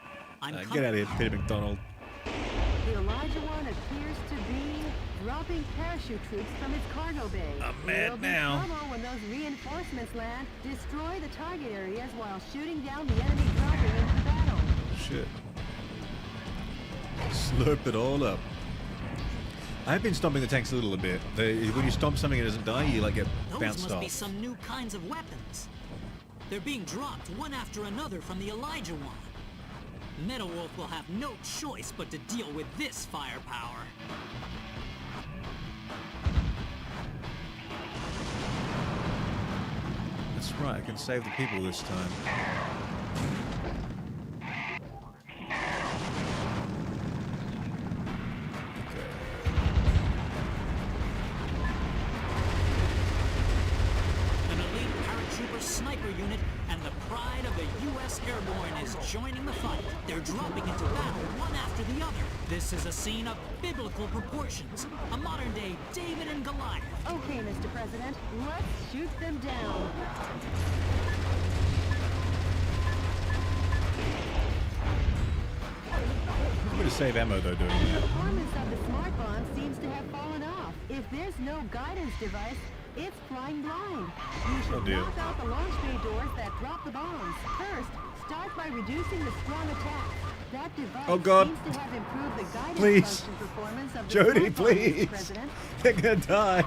Get out of here, Peter McDonald. The Elijah One appears to be dropping parachute troops from its cargo bay. I'm mad now. There'll be trouble when those reinforcements land. Destroy the target areas while shooting down the enemy dropping into the battle. Shit. Slurp it all up. I've been stomping the tanks a little bit. When you stomp something and it doesn't die, you like get bounced Those must off. be some new kinds of weapons. They're being dropped one after another from the Elijah One. Meadowolf will have no choice but to deal with this firepower. That's right, I can save the people this time. sniper unit, and the pride of the U.S. Airborne is joining the fight. They're dropping into battle one after the other. This is a scene of biblical proportions, a modern-day David and Goliath. Okay, Mr. President, let's shoot them down. I'm going to save ammo though doing that. The performance of the smart bomb seems to have fallen off. If there's no guidance device, it's flying blind. You should knock out the launch bay doors that drop the bombs. First, start by reducing the strong attack. That device seems to have improved the guidance function performance of the Jody, smart bomb, please. Mr. President. They're going to die.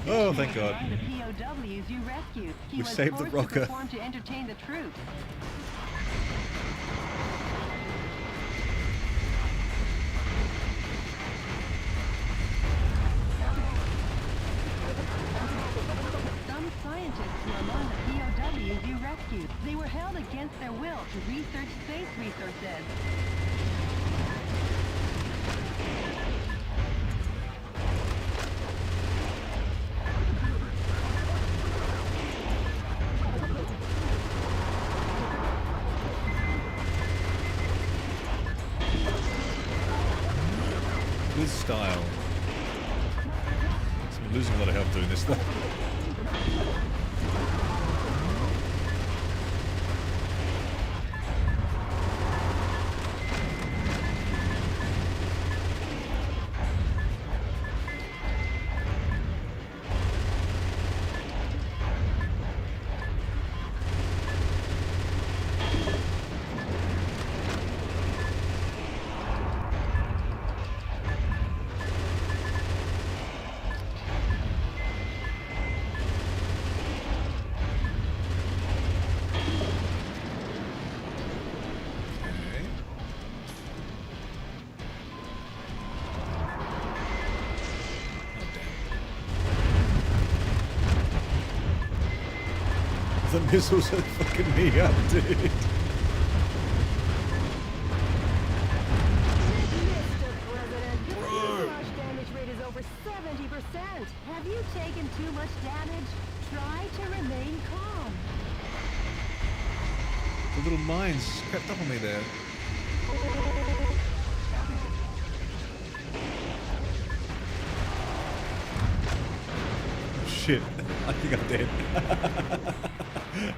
Oh, thank God. The POWs you rescued. He We was saved the forced rocker. to perform to entertain the troops. Some scientists were among the POWs you rescued. They were held against their will to research space resources. With style. So I'm losing a lot of health doing this though. The missiles are fucking me up, dude. Mr. President, your discharge damage rate is over 70%. Have you taken too much damage? Try to remain calm. The little mines crept up on me there. Shit, I think I'm dead.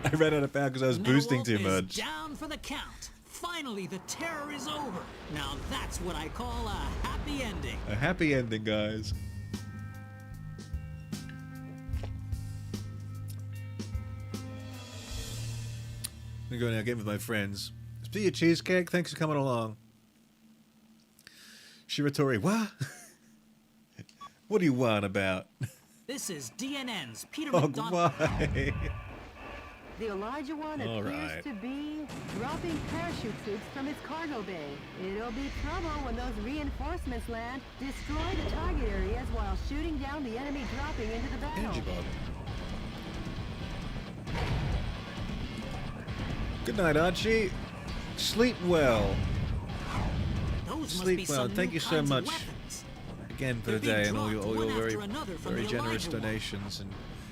I ran out of power because I was boosting too much. Down for the count. Finally, the terror is over. Now that's what I call a happy ending. A happy ending, guys. I'm going to go now get with my friends. Speaking of cheesecake, thanks for coming along. Shiratori, what? What do you want about? This is DNN's Peter Oh, McDonald. why? The Elijah One All appears right. to be dropping parachute suits from its cargo bay. It'll be trouble when those reinforcements land. Destroy the target areas while shooting down the enemy dropping into the battle. Energy bottle. Good night, Archie. Sleep well. Those must be Sleep well. some Thank new you so kinds of much weapons. again for They're the day being and all your dropped one very, after another from very the generous Elijah One. donations and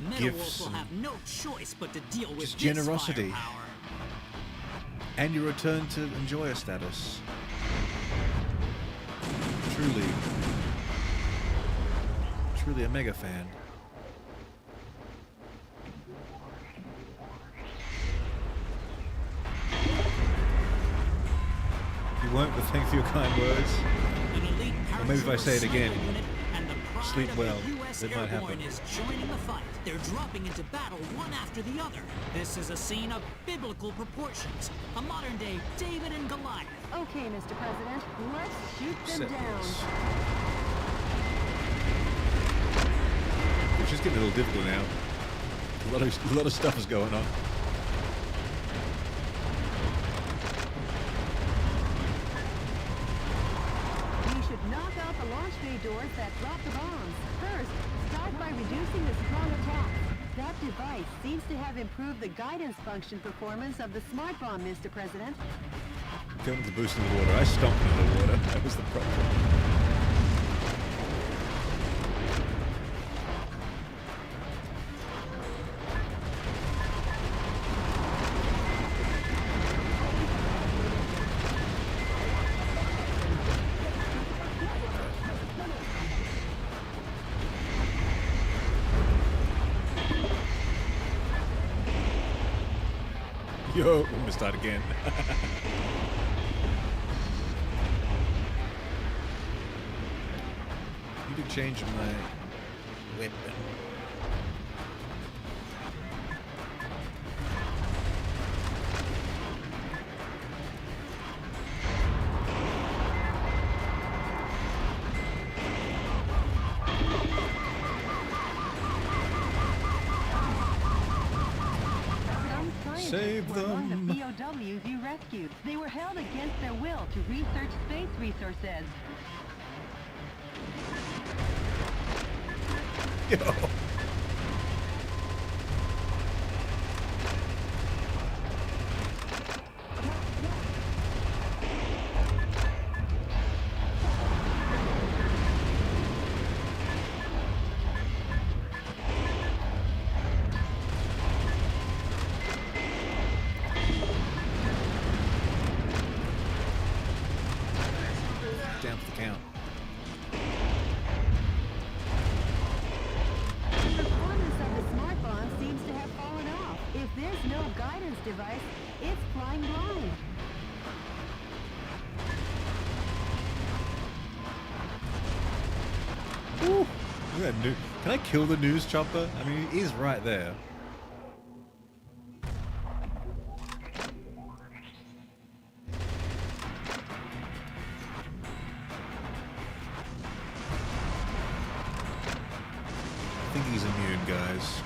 Metal gifts Wolf will and have no choice but to deal with just this generosity. firepower. And your return to enjoyer status. Truly a mega fan. You won't, but thank you for your kind words. Or maybe if I say it again, sleep well. It might happen. Is joining the fight. They're dropping into battle one after the other. This is a scene of biblical proportions. A modern-day David and Goliath. Okay, Mr. President, let's shoot them down. It's just getting a little difficult now. A lot of stuff is going on. You should knock out the launch bay doors that drop the bombs. First, start by reducing the strong attack. That device seems to have improved the guidance function performance of the smart bomb, Mr. President. Going to the boost in the water. I stomped into the water. That was the problem. Yo, I'm gonna start again. Need to change my weapon. Save were among them. the POWs you rescued. They were held against their will to research space resources. Yo. Down for the count. The performance of the smart bomb seems to have fallen off. If there's no guidance device, it's flying blind. Woo. Look at that new. Can I kill the news chopper? I mean, he is right there. I think he's immune, guys.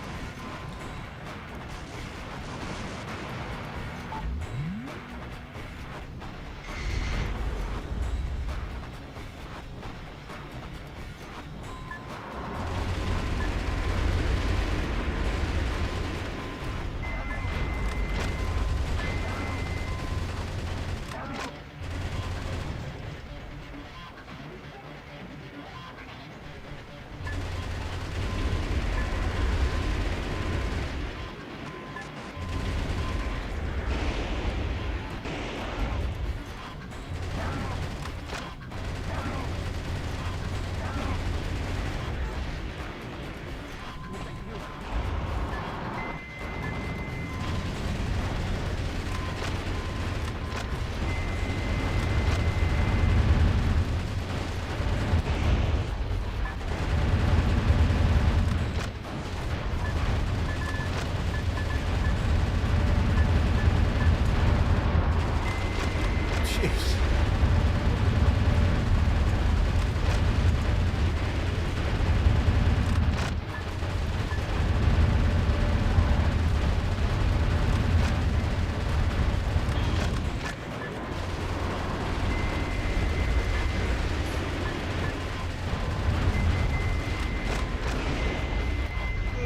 Jeez.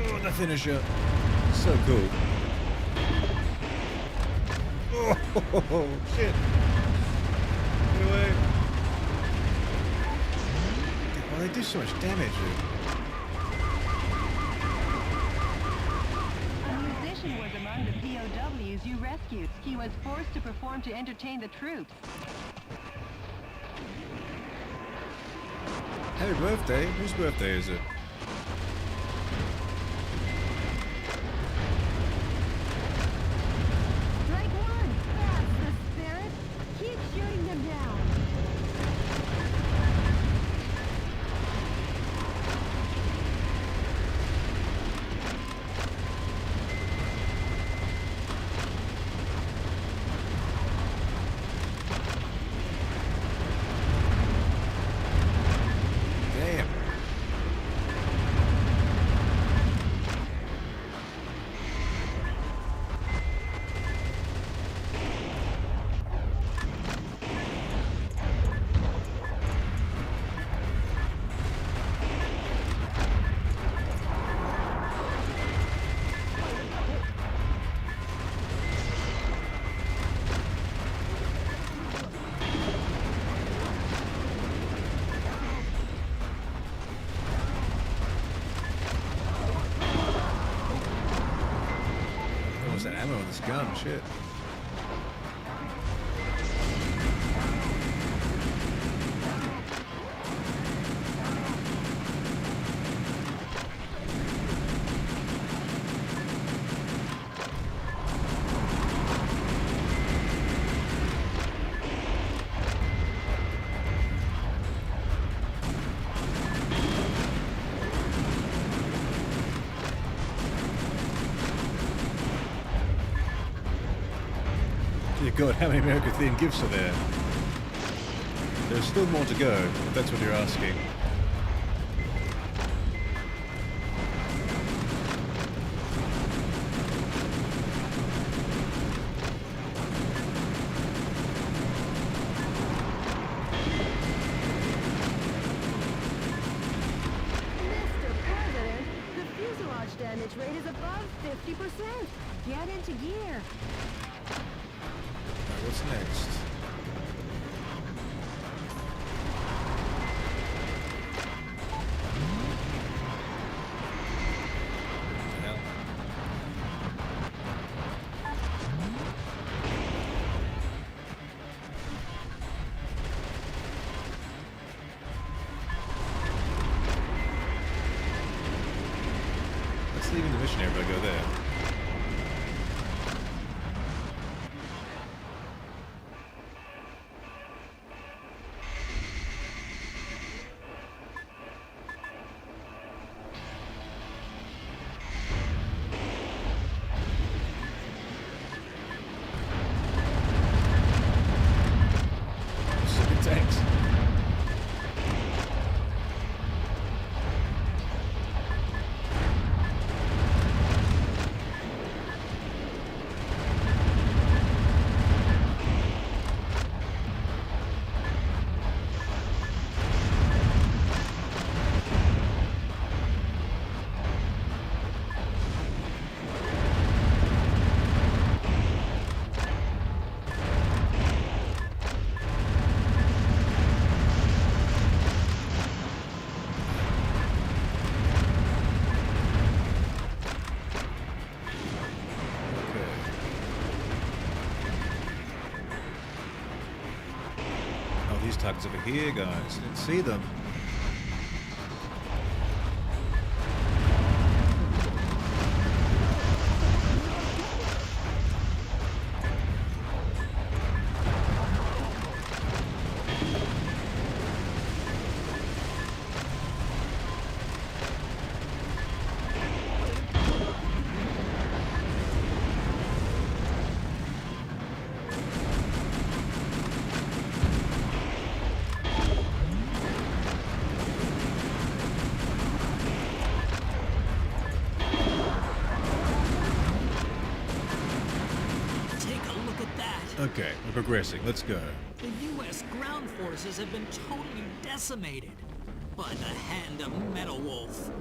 Oh, the finisher. So cool. Oh, shit. Get away. Well, they do so much damage, dude. A musician was among the POWs you rescued. He was forced to perform to entertain the troops. Happy birthday. Whose birthday is it? Strike one! That's the spirit! Keep shooting them down! Damn. Almost that ammo in this gun, shit. god, how many America-themed gifts are there? There's still more to go, if that's what you're asking. Damage rate is above 50%. Get into gear. What's next? Hell. Leaving the mission area, but I go there. Stupid tanks. These targets over here, guys. Didn't see them. Okay, we're progressing. Let's go. The U.S. ground forces have been totally decimated by the hand of Metal Wolf.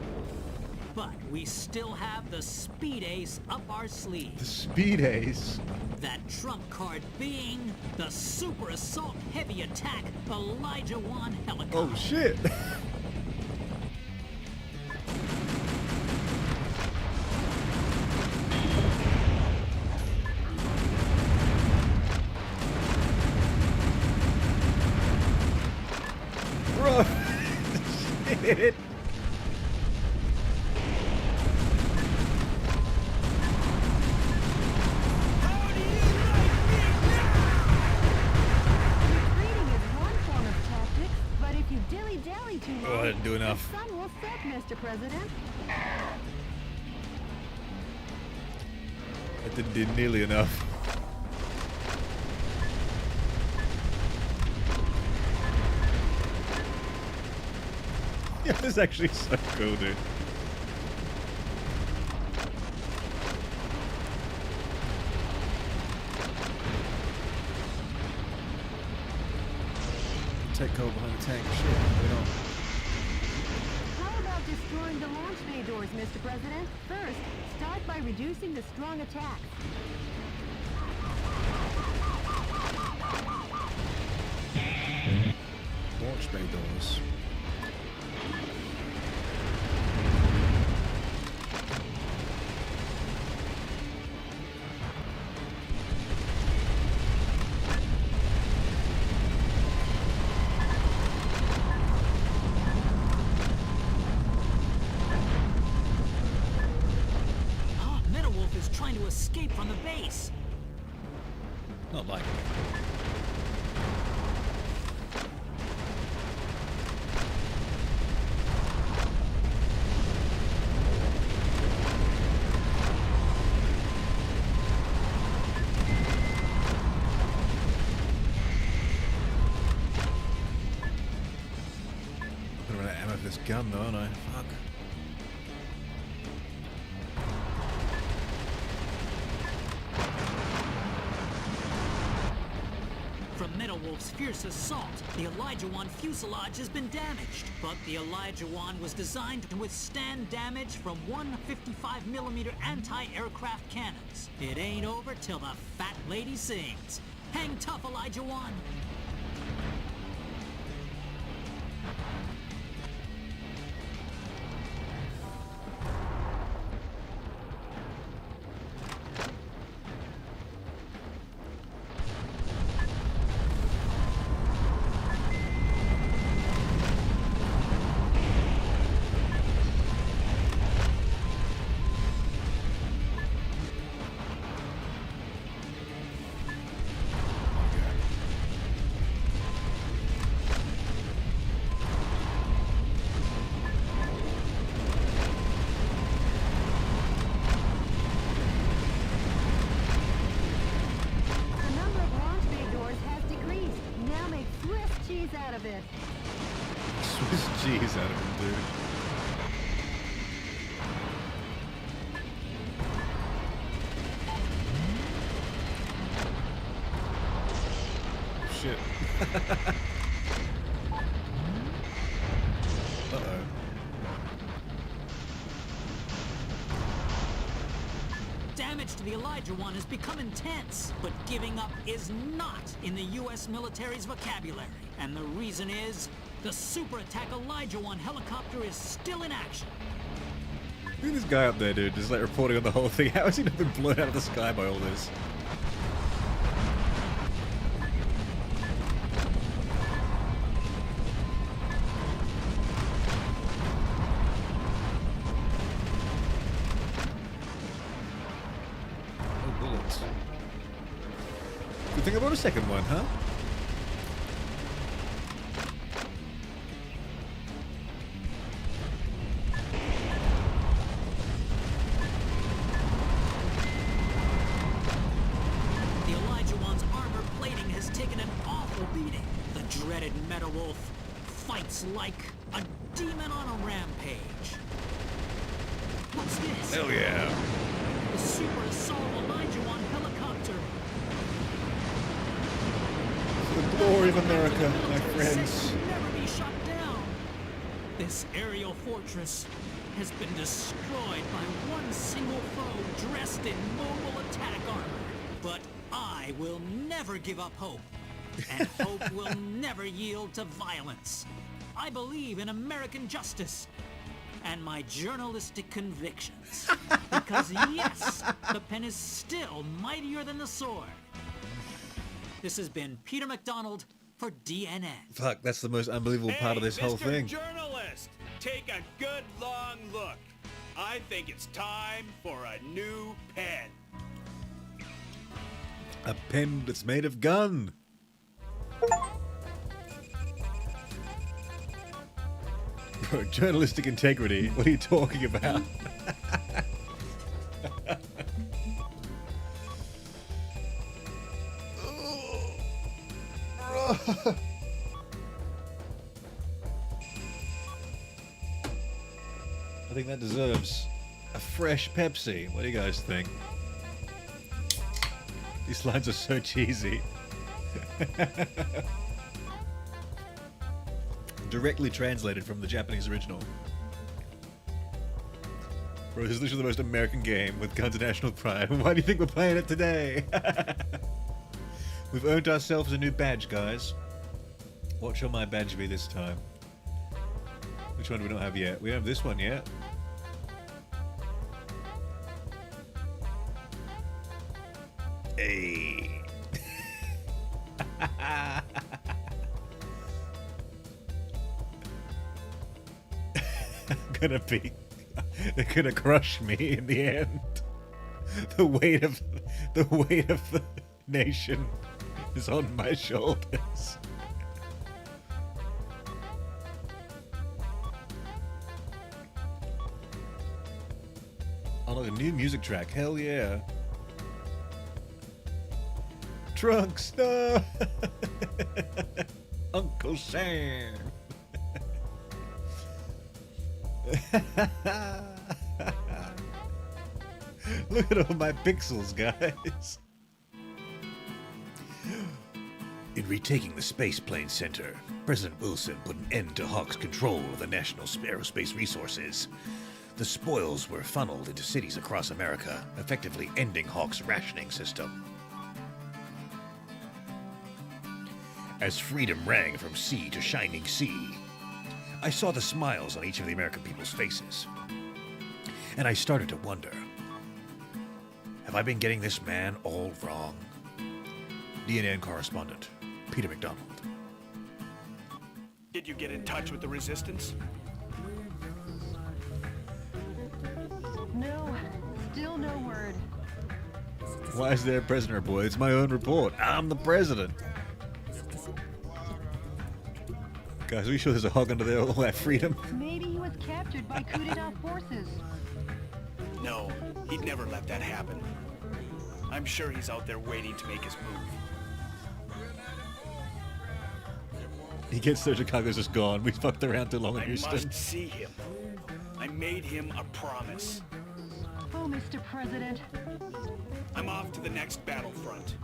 But we still have the Speed Ace up our sleeve. The Speed Ace? That trump card being the Super Assault Heavy Attack Elijah 1 helicopter. Oh, shit! Bro! Shit! Oh, I didn't do enough. The sun will set, Mr. President. I didn't do nearly enough. Yeah, this is actually so cool, dude. Take cover behind the tank. Shit, we don't. How about destroying the launch bay doors, Mr. President? First, start by reducing the strong attack. Launch bay doors. Trying to escape from the base. Not likely. gun though, aren't I? Fuck. From Meadow Wolf's fierce assault, the Elijah One fuselage has been damaged, but the Elijah One was designed to withstand damage from 155mm anti-aircraft cannons. It ain't over till the fat lady sings. Hang tough, Elijah One! Swiss cheese out of him, dude. Shit. Uh-oh. Damage to the Elijah One has become intense, but giving up is not in the U.S. military's vocabulary. And the reason is, the super attack Elijah One helicopter is still in action. Look at this guy up there, dude, just like reporting on the whole thing. How has he not been blown out of the sky by all this? Oh, bullets. Good thing I bought a second one, huh? Like a demon on a rampage. What's this? Hell yeah. The Super Assault Elijah One helicopter. The glory of America, my friends. Never be shot down. This aerial fortress has been destroyed by one single foe dressed in mobile attack armor. But I will never give up hope. And hope will never yield to violence. I believe in American justice and my journalistic convictions. Because yes, the pen is still mightier than the sword. This has been Peter McDonald for DNN. Fuck, that's the most unbelievable part of this whole thing. Journalist, take a good long look. I think it's time for a new pen. A pen that's made of gun. Bro, journalistic integrity? What are you talking about? I think that deserves a fresh Pepsi. What do you guys think? These lines are so cheesy. Directly translated from the Japanese original. Bro, this is literally the most American game with guns and national pride. Why do you think we're playing it today? We've earned ourselves a new badge, guys. What shall my badge be this time? Which one do we not have yet? We don't have this one yet. Hey. They're gonna crush me in the end. The weight of the nation is on my shoulders. Oh look, a new music track, hell yeah. Trunks, no! Uncle Sam. Look at all my pixels, guys. In retaking the Spaceplane Center, President Wilson put an end to Hawk's control of the national aerospace resources. The spoils were funneled into cities across America, effectively ending Hawk's rationing system. As freedom rang from sea to shining sea, I saw the smiles on each of the American people's faces. And I started to wonder, have I been getting this man all wrong? CNN correspondent, Peter McDonald. Did you get in touch with the resistance? No, still no word. Why is there a prisoner boy? It's my own report. I'm the president. Guys, are we sure there's a hog under there, all that freedom? Maybe he was captured by coup d'etat forces. No, he'd never let that happen. I'm sure he's out there waiting to make his move. He gets there, Chicago's just gone. We fucked around too long in I Houston. must see him. I made him a promise. Oh, Mr. President. I'm off to the next battlefront.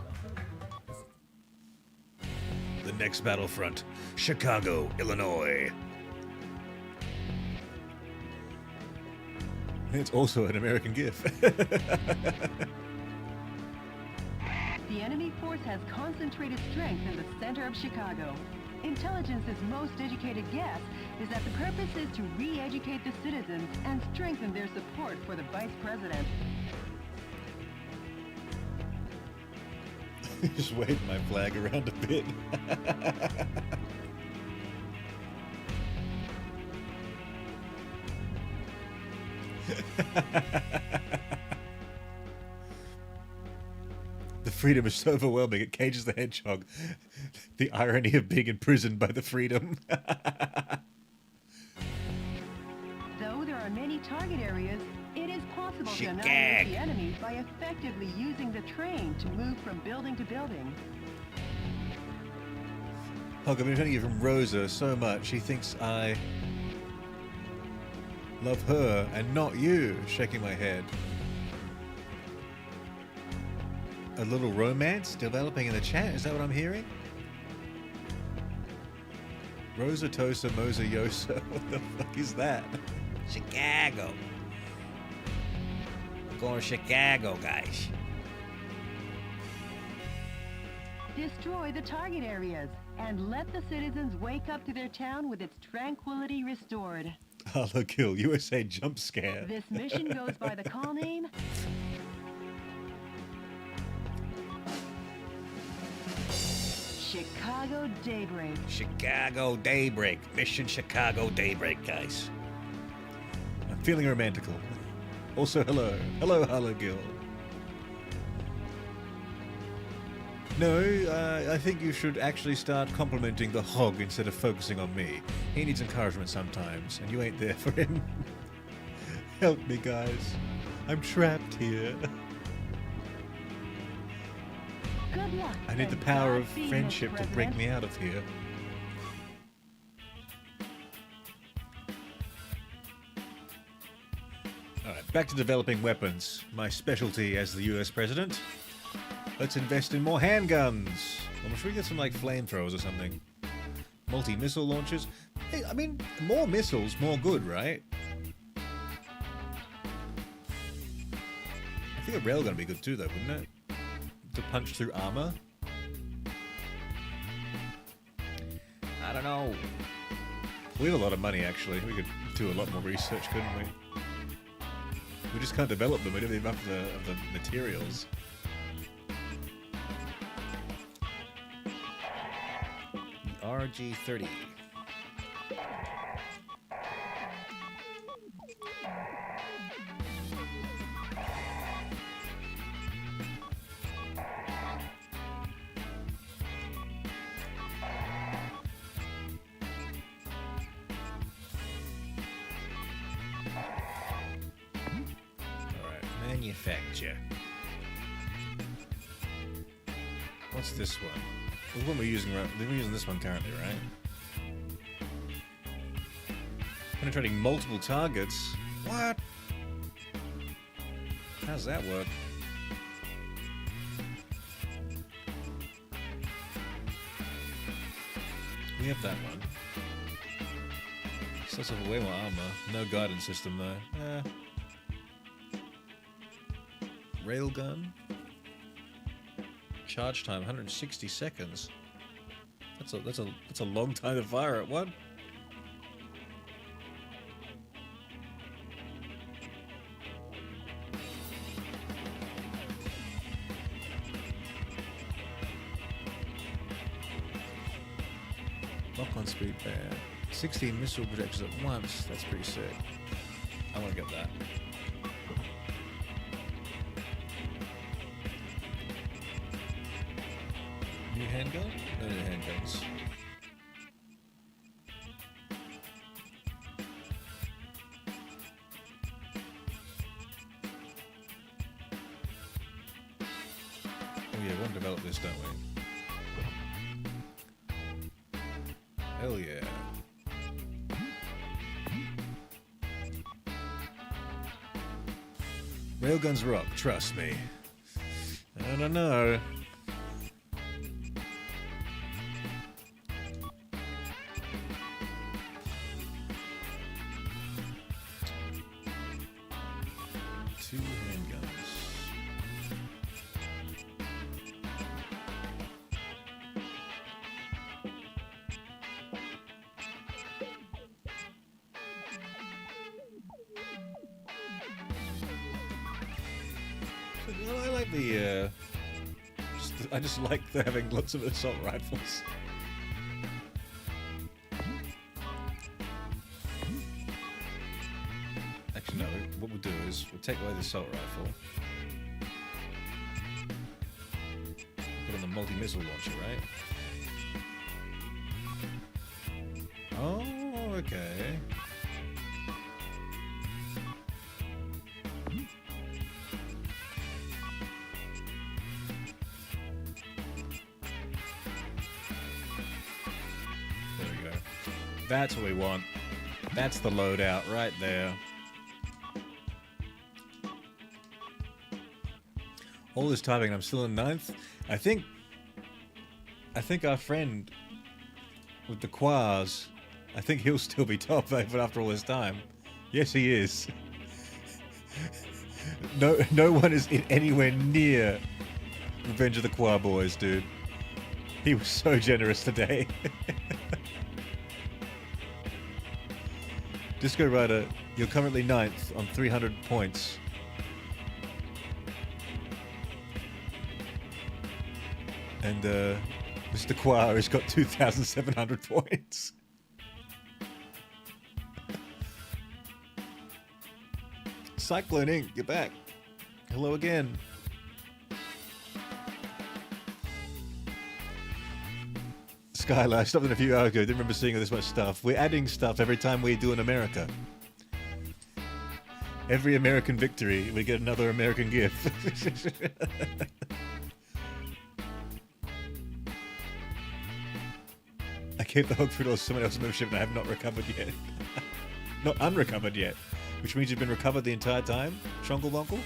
The next battlefront, Chicago, Illinois. It's also an American GIF. The enemy force has concentrated strength in the center of Chicago. Intelligence's most educated guess is that the purpose is to re-educate the citizens and strengthen their support for the vice president. Just wave my flag around a bit. The freedom is so overwhelming, it cages the hedgehog. The irony of being imprisoned by the freedom. Though there are many target areas, it is possible to annihilate Shigag. the enemy by effectively using the train to move from building to building. Hog, I've been trying to get from Rosa so much, she thinks I love her and not you, shaking my head. A little romance developing in the chat, is that what I'm hearing? Rosa Tosa Mosa Yosa, what the fuck is that? Chicago. We're going to Chicago, guys. Destroy the target areas and let the citizens wake up to their town with its tranquility restored. Hello Kill, USA jump scare. This mission goes by the call name Chicago Daybreak. Chicago Daybreak. Mission Chicago Daybreak, guys. I'm feeling romantical. Also, hello. Hello, Hello Gil. No, I think you should actually start complimenting the hog instead of focusing on me. He needs encouragement sometimes, and you ain't there for him. Help me, guys. I'm trapped here. Good luck. I need the and power of Godspeed, friendship Mr. to break President. me out of here. Alright, back to developing weapons. My specialty as the US president. Let's invest in more handguns. Or should we get some, like, flamethrowers or something? Multi-missile launchers? Hey, I mean, more missiles, more good, right? I think a railgun would be good too, though, wouldn't it? To punch through armor? I don't know. We have a lot of money, actually. We could do a lot more research, couldn't we? We just can't develop them. We don't have enough of the materials. The RG-30. Manufacture. What's this one? The one we're using this one currently, right? Penetrating multiple targets? What? How's that work? We have that one. Still have way more armor. No guidance system though. Railgun. Charge time 160 seconds. That's a long time to fire at one. Lock-on speed band. 16 missile projections at once. That's pretty sick. I want to get that. New handgun? No new handguns. Oh yeah, we want to develop this, don't we? Hell yeah. Railguns rock, trust me. I don't know. Two handguns. I like the, I just like having lots of assault rifles. Actually, no, what we'll do is we'll take away the assault rifle. Put on the multi-missile launcher, right? Oh, okay. That's what we want. That's the loadout right there. All this typing and I'm still in 9th. I think our friend with the quars, I think he'll still be top even after all this time. Yes, he is. No one is anywhere near Revenge of the Quar Boys, dude. He was so generous today. Disco Rider, you're currently 9th on 300 points. And Mr. Quar has got 2,700 points. Cyclone Inc., you're back. Hello again. Skylar, I stopped in a few hours ago. Didn't remember seeing this much stuff. We're adding stuff every time we do an America. Every American victory, we get another American gift. I gave the Hog Food to someone else's membership and I have not recovered yet. Not unrecovered yet. Which means you've been recovered the entire time, Shongle Bongle?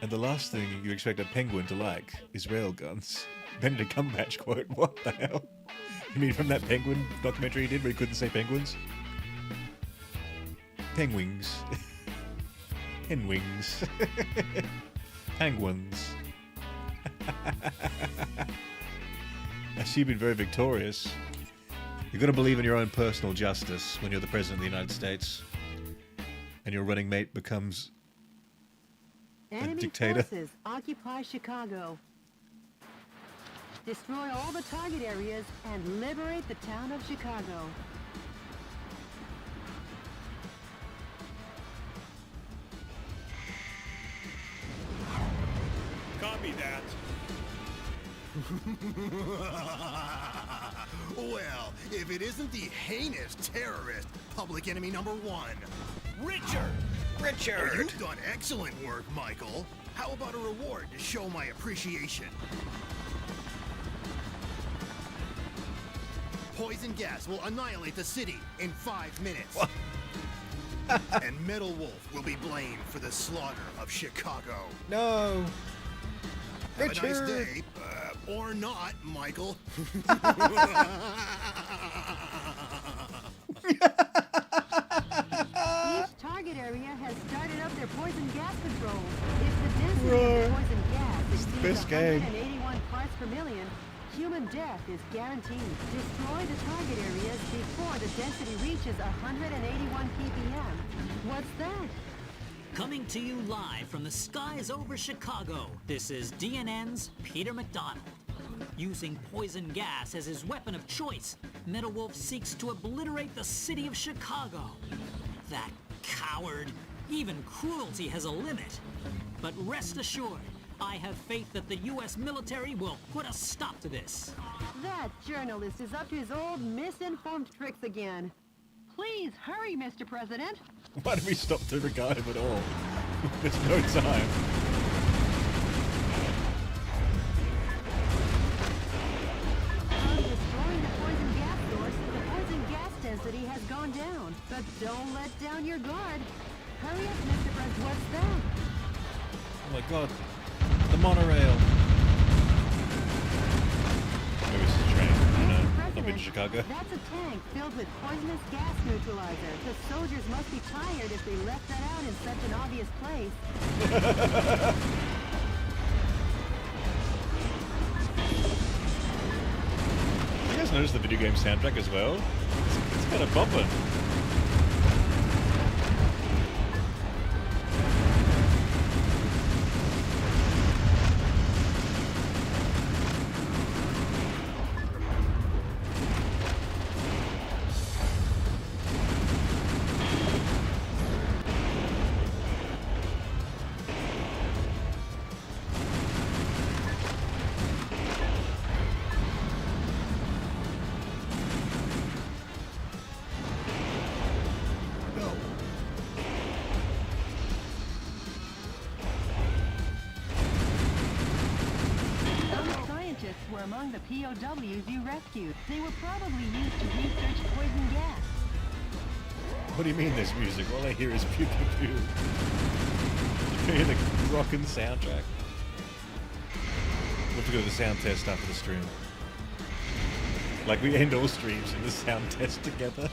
And the last thing you expect a penguin to like is railguns. Benedict Cumberbatch quote, what the hell? You mean from that penguin documentary he did where he couldn't say penguins? Penguins. Penguins. Penguins. You've been very victorious. You've got to believe in your own personal justice when you're the President of the United States and your running mate becomes Enemy dictator. forces occupy Chicago. Destroy all the target areas and liberate the town of Chicago. Copy that. Well, if it isn't the heinous terrorist, public enemy number 1. Richard! Oh, you've done excellent work, Michael. How about a reward to show my appreciation? poison gas will annihilate the city in 5 minutes. And Metal Wolf will be blamed for the slaughter of Chicago. No. Have a nice Richard. day, or not, Michael. Each target area has started up their poison gas control. If the density of the poison gas exceeds best game. 181 parts per million, human death is guaranteed. Destroy the target areas before the density reaches 181 ppm. What's that? Coming to you live from the skies over Chicago, this is DNN's Peter McDonald. Using poison gas as his weapon of choice, Metal Wolf seeks to obliterate the city of Chicago. That coward. Even cruelty has a limit. But rest assured, I have faith that the U.S. military will put a stop to this. That journalist is up to his old misinformed tricks again. Please hurry, Mr. President. Why did we stop to regard him at all? There's no time. On destroying the poison gas source, the poison gas density has gone down. But don't let down your guard. Hurry up, Mr. President. What's that? Oh my god. The monorail. Maybe it's a train. I don't know. I've been to Chicago. That's a tank filled with poisonous gas neutralizer. The soldiers must be tired if they left that out in such an obvious place. You guys notice the video game soundtrack as well? It's kind of bumping. Were among the POWs you rescued. They were probably used to research poison gas. What do you mean there's music? All I hear is pew pew pew. You hear the rockin' soundtrack? We'll have to go to the sound test after the stream. Like we end all streams in the sound test together.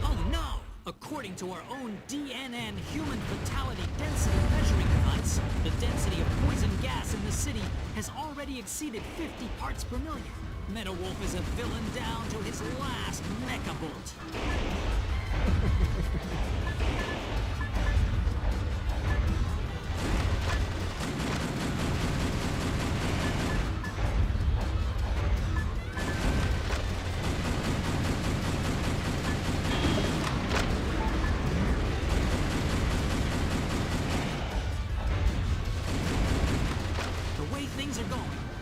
Oh no! According to our own DNN human fatality density measuring device, the density of poison gas in the city has already exceeded 50 parts per million. Metal Wolf is a villain down to his last mecha bolt.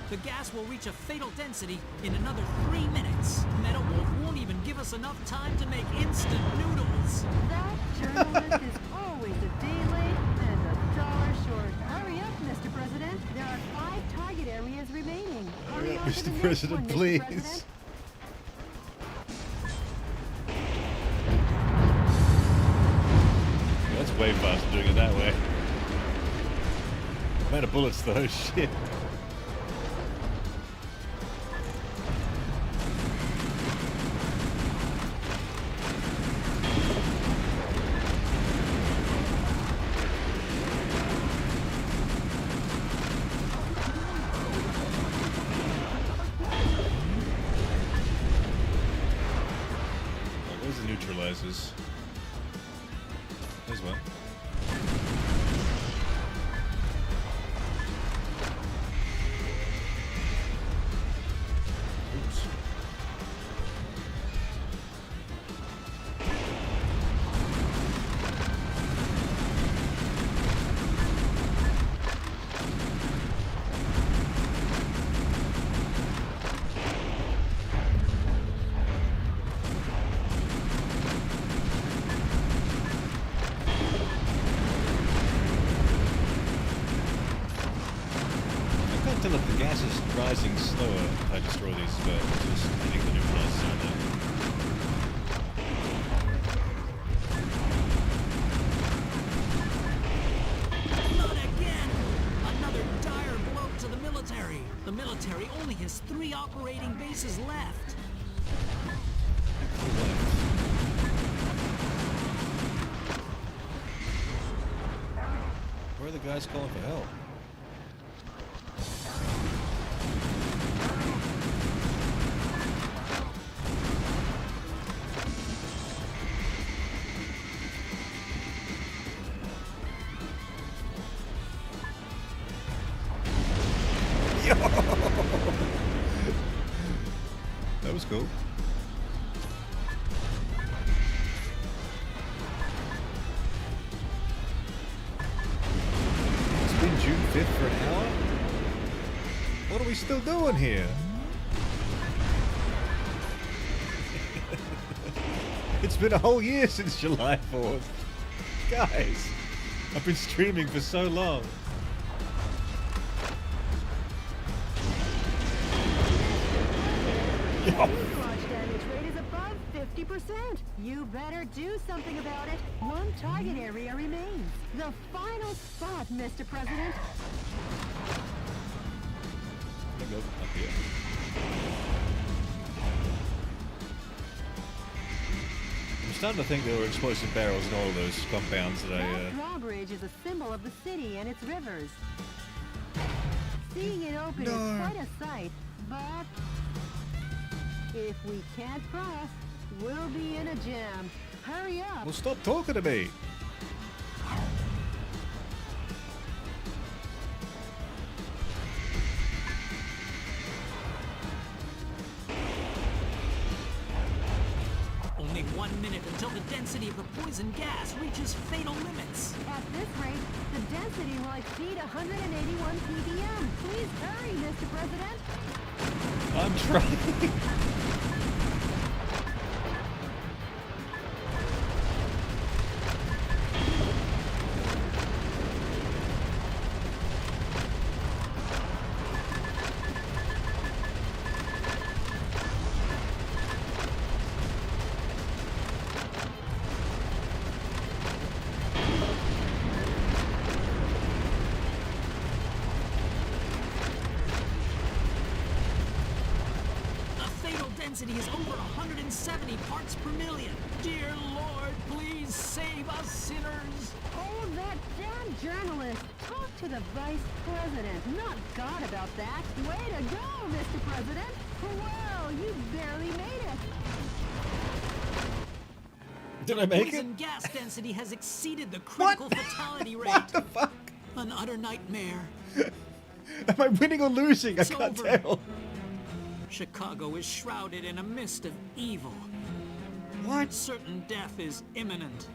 The gas will reach a fatal density in another 3 minutes. Metal Wolf won't even give us enough time to make instant noodles. That journalist is always a day late and $1 short. Hurry up, Mr. President. There are 5 target areas remaining. Hurry on to the Mr. next President, one, Mr. please. President. That's way faster doing it that way. Amount of bullets though, shit. Where's the neutralizers? There's one. Oops. I can't tell if the gas is rising slower if I destroy these just hitting the neutralizers on there. Not again! Another dire blow to the military. The military only has 3 operating bases left. Where are the guys calling for help? That was cool. It's been June 5th for an hour? What are we still doing here? It's been a whole year since July 4th. Guys, I've been streaming for so long. Fuselage damage rate is above 50%. You better do something about it. One target area remains. The final spot, Mr. President. I go up here. I'm starting to think there were explosive barrels in all of those compounds that That drawbridge is a symbol of the city and its rivers. Seeing it open is quite a sight, but if we can't cross, we'll be in a jam. Hurry up! Well, stop talking to me. Only 1 minute until the density of the poison gas reaches fatal limits. At this rate, the density will exceed 181 ppm. Please hurry, Mr. President. I'm trying. Density is over 170 parts per million. Dear Lord, please save us sinners. Oh, that damn journalist. Talk to the vice president, not God about that. Way to go, Mr. President. Well, you barely made it. Did I make Poison it? gas density has exceeded the critical fatality rate. What the fuck? An utter nightmare. Am I winning or losing? I can't over. tell. Chicago is shrouded in a mist of evil. What? Certain death is imminent.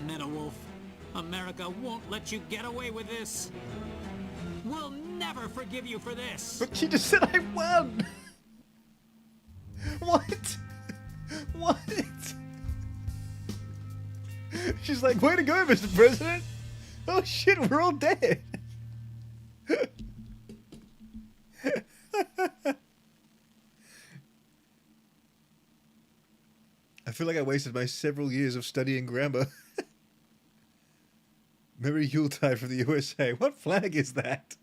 Meadowolf, America won't let you get away with this. We'll never forgive you for this. But she just said I won. What? What? She's like, way to go, Mr. President. Oh shit, we're all dead. I feel like I wasted my several years of studying grammar. Merry Yuletide from the USA. What flag is that?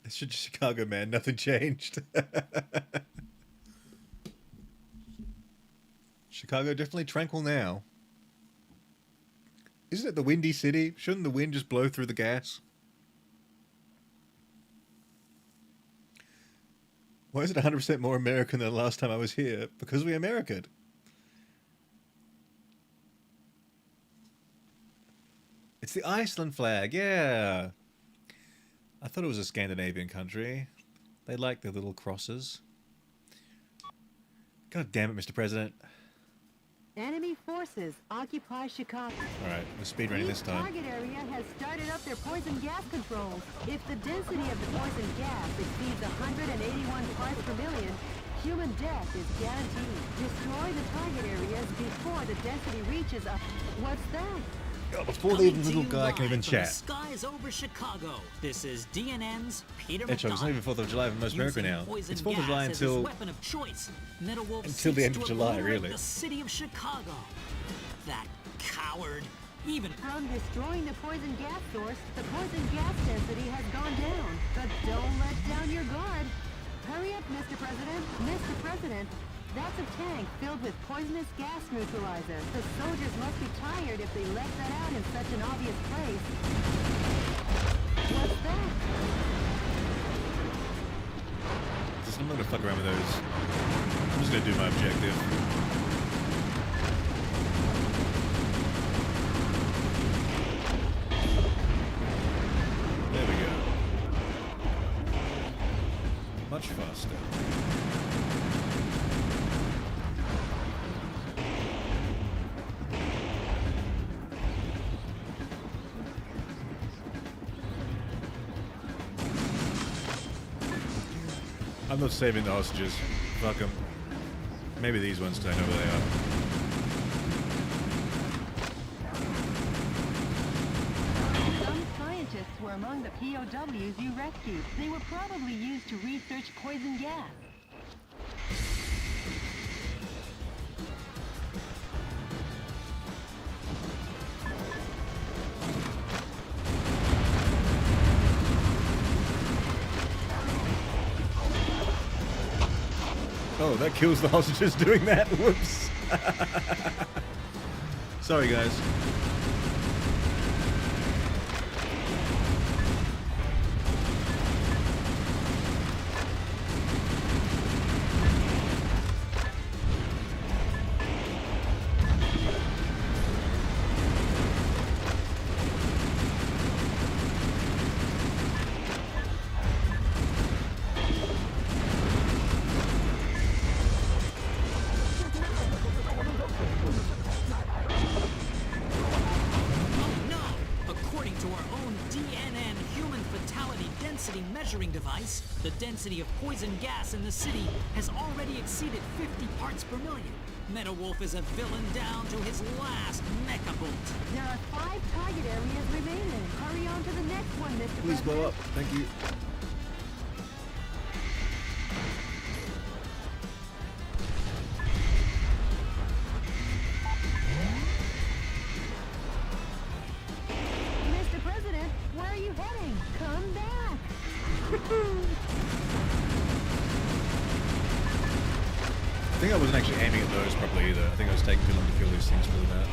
It's just Chicago, man. Nothing changed. Chicago definitely tranquil now. Isn't it the Windy City? Shouldn't the wind just blow through the gas? Why is it 100% more American than the last time I was here? Because we American. It's the Iceland flag, yeah. I thought it was a Scandinavian country. They like their little crosses. God damn it, Mr. President. Enemy forces occupy Chicago. Alright, we're speedrunning this time. Target area has started up their poison gas controls. If the density of the poison gas exceeds 181 parts per million, human death is guaranteed. Destroy the target areas before the density reaches up. What's that? Before the little guy can even chat. The skies over Chicago. This is DNN's Peter Hedgehog, it's not even 4th of July for most America now. It's 4th of July until the end of July, really. The city of Chicago. That coward. Even from destroying the poison gas source, the poison gas density has gone down. But don't let down your guard. Hurry up, Mr. President. Mr. President. That's a tank filled with poisonous gas neutralizer. The soldiers must be tired if they left that out in such an obvious place. What's that? I'm not gonna fuck around with those. I'm just gonna do my objective. There we go. Much faster. I'm not saving the hostages. Fuck them. Maybe these ones, because I know where they are. Some scientists were among the POWs you rescued. They were probably used to research poison gas. Oh, that kills the hostages doing that? Whoops. Sorry, guys. The density of poison gas in the city has already exceeded 50 parts per million. MetaWolf is a villain down to his last mecha bolt. There are 5 target areas remaining. Hurry on to the next one, Mr. Please President. blow up. Thank you. Mr. President, where are you heading? Come back. I think I wasn't actually aiming at those properly either. I think I was taking too long to kill these things for that.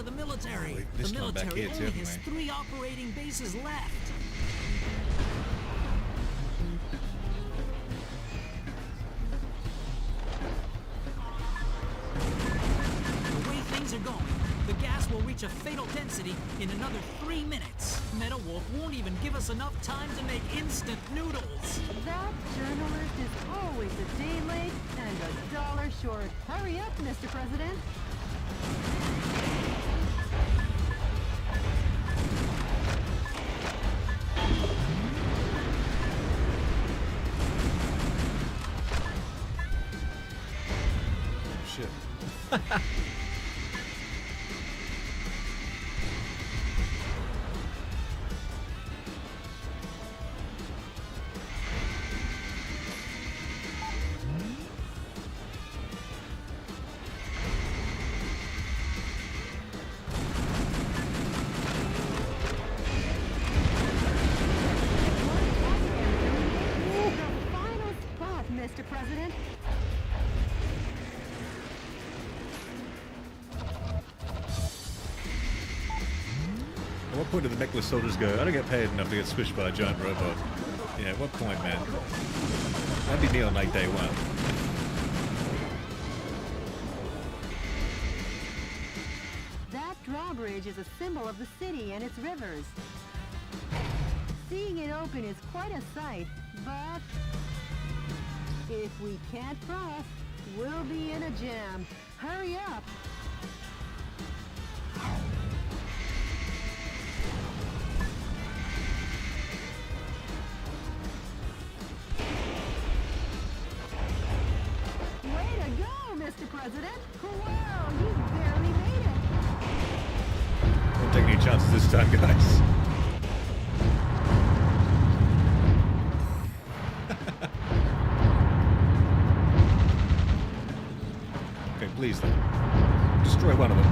The military only has 3 operating bases left. The way things are going, the gas will reach a fatal density in another 3 minutes. MetaWolf won't even give us enough time to make instant noodles. That journalist is always a day late and $1 short. Hurry up, Mr. President. Shit. what point did the mechless soldiers go, I don't get paid enough to get squished by a giant robot? Yeah, at what point, man? That'd be me on like day one. That drawbridge is a symbol of the city and its rivers. Seeing it open is quite a sight, but if we can't cross, we'll be in a jam. Hurry up! Way to go, Mr. President! Whoa, you barely made it! Don't take any chances this time, guys. Okay, please, though. Destroy one of them.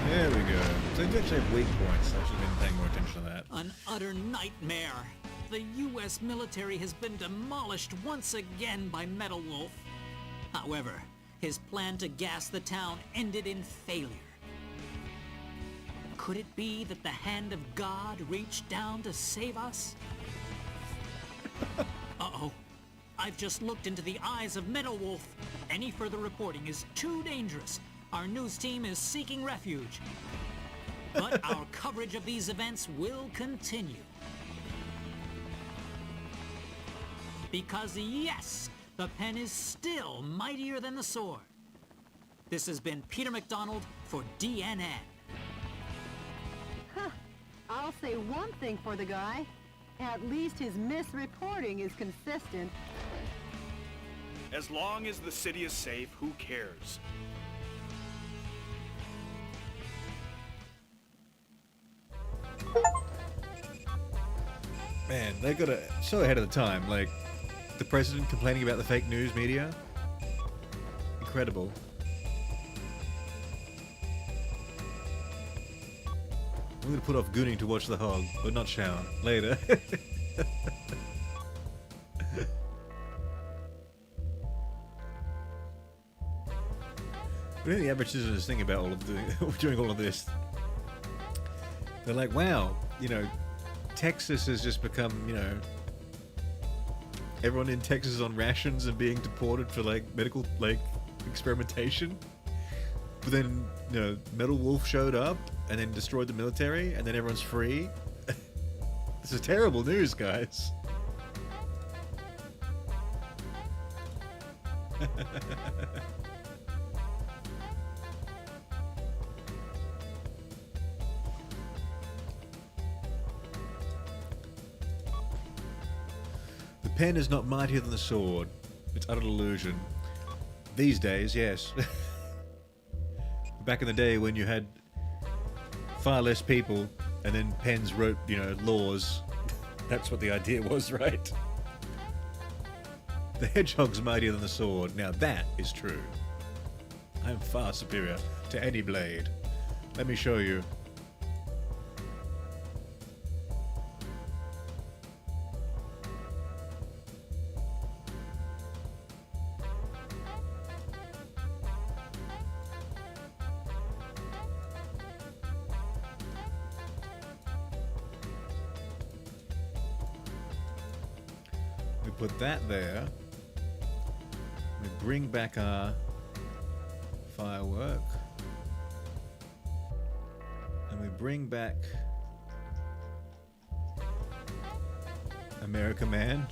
There we go. So you actually have weak points. I should have been paying more attention to that. An utter nightmare. The U.S. military has been demolished once again by Metal Wolf. However, his plan to gas the town ended in failure. Could it be that the hand of God reached down to save us? Uh-oh. I've just looked into the eyes of Metal Wolf. Any further reporting is too dangerous. Our news team is seeking refuge. But our coverage of these events will continue. Because yes, the pen is still mightier than the sword. This has been Peter McDonald for DNN. Huh. I'll say one thing for the guy. At least his misreporting is consistent. As long as the city is safe, who cares? Man, they got it so ahead of the time. Like, the president complaining about the fake news media. Incredible. I'm gonna put off gooning to watch the hog, but not shower. Later. But the average citizen's thing about all of doing all of this. They're like, wow, you know, Texas has just become, you know, everyone in Texas is on rations and being deported for like medical like experimentation. But then, you know, Metal Wolf showed up and then destroyed the military and then everyone's free. This is terrible news, guys. The pen is not mightier than the sword. It's utter illusion. These days, yes. Back in the day when you had far less people and then pens wrote, you know, laws. That's what the idea was, right? The hedgehog's mightier than the sword. Now that is true. I am far superior to any blade. Let me show you. We put that there. We bring back our firework. And we bring back America Man.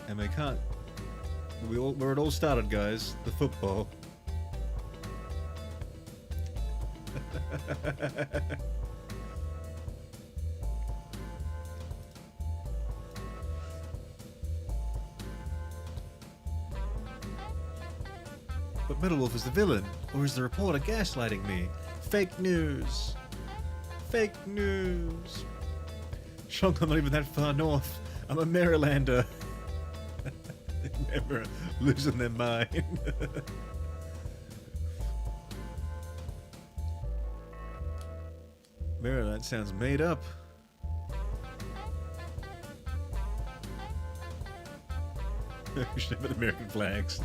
And we can't... where it all started, guys. The football. But Metal Wolf is the villain, or is the reporter gaslighting me? Fake news. Fake news. Shock, I'm not even that far north. I'm a Marylander. Never losing their mind. Maryland sounds made up. We should have American flags.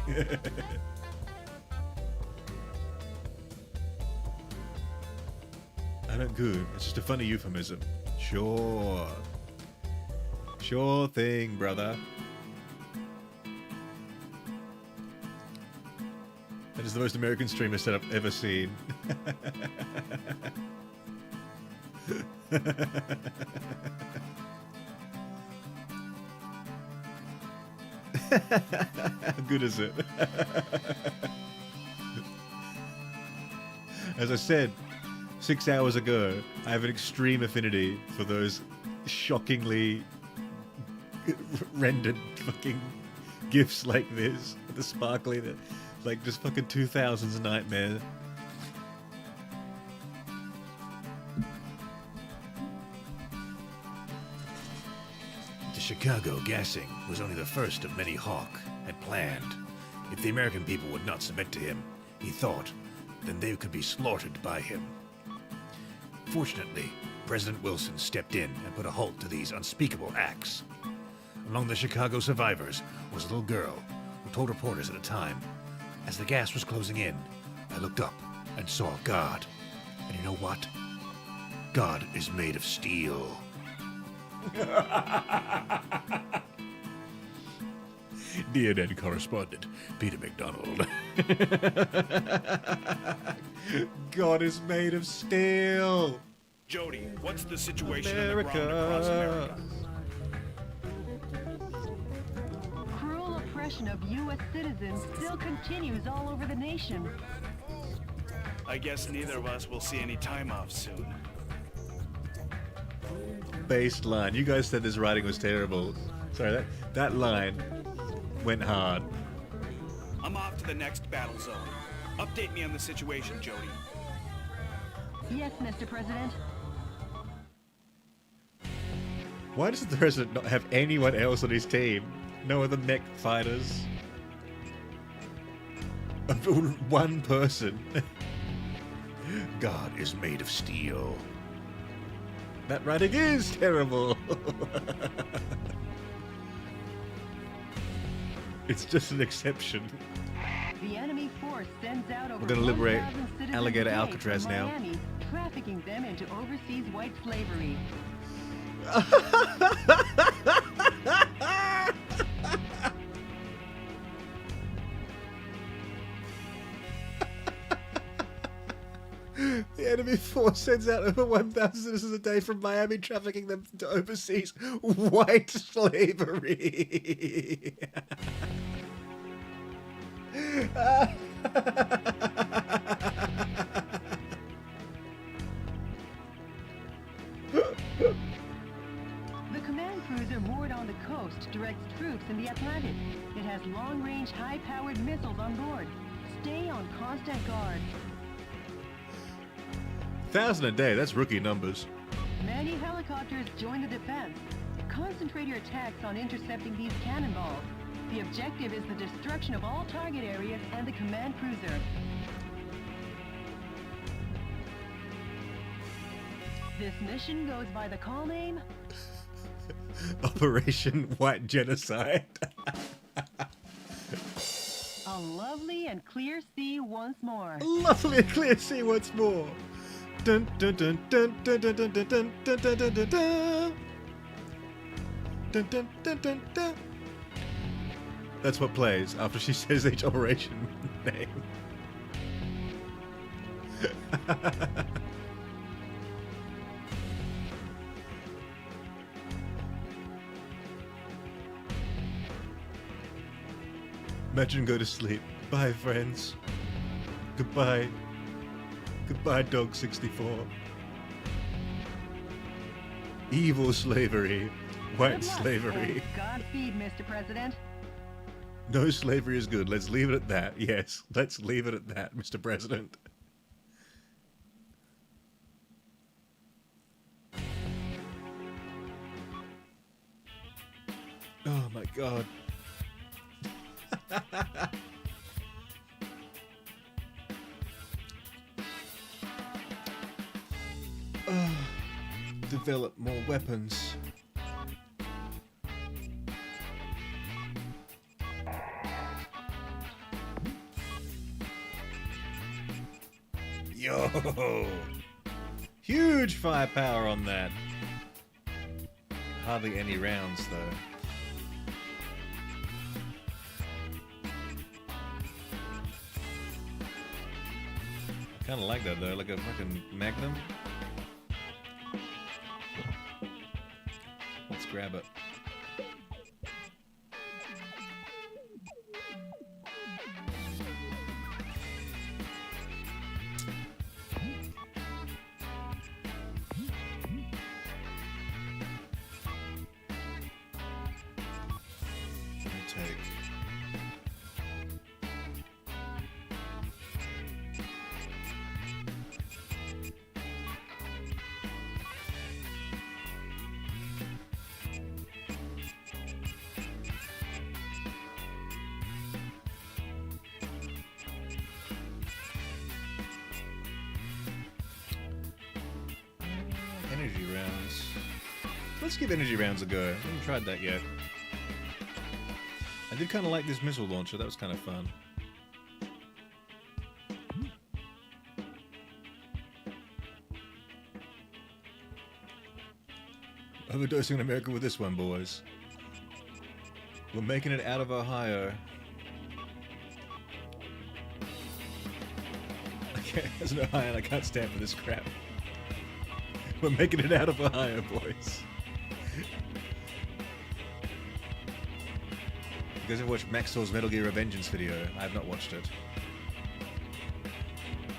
I don't good. It's just a funny euphemism. Sure. Sure thing, brother. That is the most American streamer setup I've ever seen. How good is it? As I said 6 hours ago, I have an extreme affinity for those shockingly rendered fucking gifs like this. The sparkly, like just fucking 2000s nightmare. The Chicago gassing was only the first of many Hawk had planned. If the American people would not submit to him, he thought, then they could be slaughtered by him. Fortunately, President Wilson stepped in and put a halt to these unspeakable acts. Among the Chicago survivors was a little girl who told reporters at the time, as the gas was closing in, I looked up and saw God. And you know what? God is made of steel. CNN correspondent Peter McDonald. God is made of steel. Jody, what's the situation America. on the ground across America? Cruel oppression of U.S. citizens still continues all over the nation. I guess neither of us will see any time off soon. Baseline. You guys said this writing was terrible. Sorry, that line went hard. I'm off to the next battle zone. Update me on the situation, Jody. Yes, Mr. President. Why does the president not have anyone else on his team? No other mech fighters? One person. God is made of steel. That writing is terrible. It's just an exception. The enemy force sends out over We're gonna liberate 1,000 citizens Alligator a day Alcatraz from now. Miami, trafficking them into overseas white slavery. The enemy force sends out over 1,000 citizens a day from Miami, trafficking them to overseas white slavery. The command cruiser moored on the coast directs troops in the Atlantic. It has long-range, high-powered missiles on board. Stay on constant guard. 1,000 a day, that's rookie numbers. Many helicopters join the defense. Concentrate your attacks on intercepting these cannonballs. The objective is the destruction of all target areas and the command cruiser. This mission goes by the call name Operation White Genocide. A lovely and clear sea once more. Lovely and clear sea once more. Dun dun dun dun dun dun dun dun dun dun dun dun dun dun. Dun dun dun dun dun. That's what plays after she says each operation name. Imagine go to sleep. Bye, friends. Goodbye. Goodbye, Dog 64. Evil slavery. White Good luck, slavery. and Godspeed, Mr. President. No slavery is good. Let's leave it at that. Yes, let's leave it at that, Mr. President. Oh my god. Develop more weapons. Yo! Huge firepower on that. Hardly any rounds though. Kinda like that though, like a fucking magnum. Let's grab it. Energy rounds. Let's give energy rounds a go. I haven't tried that yet. I did kind of like this missile launcher. That was kind of fun. Overdosing America with this one, boys. We're making it out of Ohio. Okay, as an Ohioan, I can't stand for this crap. We're making it out of Ohio, boys. You guys ever watched Maxwell's Metal Gear Revengeance video? I have not watched it.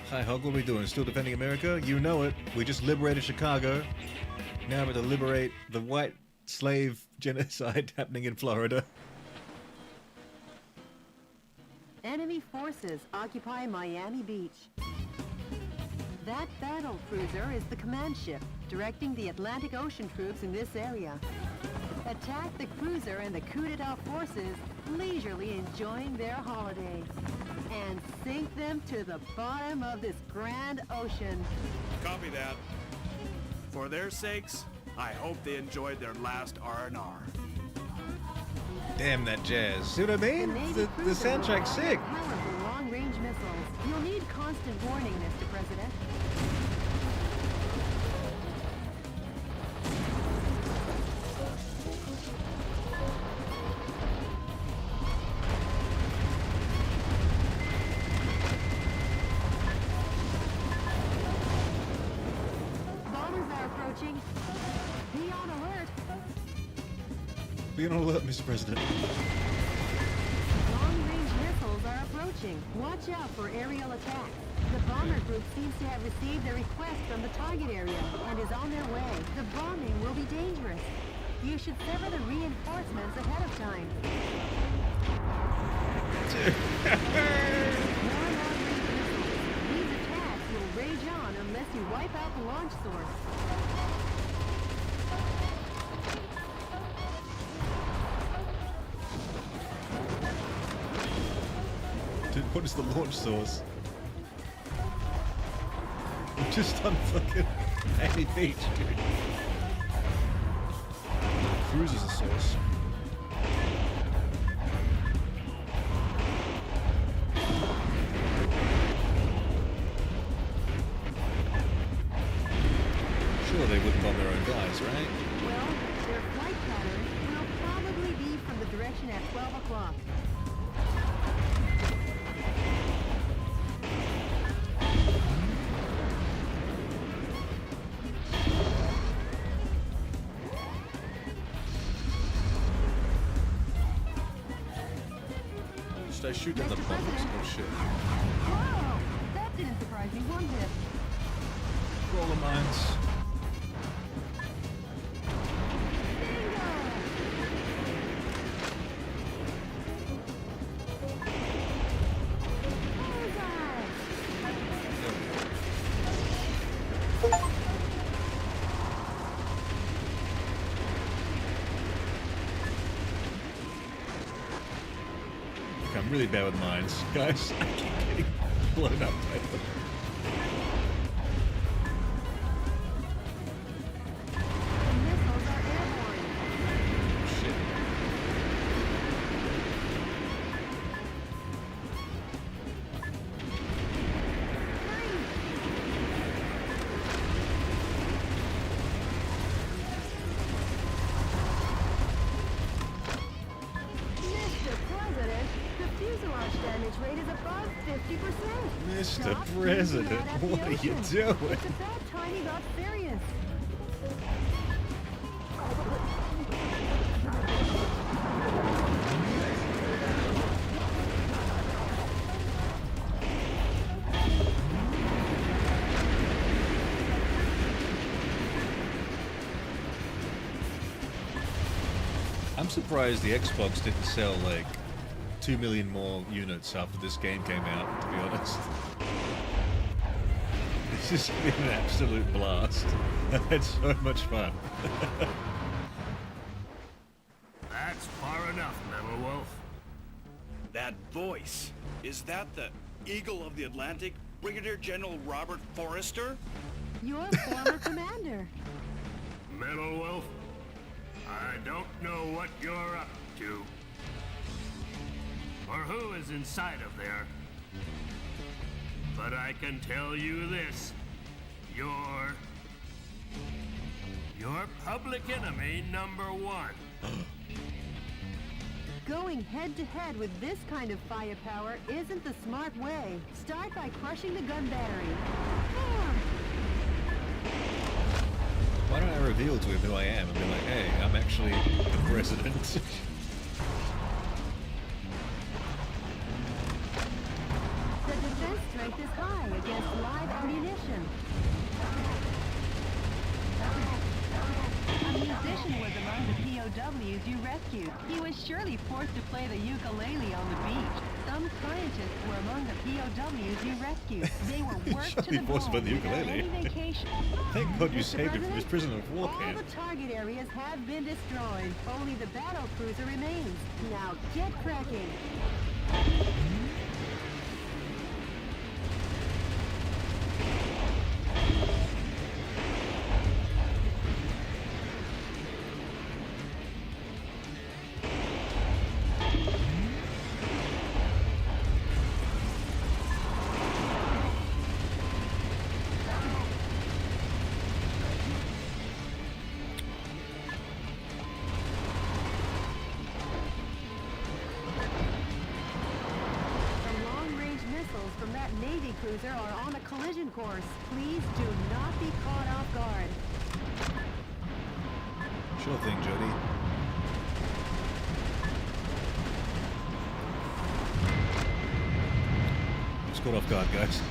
Hi, Hog, what are we doing? Still defending America? You know it. We just liberated Chicago. Now we're to liberate the white slave genocide happening in Florida. Enemy forces occupy Miami Beach. That battle cruiser is the command ship, directing the Atlantic Ocean troops in this area. Attack the cruiser and the coup d'etat forces, leisurely enjoying their holiday. And sink them to the bottom of this grand ocean. Copy that. For their sakes, I hope they enjoyed their last R&R. Damn that jazz. See what I mean? The soundtrack's sick. Powerful long-range missiles. You'll need constant warning, Mr. President. Bombers are approaching. Be on alert. Be on alert, Mr. President. Long-range missiles are approaching. Watch out for aerial attacks. The bomber group seems to have received a request from the target area and is on their way. The bombing will be dangerous. You should sever the reinforcements ahead of time. More long-range missiles. These attacks will rage on unless you wipe out the launch source. Dude, what is the launch source? I'm just on fucking Miami Beach, dude. Cruise is a source. Sure, they wouldn't bomb their own guys, right? Well, their flight pattern will probably be from the direction at 12 o'clock. Should I shoot down the bombers? Oh shit. Whoa! That didn't surprise me one bit. Roller mines. really bad with mines, guys. I keep getting blown up by them. Shit. Mr. President, the fuselage damage rate is above 50%. Mr. Stop President, shooting that at the what are you ocean. doing? It's about time you got serious. I'm surprised the Xbox didn't sell like 2 million more units after this game came out, to be honest. This has been an absolute blast. I've had so much fun. That's far enough, Memo Wolf. That voice, is that the Eagle of the Atlantic, Brigadier General Robert Forrester? Your former commander. Memo Wolf, I don't know what you're up to. Or who is inside of there. But I can tell you this. You're public enemy number one. Going head-to-head with this kind of firepower isn't the smart way. Start by crushing the gun battery. Bam! Why don't I reveal to him who I am and be like, hey, I'm actually the president? The defense strength is high against live ammunition. A musician was among the POWs you rescued. He was surely forced to play the ukulele on the beach. Some scientists were among the POWs you rescued. They were worked to Surely the forced to play bone the without ukulele. any vacation. Thank God you Mr. saved him from his President, prisoner of war all camp. the target areas have been destroyed. Only the battle cruiser remains. Now get cracking. The long-range missiles from that Navy cruiser are on a collision course. Please do not be caught off guard. Sure thing, Jody. Just caught off guard, guys.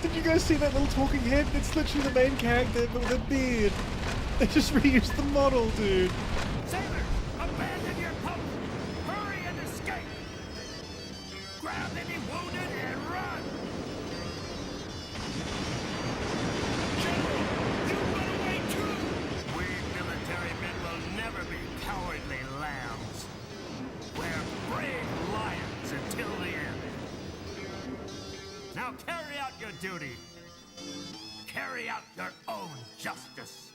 Did you guys see that little talking head? It's literally the main character, but with a beard. They just reused the model, dude. Sailors, abandon your post! Hurry and escape! Grab any wounded and run! General, you run away too! We military men will never be cowardly lambs. We're brave lions until the end. Now carry out your duty. Carry out your own justice.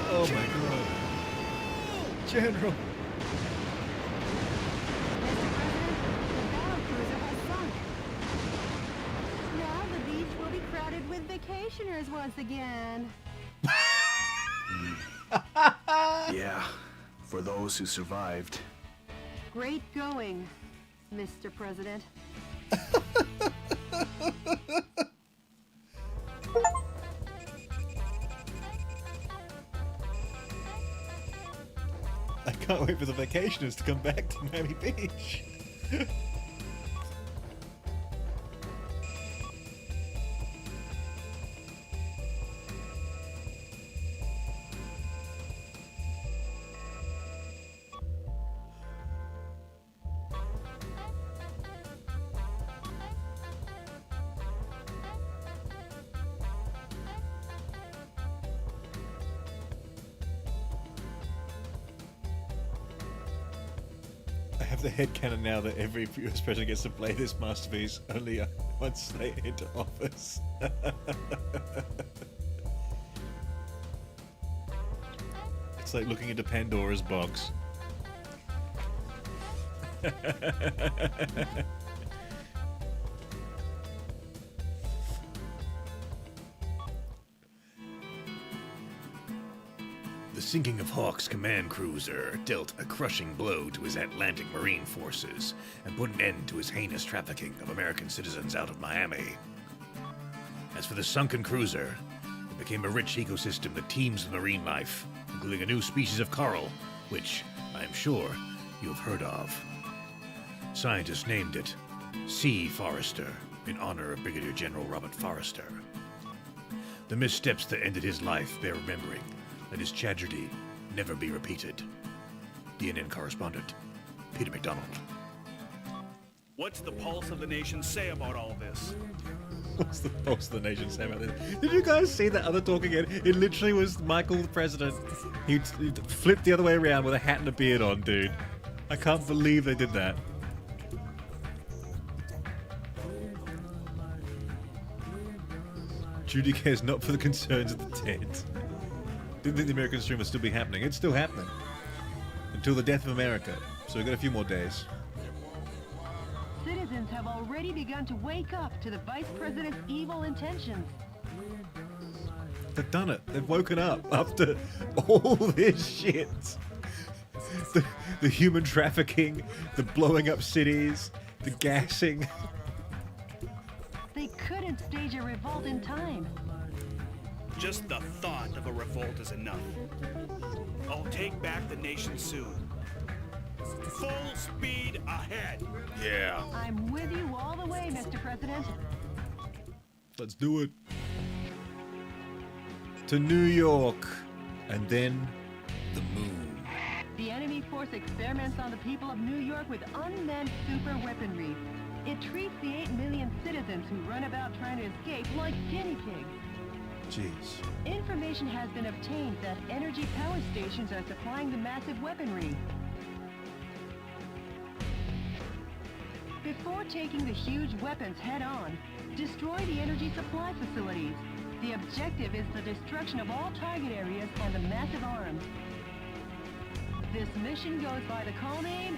Oh my god. General. Now the beach will be crowded with vacationers once again. Yeah, for those who survived. Great going, Mr. President. I can't wait for the vacationers to come back to Miami Beach. I have the headcanon now that every US president gets to play this masterpiece only once they enter office. It's like looking into Pandora's box. The sinking of Hawk's command cruiser dealt a crushing blow to his Atlantic Marine forces and put an end to his heinous trafficking of American citizens out of Miami. As for the sunken cruiser, it became a rich ecosystem that teems with marine life, including a new species of coral, which I am sure you have heard of. Scientists named it Sea Forester in honor of Brigadier General Robert Forrester. The missteps that ended his life bear remembering. Let his tragedy never be repeated. DNN correspondent, Peter McDonald. What's the pulse of the nation say about all this? What's the pulse of the nation say about this? Did you guys see that other talking head? It literally was Michael the President. He flipped the other way around with a hat and a beard on, dude. I can't believe they did that. Judy cares not for the concerns of the dead. Didn't think the American stream would still be happening. It's still happening. Until the death of America. So we've got a few more days. Citizens have already begun to wake up to the Vice President's evil intentions. They've done it. They've woken up after all this shit. The human trafficking, the blowing up cities, the gassing. They couldn't stage a revolt in time. Just the thought of a revolt is enough. I'll take back the nation soon. Full speed ahead. Yeah. I'm with you all the way, Mr. President. Let's do it. To New York. And then the moon. The enemy force experiments on the people of New York with unmanned super weaponry. It treats the 8 million citizens who run about trying to escape like guinea pigs. Jeez. Information has been obtained that energy power stations are supplying the massive weaponry. Before taking the huge weapons head-on, destroy the energy supply facilities. The objective is the destruction of all target areas and the massive arms. This mission goes by the call name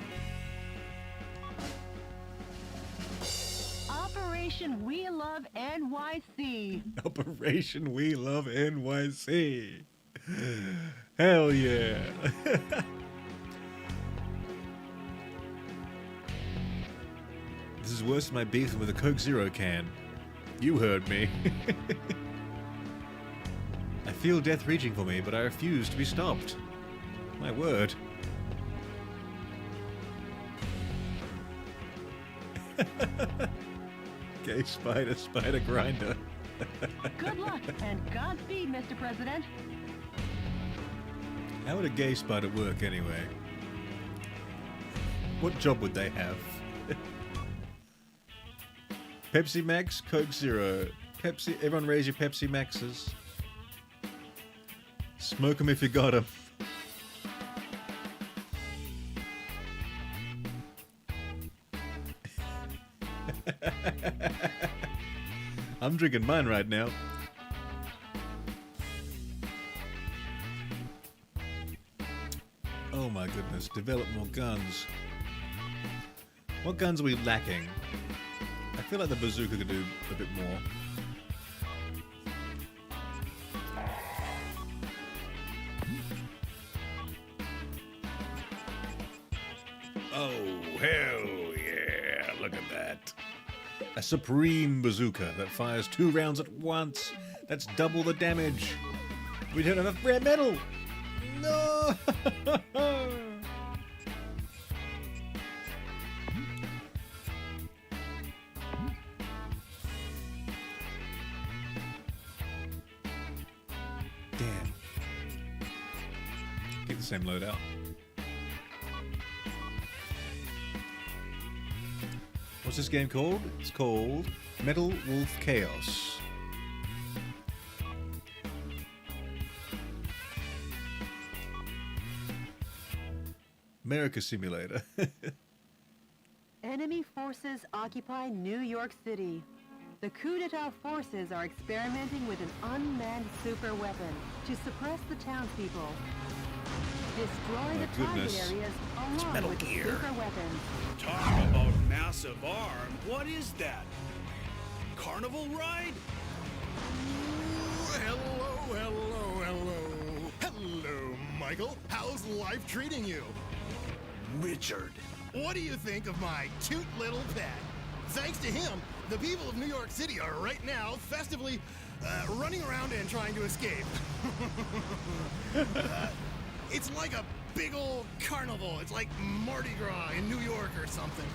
Operation We Love NYC. Operation We Love NYC. Hell yeah. This is worse than my beefing with a Coke Zero can. You heard me. I feel death reaching for me, but I refuse to be stopped. My word. Gay spider grinder. Good luck and Godspeed, Mr. President. How would a gay spider work anyway? What job would they have? Pepsi Max, Coke Zero. Pepsi, everyone raise your Pepsi Maxes. Smoke 'em if you got 'em. I'm drinking mine right now. Oh my goodness, develop more guns. What guns are we lacking? I feel like the bazooka could do a bit more. Oh, hell yeah, look at that. A supreme bazooka that fires 2 rounds at once. That's double the damage. We don't have enough rare metal. No! Damn. Get the same loadout. What's this game called? It's called Metal Wolf Chaos. America Simulator. Enemy forces occupy New York City. The coup d'etat forces are experimenting with an unmanned super weapon to suppress the townspeople. Destroy the target areas along with the super weapons. Talk about massive arm. What is that? Carnival ride? Ooh, hello, Michael. How's life treating you? Richard. What do you think of my cute little pet? Thanks to him, the people of New York City are right now festively running around and trying to escape. It's like a big old carnival. It's like Mardi Gras in New York or something.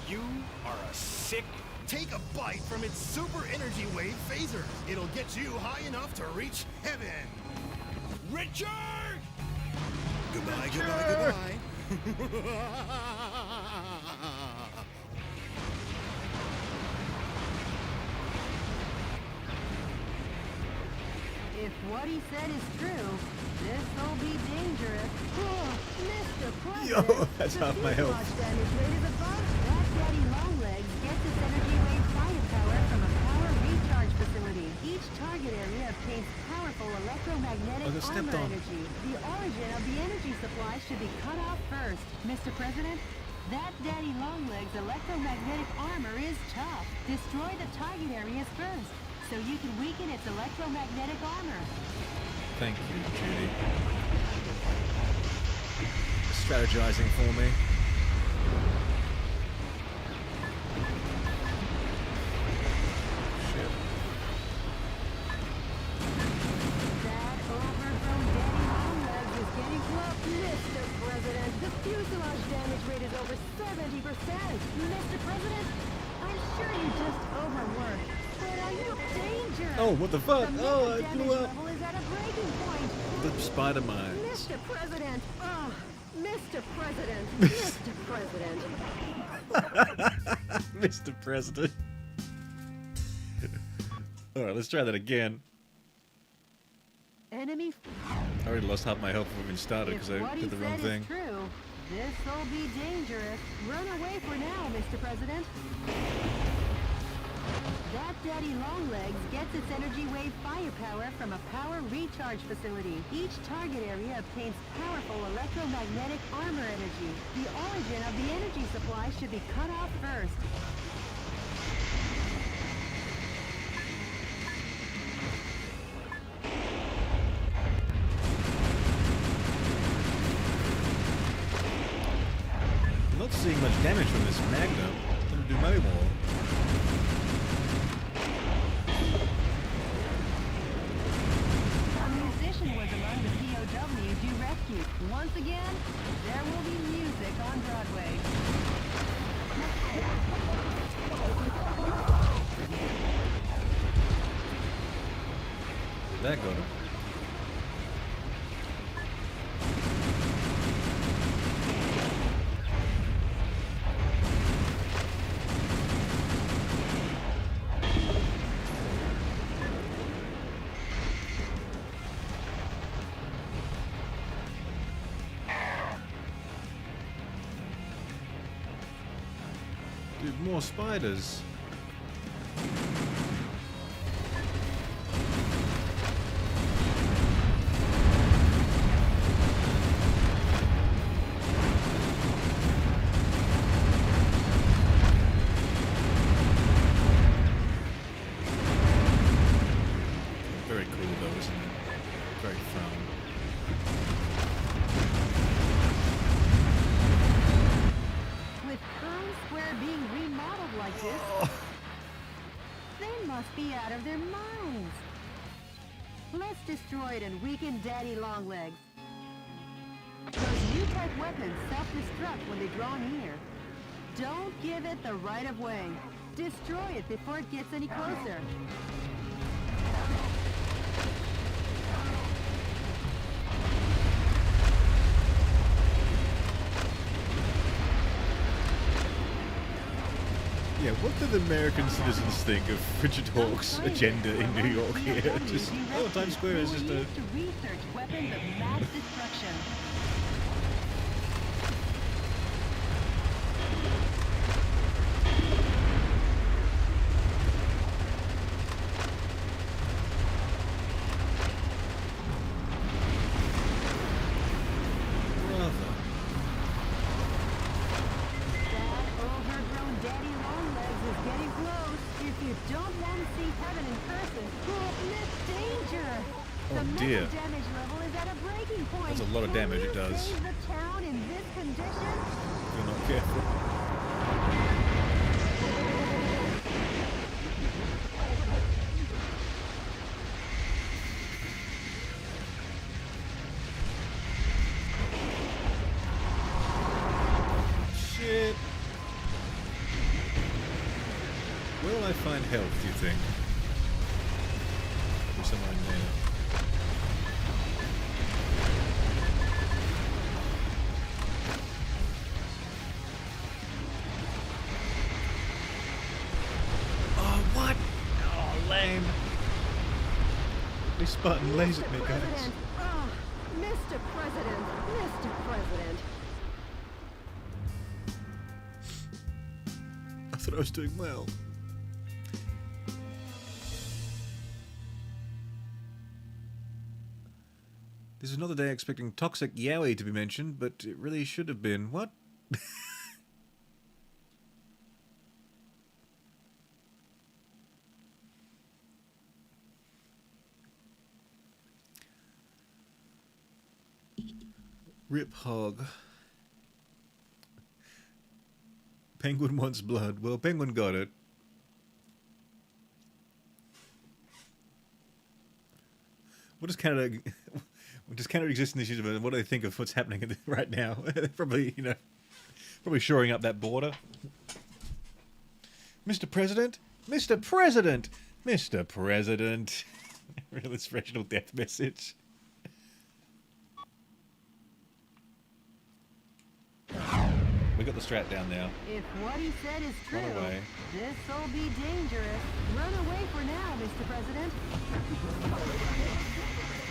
You are a sick... Take a bite from its super energy wave phaser. It'll get you high enough to reach heaven. Richard! Goodbye, goodbye. If what he said is true, this'll be dangerous. Oh, Mr. President, Yo, that's half my health. fuselage damage rate is above. That daddy Longlegs gets its energy wave firepower from a power recharge facility. Each target area obtains powerful electromagnetic armor energy. The origin of the energy supply should be cut off first. Mr. President, that daddy Longlegs electromagnetic armor is tough. Destroy the target areas first, so you can weaken its electromagnetic armor. Thank you, Judy. Strategizing for me. Shit. That overgrown daddy Longlegs is getting close. Mr. President, the fuselage damage rate is over 70%. Mr. President, I'm sure you just overworked. But are you dangerous? Oh, what the fuck? The Oh, I damage blew up. level is at a breaking point. The spider mines. Mr. President, oh, Mr. President, Mr. President. Mr. President. Alright, let's try that again. Enemy. I already lost half my health before we started because I did the wrong thing. If what he said is true, this'll be dangerous. Run away for now, Mr. President. That daddy Longlegs gets its energy wave firepower from a power recharge facility. Each target area obtains powerful electromagnetic armor energy. The origin of the energy supply should be cut off first. I'm not seeing much damage from this Magnum. It's gonna do no more. A musician was among the POWs you rescued. Once again, there will be music on Broadway. That got him. Dude, more spiders. Very cool though, isn't it? Very fun. With Times Square being remodeled like this, they must be out of their minds. Let's destroy it and weaken Daddy Longlegs. Those new type weapons self-destruct when they draw near. Don't give it the right of way. Destroy it before it gets any closer. Yeah, what do the American citizens think of Richard Hawke's agenda in New York here? Just, oh, Times Square is just a... To research weapons of mass destruction. Brother. That overgrown Daddy Longlegs is getting close. If you don't want to see heaven in person, don't miss danger. The Oh dear. metal damage level is at a breaking point. That's a lot of damage it does. Save the town in this condition? If you're not careful. Shit. Where will I find health, do you think? Probably somewhere in there. Oh, what? Oh, lame. This button lasered me, guys. President. Oh, Mr. President. Mr. President. I thought I was doing well. This is another day expecting toxic yaoi to be mentioned, but it really should have been. What? Rip hog. Penguin wants blood. Well, Penguin got it. What does Canada... Does Canada exist in this universe? What do they think of what's happening right now? They're probably, you know, probably shoring up that border. Mr. President? Mr. President! Mr. President! Real inspirational death message. We got the strat down now. If what he said is true, Run away. this'll be dangerous. Run away for now, Mr. President.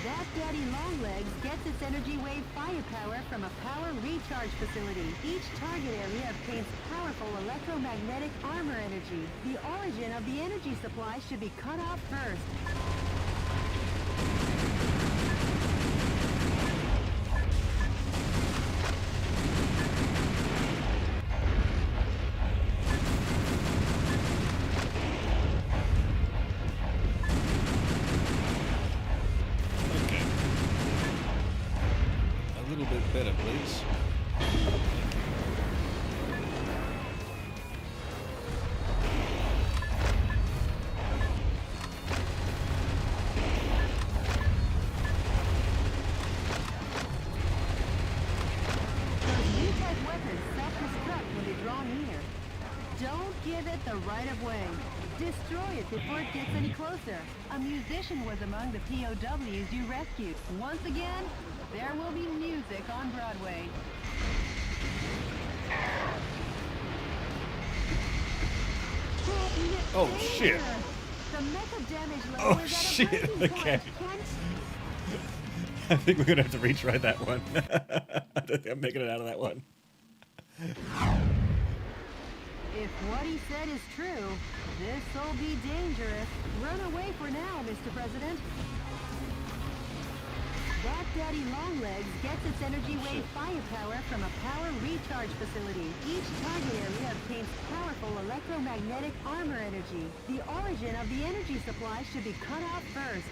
That Daddy Longlegs gets its energy wave firepower from a power recharge facility. Each target area obtains powerful electromagnetic armor energy. The origin of the energy supply should be cut off first. Okay. A little bit better, please. Those new type weapons self-destruct when they draw near. Don't give it the right of way. Destroy it before it gets any closer. A musician was among the POWs you rescued. Once again, there will be music on Broadway. Oh shit! The mecha damage level Oh is at a shit! breaking Okay. point. I think we're gonna have to retry that one. I don't think I'm making it out of that one. If what he said is true, this'll be dangerous. Run away for now, Mr. President. That Daddy Longlegs gets its energy wave firepower from a power recharge facility. Each target area obtains powerful electromagnetic armor energy. The origin of the energy supply should be cut off first.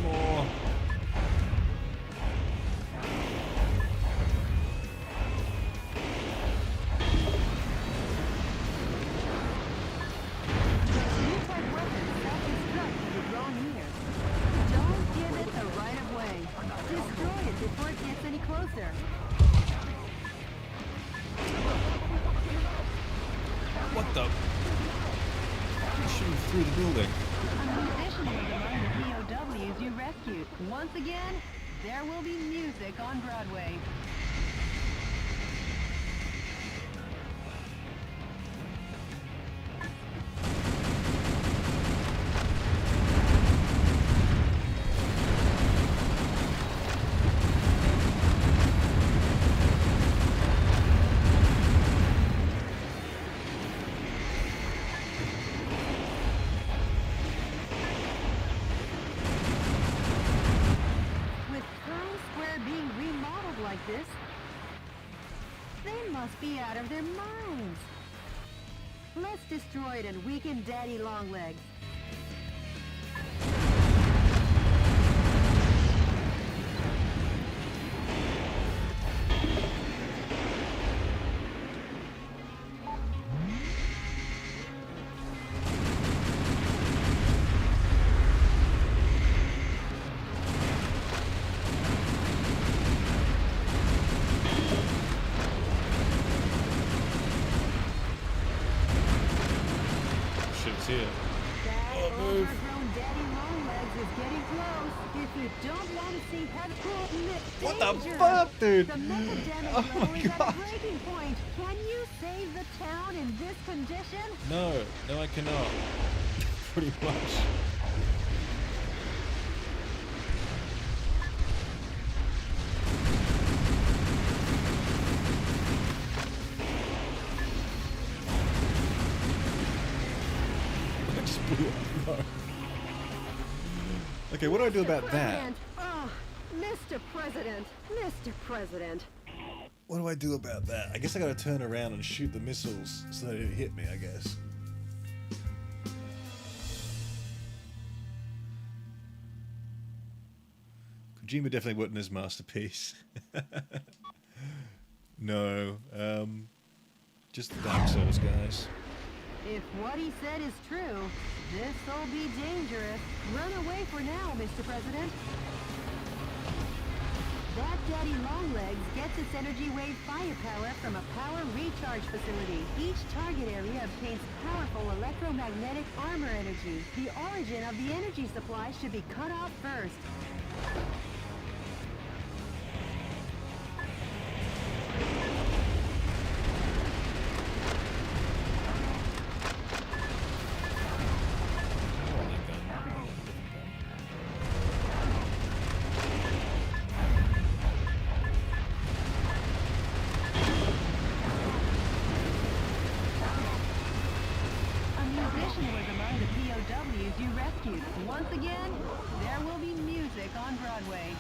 More. New-type weapons self-destruct when you draw near. Don't give it the right of way. Destroy it before it gets any closer. What the? Shooting through the building. A musician was among the POWs you rescued. Once again, there will be music on Broadway. With Times Square being remodeled like this, they must be out of their minds. Let's destroy it and weaken Daddy Longlegs. Shit's here. That Oh, move. overgrown Daddy Longlegs is getting close. If you don't want to see What the fuck, dude? The mecha damage Oh level my is at a God. breaking point. Can you save the town in this condition? No, no, I cannot. Pretty much. I just blew up. No. Okay, what do I do about that? President. Oh, Mr. President. Mr. President. What do I do about that? I guess I gotta turn around and shoot the missiles so that it hit me, I guess. Kojima definitely wasn't his masterpiece. No, just the Dark Souls guys. If what he said is true, this'll be dangerous. Run away for now, Mr. President. That Daddy Longlegs gets its energy wave firepower from a power recharge facility. Each target area obtains powerful electromagnetic armor energy. The origin of the energy supply should be cut off first. A musician was among the POWs you rescued. Once again, there will be music on Broadway.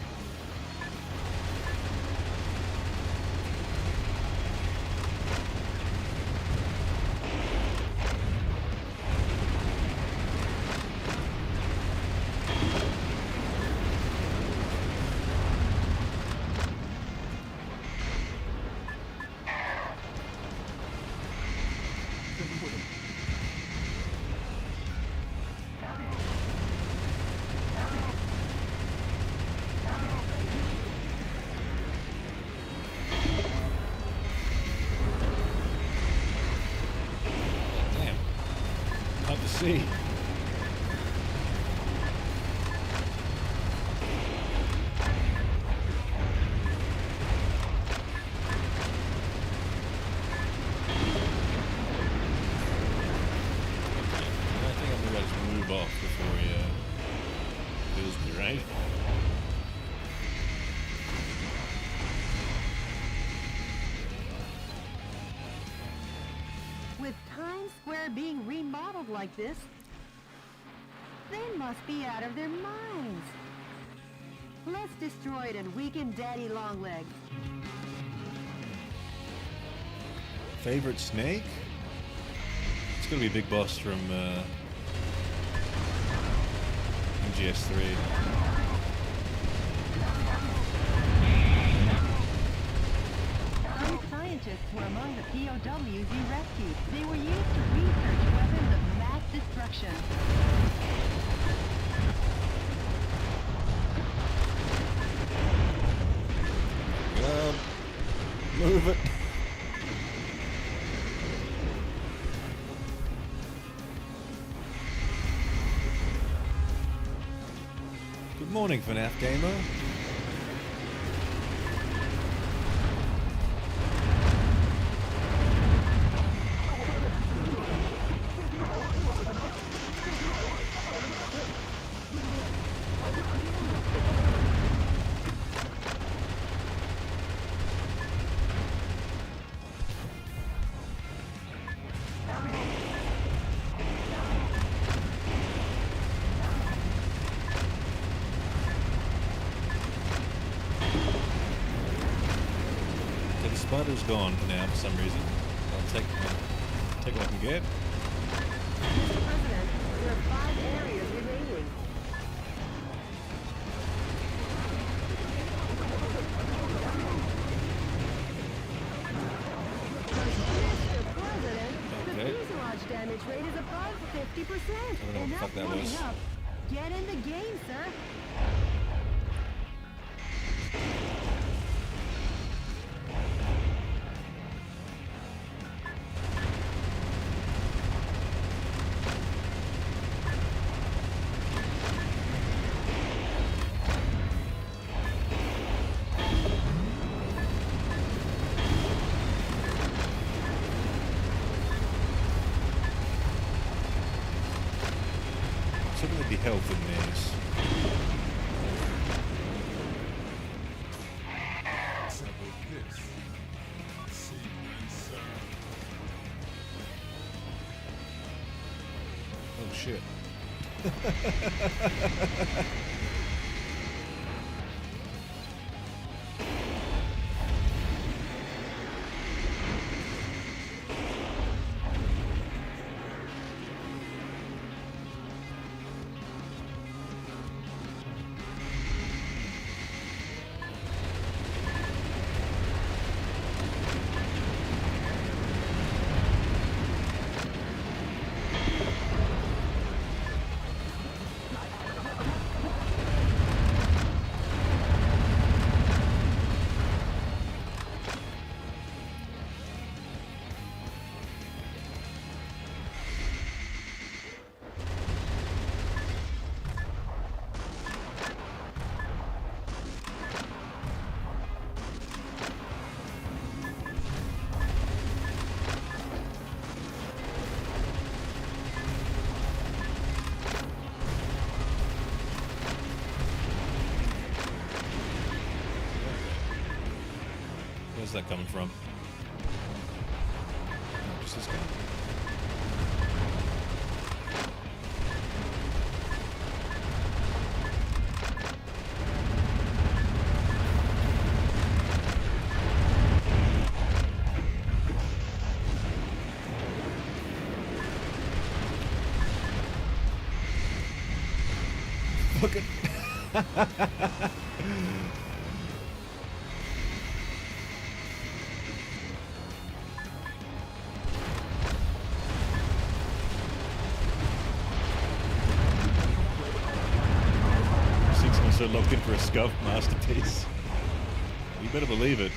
to see. I think I'm gonna just move off before he kills me, right? With Times Square being remodeled like this, they must be out of their minds. Let's destroy it and weaken Daddy Longlegs. Favorite snake? It's gonna be Big Boss from MGS3. Some scientists were among the POWs you rescued. They were used to research weapons of mass destruction. Move it. Good morning, FNAF Gamer. The spider's gone now for some reason. I'll take what I can get. Mr. President, there are 5 areas remaining. Mr. President, the fuselage damage rate is above 50%. I don't know what the fuck that was. Up. Get in the game, sir. Shouldn't there be health in these? Oh shit. Where's that coming from? Oh, just this guy. Look at... So looking for a scuff masterpiece. You better believe it.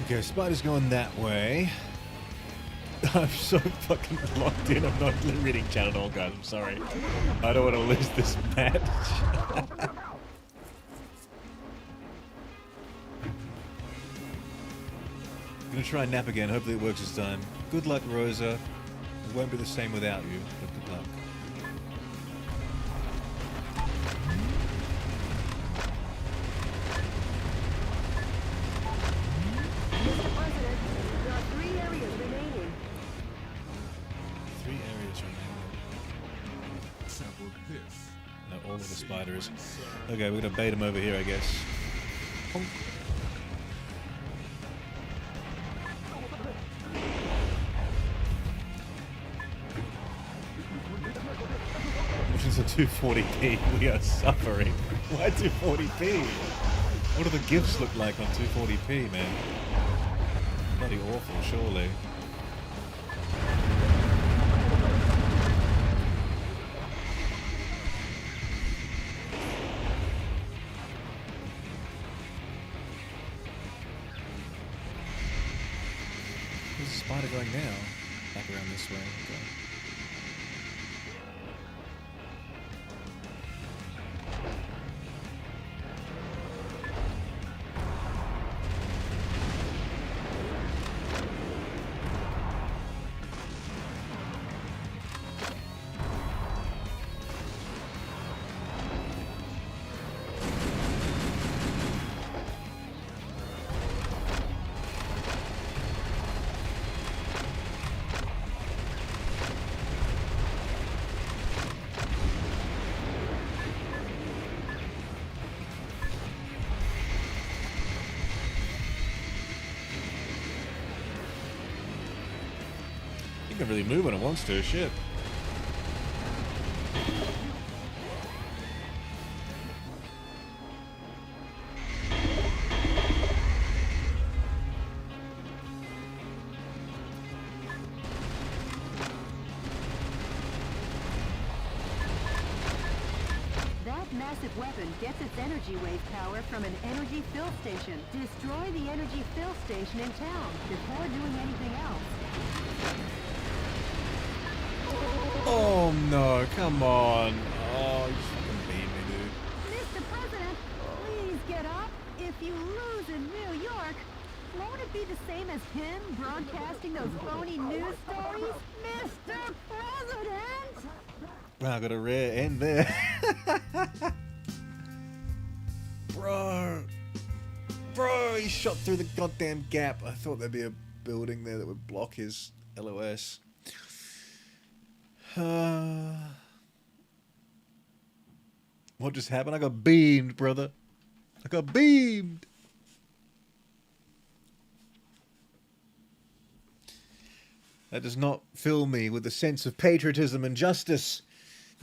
Okay, spider's going that way. I'm so fucking locked in. I'm not reading chat at all, guys. I'm sorry. I don't want to lose this match. I'm gonna try and nap again. Hopefully it works this time. Good luck, Rosa. It won't be the same without you, but good luck. Mr. President, there are 3 areas remaining. 3 areas remaining. Sample this. No, all of the spiders. Okay, we're gonna bait him over here, I guess. Honk. Missions are 240p. We are suffering. Why 240p? What do the GIFs look like on 240p, man? Bloody awful, surely. Where's the spider going now? Back around this way. Okay. It can really move when it wants to, shit. That massive weapon gets its energy wave power from an energy fill station. Destroy the energy fill station in town before doing anything else. Oh no, come on. Oh, you fucking beat me, dude. Mr. President, please get up. If you lose in New York, won't it be the same as him broadcasting those phony news stories? Mr. President! Wow, I got a rare end there. Bro. Bro, he shot through the goddamn gap. I thought there'd be a building there that would block his LOS. What just happened? I got beamed, brother. I got beamed. That does not fill me with the sense of patriotism and justice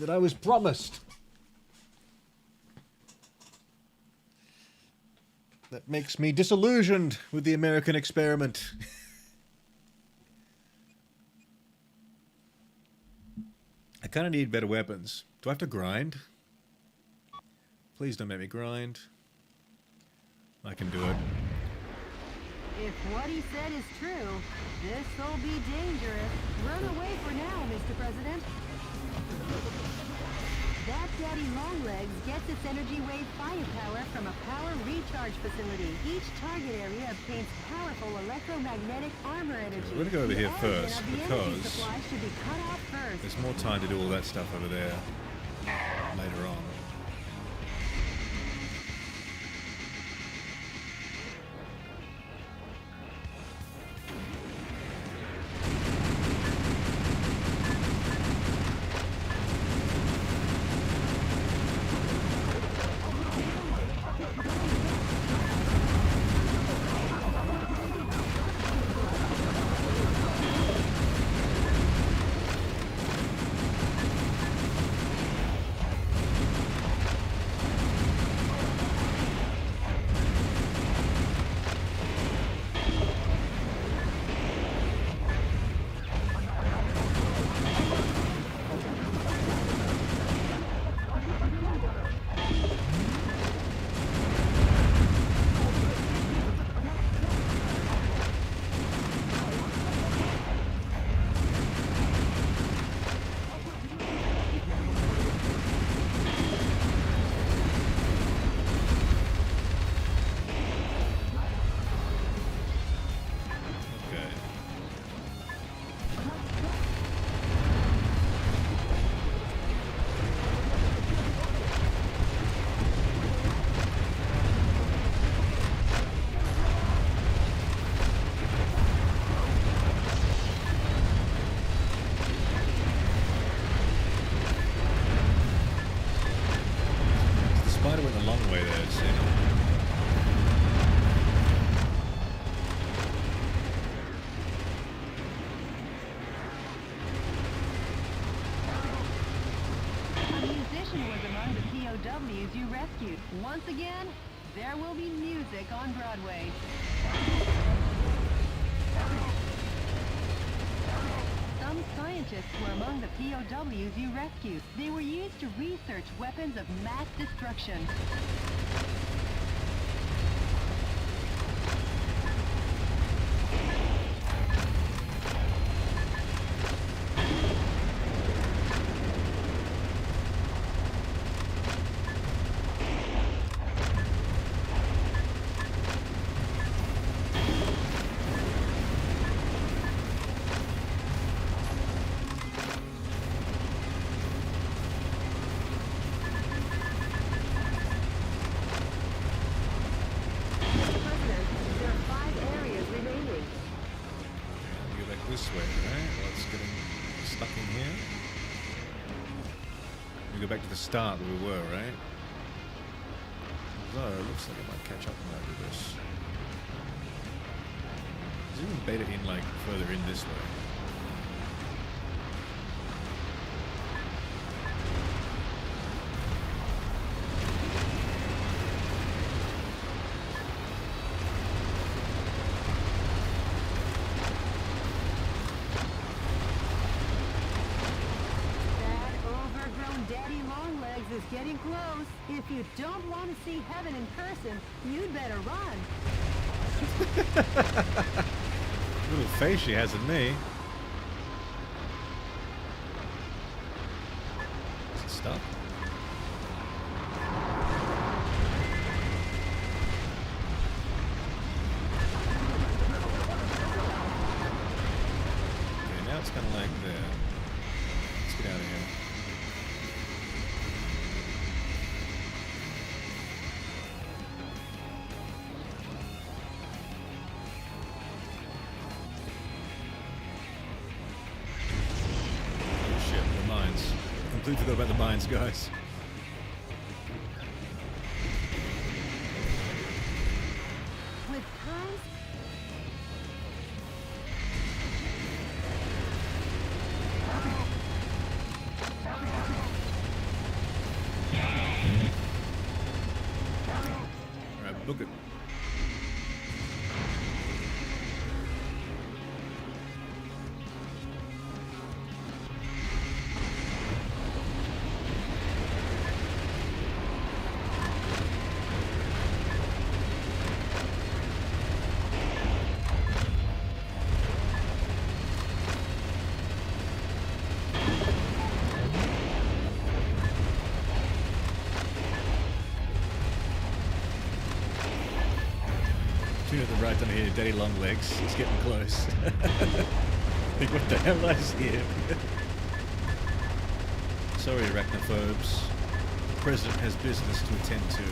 that I was promised. That makes me disillusioned with the American experiment. I kind of need better weapons. Do I have to grind? Please don't make me grind. I can do it. If what he said is true, this'll be dangerous. Run away for now, Mr. President. That Daddy Longlegs gets its energy wave firepower from a power recharge facility. Each target area obtains powerful electromagnetic armor energy. We're gonna go over here The first origin of the because energy supply should be cut off first. there's more time to do all that stuff over there later on. Spider went a long way there, it seemed. A musician was among the POWs you rescued. Once again, there will be music on Broadway. Some scientists were among the POWs you rescued. They were used to research weapons of mass destruction. This way, right? Well, it's getting stuck in here. We go back to the start where we were, right? Although, it looks like it might catch up when I do this. Is it even better in, like, further in this way? is getting close. If you don't want to see heaven in person, you'd better run. Little face she has at me. Is it stuck? Okay, now it's kind of like there. Let's get out of here. Completely forgot about the mines, guys. With times. All right, book it. At the right down here, Daddy Long Legs. It's getting close. Think, what the hell is here? Sorry, arachnophobes. The President has business to attend to.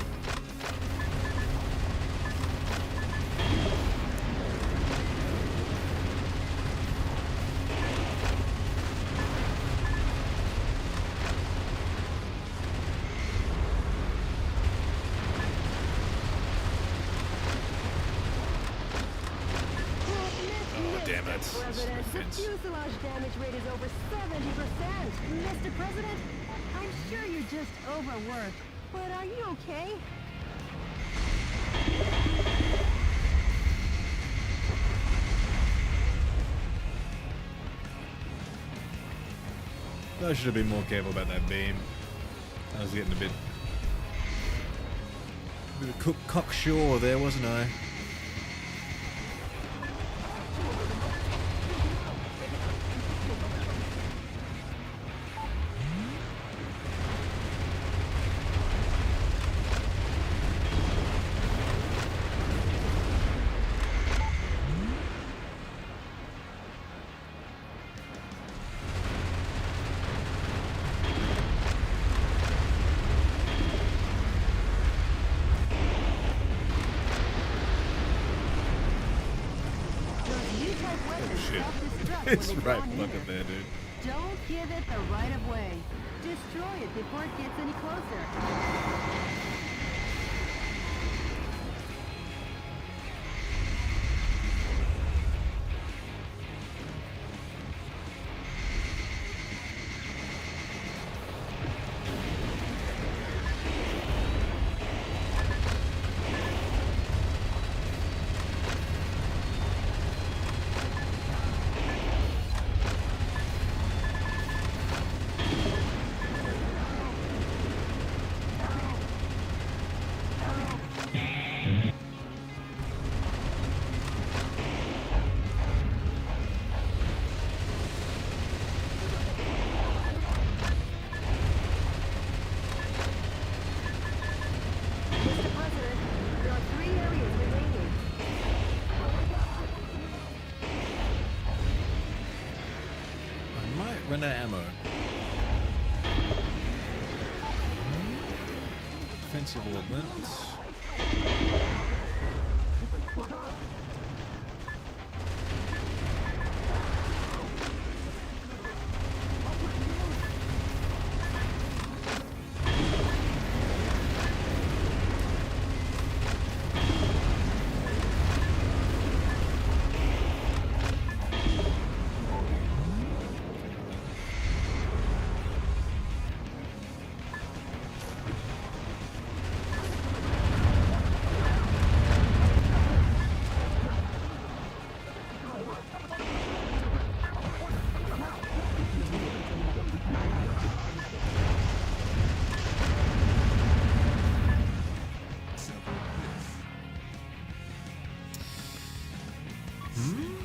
President, the fuselage damage rate is over 70%. Mr. President, I'm sure you're just overworked, but are you okay? I should have been more careful about that beam. I was getting a bit cocksure there, wasn't I? It's right fucking there, dude. Don't give it the right of way. Destroy it before it gets any closer. running out of ammo. Defensive ordnance.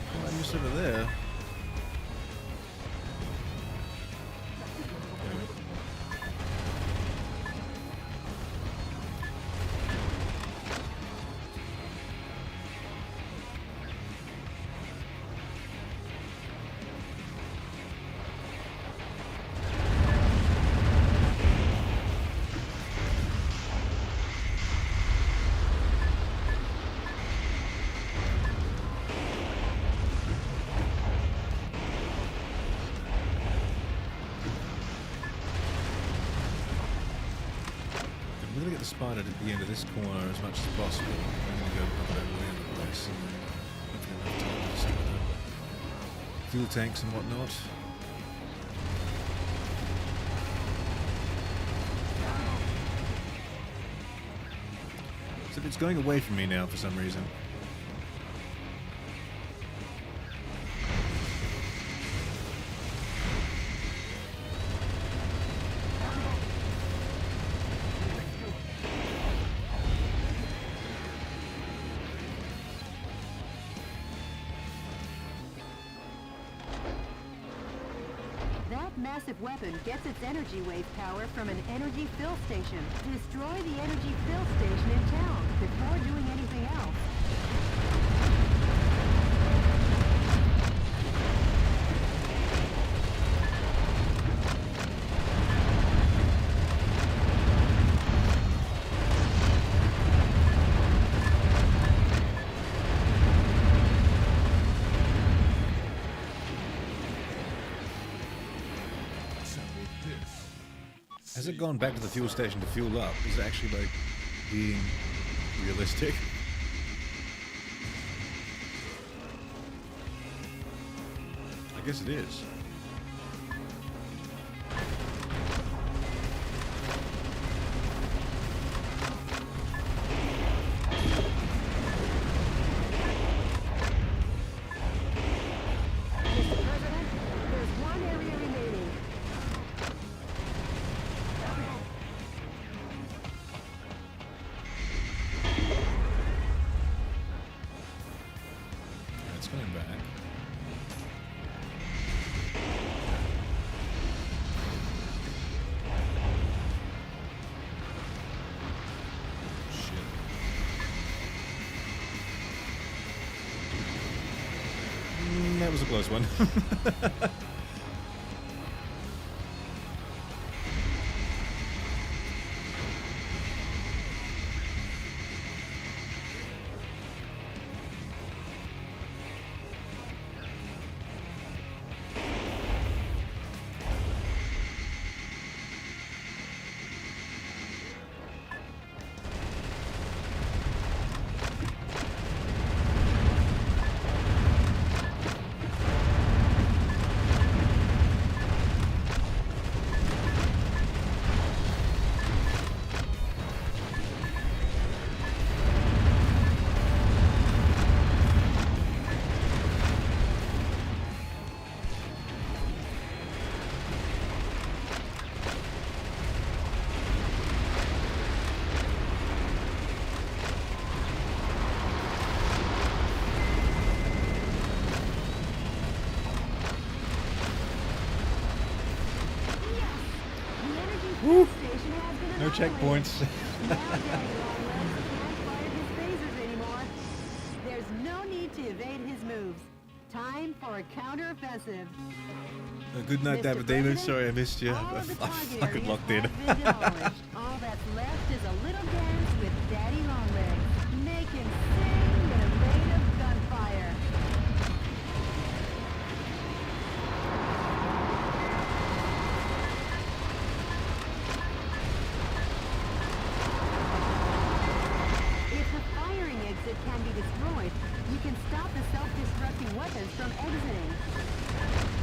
Why are you sort of there? We're gonna get the spider at the end of this corner as much as possible. I'm gonna go up over the end of the place and then hopefully enough time to destroy the fuel tanks and whatnot. So it's going away from me now for some reason. Massive weapon gets its energy wave power from an energy fill station. Destroy the energy fill station in town before doing anything else. Has it gone back to the fuel station to fuel up? Is it actually, like, being realistic? I guess it is. That was a close one. Woo. No checkpoints. There's no need to evade his moves. Time for a counteroffensive. Good night, Mr. David Demon. President, Sorry I missed you. all I the target fucking areas locked in. have been demolished. All that's left is a little dance with Daddy Longlegs. Make him sing in a rain of gunfire. If the firing exit can be destroyed, you can stop the self-destructing weapons from exiting.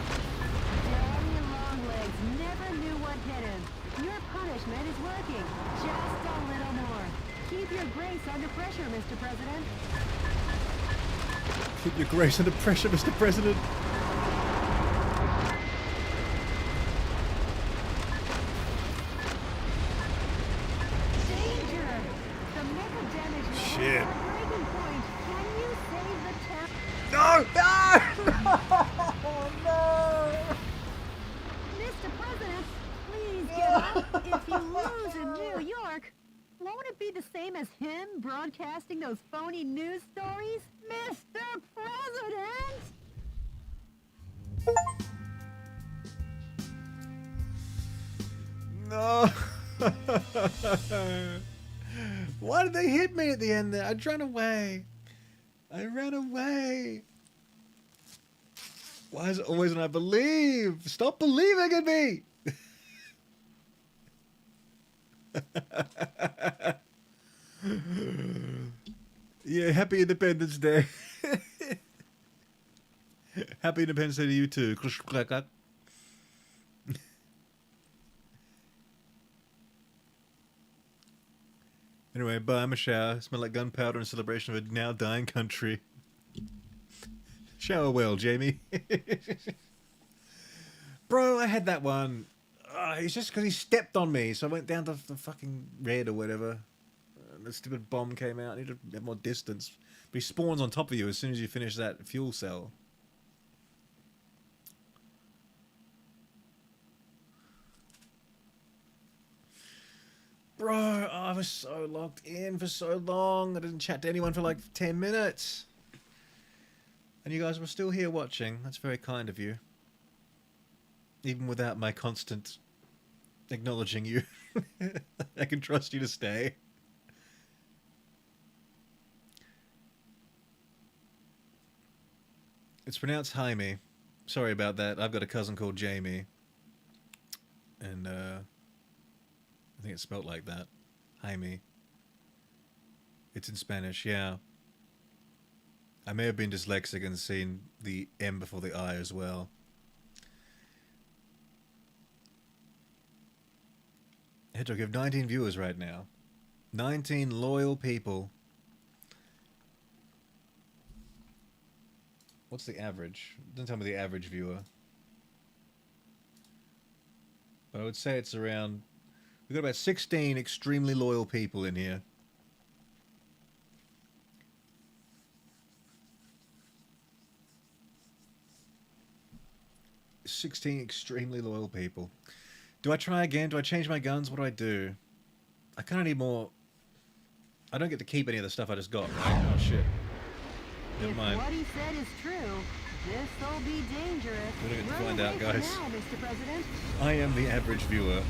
Daddy Longlegs never knew what hit him. Your punishment is working. Just a little more. Keep your grace under pressure, Mr. President. Keep your grace under pressure, Mr. President. Danger! The mega damage level Shit. is at a breaking point. Can you save the town? No! No! No! Mr. President, please get up. If you lose in New York, won't it be the same as him broadcasting those phony news stories? Mr. President! No! Why did they hit me at the end there? I ran away. I ran away. Why is it always when I believe? Stop believing in me! Yeah, happy Independence Day. Happy Independence Day to you too. Anyway, bye, I'm a shower. Smell like gunpowder in celebration of a now dying country. Shower well, Jamie. Bro, I had that one. It's just because he stepped on me, so I went down to the fucking red or whatever. And the stupid bomb came out. I need to have more distance. But he spawns on top of you as soon as you finish that fuel cell. Bro, I was so locked in for so long. I didn't chat to anyone for like 10 minutes. And you guys were still here watching. That's very kind of you. Even without my constant acknowledging you. I can trust you to stay. It's pronounced Jaime. Sorry about that. I've got a cousin called Jamie. And, I think it's spelt like that. Jaime. It's in Spanish, yeah. I may have been dyslexic and seen the M before the I as well. Hedgehog, you have 19 viewers right now. 19 loyal people. What's the average? Don't tell me the average viewer. But I would say it's around... We've got about 16 extremely loyal people in here. $16 extremely loyal people. Do I try again? Do I change my guns? What do I do? I kind of need more... I don't get to keep any of the stuff I just got, right? Oh, shit. Never If mind. what he said is true, this'll be dangerous. We're gonna get to Run find away out, for guys. now, Mr. President. I am the average viewer.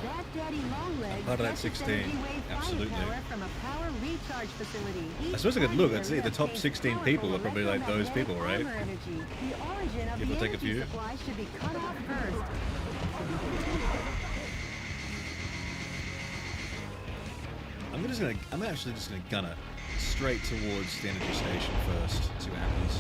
That Daddy Longlegs Part of that gets its 16. energy wave Absolutely. firepower from a power recharge facility. I suppose I could look. I'd see Each the top contains 16 people are probably like those people, right? armor energy. The origin of Give or the take a energy few. supply should be cut off first. I'm actually just gonna gun it straight towards the energy station first. See what happens.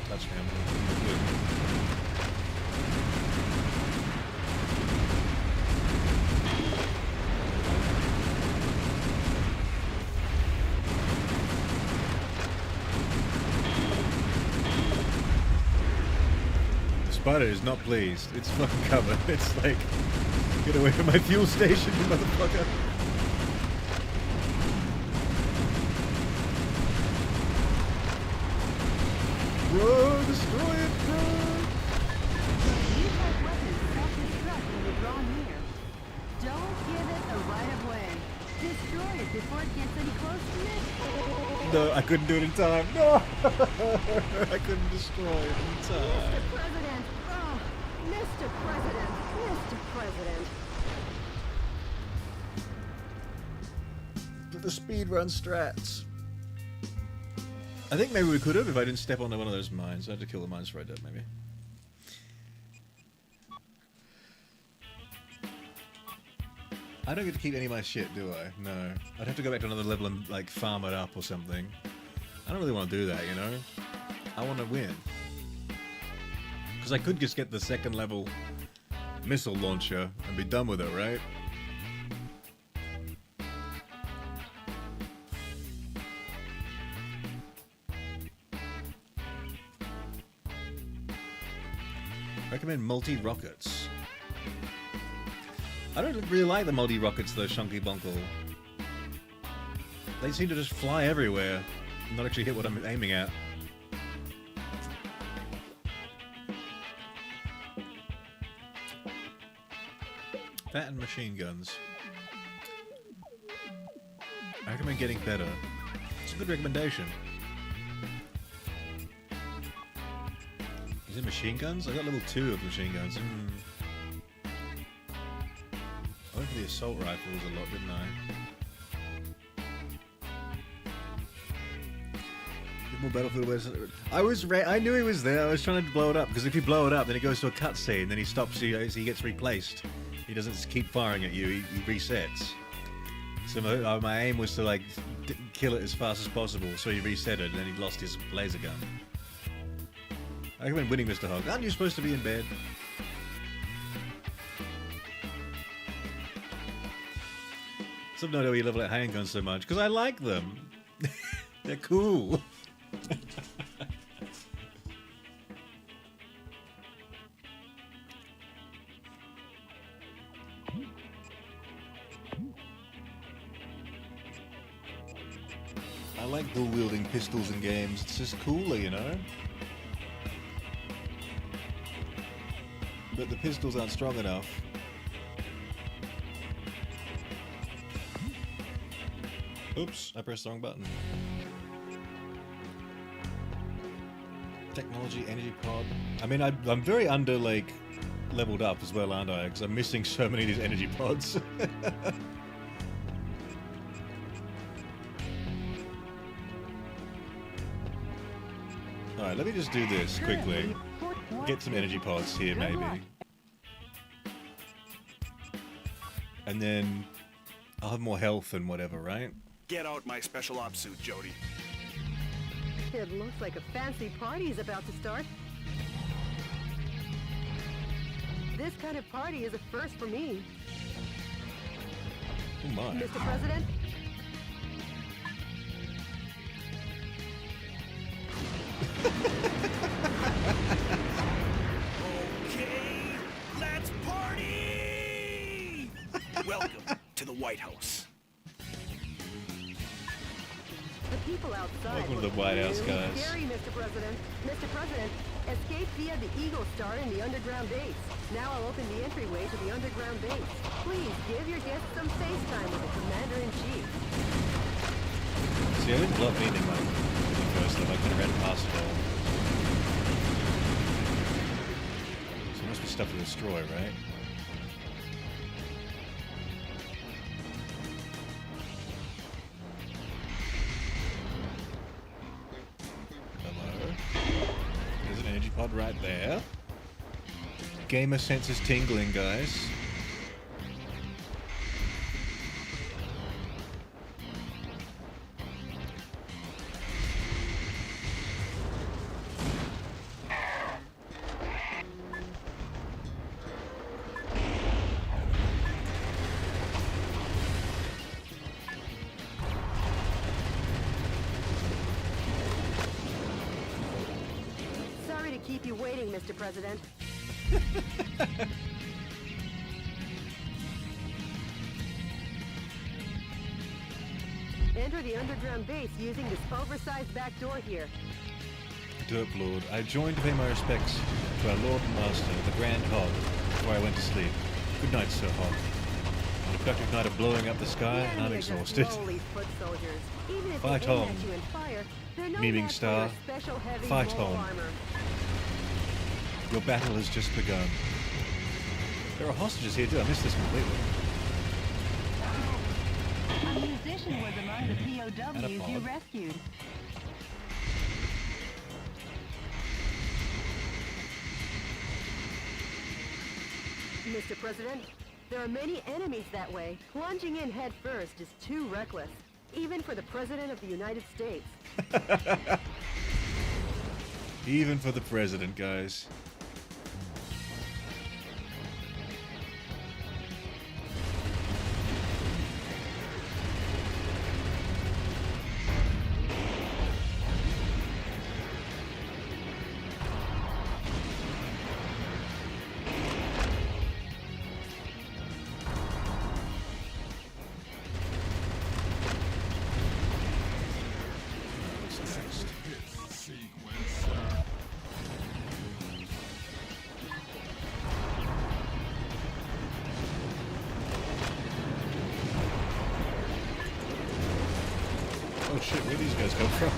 Touch me, I'm good. Spider is not pleased. It's fucking covered. It's like, get away from my fuel station, you motherfucker. Bro, destroy it, bro! Use that weapon to self-destruct when you draw near. Don't give it the right of way. Destroy it before it gets any close to you. No, I couldn't do it in time. No! I couldn't destroy it in time. Mr. President! Oh, Mr. President! Mr. President! For the speedrun strats. I think maybe we could have if I didn't step onto one of those mines. I had to kill the mines before I did, maybe. I don't get to keep any of my shit, do I? No. I'd have to go back to another level and, like, farm it up or something. I don't really want to do that, you know? I want to win. Because I could just get the second level missile launcher and be done with it, right? Recommend multi-rockets. I don't really like the multi-rockets though, Shunky Bonkle. They seem to just fly everywhere, and not actually hit what I'm aiming at. That and machine guns. I recommend getting better. It's a good recommendation. Is it machine guns? I got level 2 of machine guns. I went for the assault rifles a lot, didn't I? Bit more Battlefield West. I knew he was there. I was trying to blow it up because if you blow it up, then it goes to a cutscene. Then he stops. He gets replaced. He doesn't just keep firing at you. He resets. So my aim was to like kill it as fast as possible. So he reset it, and then he lost his laser gun. I recommend winning, Mr. Hogg. Aren't you supposed to be in bed? Some no idea you level at handguns so much because I like them. They're cool. I like dual-wielding pistols in games. It's just cooler, you know? But the pistols aren't strong enough. Oops, I pressed the wrong button. Technology, energy pod. I mean, I'm very under, like, leveled up as well, aren't I? Because I'm missing so many of these energy pods. Alright, let me just do this quickly. Get some energy pods here, maybe. And then I'll have more health and whatever, right? Get out my special ops suit, Jody. It looks like a fancy party is about to start. This kind of party is a first for me. Oh my. Mr. President? Okay, let's party! Welcome to the White House. The people outside Welcome to look the White House, really guys. scary, Mr. President. Mr. President, escape via the Eagle Star in the underground base. Now I'll open the entryway to the underground base. Please give your guests some face time with the Commander-in-Chief. See, I didn't love meeting my first stuff. I could have read past it all. So there must be stuff to destroy, right? There's an energy pod right there. Gamer sense is tingling, guys. Sorry to keep you waiting, Mr. President. Enter the underground base using this oversized back door here. Derp Lord, I joined to pay my respects to our Lord and Master, the Grand Hog, before I went to sleep. Good night, Sir Hog. A productive night of blowing up the sky, and I'm exhausted. Foot soldiers. Even if Fight they aim on. at you and fire, they're no Memeing match for star. your special heavy Fight mole on. armor. Your battle has just begun. There are hostages here too. I missed this completely. A musician was among the POWs you rescued. Mr. President, there are many enemies that way. Plunging in head first is too reckless, even for the President of the United States. Even for the president, guys. Oh shit, where these guys come from?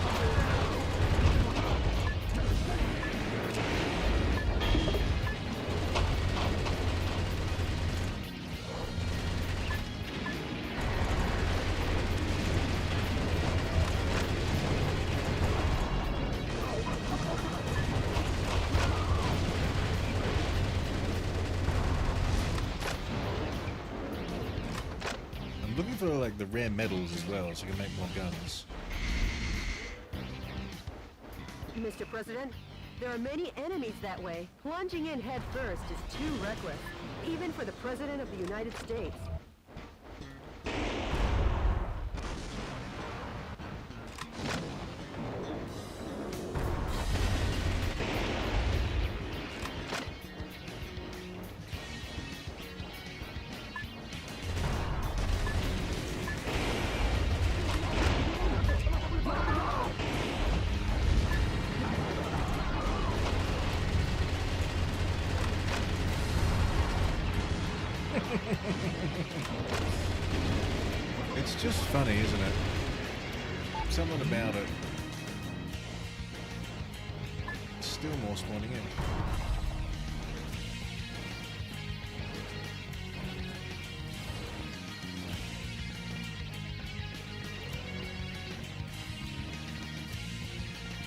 I'm looking for like the rare metals as well, so I can make more guns. Mr. President, there are many enemies that way. Plunging in head first is too reckless, even for the President of the United States. It's just funny, isn't it? Something about it. Still more spawning in.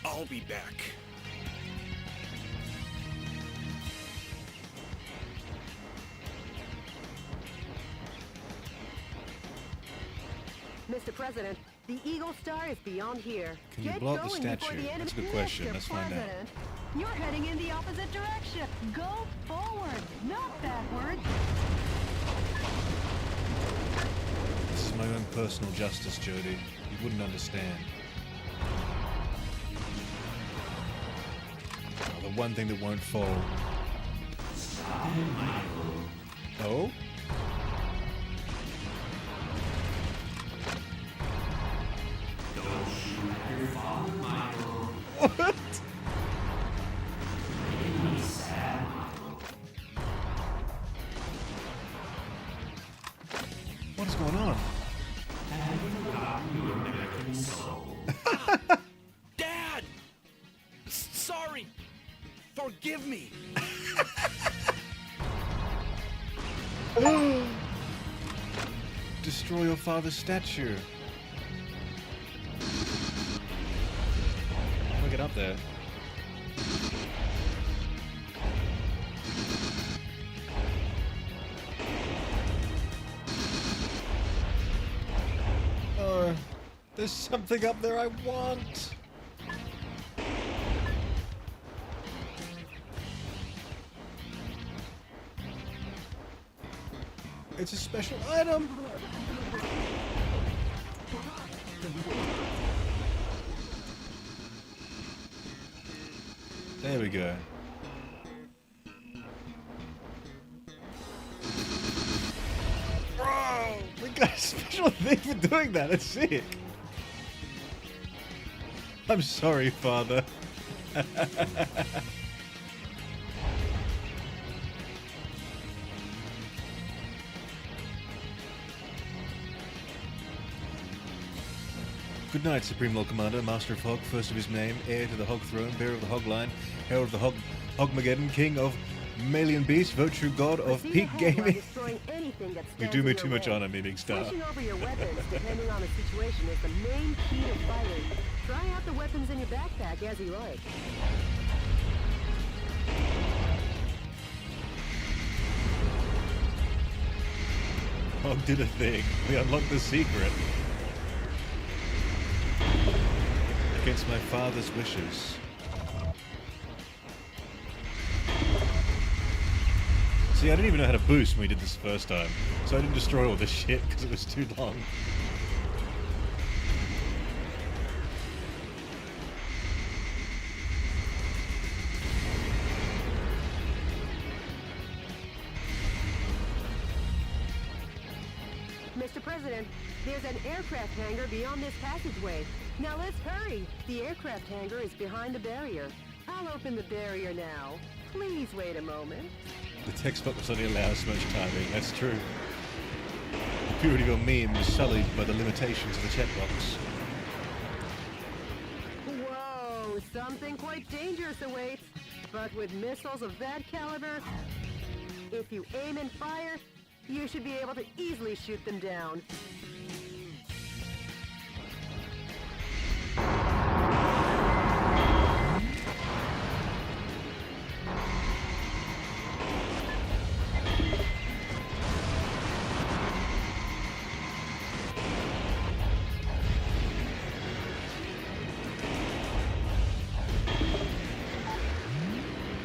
I'll be back. Mr. President, the Eagle Star is beyond here. Can you Get blow up the going before statue? the enemy- That's a good question. Mr. Let's find out. President, You're heading in the opposite direction. Go forward, not backwards. This is my own personal justice, Jody. You wouldn't understand. Oh, the one thing that won't fall. Oh? What? What is going on? Dad! Sorry! Forgive me! Destroy your father's statue. How do I get up there? Oh, there's something up there I want. It's a special item. There we go. got a special thing for doing that. That's sick. I'm sorry, Father. Good night, Supreme Lord Commander, Master of Hog, first of his name, heir to the Hog throne, bearer of the Hog line, herald of the Hogmageddon, king of Malian beasts, virtue god of peak gaming. You do me too much honor, Meaning Star. Switching over your weapons, depending on the situation, is the main key to fighting. Try out the weapons in your backpack as you like. Hog did a thing. We unlocked the secret. Against my father's wishes. See, I didn't even know how to boost when we did this the first time, so I didn't destroy all this shit because it was too long. Mr. President, there's an aircraft hangar beyond this passageway. Now let's hurry. The aircraft hangar is behind the barrier. I'll open the barrier now. Please wait a moment. The text box only allows so much timing, that's true. The purity of your meme was sullied by the limitations of the checkbox. Whoa, something quite dangerous awaits. But with missiles of that caliber, if you aim and fire, you should be able to easily shoot them down.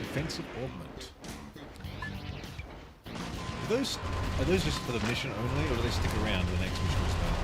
Defensive augment. Are those just for the mission only, or do they stick around to the next mission as well?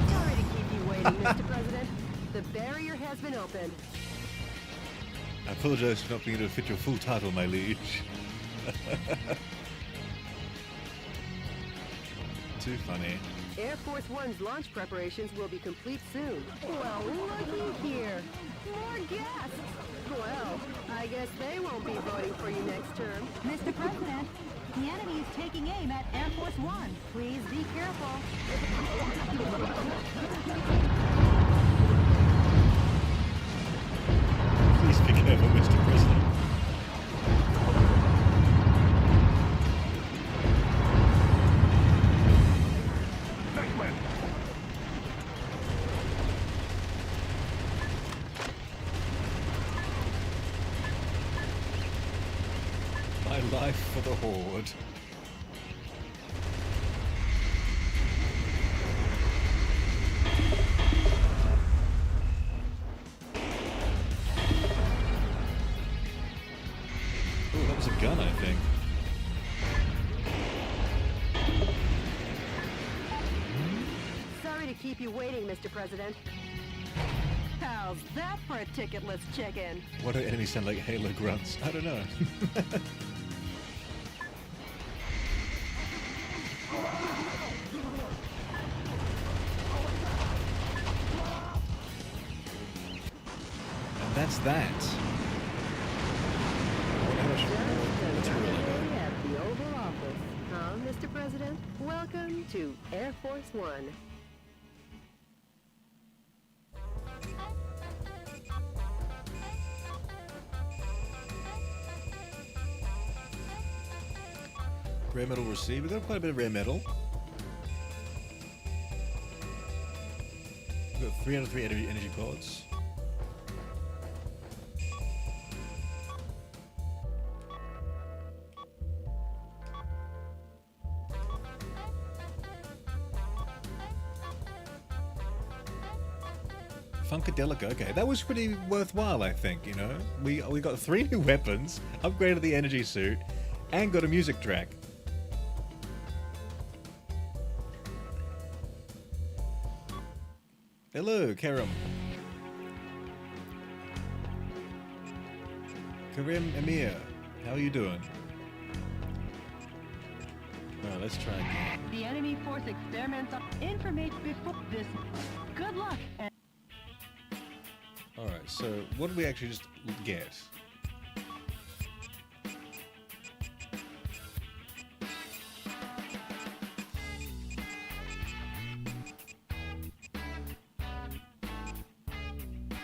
Sorry to keep you waiting, Mr. President. The barrier has been opened. I apologize for not being able to fit your full title, my liege. Too funny. Air Force One's launch preparations will be complete soon. Well, looky here. More guests. Well, I guess they won't be voting for you next term. Mr. President, the enemy is taking aim at Air Force One. Please be careful. Please be careful, Mr. President. My life for the Horde. Oh, that was a gun, I think. Sorry to keep you waiting, Mr. President. How's that for a ticketless check-in? Why do enemies sound like Halo grunts? I don't know. And that's that. I wonder how much more material I got. At the Oval Office. Huh, Mr. President? Welcome to Air Force One. Rare metal received. We got quite a bit of rare metal. We got 3 out of 3 energy pods. Funkadelica. Okay, that was pretty worthwhile, I think, you know? We got 3 new weapons, upgraded the energy suit, and got a music track. Hello, Karim. Karim Emir, how are you doing? Well, let's try again. The enemy force experiments on information before this. Good luck. And Alright, so what did we actually just get?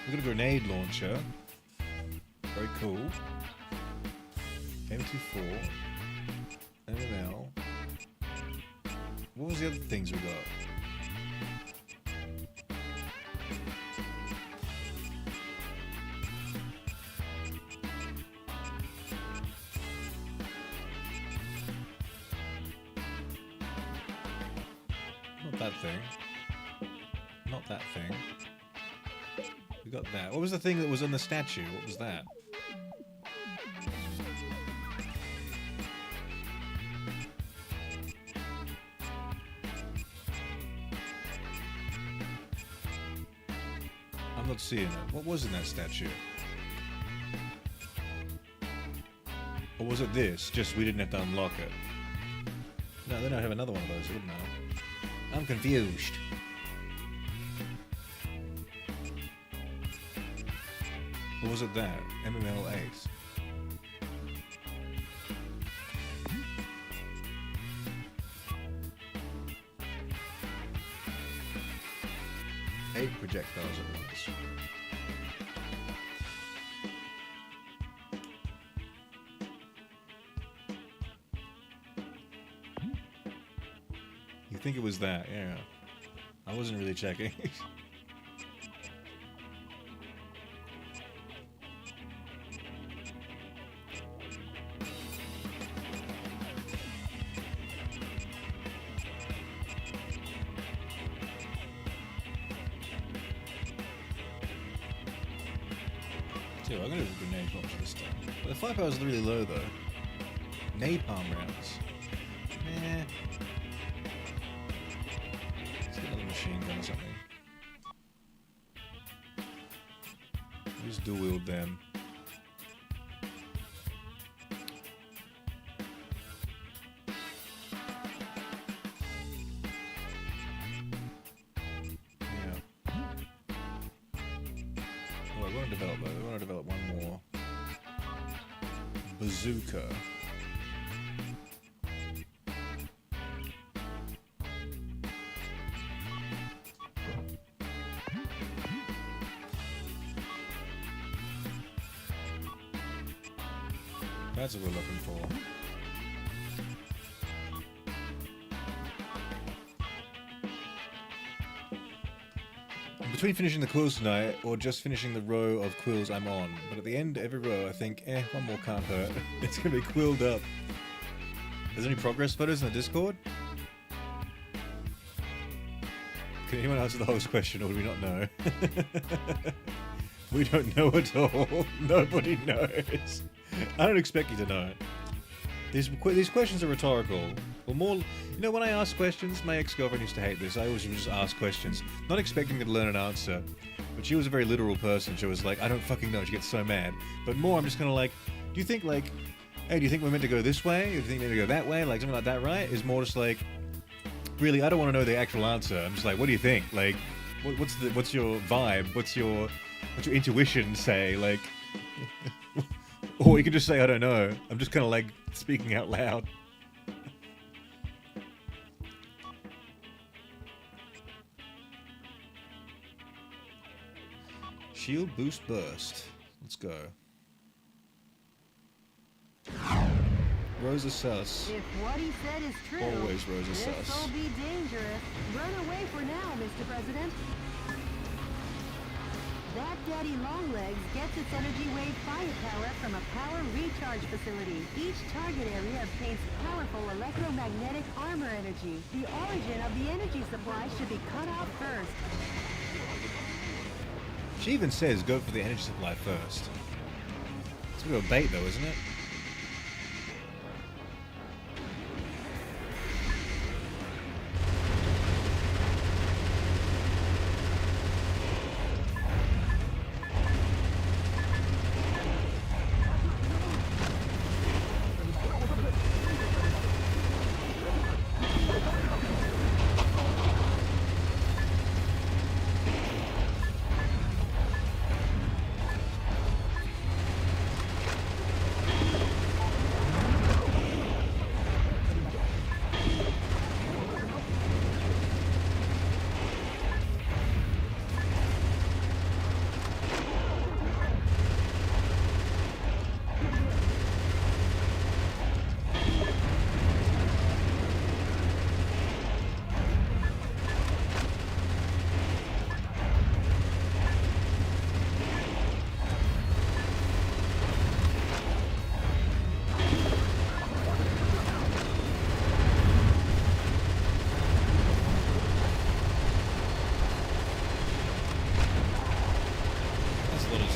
We got a grenade launcher. Very cool. M24. MML. What was the other things we got? Not that thing. Not that thing. We got that. What was the thing that was on the statue? What was that? I'm not seeing it. What was in that statue? Or was it this? Just we didn't have to unlock it. No, then I'd have another one of those, wouldn't I? I'm confused. Or was it that? MML 8. Eight projectiles at once. You think it was that? Yeah. I wasn't really checking. I'm gonna do a grenade launcher this time. But the firepower is really low though. Napalm rounds. Nah. Let's get another machine gun or something. Just dual wield them. Develop one more bazooka. That's what we're looking for. Between finishing the quills tonight or just finishing the row of quills I'm on, but at the end of every row I think, one more can't hurt. It's gonna be quilled up. There's any progress photos in the Discord? Can anyone answer the host question, or do we not know? We don't know at all. Nobody knows. I don't expect you to know. These questions are rhetorical. Or more, you know, when I ask questions, my ex-girlfriend used to hate this. I always would just ask questions, not expecting her to learn an answer. But she was a very literal person. She was like, I don't fucking know. She gets so mad. But more, I'm just kind of like, do you think like, hey, do you think we're meant to go this way? Do you think we're meant to go that way? Like something like that, right? Is more just like, really, I don't want to know the actual answer. I'm just like, what do you think? Like, what's your vibe? What's your intuition say? Like, or you can just say, I don't know. I'm just kind of like speaking out loud. Shield boost burst. Let's go. Rosa sus. If what he said is true, Always Rosa sus. this'll be dangerous. Run away for now, Mr. President. That Daddy Longlegs gets its energy wave firepower from a power recharge facility. Each target area obtains powerful electromagnetic armor energy. The origin of the energy supply should be cut out first. She even says go for the energy supply first. It's a bit of a bait though, isn't it?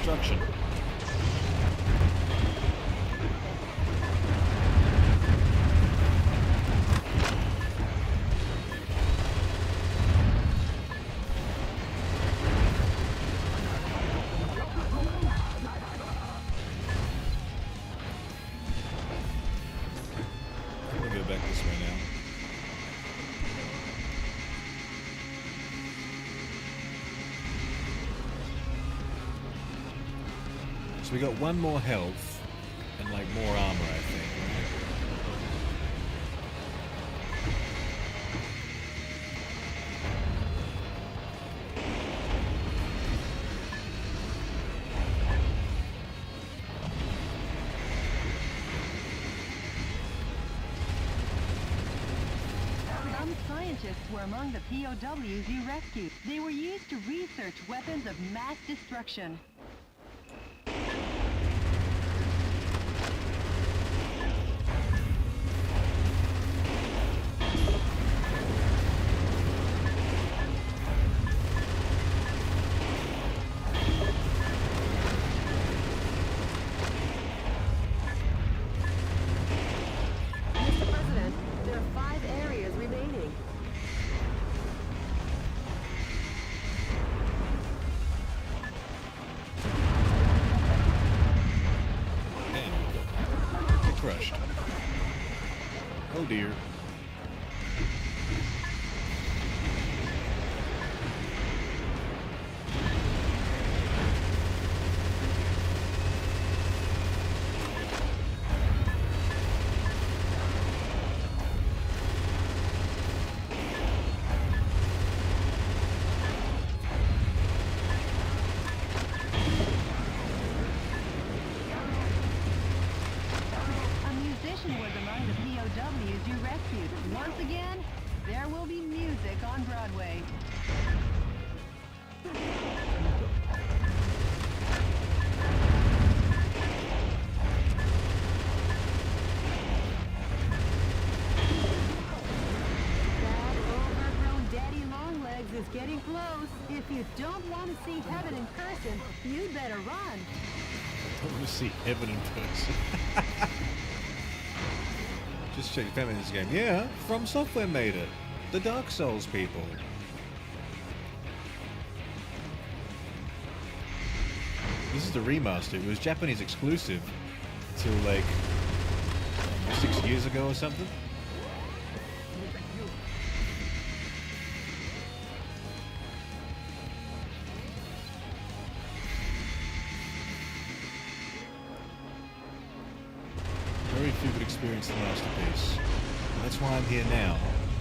Destruction. I'm gonna go back this way now. So we got one more health and like more armor, I think. Some scientists were among the POWs you rescued. They were used to research weapons of mass destruction. Crushed. Oh dear. Was among the POWs you rescued. Once again, there will be music on Broadway. That overgrown daddy longlegs is getting close. If you don't want to see heaven in person, you'd better run. I want to see heaven in person. Just check family in this game. Yeah, From Software made it. The Dark Souls people. This is the remaster. It was Japanese exclusive till like 6 years ago or something. Very few could experience the masterpiece. And that's why I'm here now,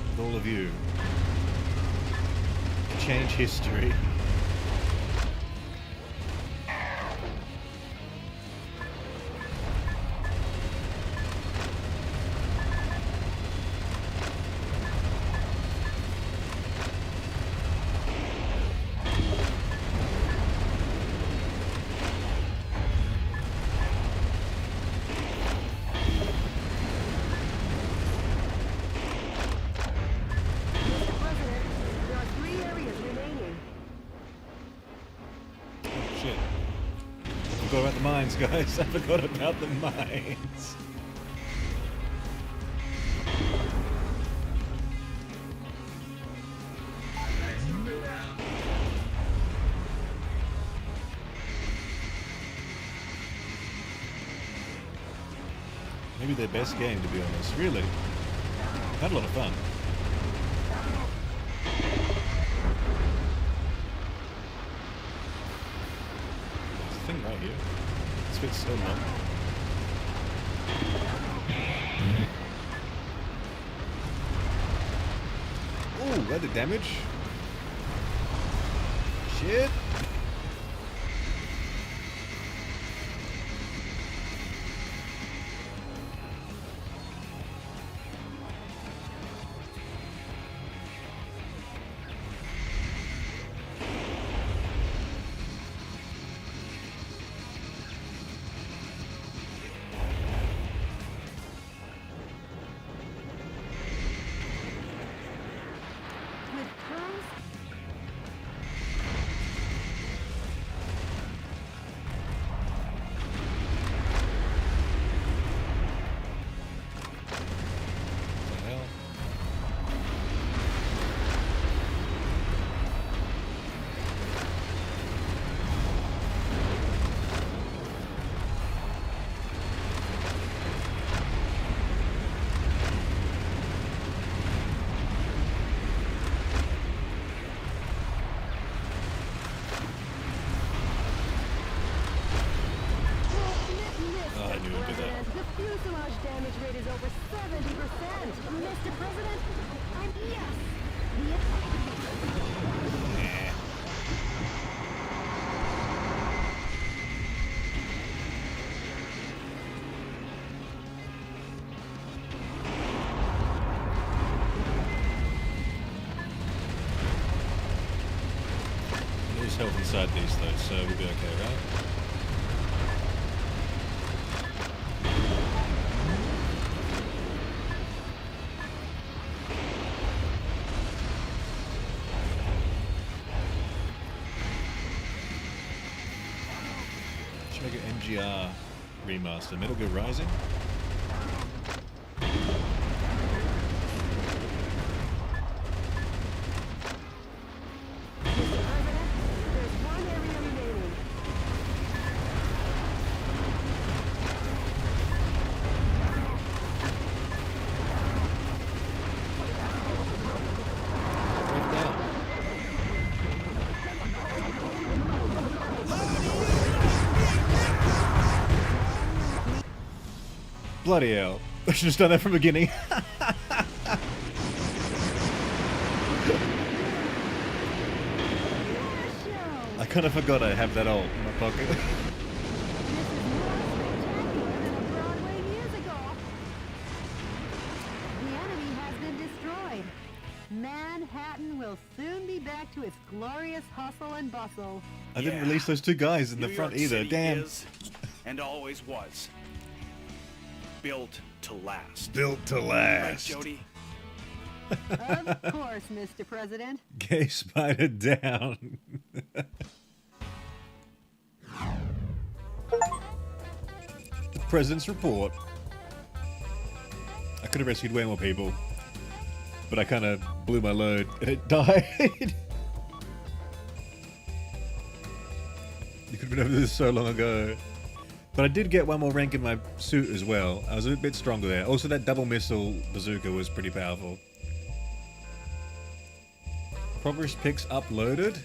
with all of you, to change history. forgot about the mines, guys. I forgot about the mines. Maybe their best game, to be honest. Really. Had a lot of fun. There's a thing right here. This fits so long. Ooh, that did damage. Shit. The fuselage damage rate is over 70%. Mr. President, yes. There's health inside these though, so we'll be okay, right? Should make an MGR remaster. Metal Gear Rising? Bloody hell. I should have done that from the beginning. I kind of forgot I have that ult in my pocket. The enemy has been destroyed. Manhattan will soon be back to its glorious hustle and bustle. I didn't release those two guys in the New front York either. City Damn. is, and always was, built to last. Built to last. Right, Jody? Of course, Mr. President. Gay spider down. The President's report. I could have rescued way more people, but I kind of blew my load and it died. You could have been over this so long ago. But I did get one more rank in my suit as well. I was a bit stronger there. Also, that double missile bazooka was pretty powerful. Progress pics uploaded.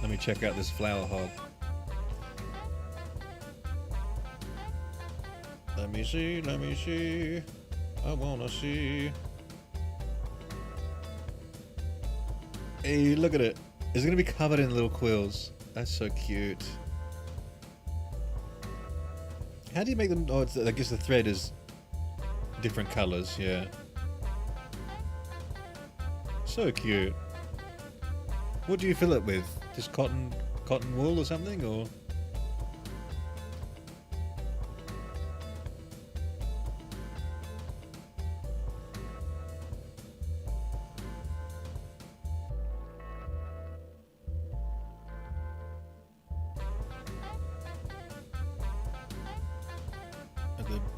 Let me check out this flower hog. Let me see, let me see. I wanna see. Hey, look at it. It's gonna be covered in little quills. That's so cute. How do you make them? Oh, it's, I guess the thread is different colors, yeah. So cute. What do you fill it with? Just cotton wool or something, or?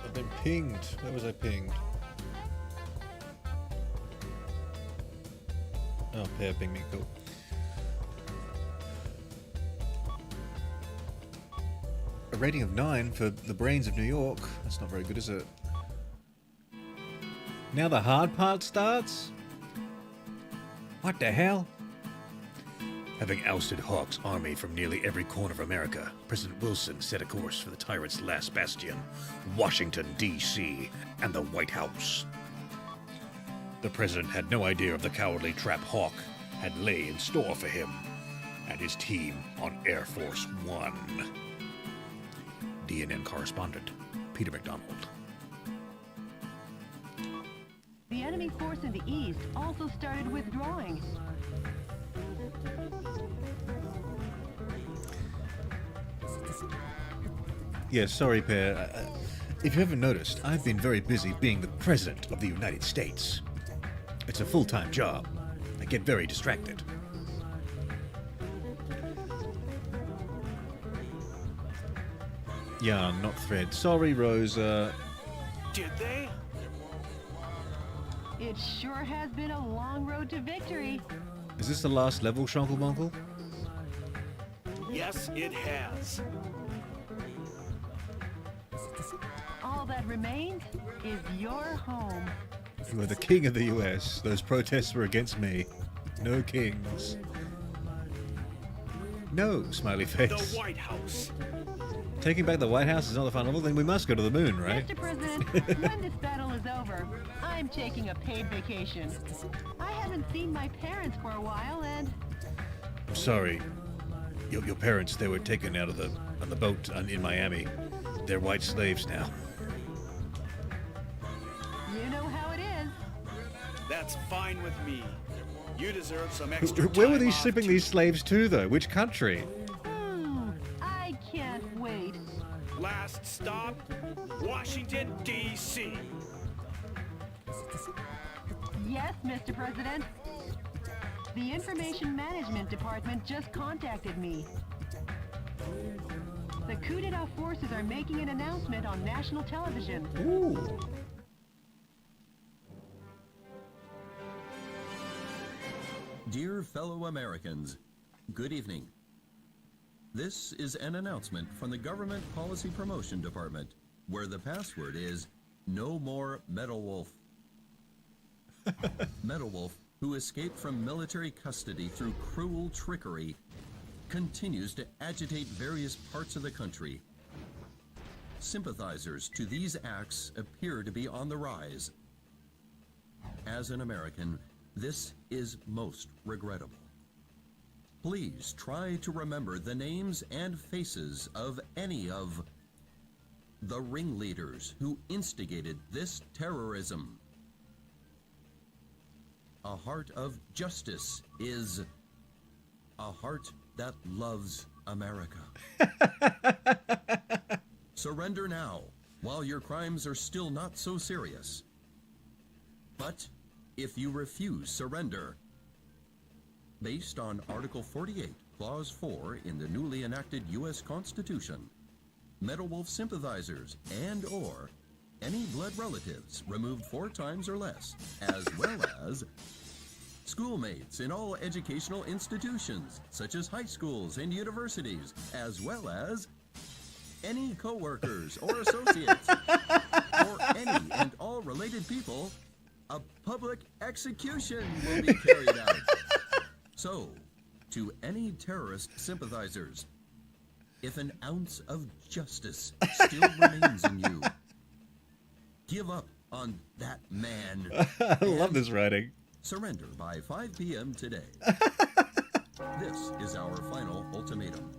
I've been pinged. Where was I pinged? Oh, Pear pinged me. Cool. A rating of 9 for the brains of New York. That's not very good, is it? Now the hard part starts? What the hell? Having ousted Hawk's army from nearly every corner of America, President Wilson set a course for the tyrant's last bastion, Washington, D.C., and the White House. The president had no idea of the cowardly trap Hawk had lay in store for him and his team on Air Force One. DNN correspondent Peter McDonald. The enemy force in the east also started withdrawing. Yeah, sorry, Pear. If you haven't noticed, I've been very busy being the President of the United States. It's a full-time job. I get very distracted. Yeah, not Thread. Sorry, Rosa. Did they? It sure has been a long road to victory. Is this the last level, Shonkelbonkel? Yes, it has. All that remains is your home. You are the king of the US. Those protests were against me. No kings. No, smiley face. The White House. Taking back the White House is not the final level, then we must go to the moon, right? Mr. President, when this battle is over, I'm taking a paid vacation. I haven't seen my parents for a while, and... I'm sorry. Your parents, they were taken out of on the boat in Miami. They're white slaves now. You know how it is. That's fine with me. You deserve some extra time Where were these off shipping these slaves to, though? Which country? I can't wait. Last stop, Washington, D.C. Yes, Mr. President. The Information Management Department just contacted me. The coup d'etat forces are making an announcement on national television. Ooh. Dear fellow Americans, good evening. This is an announcement from the Government Policy Promotion Department, where the password is No More Metal Wolf. Metal Wolf, who escaped from military custody through cruel trickery, continues to agitate various parts of the country. Sympathizers to these acts appear to be on the rise. As an American, this is most regrettable. Please try to remember the names and faces of any of the ringleaders who instigated this terrorism. A heart of justice is a heart that loves America. Surrender now, while your crimes are still not so serious. But if you refuse surrender, based on Article 48, Clause 4 in the newly enacted U.S. Constitution, Metal Wolf sympathizers and/or any blood relatives removed 4 times or less, as well as schoolmates in all educational institutions, such as high schools and universities, as well as any co-workers or associates, or any and all related people, a public execution will be carried out. So, to any terrorist sympathizers, if an ounce of justice still remains in you, give up on that man. I love this writing. Surrender by 5 p.m. today. This is our final ultimatum.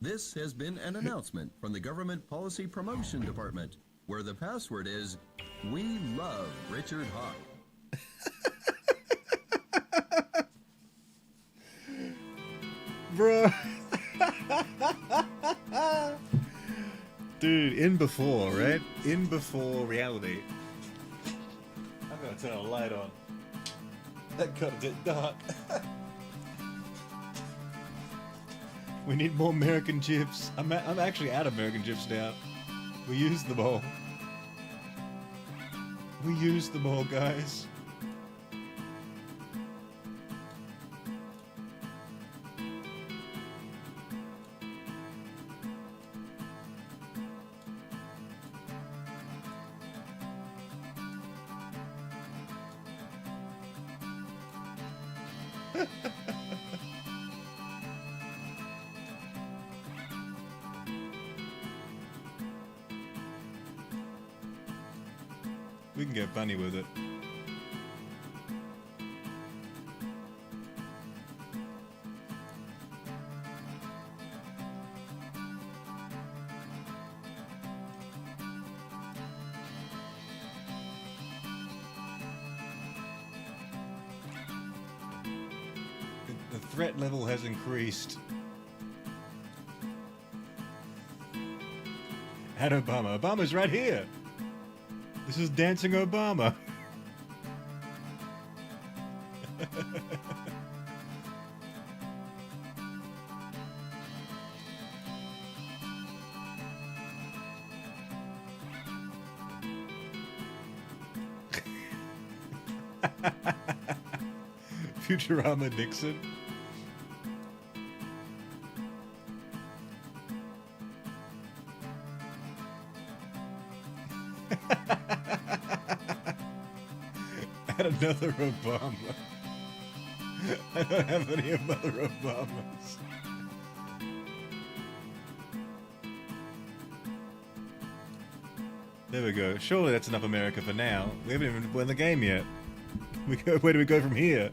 This has been an announcement from the Government Policy Promotion Department, where the password is We Love Richard Hawk. Bro. Dude, in before, right? In before reality. I'm gonna turn a light on. That got a bit dark. We need more American chips. I'm actually out of American chips now. We used them all. We used them all, guys. We can get funny with it. The threat level has increased. And Obama. Obama's right here. This is Dancing Obama. Futurama Nixon. And another Obama. I don't have any other Obamas. There we go. Surely that's enough America for now. We haven't even won the game yet. Where do we go from here?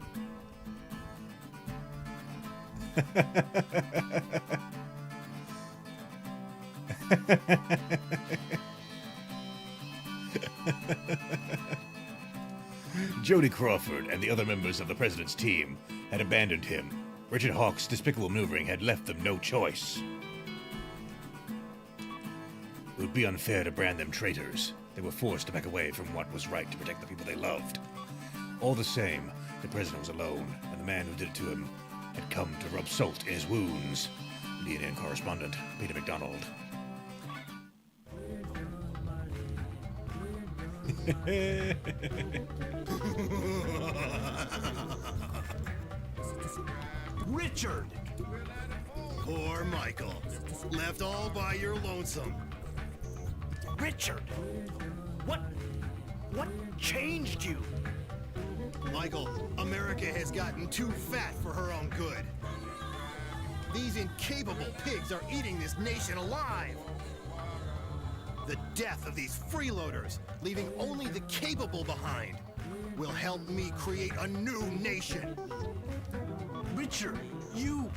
Jody Crawford and the other members of the president's team had abandoned him. Richard Hawk's despicable maneuvering had left them no choice. It would be unfair to brand them traitors. They were forced to back away from what was right to protect the people they loved. All the same, the president was alone, and the man who did it to him had come to rub salt in his wounds. CNN correspondent Peter McDonald. Richard! Poor Michael. Left all by your lonesome. Richard! What changed you? Michael, America has gotten too fat for her own good. These incapable pigs are eating this nation alive. The death of these freeloaders, leaving only the capable behind, will help me create a new nation. Richard, you...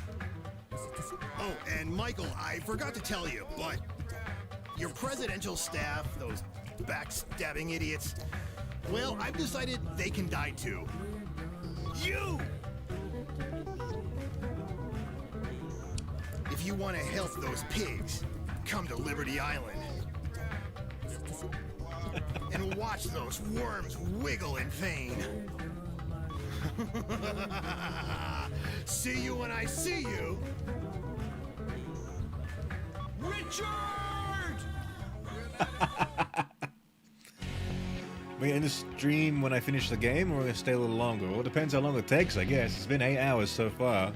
Oh, and Michael, I forgot to tell you, but your presidential staff, those backstabbing idiots, well, I've decided they can die too. You! If you want to help those pigs, come to Liberty Island. And watch those worms wiggle in vain. See you when I see you. Richard! We're gonna end the stream when I finish the game, or we're gonna stay a little longer? Well, it depends how long it takes, I guess. It's been 8 hours so far.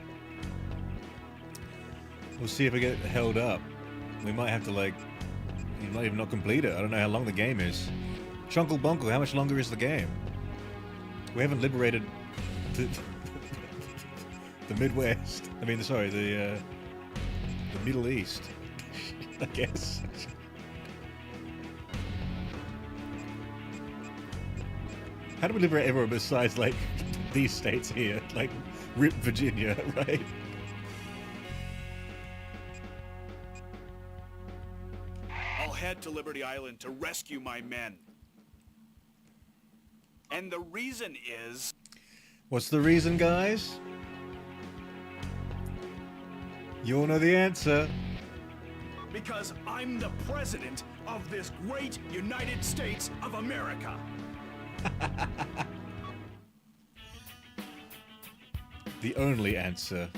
We'll see if we get held up. We might have to, like, you might even not complete it. I don't know how long the game is. Chunkle Bunkle, how much longer is the game? We haven't liberated the Midwest. I mean, sorry, the Middle East, I guess. How do we liberate everyone besides, like, these states here? Like, RIP Virginia, right? I'll head to Liberty Island to rescue my men. And the reason is... What's the reason, guys? You all know the answer. Because I'm the president of this great United States of America. The only answer.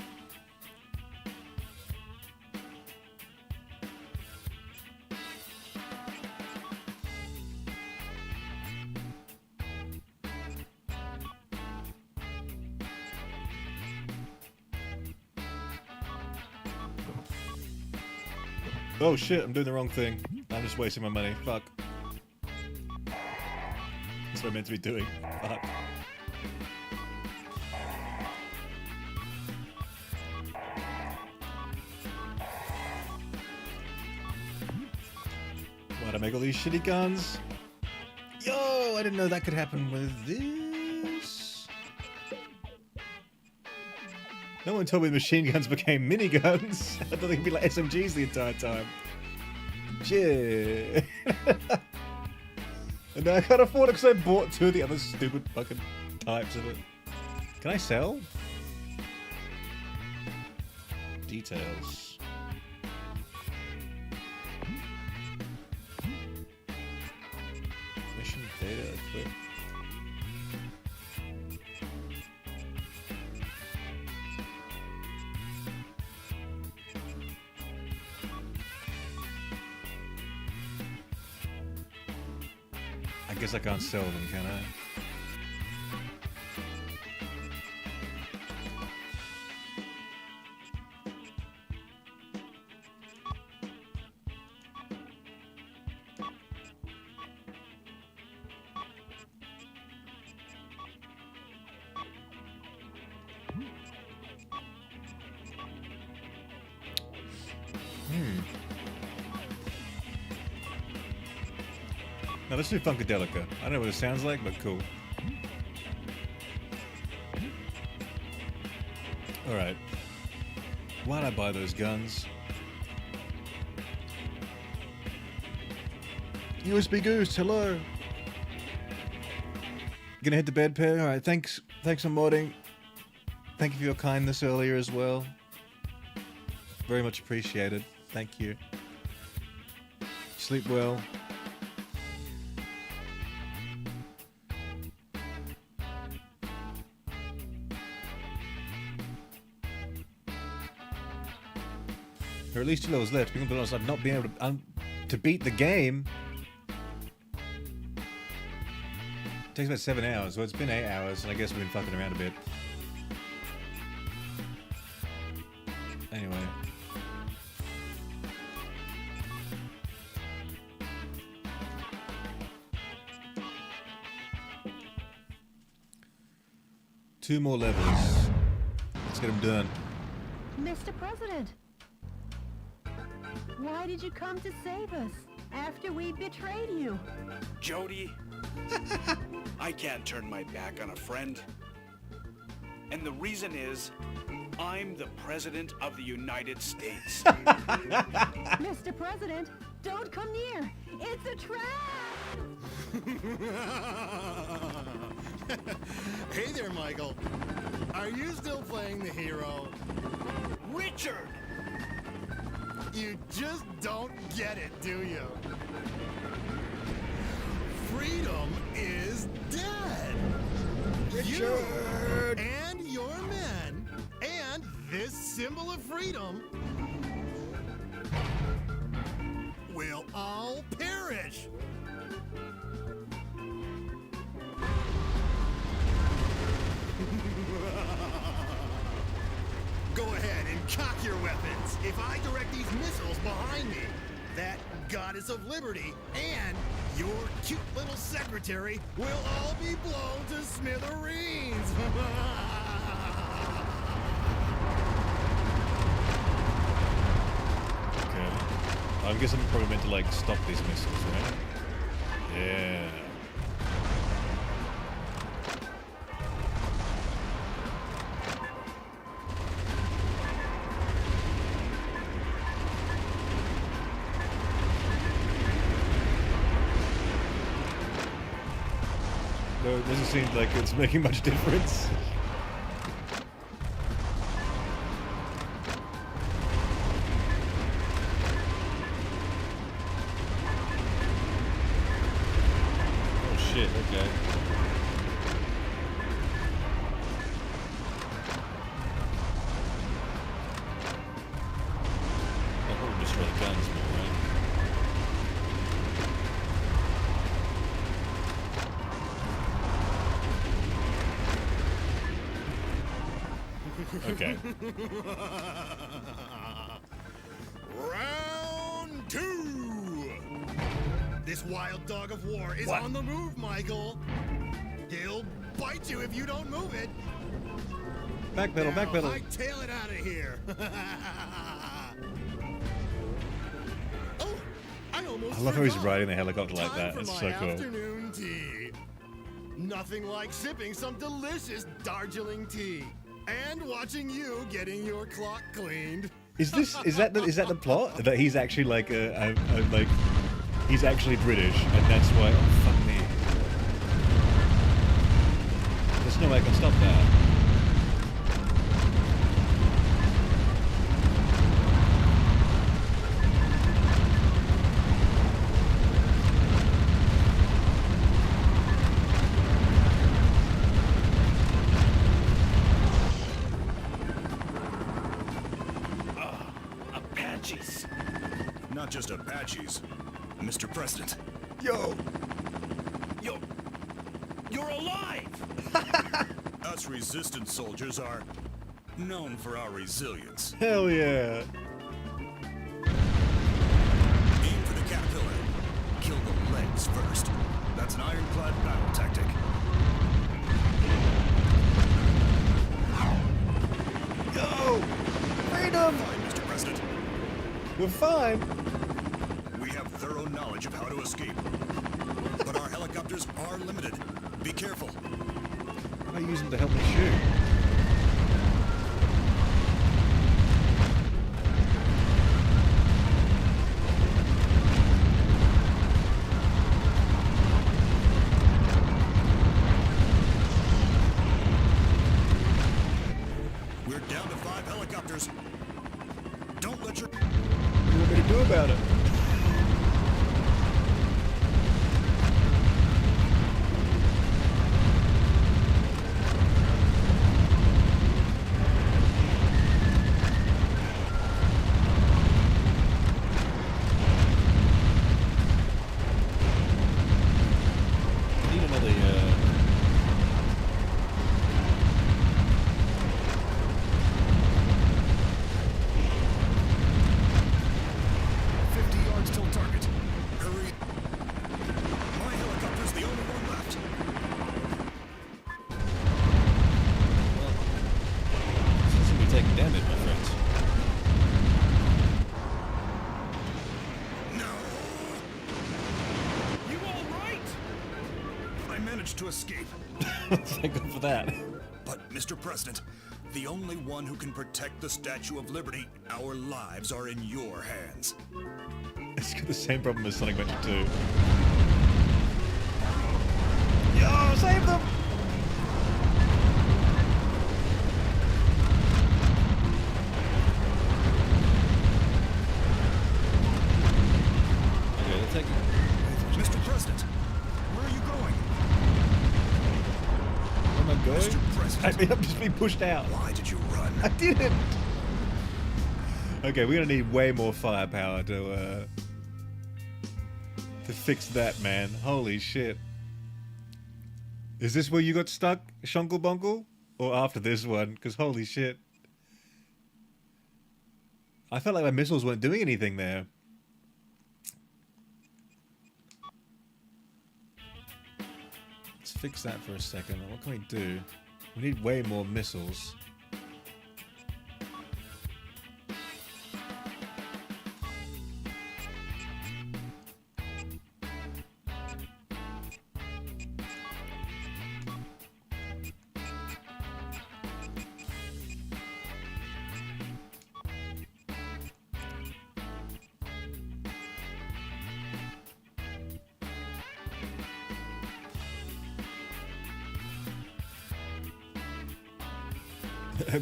Oh shit, I'm doing the wrong thing. I'm just wasting my money. Fuck. That's what I'm meant to be doing. Fuck. Why'd I make all these shitty guns? Yo, I didn't know that could happen with this. No one told me machine guns became miniguns. I thought they could be like SMGs the entire time. Shit. And now I can't afford it because I bought 2 of the other stupid fucking types of it. Can I sell? Details. Mission data equipped. I guess I can't sell them, can I? Now let's do Funkadelica. I don't know what it sounds like, but cool. Alright. Why'd I buy those guns? USB Goose, hello! Gonna head to bed, pair? Alright, thanks for modding. Thank you for your kindness earlier as well. Very much appreciated. Thank you. Sleep well. There are at least 2 levels left. Being honest, I've not been able to beat the game. It takes about 7 hours. Well, it's been 8 hours, and I guess we've been fucking around a bit. Anyway. Two more levels. Let's get them done. Mr. President, why did you come to save us after we betrayed you? Jody, I can't turn my back on a friend. And the reason is, I'm the President of the United States. Mr. President, don't come near. It's a trap! Hey there, Michael. Are you still playing the hero? Richard! You just don't get it, do you? Freedom is dead! Richard! You and your men, and this symbol of freedom, will all perish! Go ahead and cock your weapons. If I direct these missiles behind me, that goddess of liberty and your cute little secretary will all be blown to smithereens. Okay. I guess I'm probably meant to, like, stop these missiles, right? Yeah. No, it doesn't seem like it's making much difference. Oh shit, okay. I'll probably destroy the guns more, right? Okay. Round 2. This wild dog of war is What? on the move, Michael. He'll bite you if you don't move it. Backpedal, Now, backpedal. hightail it out of here. Oh, I almost I love how he's forgot. riding the helicopter like Time that. for It's my so cool. afternoon tea. Nothing like sipping some delicious Darjeeling tea and watching you getting your clock cleaned. Is that the plot? That he's actually like like he's actually British and that's why oh fuck me. There's no way I can stop that. Apaches. Not just Apaches, Mr. President. Yo! You're alive! Us resistance soldiers are known for our resilience. Hell yeah! Aim for the caterpillar. Kill the legs first. That's an ironclad battle tactic. Yo! Freedom! Fine, Mr. President. We're fine! We have thorough knowledge of how to escape. But our helicopters are limited. Be careful. I use them to help me shoot. We're down to 5 helicopters. Don't let your... What do you want me to do about it? I need another, 50 yards till target. Hurry. My helicopter's the only one left. Seems to be taking damage, my friends. No. You all right? I managed to escape. Thank God for that. But, Mr. President, the only one who can protect the Statue of Liberty, our lives are in your hands. It's got the same problem as Sonic Adventure 2. Yo, save them! Okay, let's take Mr. President, where are you going? Where am I going? Mr. President. I'm just being pushed out. Why did you run? I didn't! Okay, we're gonna need way more firepower to fix that, man. Holy shit. Is this where you got stuck, Shunkle Bunkle? Or after this one? Because holy shit. I felt like my missiles weren't doing anything there. Let's fix that for a second. What can we do? We need way more missiles.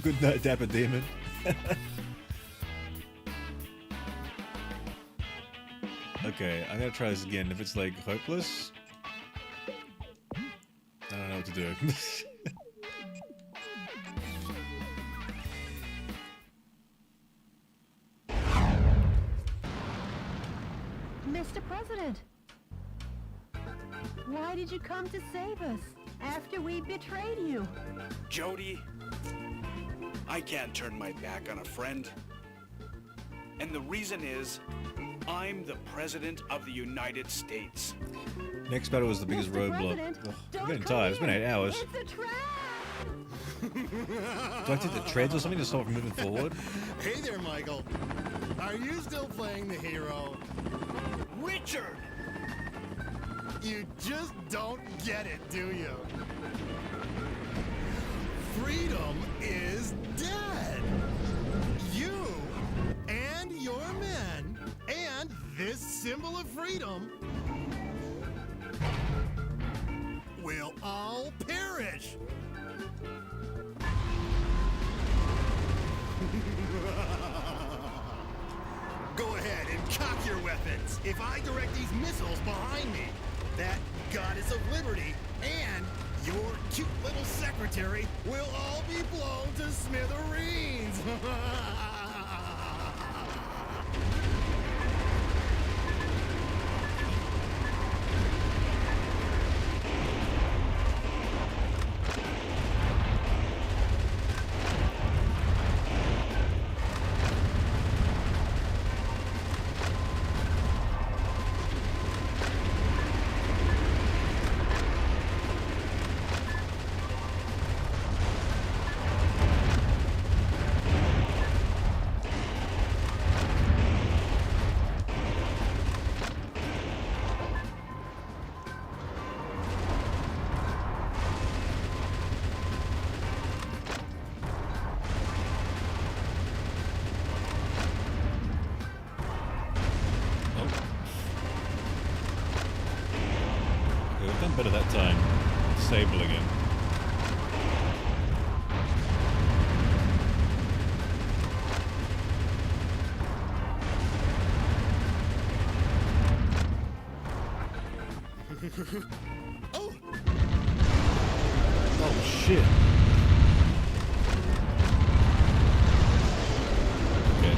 Good night, Dapper Demon. Okay, I'm gonna try this again. If it's like hopeless, I don't know what to do. Mr. President, why did you come to save us after we betrayed you? Jody, I can't turn my back on a friend. And the reason is, I'm the President of the United States. Next battle was the biggest roadblock. Ugh, I'm getting tired. It's been 8 hours. It's a trap! Do I take the treads or something to stop moving forward? Hey there, Michael. Are you still playing the hero? Richard! You just don't get it, do you? Freedom is dead! You and your men and this symbol of freedom will all perish! Go ahead and cock your weapons. If I direct these missiles behind me, that goddess of liberty and your cute little secretary will all be blown to smithereens. Better that time. Sable again. Oh! Oh shit. Okay.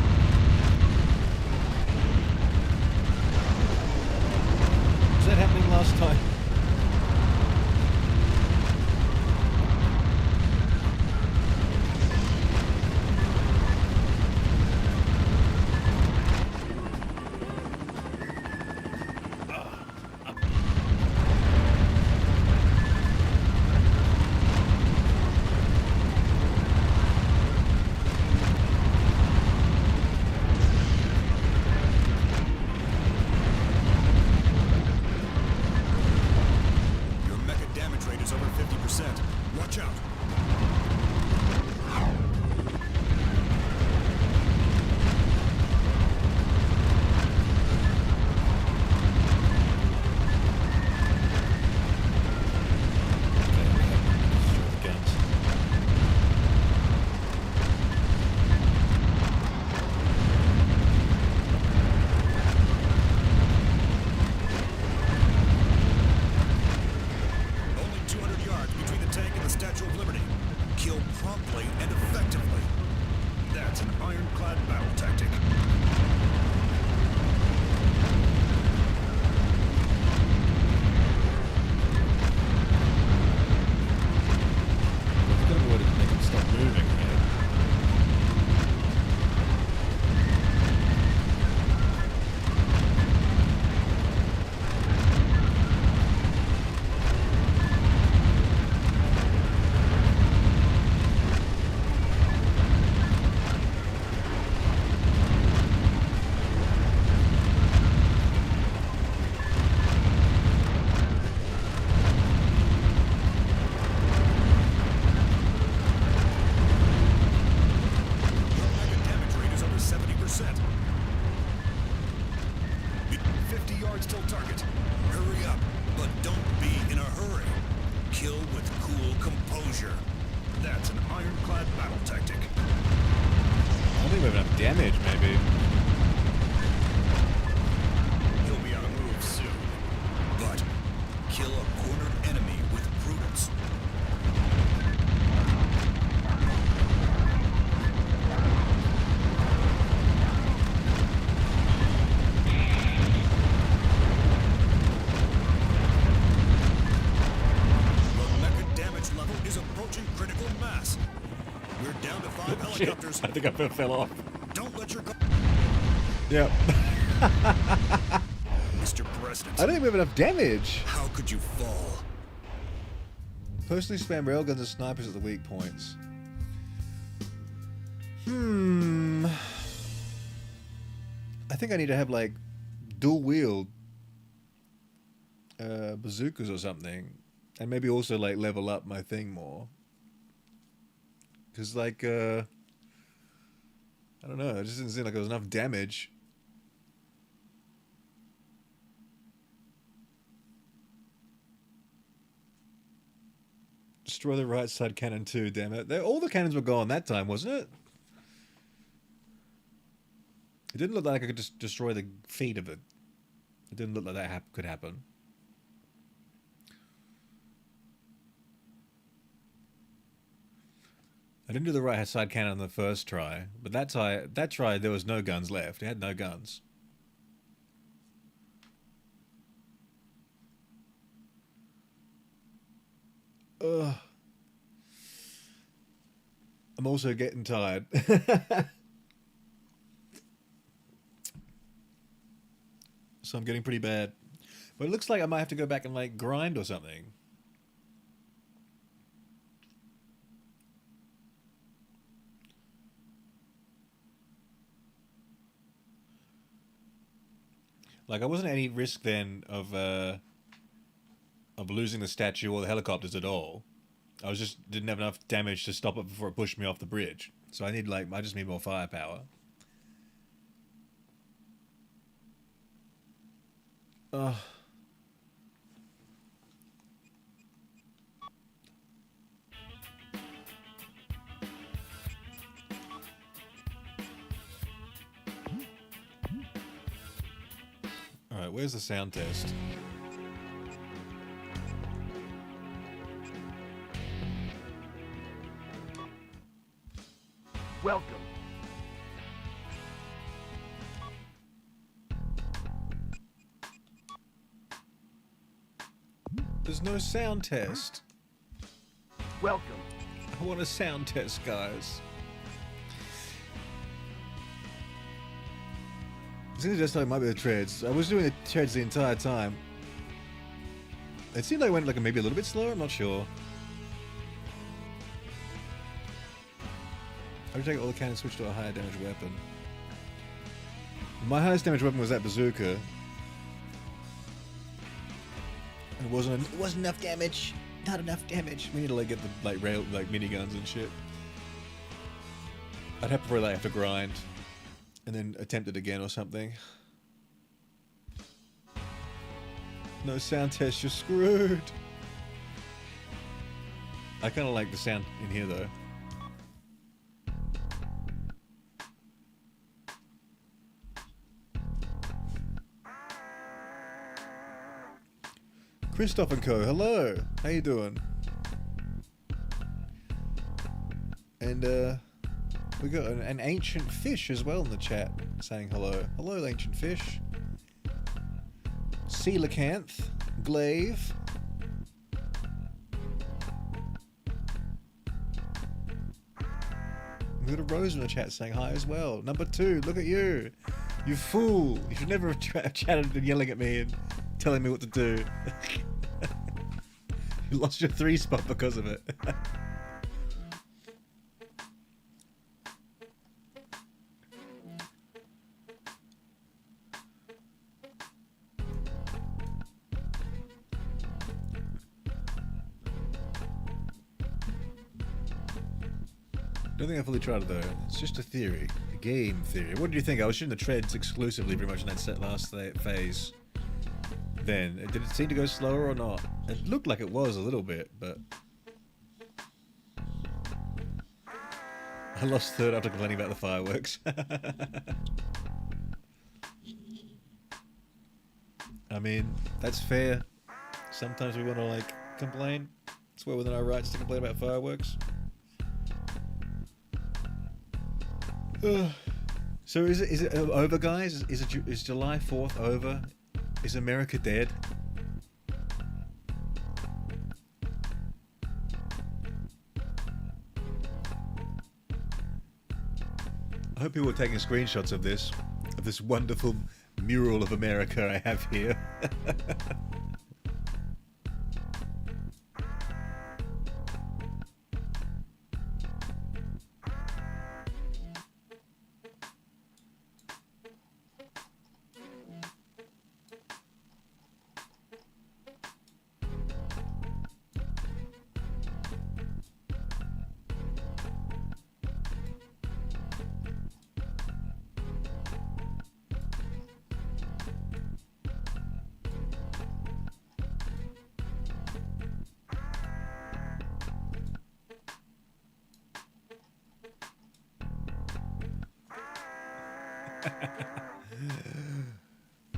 Was that happening last time? Damage, maybe. You'll be on a move soon. But kill a cornered enemy with prudence. The mecha damage level is approaching critical mass. We're down to 5 helicopters. I think I fell off. Don't let your... Yep. Mr. President. I don't even have enough damage. How could you fall? Personally spam railguns and snipers at the weak points. I think I need to have like dual wield bazookas or something, and maybe also like level up my thing more. Cause like I don't know, it just didn't seem like there was enough damage. Destroy the right side cannon too, damn it. All the cannons were gone that time, wasn't it? It didn't look like I could just destroy the feet of it. It didn't look like that could happen. I didn't do the right side cannon on the first try, but that try there was no guns left. It had no guns. Ugh. I'm also getting tired. So I'm getting pretty bad. But it looks like I might have to go back and like grind or something. Like I wasn't at any risk then of losing the statue or the helicopters at all. I was just didn't have enough damage to stop it before it pushed me off the bridge. So I just need more firepower. Ugh. Alright, where's the sound test? Welcome. There's no sound test. Welcome. I want a sound test, guys. It seems just like it might be the treads. I was doing the treads the entire time. It seemed like it went like maybe a little bit slower, I'm not sure. I would take all the cannons, switch to a higher damage weapon. My highest damage weapon was that bazooka. It wasn't enough damage. Not enough damage. We need to like get the like rail like miniguns and shit. I'd have to probably like have to grind and then attempt it again or something. No sound test, you're screwed. I kind of like the sound in here though. Christoph and Co, hello. How you doing? And we got an ancient fish as well in the chat saying hello. Hello, ancient fish. Coelacanth, Glaive. We got a Rose in the chat saying hi as well. Number 2, look at you. You fool. You should never have chatted and yelling at me and telling me what to do. You lost your 3 spot because of it. I don't think I fully tried it though. It's just a theory. A game theory. What do you think? I was shooting the treads exclusively pretty much in that last phase. Then, did it seem to go slower or not? It looked like it was a little bit, but... I lost 3rd after complaining about the fireworks. I mean, that's fair. Sometimes we want to, like, complain. It's well within our rights to complain about fireworks. So is it over, guys? Is July 4th over? Is America dead? I hope people are taking screenshots of this wonderful mural of America I have here.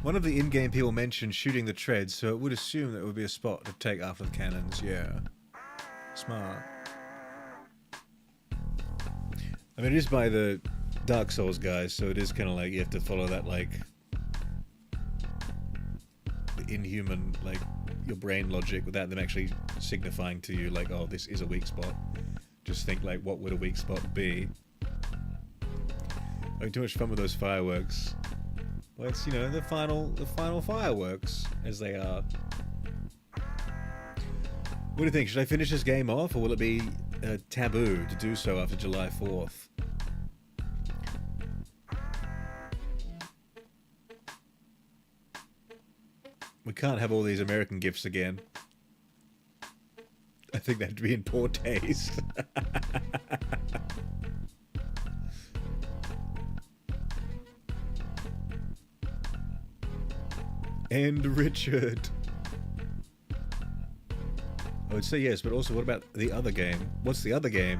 One of the in-game people mentioned shooting the treads, so it would assume that it would be a spot to take after the cannons, yeah. Smart. I mean, it is by the Dark Souls guys, so it is kind of like you have to follow that, like, inhuman, like, your brain logic without them actually signifying to you, like, oh, this is a weak spot. Just think, like, what would a weak spot be? Having too much fun with those fireworks. Well, it's, you know, the final fireworks, as they are. What do you think? Should I finish this game off, or will it be taboo to do so after July 4th? We can't have all these American gifts again. I think that'd be in poor taste. And Richard. I would say yes, but also what about the other game? What's the other game?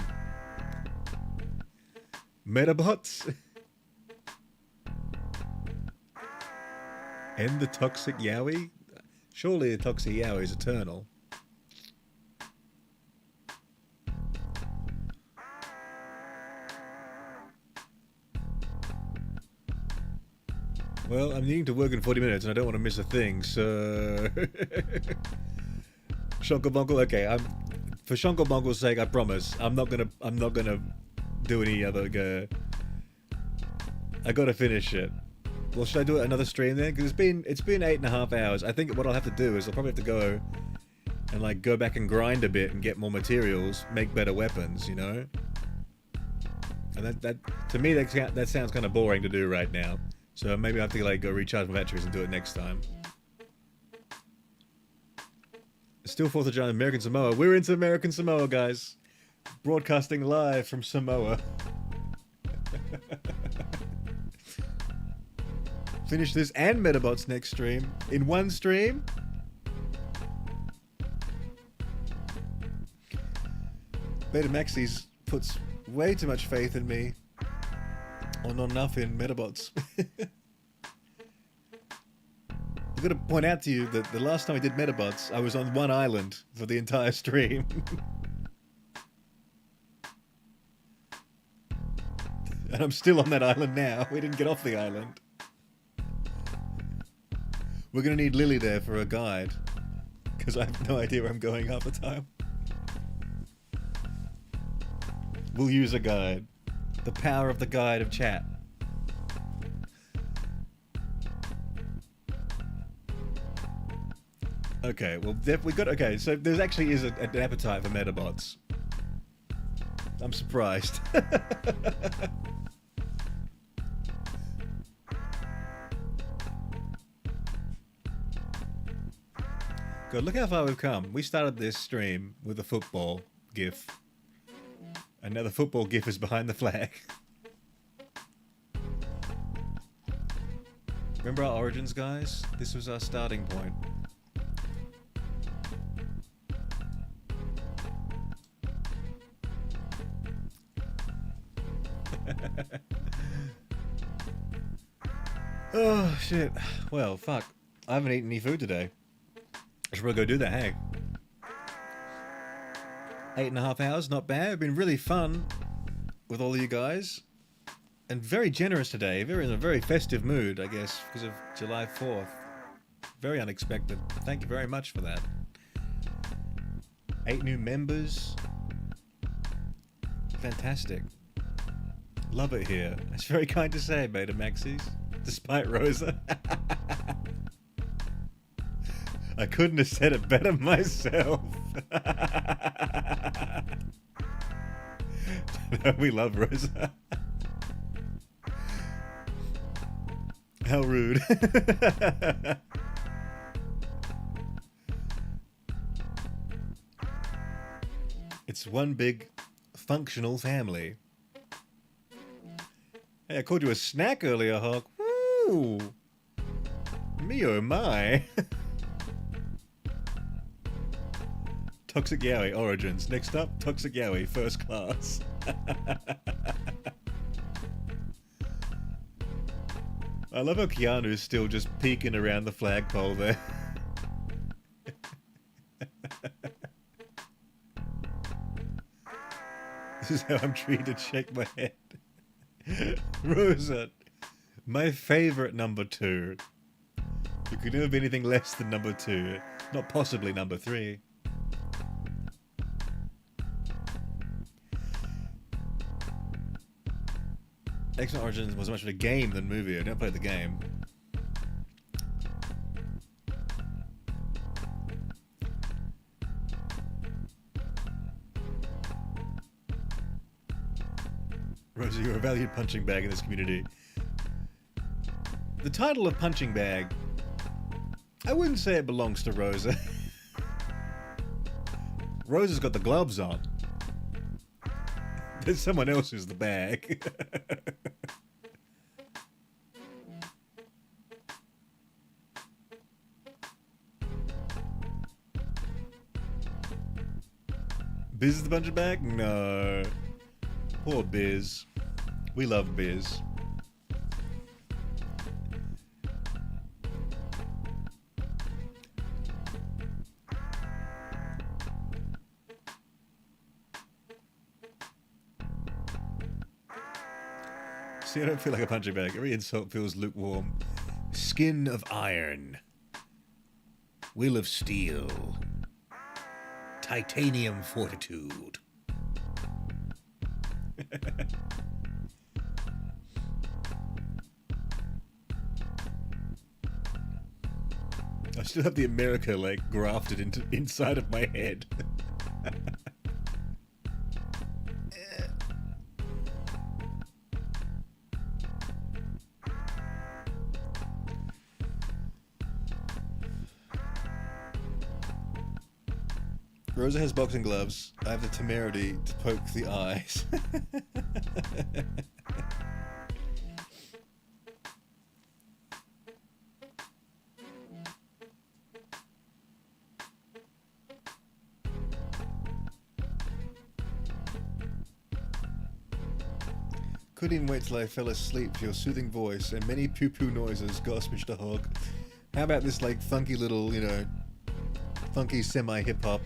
Metabots? And the Toxic Yowie? Surely the Toxic Yowie is eternal. Well, I'm needing to work in 40 minutes and I don't want to miss a thing, so... Shonkobonkle, okay, for Shonkobonkle's sake, I promise, I'm not gonna do any other, I gotta finish it. Well, should I do another stream then? Because it's been 8.5 hours. I think what I'll have to do is I'll probably have to go and, like, go back and grind a bit and get more materials, make better weapons, you know? And that to me, that sounds kind of boring to do right now. So maybe I have to, like, go recharge my batteries and do it next time. Still 4th of July, American Samoa. We're into American Samoa, guys. Broadcasting live from Samoa. Finish this and Metabots next stream. In one stream? Beta Maxis puts way too much faith in me. Or not enough in Metabots. I've got to point out to you that the last time I did Metabots, I was on one island for the entire stream. And I'm still on that island now. We didn't get off the island. We're going to need Lily there for a guide. Because I have no idea where I'm going half the time. We'll use a guide. The power of the guide of chat. Okay, well, we got... Okay, so there actually is an appetite for Metabots. I'm surprised. God, look how far we've come. We started this stream with a football gif. And now the football gif is behind the flag. Remember our origins, guys? This was our starting point. Oh, shit. Well, fuck. I haven't eaten any food today. I should probably go do that, hey? 8.5 hours, not bad. It's been really fun with all of you guys. And very generous today. In a very festive mood, I guess, because of July 4th. Very unexpected. Thank you very much for that. 8 new members. Fantastic. Love it here. That's very kind to say, Beta Maxis. Despite Rosa. I couldn't have said it better myself. No, we love Rosa. How rude. It's one big functional family. Hey, I called you a snack earlier, Hawk. Woo! Me oh my. Toxic Yaoi Origins. Next up, Toxic Yaoi First Class. I love how Keanu's still just peeking around the flagpole there. This is how I'm treated to shake my head. Rosa, my favorite number 2. You could never be anything less than number 2. Not possibly number 3. X-Men Origins was much of a game than movie. I never played the game. Rosie, you're a valued punching bag in this community. The title of punching bag, I wouldn't say it belongs to Rosa. Rosa's got the gloves on. There's someone else who's the bag. Biz is the punching bag? No. Poor Biz. We love Biz. See, I don't feel like a punching bag. Every insult feels lukewarm. Skin of iron. Will of steel. Titanium fortitude. I still have the America like grafted into inside of my head. Rosa has boxing gloves. I have the temerity to poke the eyes. Couldn't even wait till I fell asleep to your soothing voice and many poo-poo noises, gosh, Mr. Hogg. How about this, like, funky little, you know, funky semi-hip-hop,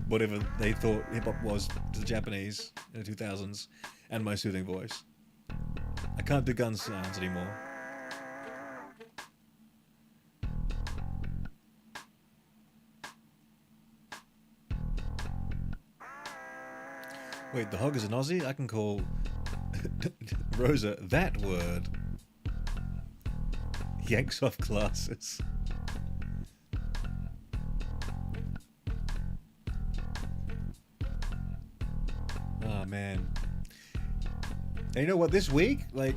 whatever they thought hip-hop was to the Japanese in the 2000s, and my soothing voice. I can't do gun sounds anymore. Wait, the Hog is an Aussie? I can call Rosa that word. Yanks off glasses. Oh man. And you know what, this week, like,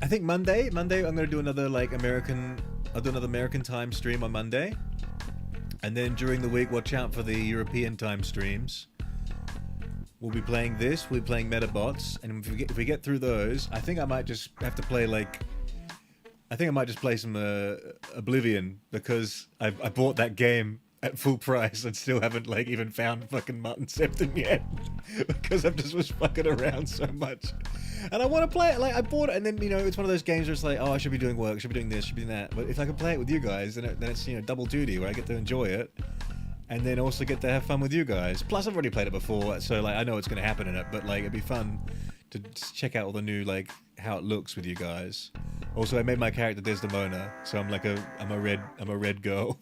I think Monday I'm gonna do another like I'll do another American time stream on Monday. And then during the week, watch out for the European time streams. We'll be playing this, we'll be playing Metabots, and if we get through those, I think I might just have to play like... I think I might just play some Oblivion, because I bought that game at full price and still haven't like even found fucking Martin Septon yet. Because I just was fucking around so much. And I want to play it, like I bought it, and then, you know, it's one of those games where it's like, oh, I should be doing work, I should be doing this, I should be doing that. But if I can play it with you guys, then it's, you know, double duty, where I get to enjoy it. And then also get to have fun with you guys. Plus, I've already played it before, so like I know what's going to happen in it. But like, it'd be fun to check out all the new, like, how it looks with you guys. Also, I made my character Desdemona, so I'm like I'm a red girl.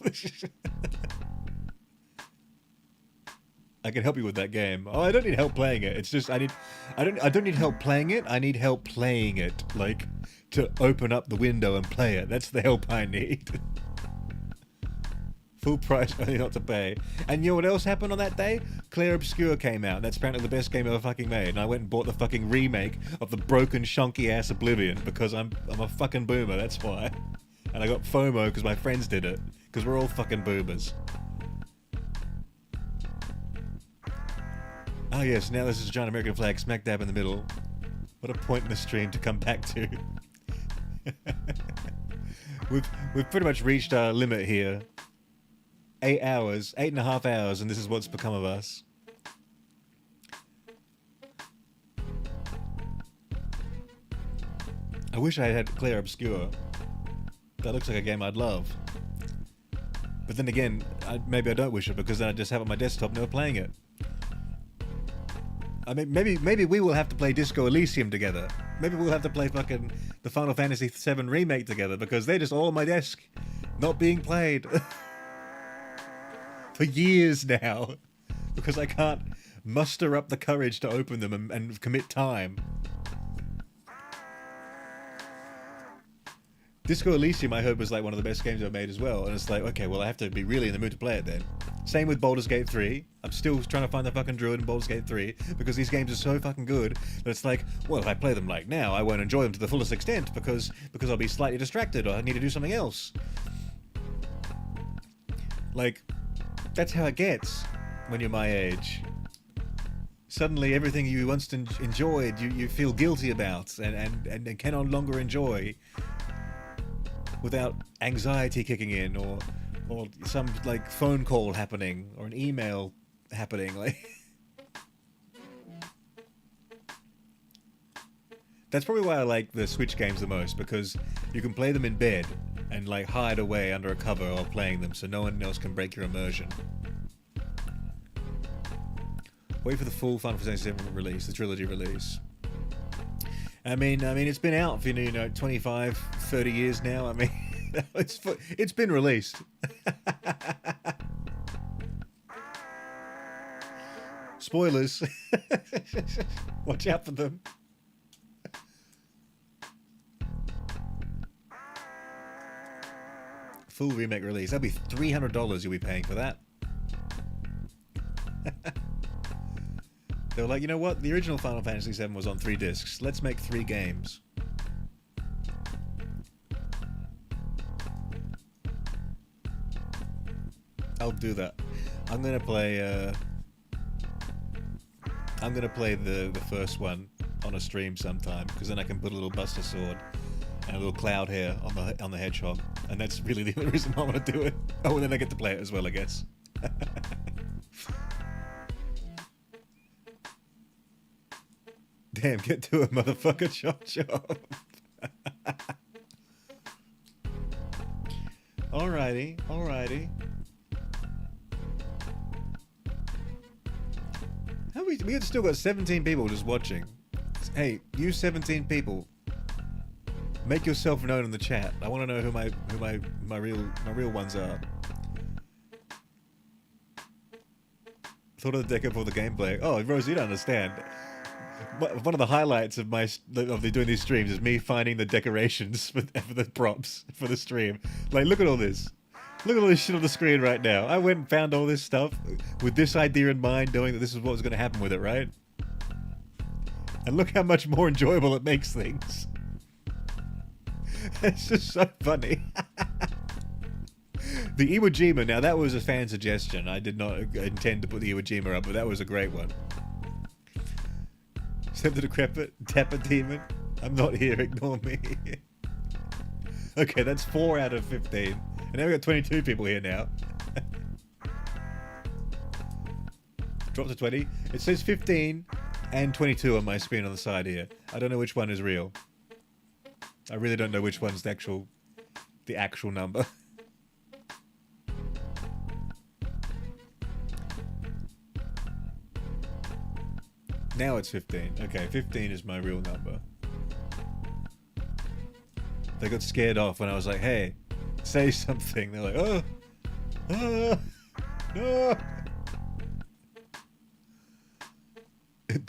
I can help you with that game. Oh, I don't need help playing it. It's just I don't need help playing it. I need help playing it, like to open up the window and play it. That's the help I need. Full price, only not to pay. And you know what else happened on that day? Clair Obscur came out. That's apparently the best game ever fucking made. And I went and bought the fucking remake of the broken, shonky ass Oblivion because I'm a fucking boomer. That's why. And I got FOMO because my friends did it. Because we're all fucking boomers. Oh yes, now this is a giant American flag smack dab in the middle. What a point in the stream to come back to. We've pretty much reached our limit here. 8 hours, 8.5 hours, and this is what's become of us. I wish I had Clair Obscur. That looks like a game I'd love. But then again, maybe I don't wish it because then I just have it on my desktop never playing it. I mean, maybe we will have to play Disco Elysium together. Maybe we'll have to play fucking the Final Fantasy VII Remake together because they're just all on my desk, not being played. For years now. Because I can't muster up the courage to open them and commit time. Disco Elysium I heard was like one of the best games I've made as well, and it's like, okay, well I have to be really in the mood to play it then. Same with Baldur's Gate 3. I'm still trying to find the fucking druid in Baldur's Gate 3 because these games are so fucking good that it's like, well, if I play them like now, I won't enjoy them to the fullest extent because I'll be slightly distracted or I need to do something else. Like, that's how it gets when you're my age. Suddenly everything you once enjoyed, you feel guilty about and can no longer enjoy without anxiety kicking in or some like phone call happening or an email happening. Like that's probably why I like the Switch games the most, because you can play them in bed and like hide away under a cover while playing them so no one else can break your immersion. Wait for the full Final Fantasy VII release, the trilogy release. I mean, it's been out for, 25, 30 years now. I mean, it's been released. Spoilers. Watch out for them. Full remake release. That'll be $300 you'll be paying for that. They were like, you know what? The original Final Fantasy VII was on 3 discs. Let's make 3 games. I'll do that. I'm gonna play the first one on a stream sometime, because then I can put a little Buster Sword and a little cloud hair on the hedgehog, and that's really the only reason I want to do it. Oh, and then I get to play it as well, I guess. Damn, get to it, motherfucker, chop. Alrighty. We have still got 17 people just watching. Hey, you 17 people, make yourself known in the chat. I want to know who my real ones are. Thought of the deco for the gameplay. Oh, Rose, you don't understand. One of the highlights of doing these streams is me finding the decorations for the props for the stream. Like, look at all this. Look at all this shit on the screen right now. I went and found all this stuff with this idea in mind, knowing that this is what was going to happen with it, right? And look how much more enjoyable it makes things. It's just so funny. The Iwo Jima, now that was a fan suggestion. I did not intend to put the Iwo Jima up, but that was a great one. Send the decrepit, Tepper Demon. I'm not here, ignore me. Okay, that's 4 out of 15. And now we've got 22 people here now. Drop to 20. It says 15 and 22 on my screen on the side here. I don't know which one is real. I really don't know which one's the actual number. Now it's 15. Okay, 15 is my real number. They got scared off when I was like, hey, say something. They're like, oh, no.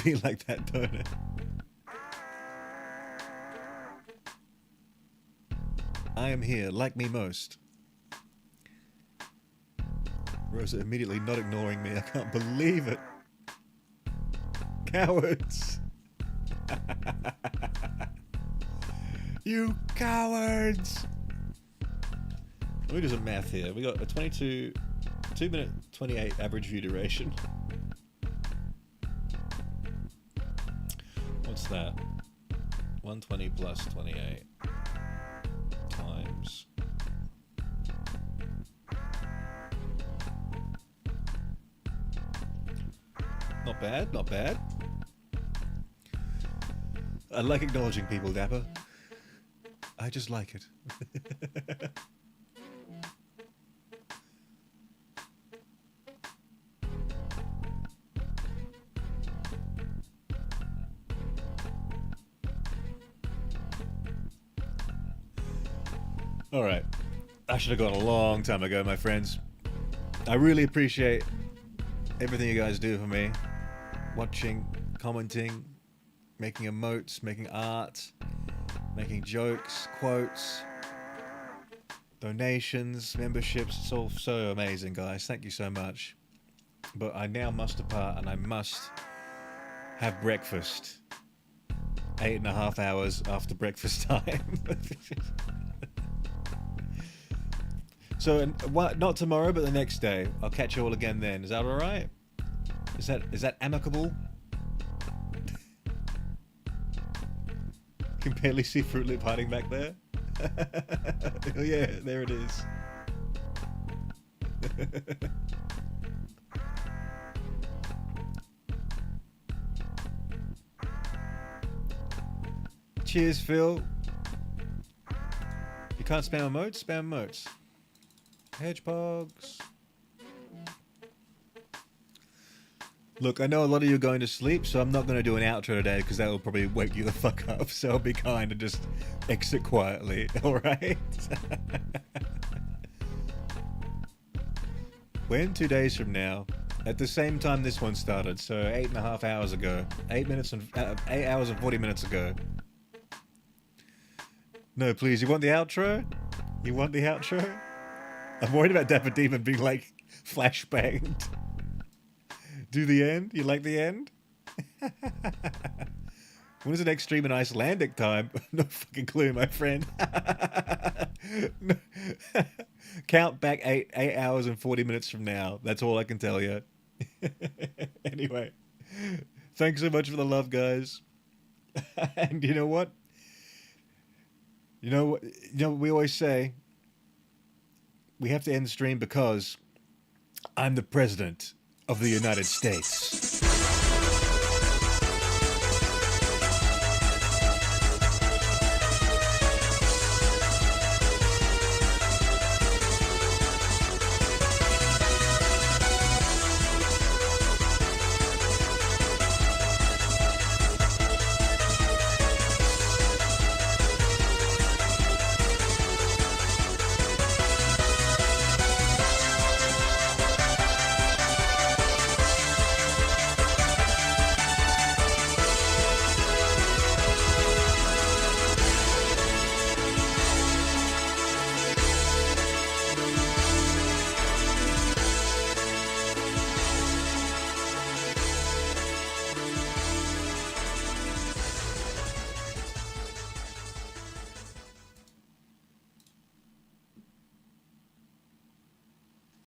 be like that, don't it? I am here, like me most. Rosa immediately not ignoring me. I can't believe it. Cowards! You cowards! Let me do some math here. We got a 2-minute 28 average view duration. What's that? 120 plus 28 times. Not bad, not bad. I like acknowledging people, Dapper. I just like it. Alright. I should have gone a long time ago, my friends. I really appreciate everything you guys do for me. Watching, commenting, making emotes, making art, making jokes, quotes, donations, memberships. It's all so amazing, guys. Thank you so much. But I now must depart and I must have breakfast. 8.5 hours after breakfast time. So, not tomorrow, but the next day. I'll catch you all again then. Is that alright? Is that amicable? You can barely see Fruit Loop hiding back there. Oh yeah, there it is. Cheers, Phil. You can't spam emotes? Spam emotes. Hedgehogs. Look, I know a lot of you are going to sleep, so I'm not going to do an outro today because that will probably wake you the fuck up. So I'll be kind and just exit quietly, alright? When 2 days from now, at the same time this one started, so 8.5 hours ago, 8 hours and 40 minutes ago. No, please, you want the outro? You want the outro? I'm worried about Dapper Demon being like flashbanged. Do the end? You like the end? When is the next stream in Icelandic time? No fucking clue, my friend. No. Count back 8 hours and 40 minutes from now. That's all I can tell you. Anyway, thanks so much for the love, guys. And you know what? You know what we always say? We have to end the stream because I'm the president of the United States.